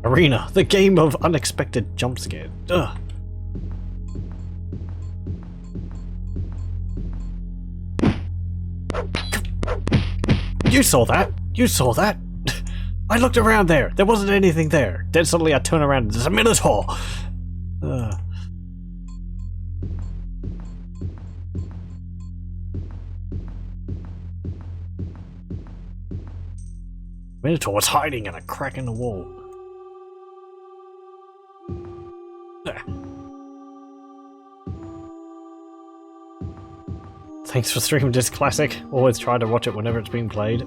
Arena, the game of unexpected jump scares. Ugh. You saw that? You saw that? I looked around there. There wasn't anything there. Then suddenly I turn around and there's a Minotaur. Minotaur was hiding in a crack in the wall. Thanks for streaming this classic. Always try to watch it whenever it's being played.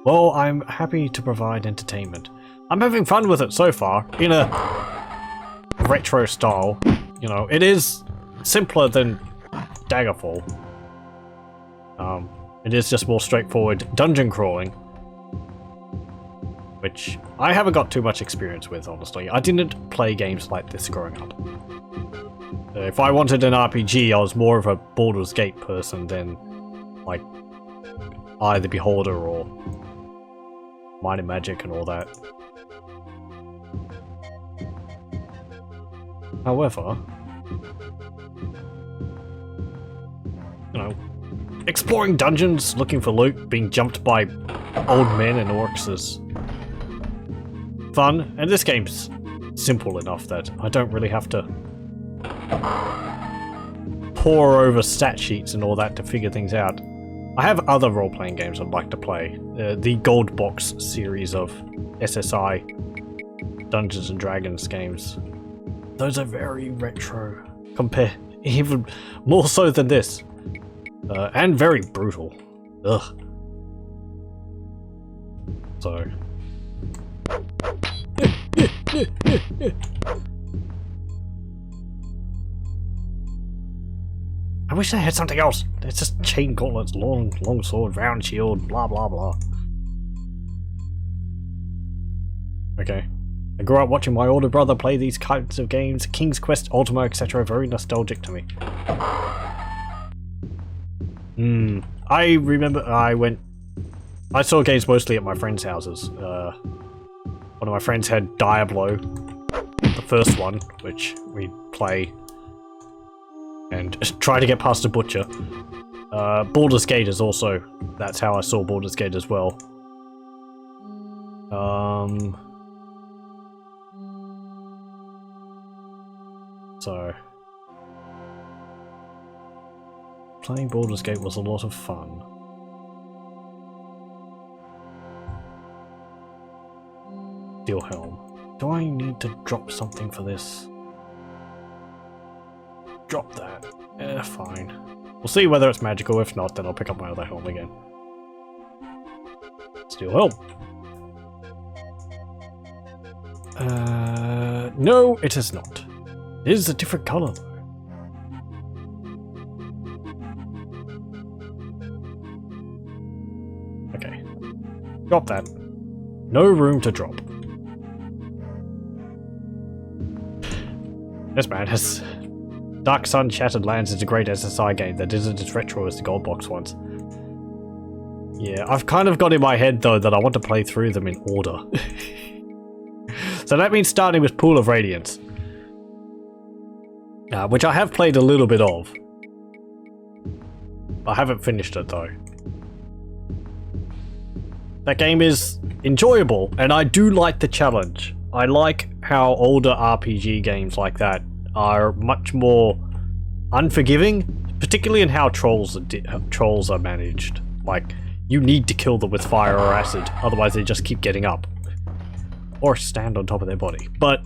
Well, I'm happy to provide entertainment. I'm having fun with it so far, in a retro style. You know, it is simpler than Daggerfall. It is just more straightforward dungeon crawling. Which I haven't got too much experience with, honestly. I didn't play games like this growing up. If I wanted an RPG, I was more of a Baldur's Gate person than, like, Eye the Beholder or Might and Magic and all that. However, you know, exploring dungeons, looking for loot, being jumped by old men and orcs is fun, and this game's simple enough that I don't really have to pore over stat sheets and all that to figure things out. I have other role-playing games I'd like to play. The Gold Box series of SSI Dungeons and Dragons games. Those are very retro, even more so than this. And very brutal. Ugh. So... I wish they had something else. It's just chain gauntlets, long sword, round shield, blah blah blah. Okay. I grew up watching my older brother play these kinds of games, King's Quest, Ultima, etc. Very nostalgic to me. I remember I saw games mostly at my friends' houses. One of my friends had Diablo, the first one, which we'd play and try to get past the butcher. Baldur's Gate is also, that's how I saw Baldur's Gate as well. So playing Baldur's Gate was a lot of fun. Steel Helm. Do I need to drop something for this? Drop that. Fine. We'll see whether it's magical. If not, then I'll pick up my other helm again. Steel Helm. No, it is not. It is a different color, though. Okay. Drop that. No room to drop. This man has... Dark Sun Shattered Lands is a great SSI game that isn't as retro as the Gold Box ones. Yeah, I've kind of got in my head, though, that I want to play through them in order. So that means starting with Pool of Radiance. Which I have played a little bit of. I haven't finished it, though. That game is enjoyable, and I do like the challenge. I like how older RPG games like that are much more unforgiving, particularly in how trolls are managed. Like, you need to kill them with fire or acid, otherwise they just keep getting up. or stand on top of their body. But,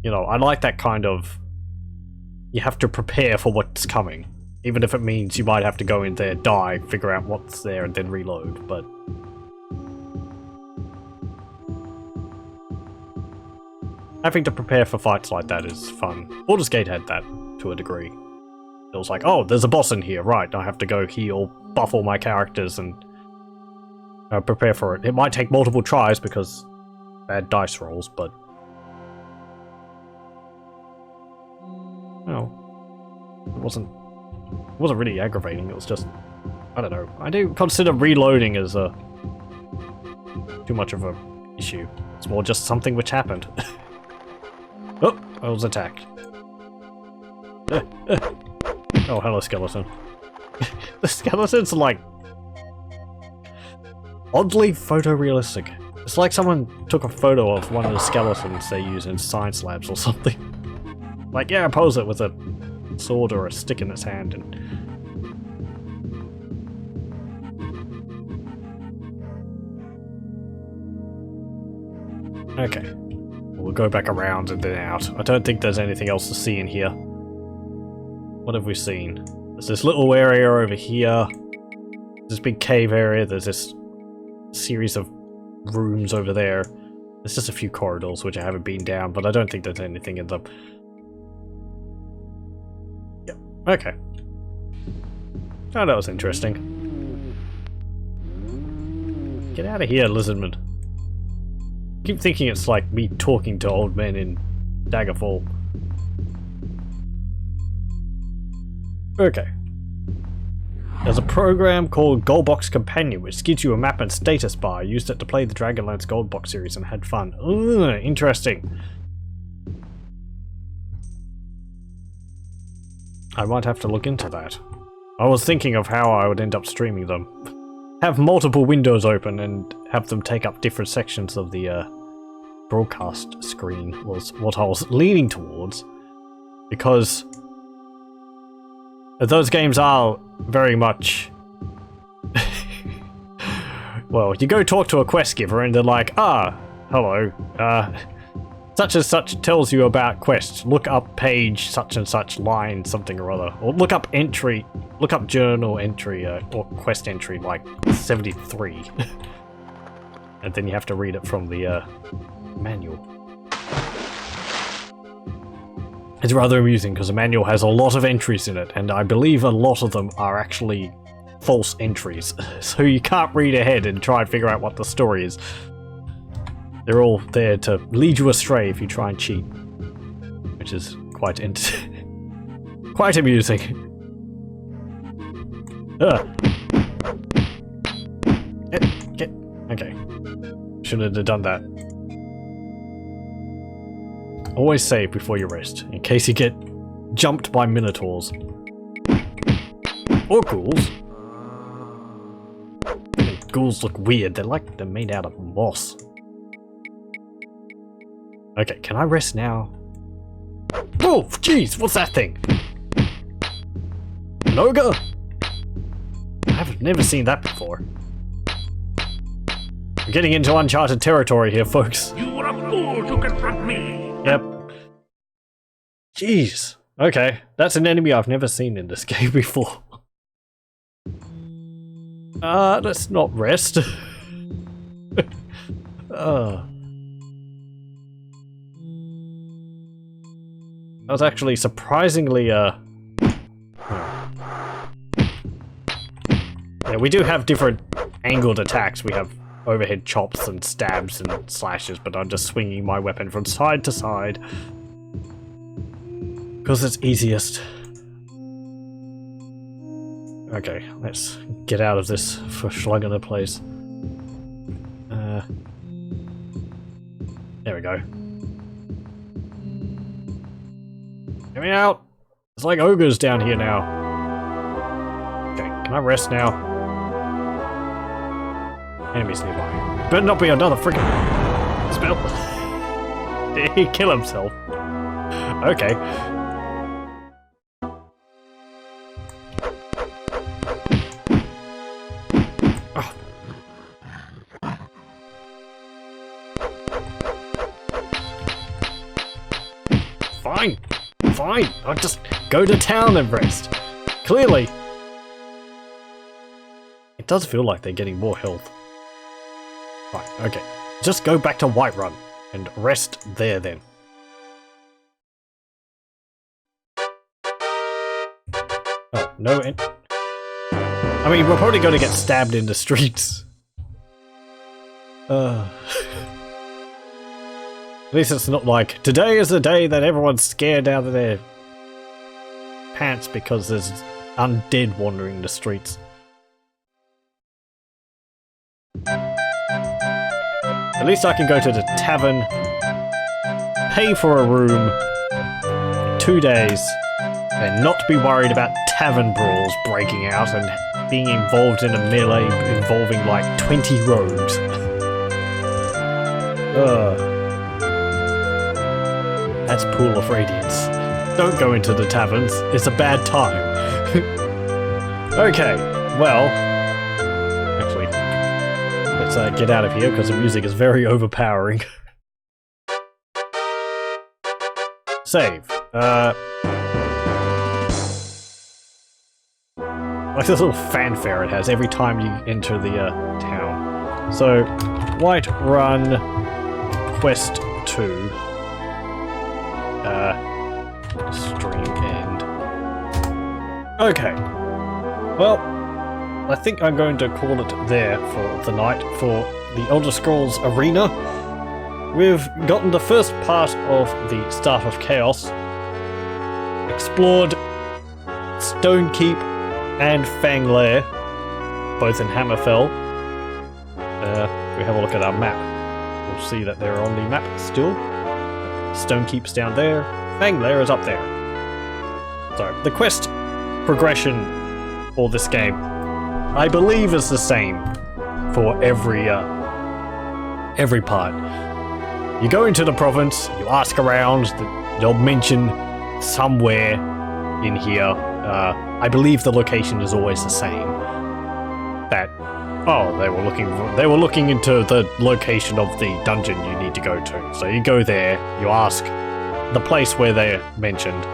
you know, I like that kind of, you have to prepare for what's coming. Even if it means you might have to go in there, die, figure out what's there, and then reload, but... having to prepare for fights like that is fun. Baldur's Gate had that, to a degree. It was like, oh, there's a boss in here, right, I have to go heal, buff all my characters, and prepare for it. It might take multiple tries because bad dice rolls, but... well, it wasn't really aggravating, it was just... I don't know. I don't consider reloading as too much of a issue. It's more just something which happened. Oh, I was attacked. Oh, hello, skeleton. The skeletons are like... oddly photorealistic. It's like someone took a photo of one of the skeletons they use in science labs or something. Like, yeah, pose it with a sword or a stick in its hand and... okay. We'll go back around and then out. I don't think there's anything else to see in here. What have we seen? There's this little area over here. This big cave area. There's this series of rooms over there. There's just a few corridors which I haven't been down, but I don't think there's anything in them. Yep. Okay. Oh, that was interesting. Get out of here, lizardman. I keep thinking it's like me talking to old men in Daggerfall. Okay. There's a program called Goldbox Companion, which gives you a map and status bar. I used it to play the Dragonlance Goldbox series and had fun. Ugh, interesting. I might have to look into that. I was thinking of how I would end up streaming them. Have multiple windows open and have them take up different sections of the broadcast screen was what I was leaning towards. Because those games are very much... well, you go talk to a quest giver and they're like, ah, hello, such and such tells you about quests. Look up page such and such line something or other. Or look up entry, look up journal entry or quest entry like 73. And then you have to read it from the manual. It's rather amusing because the manual has a lot of entries in it, and I believe a lot of them are actually false entries. So you can't read ahead and try and figure out what the story is. They're all there to lead you astray if you try and cheat, which is quite quite amusing. Get okay. Shouldn't have done that. Always save before you rest, in case you get jumped by minotaurs. Or ghouls. Ghouls look weird, they're made out of moss. Okay, can I rest now? Oh, jeez, what's that thing? An ogre? I've never seen that before. We're getting into uncharted territory here, folks. You were a fool to confront me! Yep. Jeez. Okay, that's an enemy I've never seen in this game before. Let's not rest. That was actually surprisingly, yeah, we do have different angled attacks. We have overhead chops and stabs and slashes, but I'm just swinging my weapon from side to side. Because it's easiest. Okay, let's get out of this verschlungene place. There we go. Get me out! It's like ogres down here now. Okay, can I rest now? Enemies nearby. Better not be another freaking spell. Did he kill himself? Okay. fine. I'll just go to town and rest. Clearly. It does feel like they're getting more health. Fine, okay. Just go back to Whiterun and rest there then. Oh, no. I mean, we're probably going to get stabbed in the streets. At least it's not like, today is the day that everyone's scared out of their pants because there's undead wandering the streets. At least I can go to the tavern, pay for a room for 2 days, and not be worried about tavern brawls breaking out and being involved in a melee involving like 20 rogues. That's Pool of Radiance. Don't go into the taverns, it's a bad time. Okay, well... Actually, let's get out of here because the music is very overpowering. Save. Like this little fanfare it has every time you enter the town. So, Whiterun Quest 2. Stream end. Okay. Well, I think I'm going to call it there for the night for the Elder Scrolls Arena. We've gotten the first part of the Start of Chaos, explored Stonekeep and Fanglair, both in Hammerfell. If we have a look at our map, we'll see that they're on the map still. Stonekeep's down there, Fanglair is up there. So, the quest progression for this game, I believe, is the same for every part. You go into the province, you ask around, they'll mention somewhere in here. I believe the location is always the same. That they were looking into the location of the dungeon you need to go to. So you go there, you ask the place where they're mentioned,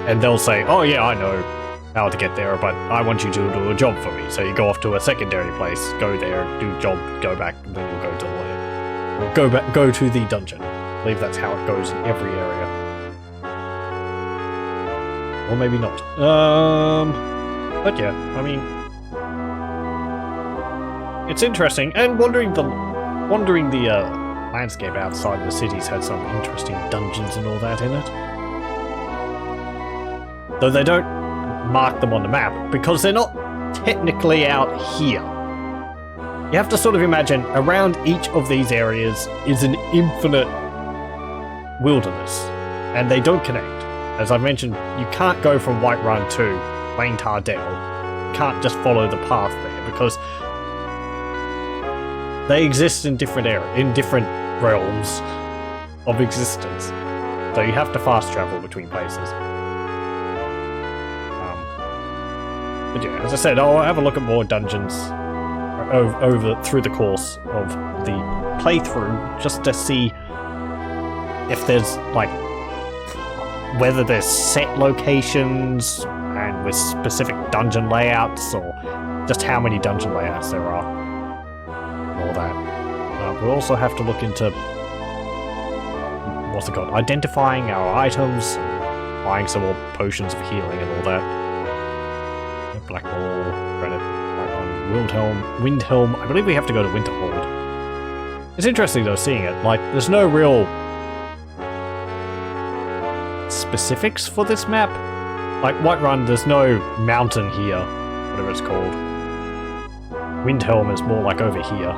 and they'll say, "Oh yeah, I know how to get there, but I want you to do a job for me." So you go off to a secondary place, go there, do job, go back, and then you'll go to go to the dungeon. I believe that's how it goes in every area. Or maybe not. But yeah, I mean, it's interesting, and wandering the landscape outside the cities had some interesting dungeons and all that in it. Though they don't mark them on the map because they're not technically out here. You have to sort of imagine around each of these areas is an infinite wilderness, and they don't connect. As I mentioned, you can't go from Whiterun to Plain Tardale. You can't just follow the path there because they exist in different realms of existence. So you have to fast travel between places. But yeah, as I said, I'll have a look at more dungeons through the course of the playthrough, just to see if there's like whether there's set locations and with specific dungeon layouts, or just how many dungeon layouts there are, and all that. We'll also have to look into identifying our items, buying some more potions of healing and all that. Black Ball, Granite, Windhelm. I believe we have to go to Winterhold. It's interesting though seeing it. Like, there's no real specifics for this map. Like Whiterun, there's no mountain here, whatever it's called. Windhelm is more like over here.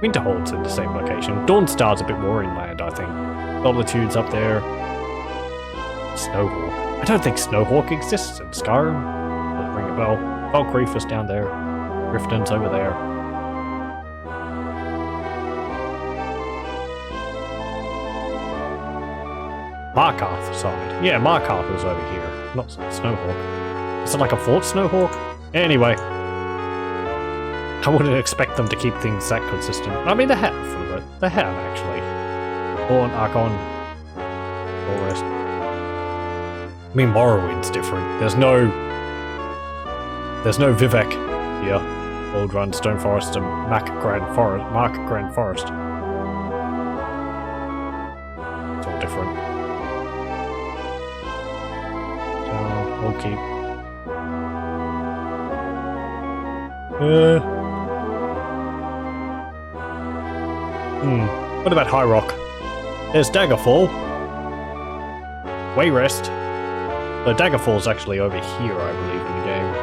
Winterhold's in the same location. Dawnstar's a bit more inland, I think. Solitude's up there. Snowhawk. I don't think Snowhawk exists in Skyrim. Doesn't ring a bell. Falkreath is down there. Grifton's over there. Markarth side. Yeah, Markarth is over here. Not Snowhawk. Is it like a Fort Snowhawk? Anyway. I wouldn't expect them to keep things that consistent. I mean, they have for a bit. They have, actually. Thorn, Archon, all rest. I mean, Morrowind's different. There's no Vivek here. Old Run, Stone Forest, and Mark Grand Forest. It's all different. So we'll keep. What about High Rock? There's Daggerfall. Wayrest. So Daggerfall's actually over here, I believe, in the game.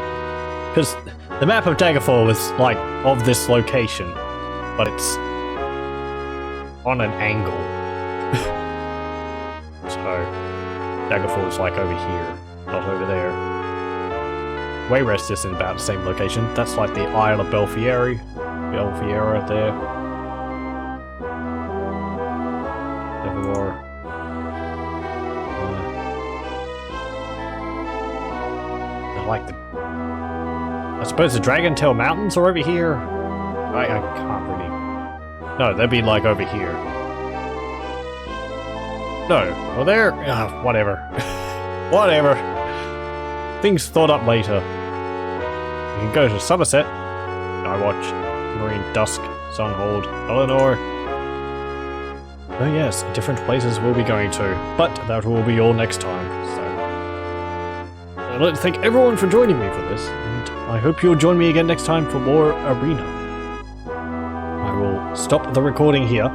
Because the map of Daggerfall is, like, of this location. But it's on an angle. So, Daggerfall's, like, over here, not over there. Wayrest is in about the same location. That's, like, the Isle of Belfiera there. Evermore. I like the... I suppose the Dragon Tail Mountains are over here? I can't really... No, they'd be like over here. No, well they're... whatever. Whatever. Things thought up later. You can go to Somerset, Skywatch, Marine Dusk, Sunhold, Eleanor. Oh yes, different places we'll be going to, but that will be all next time, so... I'd like to thank everyone for joining me for this, and I hope you'll join me again next time for more Arena. I will stop the recording here.